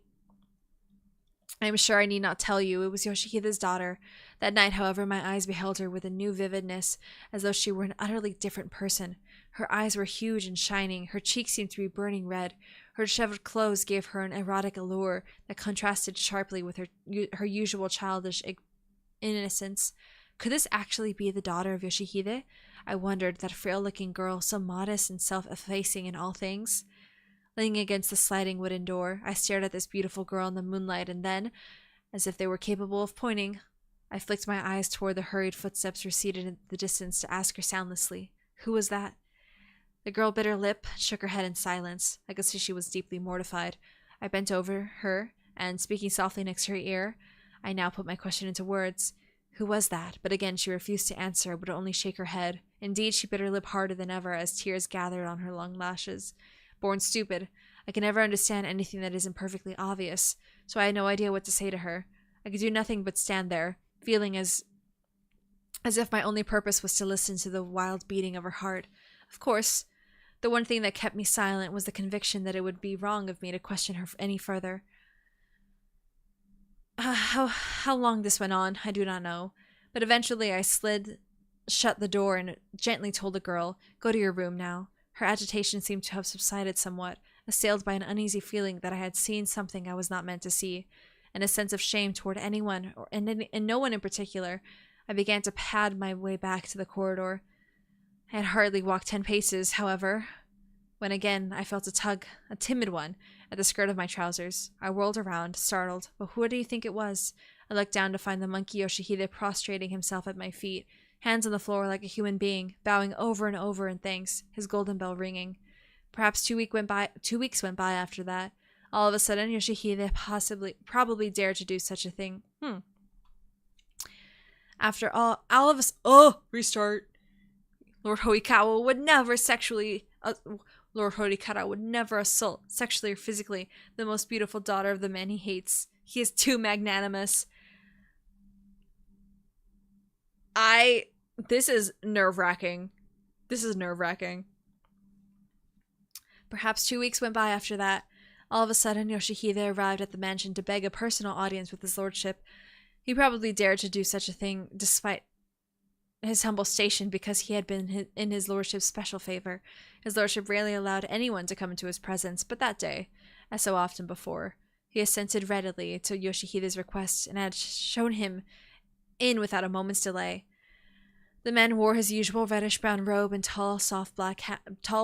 I am sure I need not tell you, it was Yoshihide's daughter. That night, however, my eyes beheld her with a new vividness, as though she were an utterly different person. Her eyes were huge and shining, her cheeks seemed to be burning red, her disheveled clothes gave her an erotic allure that contrasted sharply with her usual childish innocence. Could this actually be the daughter of Yoshihide? I wondered, that frail-looking girl, so modest and self-effacing in all things. Leaning against the sliding wooden door, I stared at this beautiful girl in the moonlight, and then, as if they were capable of pointing, I flicked my eyes toward the hurried footsteps receded in the distance to ask her soundlessly, who was that? The girl bit her lip, shook her head in silence. I could see she was deeply mortified. I bent over her, and, speaking softly next to her ear, I now put my question into words. Who was that? But again she refused to answer, would only shake her head. Indeed, she bit her lip harder than ever as tears gathered on her long lashes. Born stupid, I can never understand anything that isn't perfectly obvious, so I had no idea what to say to her. I could do nothing but stand there, feeling as if my only purpose was to listen to the wild beating of her heart. Of course, the one thing that kept me silent was the conviction that it would be wrong of me to question her any further. How long this went on, I do not know, but eventually I shut the door and gently told the girl, "Go to your room now." Her agitation seemed to have subsided somewhat, assailed by an uneasy feeling that I had seen something I was not meant to see, and a sense of shame toward anyone, and no one in particular. I began to pad my way back to the corridor. I had hardly walked 10 paces, however, when again I felt a tug, a timid one, at the skirt of my trousers. I whirled around, startled, but who do you think it was? I looked down to find the monkey Yoshihide prostrating himself at my feet, hands on the floor like a human being, bowing over and over in thanks, his golden bell ringing. Perhaps 2 weeks went by after that. All of a sudden, Yoshihide probably dared to do such a thing. After all of us, restart. Lord Horikawa would never assault sexually or physically the most beautiful daughter of the man he hates. He is too magnanimous. This is nerve-wracking. Perhaps 2 weeks went by after that. All of a sudden, Yoshihide arrived at the mansion to beg a personal audience with his lordship. He probably dared to do such a thing despite his humble station because he had been in his lordship's special favor. His lordship rarely allowed anyone to come into his presence, but that day, as so often before, he assented readily to Yoshihide's request and had shown him in without a moment's delay. The man wore his usual reddish-brown robe and tall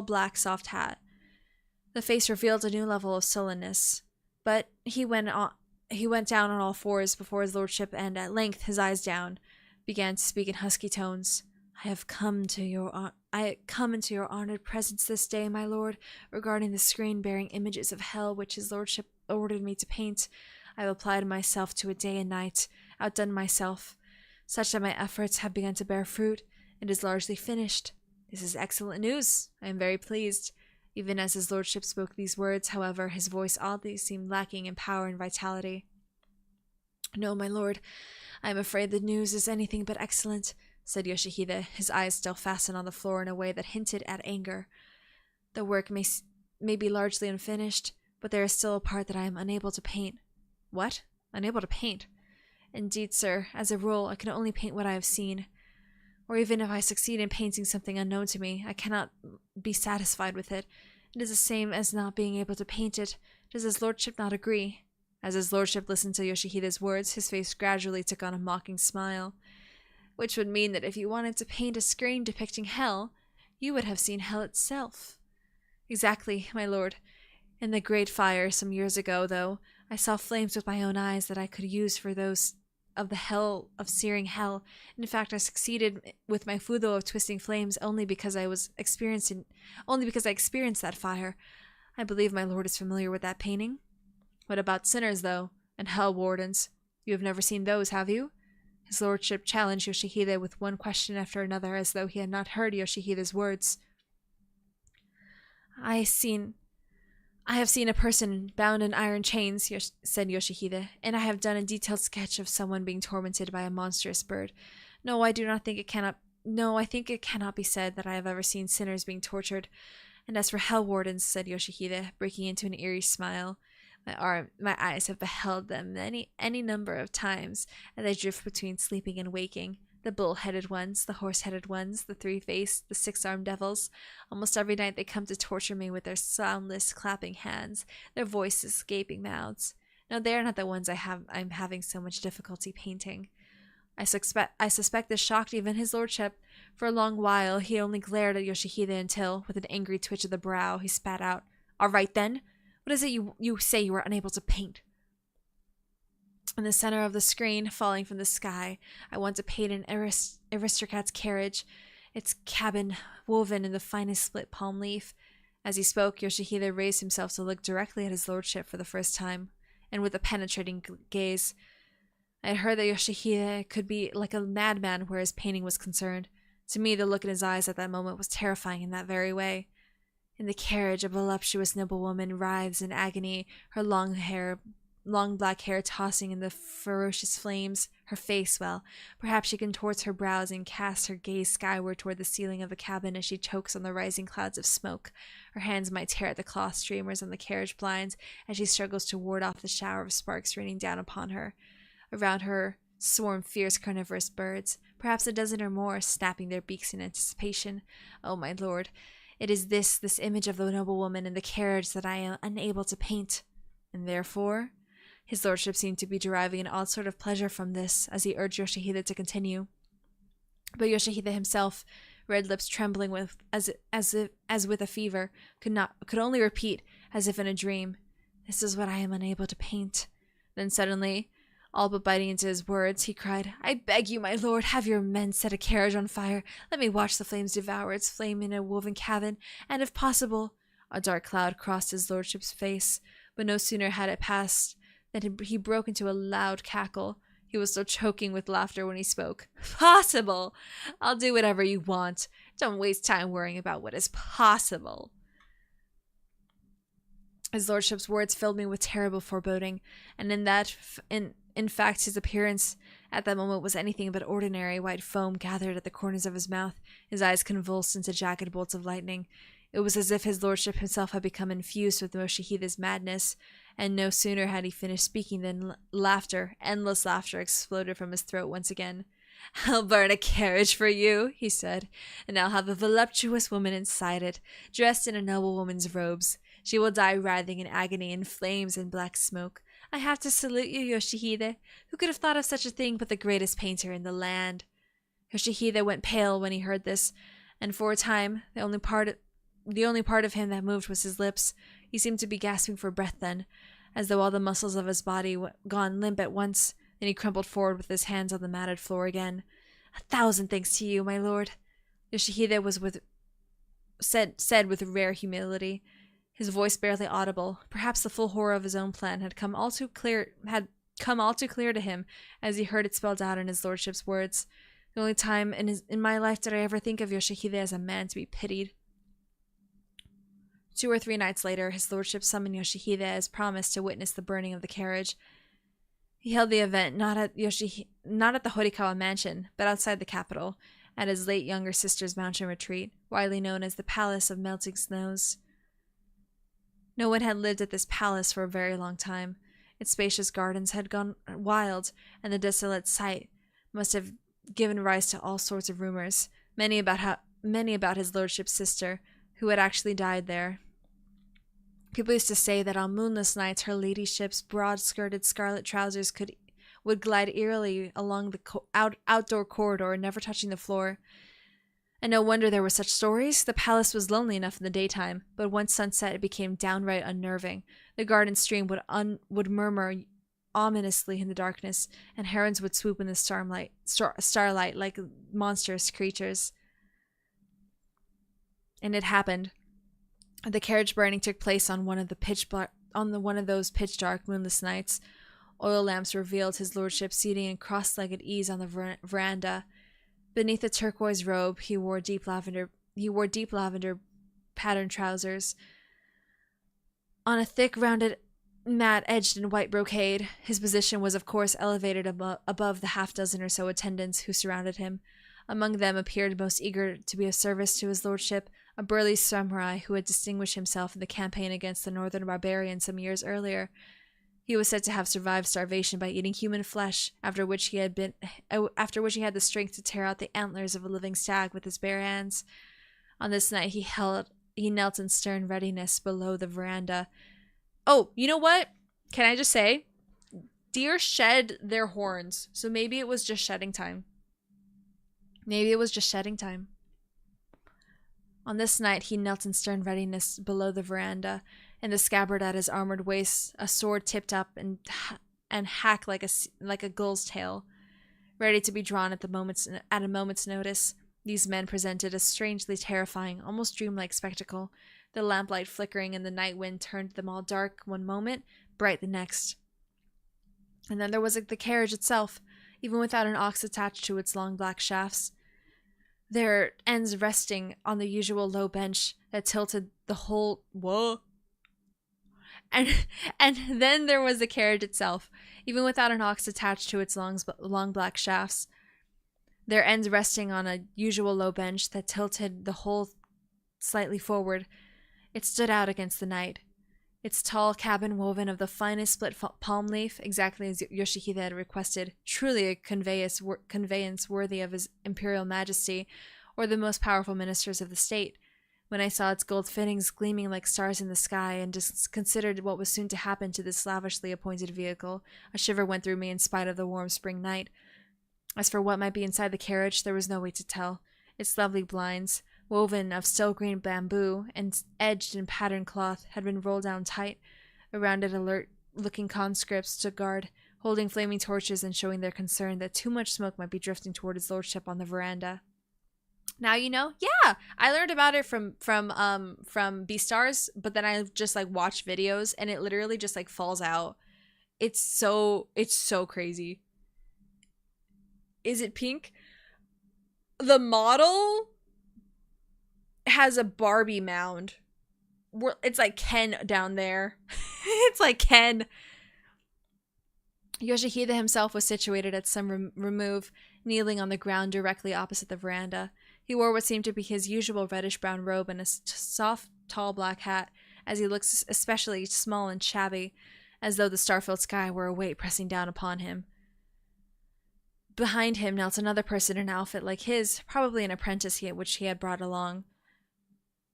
black soft hat. The face revealed a new level of sullenness, but he went down on all fours before his lordship, and at length, his eyes down, began to speak in husky tones. I have come into your honored presence this day, my lord, regarding the screen bearing images of hell which his lordship ordered me to paint. I have applied myself to it day and night, outdone myself, such that my efforts have begun to bear fruit, and is largely finished. This is excellent news. I am very pleased. Even as his lordship spoke these words, however, his voice oddly seemed lacking in power and vitality. No, my lord, I am afraid the news is anything but excellent, said Yoshihide, his eyes still fastened on the floor in a way that hinted at anger. The work may be largely unfinished, but there is still a part that I am unable to paint. What? Unable to paint? Indeed, sir, as a rule, I can only paint what I have seen. Or even if I succeed in painting something unknown to me, I cannot be satisfied with it. It is the same as not being able to paint it. Does his lordship not agree? As his lordship listened to Yoshihide's words, his face gradually took on a mocking smile. Which would mean that if you wanted to paint a screen depicting hell, you would have seen hell itself. Exactly, my lord. In the great fire some years ago, though, I saw flames with my own eyes that I could use for those of the hell of searing hell. In fact, I succeeded with my fudo of twisting flames only because I experienced that fire. I believe my lord is familiar with that painting. What about sinners, though, and hell wardens? You have never seen those, have you? His lordship challenged Yoshihide with one question after another, as though he had not heard Yoshihide's words. I have seen a person bound in iron chains, said Yoshihide, and I have done a detailed sketch of someone being tormented by a monstrous bird. No, I think it cannot be said that I have ever seen sinners being tortured. And as for hell wardens, said Yoshihide, breaking into an eerie smile, my eyes have beheld them any number of times, as they drift between sleeping and waking. The bull-headed ones, the horse-headed ones, the three-faced, the six-armed devils. Almost every night they come to torture me with their soundless clapping hands, their voices, gaping mouths. No, they are not the ones I'm having so much difficulty painting. I suspect this shocked even his lordship. For a long while he only glared at Yoshihide until, with an angry twitch of the brow, he spat out, "All right then, what is it you say you are unable to paint?" In the center of the screen, falling from the sky, I want to paint an aristocrat's carriage, its cabin woven in the finest split palm leaf. As he spoke, Yoshihide raised himself to look directly at his lordship for the first time, and with a penetrating gaze. I had heard that Yoshihide could be like a madman where his painting was concerned. To me, the look in his eyes at that moment was terrifying in that very way. In the carriage, a voluptuous noblewoman writhes in agony, her long black hair tossing in the ferocious flames, her face, well, perhaps she contorts her brows and casts her gaze skyward toward the ceiling of the cabin as she chokes on the rising clouds of smoke. Her hands might tear at the cloth streamers on the carriage blinds as she struggles to ward off the shower of sparks raining down upon her. Around her swarm fierce carnivorous birds, perhaps a dozen or more, snapping their beaks in anticipation. Oh, my lord, it is this image of the noblewoman in the carriage that I am unable to paint, and therefore... His lordship seemed to be deriving an odd sort of pleasure from this, as he urged Yoshihide to continue. But Yoshihide himself, red lips trembling as with a fever, could only repeat, as if in a dream, "This is what I am unable to paint." Then suddenly, All but biting into his words, he cried, "I beg you, my lord, have your men set a carriage on fire. Let me watch the flames devour its flame in a woven cabin, and if possible—" A dark cloud crossed his lordship's face, but no sooner had it passed than he broke into a loud cackle. He was still choking with laughter when he spoke. "Possible! I'll do whatever you want. Don't waste time worrying about what is possible." His lordship's words filled me with terrible foreboding, and in fact, his appearance at that moment was anything but ordinary. White foam gathered at the corners of his mouth, his eyes convulsed into jagged bolts of lightning. It was as if his lordship himself had become infused with Yoshihide's madness, and no sooner had he finished speaking than laughter, endless laughter, exploded from his throat once again. "I'll burn a carriage for you," he said, "and I'll have a voluptuous woman inside it, dressed in a noble woman's robes. She will die writhing in agony in flames and black smoke. I have to salute you, Yoshihide. Who could have thought of such a thing but the greatest painter in the land?" Yoshihide went pale when he heard this, and for a time the only part of him that moved was his lips. He seemed to be gasping for breath then, as though all the muscles of his body gone limp at once. Then he crumpled forward with his hands on the matted floor again. "A thousand thanks to you, my lord," Yoshihide said with rare humility, his voice barely audible. Perhaps the full horror of his own plan had come all too clear to him as he heard it spelled out in his lordship's words. The only time in my life did I ever think of Yoshihide as a man to be pitied. 2 or 3 nights later, his lordship summoned Yoshihide as promised to witness the burning of the carriage. He held the event not at the Horikawa mansion, but outside the capital, at his late younger sister's mountain retreat, widely known as the Palace of Melting Snows. No one had lived at this palace for a very long time. Its spacious gardens had gone wild, and the desolate site must have given rise to all sorts of rumors, many about his lordship's sister, who had actually died there. People used to say that on moonless nights her ladyship's broad-skirted scarlet trousers would glide eerily along the outdoor corridor, never touching the floor. And no wonder there were such stories. The palace was lonely enough in the daytime, but once sunset it became downright unnerving. The garden stream would murmur ominously in the darkness, and herons would swoop in the starlight like monstrous creatures. And it happened. The carriage burning took place on one of those pitch dark moonless nights. Oil lamps revealed his lordship seating in cross-legged ease on the veranda. Beneath a turquoise robe, he wore deep lavender patterned trousers. On a thick, rounded mat edged in white brocade, his position was of course elevated above the half-dozen or so attendants who surrounded him. Among them appeared most eager to be of service to his lordship, a burly samurai who had distinguished himself in the campaign against the northern barbarians some years earlier. He was said to have survived starvation by eating human flesh, after which he had the strength to tear out the antlers of a living stag with his bare hands. On this night he knelt in stern readiness below the veranda. Oh, you know what? Can I just say? Deer shed their horns, so maybe it was just shedding time. On this night he knelt in stern readiness below the veranda, in the scabbard at his armored waist, a sword tipped up and hacked like a gull's tail, ready to be drawn at a moment's notice. These men presented a strangely terrifying, almost dreamlike spectacle. The lamplight flickering in the night wind turned them all dark one moment, bright the next. And then there was the carriage itself, even without an ox attached to its long black shafts, their ends resting on the usual low bench that tilted the whole... Whoa! And then there was the carriage itself, even without an ox attached to its long black shafts, their ends resting on a usual low bench that tilted the whole slightly forward. It stood out against the night, its tall cabin woven of the finest split palm leaf, exactly as Yoshihide had requested, truly a conveyance worthy of his imperial majesty or the most powerful ministers of the state. When I saw its gold fittings gleaming like stars in the sky and just considered what was soon to happen to this lavishly appointed vehicle, a shiver went through me in spite of the warm spring night. As for what might be inside the carriage, there was no way to tell. Its lovely blinds, woven of still green bamboo and edged in patterned cloth, had been rolled down tight. Around it alert-looking conscripts took guard, holding flaming torches and showing their concern that too much smoke might be drifting toward his lordship on the veranda. Now you know? Yeah! I learned about it from Beastars, but then I just like watched videos and it literally just like falls out. It's so crazy. Is it pink? The model has a Barbie mound. It's like Ken down there. It's like Ken. Yoshihide himself was situated at some remove, kneeling on the ground directly opposite the veranda. He wore what seemed to be his usual reddish-brown robe and a soft, tall black hat, as he looks especially small and shabby, as though the star-filled sky were a weight pressing down upon him. Behind him knelt another person in an outfit like his, probably an apprentice which he had brought along.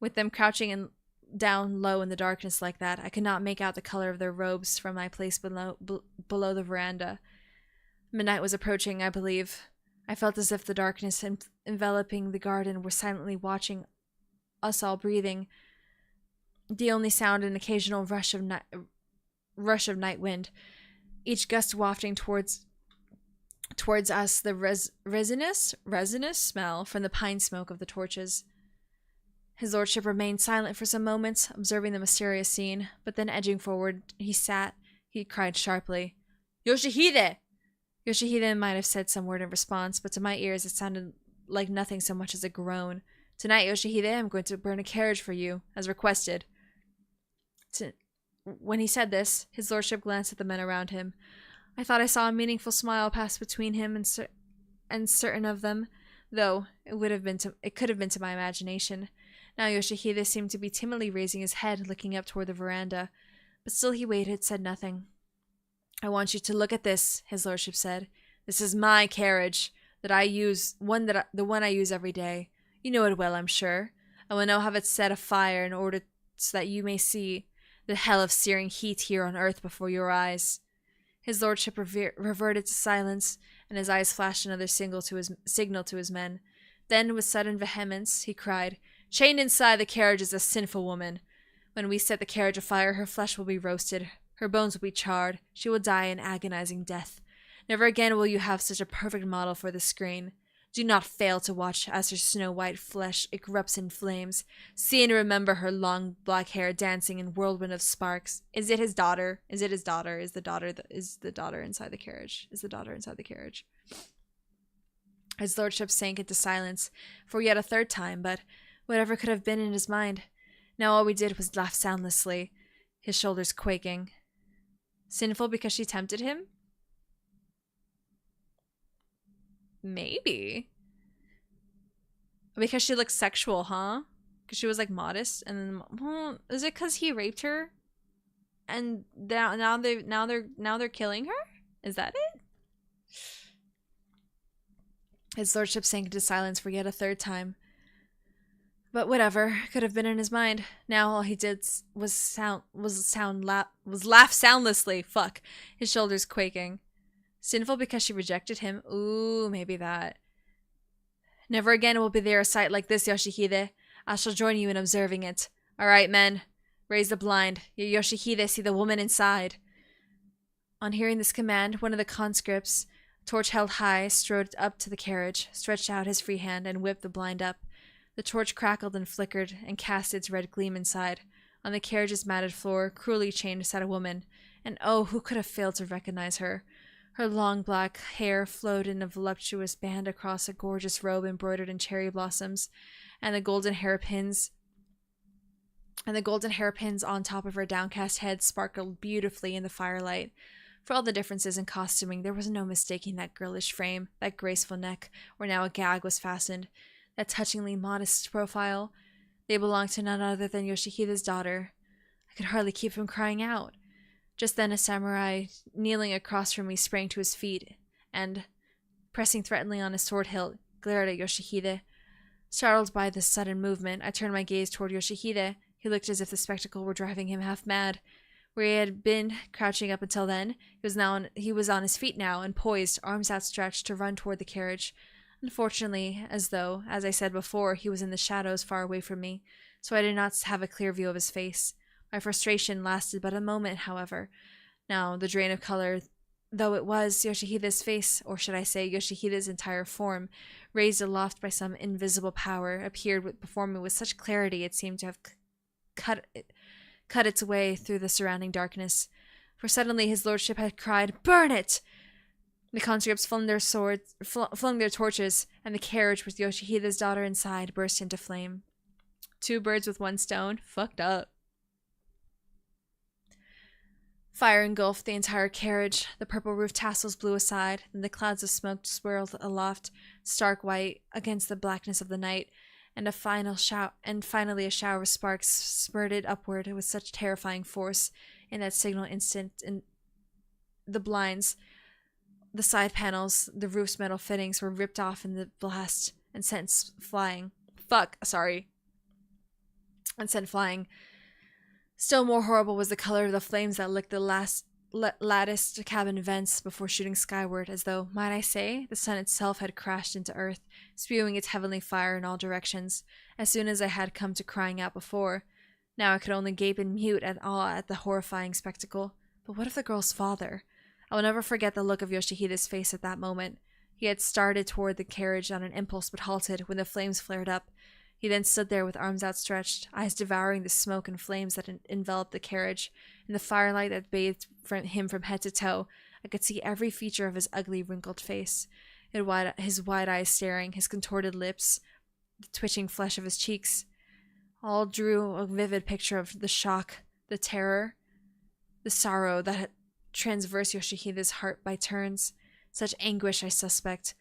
With them crouching down low in the darkness like that, I could not make out the color of their robes from my place below the veranda. Midnight was approaching, I believe. I felt as if the darkness enveloping the garden were silently watching us all breathing. The only sound an occasional rush of night wind, each gust wafting towards us the resinous smell from the pine smoke of the torches. His lordship remained silent for some moments, observing the mysterious scene, but then edging forward, he cried sharply, "Yoshihide!" Yoshihide might have said some word in response, but to my ears it sounded like nothing so much as a groan. "Tonight, Yoshihide, I'm going to burn a carriage for you, as requested." When he said this, his lordship glanced at the men around him. I thought I saw a meaningful smile pass between him and certain of them, though it could have been to my imagination. Now Yoshihide seemed to be timidly raising his head, looking up toward the veranda, but still he waited, said nothing. "I want you to look at this," his lordship said. "This is my carriage that I use, the one I use every day. You know it well, I'm sure. I will now have it set afire in order so that you may see the hell of searing heat here on earth before your eyes." His lordship reverted to silence, and his eyes flashed another signal to his men. Then, with sudden vehemence, he cried, "Chained inside the carriage is a sinful woman. When we set the carriage afire, her flesh will be roasted, her bones will be charred, she will die an agonizing death. Never again will you have such a perfect model for the screen. Do not fail to watch as her snow-white flesh erupts in flames. See and remember her long black hair dancing in whirlwind of sparks. Is it his daughter? Is it his daughter? Is the daughter inside the carriage? Is the daughter inside the carriage?" His lordship sank into silence for yet a third time, but whatever could have been in his mind, now all we did was laugh soundlessly, his shoulders quaking. Sinful because she tempted him? Maybe. Because she looked sexual, huh? Because she was like modest, and then is it because he raped her? And now they're killing her? Is that it? His lordship sank into silence for yet a third time. But whatever could have been in his mind. Now all he did was laugh soundlessly. Fuck. His shoulders quaking. Sinful because she rejected him? Ooh, maybe that. Never again will be there a sight like this, Yoshihide. I shall join you in observing it. All right, men. Raise the blind. Yoshihide, see the woman inside. On hearing this command, one of the conscripts, torch held high, strode up to the carriage, stretched out his free hand, and whipped the blind up. The torch crackled and flickered, and cast its red gleam inside. On the carriage's matted floor, cruelly chained, sat a woman, and oh, who could have failed to recognize her? Her long black hair flowed in a voluptuous band across a gorgeous robe embroidered in cherry blossoms, and the golden hairpins on top of her downcast head sparkled beautifully in the firelight. For all the differences in costuming, there was no mistaking that girlish frame, that graceful neck, where now a gag was fastened, that touchingly modest profile. They belonged to none other than Yoshihide's daughter. I could hardly keep from crying out. Just then a samurai, kneeling across from me, sprang to his feet, and, pressing threateningly on his sword hilt, glared at Yoshihide. Startled by this sudden movement, I turned my gaze toward Yoshihide. He looked as if the spectacle were driving him half mad. Where he had been crouching up until then, he was on his feet now, and poised, arms outstretched, to run toward the carriage. Unfortunately, as I said before, he was in the shadows far away from me, so I did not have a clear view of his face. My frustration lasted but a moment, however. Now the drain of color though it was, Yoshihide's face, or should I say Yoshihide's entire form, raised aloft by some invisible power, appeared before me with such clarity it seemed to have cut its way through the surrounding darkness. For suddenly his lordship had cried, "Burn it!" The conscripts flung their torches, and the carriage with Yoshihide's daughter inside burst into flame. 2 birds with 1 stone? Fucked up. Fire engulfed the entire carriage. The purple roof tassels blew aside, and the clouds of smoke swirled aloft, stark white against the blackness of the night, and finally a shower of sparks spurted upward with such terrifying force in that signal instant, and the blinds, the side panels, the roof's metal fittings were ripped off in the blast and sent flying. And sent flying. Still more horrible was the color of the flames that licked the latticed cabin vents before shooting skyward, as though, might I say, the sun itself had crashed into earth, spewing its heavenly fire in all directions, as soon as I had come to crying out before. Now I could only gape in mute awe at the horrifying spectacle. But what of the girl's father? I will never forget the look of Yoshihide's face at that moment. He had started toward the carriage on an impulse, but halted when the flames flared up. He then stood there with arms outstretched, eyes devouring the smoke and flames that enveloped the carriage. In the firelight that bathed him from head to toe, I could see every feature of his ugly, wrinkled face. His wide eyes staring, his contorted lips, the twitching flesh of his cheeks. All drew a vivid picture of the shock, the terror, the sorrow that had transversed Yoshihide's heart by turns. Such anguish, I suspect,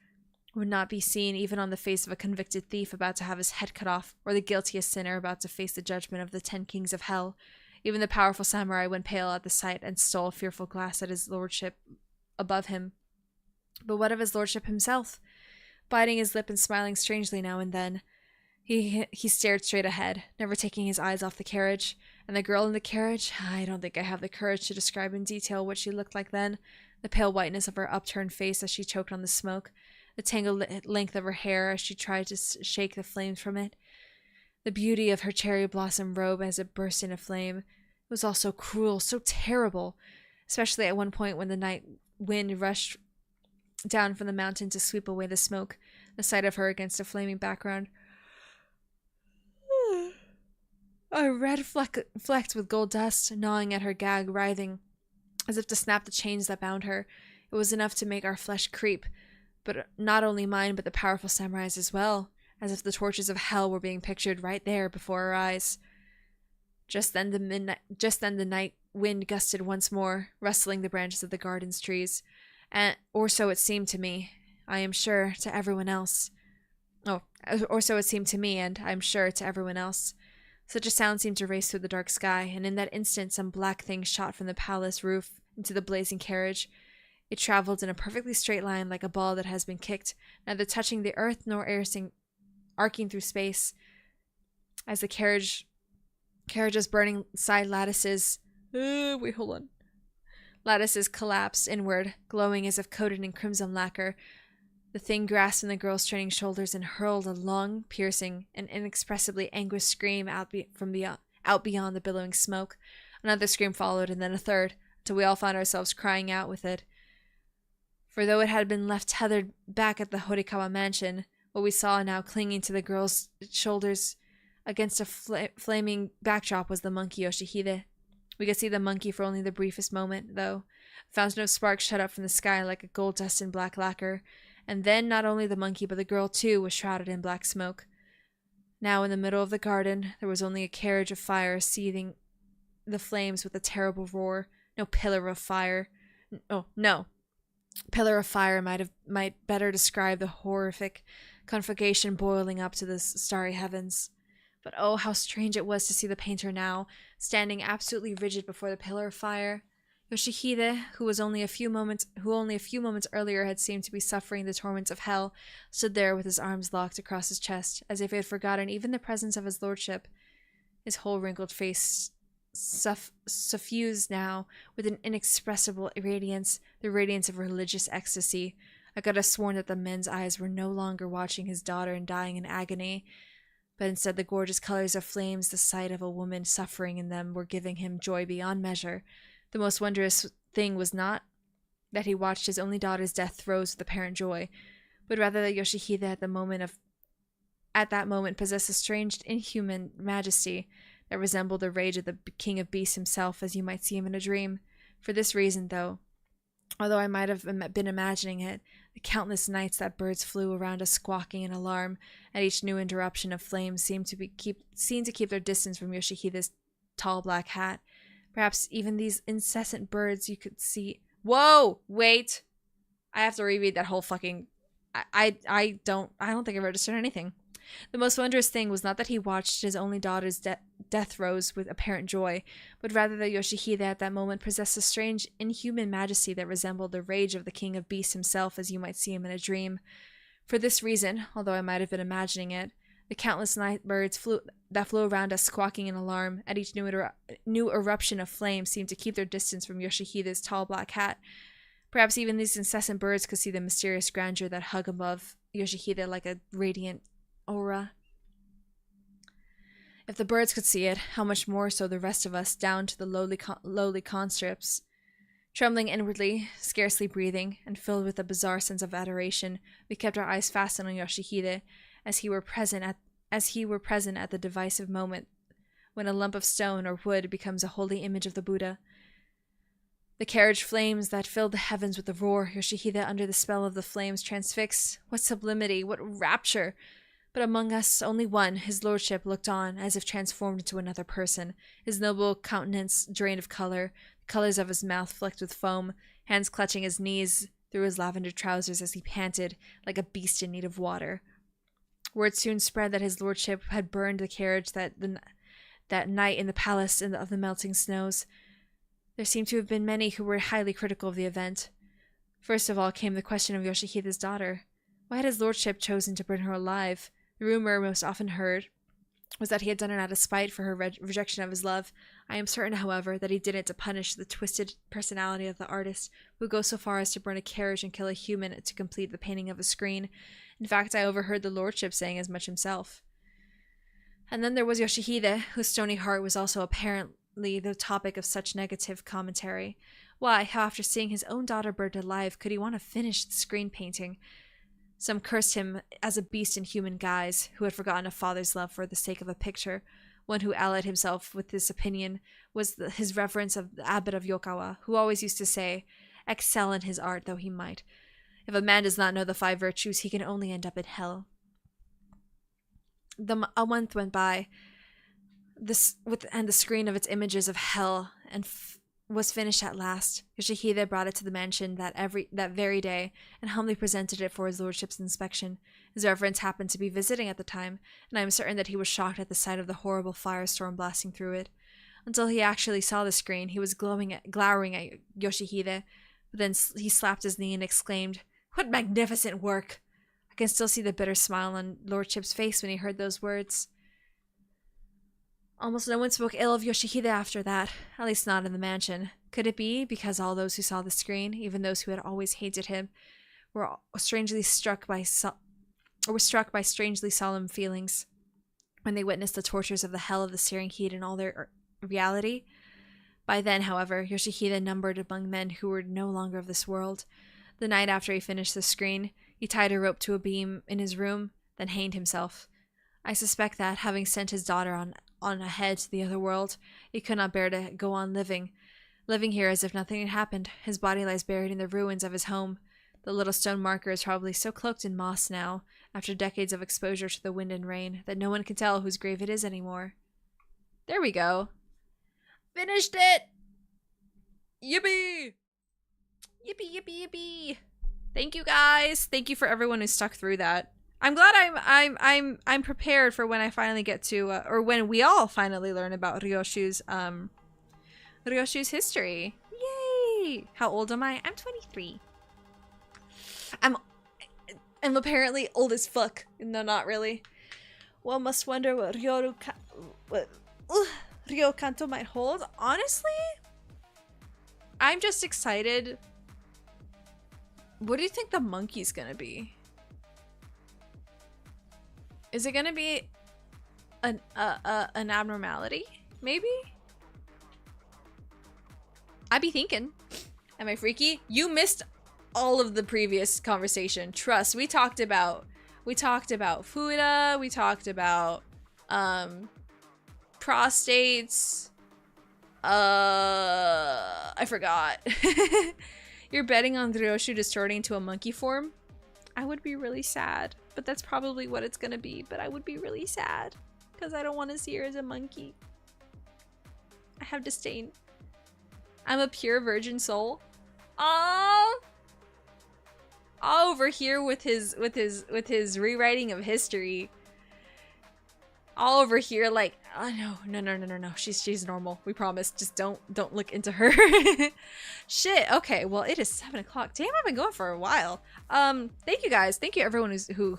would not be seen even on the face of a convicted thief about to have his head cut off, or the guiltiest sinner about to face the judgment of the 10 kings of hell. Even the powerful samurai went pale at the sight and stole a fearful glance at his lordship above him. But what of his lordship himself? Biting his lip and smiling strangely now and then, he stared straight ahead, never taking his eyes off the carriage. And the girl in the carriage? I don't think I have the courage to describe in detail what she looked like then. The pale whiteness of her upturned face as she choked on the smoke, the tangled length of her hair as she tried to shake the flames from it, the beauty of her cherry blossom robe as it burst into flame. It was all so cruel, so terrible, especially at one point when the night wind rushed down from the mountain to sweep away the smoke, the sight of her against a flaming background. A red flecked with gold dust, gnawing at her gag, writhing, as if to snap the chains that bound her. It was enough to make our flesh creep, but not only mine, but the powerful samurai's as well, as if the torches of hell were being pictured right there before our eyes. Just then the night wind gusted once more, rustling the branches of the garden's trees, or so it seemed to me. I am sure to everyone else. Or so it seemed to me, and I am sure to everyone else. Such a sound seemed to race through the dark sky, and in that instant some black thing shot from the palace roof into the blazing carriage. It traveled in a perfectly straight line like a ball that has been kicked, neither touching the earth nor arcing through space. As the carriage's burning side lattices lattices collapsed inward, glowing as if coated in crimson lacquer. The thing grasped in the girl's straining shoulders and hurled a long, piercing, and inexpressibly anguished scream out beyond the billowing smoke. Another scream followed, and then a third, until we all found ourselves crying out with it. For though it had been left tethered back at the Horikawa mansion, what we saw now clinging to the girl's shoulders against a flaming backdrop was the monkey Yoshihide. We could see the monkey for only the briefest moment, though. A fountain of sparks shot up from the sky like a gold dust in black lacquer. And then not only the monkey, but the girl too was shrouded in black smoke. Now in the middle of the garden, there was only a carriage of fire seething the flames with a terrible roar. No pillar of fire. No. Pillar of fire might better describe the horrific conflagration boiling up to the starry heavens. But oh, how strange it was to see the painter now, standing absolutely rigid before the pillar of fire. Yoshihide, who only a few moments earlier had seemed to be suffering the torments of hell, stood there with his arms locked across his chest, as if he had forgotten even the presence of his lordship. His whole wrinkled face suffused now with an inexpressible radiance, the radiance of religious ecstasy. I could have sworn that the men's eyes were no longer watching his daughter and dying in agony, but instead the gorgeous colors of flames, the sight of a woman suffering in them, were giving him joy beyond measure. The most wondrous thing was not that he watched his only daughter's death throes with apparent joy, but rather that Yoshihide at that moment possessed a strange, inhuman majesty that resembled the rage of the king of beasts himself, as you might see him in a dream. For this reason, although I might have been imagining it, the countless nights that birds flew around us squawking in alarm at each new interruption of flame seemed to keep their distance from Yoshihide's tall black hat. Perhaps even these incessant birds you could see. Whoa! Wait! I have to reread that whole fucking. I don't think I registered anything. The most wondrous thing was not that he watched his only daughter's death throes with apparent joy, but rather that Yoshihide at that moment possessed a strange, inhuman majesty that resembled the rage of the king of beasts himself, as you might see him in a dream. For this reason, although I might have been imagining it, the countless night birds flew around us squawking in alarm at each new eruption of flame seemed to keep their distance from Yoshihide's tall black hat. Perhaps even these incessant birds could see the mysterious grandeur that hung above Yoshihide like a radiant aura. If the birds could see it, how much more so the rest of us, down to the lowly conscripts. Trembling inwardly, scarcely breathing, and filled with a bizarre sense of adoration, we kept our eyes fastened on Yoshihide, as he were present at the divisive moment when a lump of stone or wood becomes a holy image of the Buddha. The carriage flames that filled the heavens with a roar, Yoshihide under the spell of the flames transfixed. What sublimity, what rapture! But among us, only one, his lordship, looked on, as if transformed into another person, his noble countenance drained of color, the colors of his mouth flecked with foam, hands clutching his knees through his lavender trousers as he panted, like a beast in need of water. Word soon spread that his lordship had burned the carriage that night in the palace of the melting snows. There seemed to have been many who were highly critical of the event. First of all came the question of Yoshihide's daughter. Why had his lordship chosen to burn her alive? The rumor most often heard was that he had done it out of spite for her rejection of his love. I am certain, however, that he did it to punish the twisted personality of the artist, who goes so far as to burn a carriage and kill a human to complete the painting of a screen. In fact, I overheard the lordship saying as much himself. And then there was Yoshihide, whose stony heart was also apparently the topic of such negative commentary. Why, how after seeing his own daughter burned alive could he want to finish the screen painting? Some cursed him as a beast in human guise, who had forgotten a father's love for the sake of a picture. One who allied himself with this opinion was his reverence of the abbot of Yokawa, who always used to say, "Excel in his art though he might. If a man does not know the 5 virtues, he can only end up in hell." A month went by, and the screen of its images of hell was finished at last. Yoshihide brought it to the mansion that very day and humbly presented it for his lordship's inspection. His reverence happened to be visiting at the time, and I am certain that he was shocked at the sight of the horrible firestorm blasting through it. Until he actually saw the screen, he was glowering at Yoshihide, but then he slapped his knee and exclaimed, "What magnificent work!" I can still see the bitter smile on lordship's face when he heard those words. Almost no one spoke ill of Yoshihide after that, at least not in the mansion. Could it be because all those who saw the screen, even those who had always hated him, were struck by strangely solemn feelings when they witnessed the tortures of the hell of the searing heat in all their reality? By then, however, Yoshihide numbered among men who were no longer of this world. The night after he finished the screen, he tied a rope to a beam in his room, then hanged himself. I suspect that, having sent his daughter on ahead to the other world, he could not bear to go on living here as if nothing had happened. His body lies buried in the ruins of his home. The little stone marker is probably so cloaked in moss now, after decades of exposure to the wind and rain, that no one can tell whose grave it is anymore. There we go. Finished it! Yippee! Yippee, yippee, yippee! Thank you guys. Thank you for everyone who stuck through that. I'm glad I'm prepared for when I finally get to or when we all finally learn about Ryoshu's history. Yay! How old am I? I'm 23. I'm apparently old as fuck. No, not really. One must wonder what Ryo Kanto might hold. Honestly, I'm just excited. What do you think the monkey's gonna be? Is it gonna be an abnormality? Maybe? I be thinking. Am I freaky? You missed all of the previous conversation. Trust. We talked about Fuda, we talked about prostates. I forgot. You're betting on Ryoshu distorting to a monkey form? I would be really sad, but that's probably what it's gonna be. But I would be really sad because I don't want to see her as a monkey. I have disdain. I'm a pure virgin soul. Oh, over here with his rewriting of history. All over here, like, oh no. She's normal. We promise. Just don't look into her. Shit. Okay. Well, it is 7 o'clock. Damn, I've been going for a while. Thank you guys. Thank you everyone who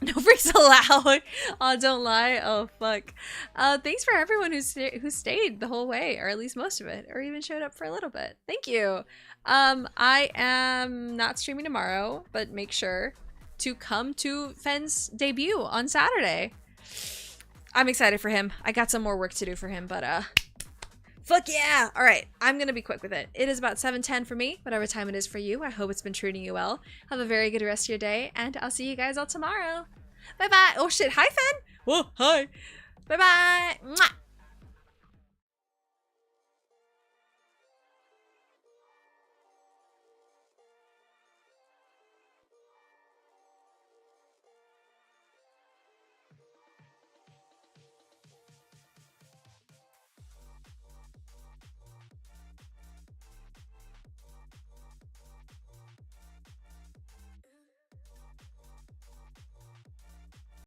no freaks allowed. Oh, don't lie. Oh fuck. Thanks for everyone who stayed the whole way, or at least most of it, or even showed up for a little bit. Thank you. I am not streaming tomorrow, but make sure to come to Phen's debut on Saturday. I'm excited for him. I got some more work to do for him, but fuck yeah! All right, I'm gonna be quick with it. It is about 7:10 for me, whatever time it is for you. I hope it's been treating you well. Have a very good rest of your day, and I'll see you guys all tomorrow. Bye bye. Oh shit! Hi, Phen. Whoa, hi. Bye bye. Mwah.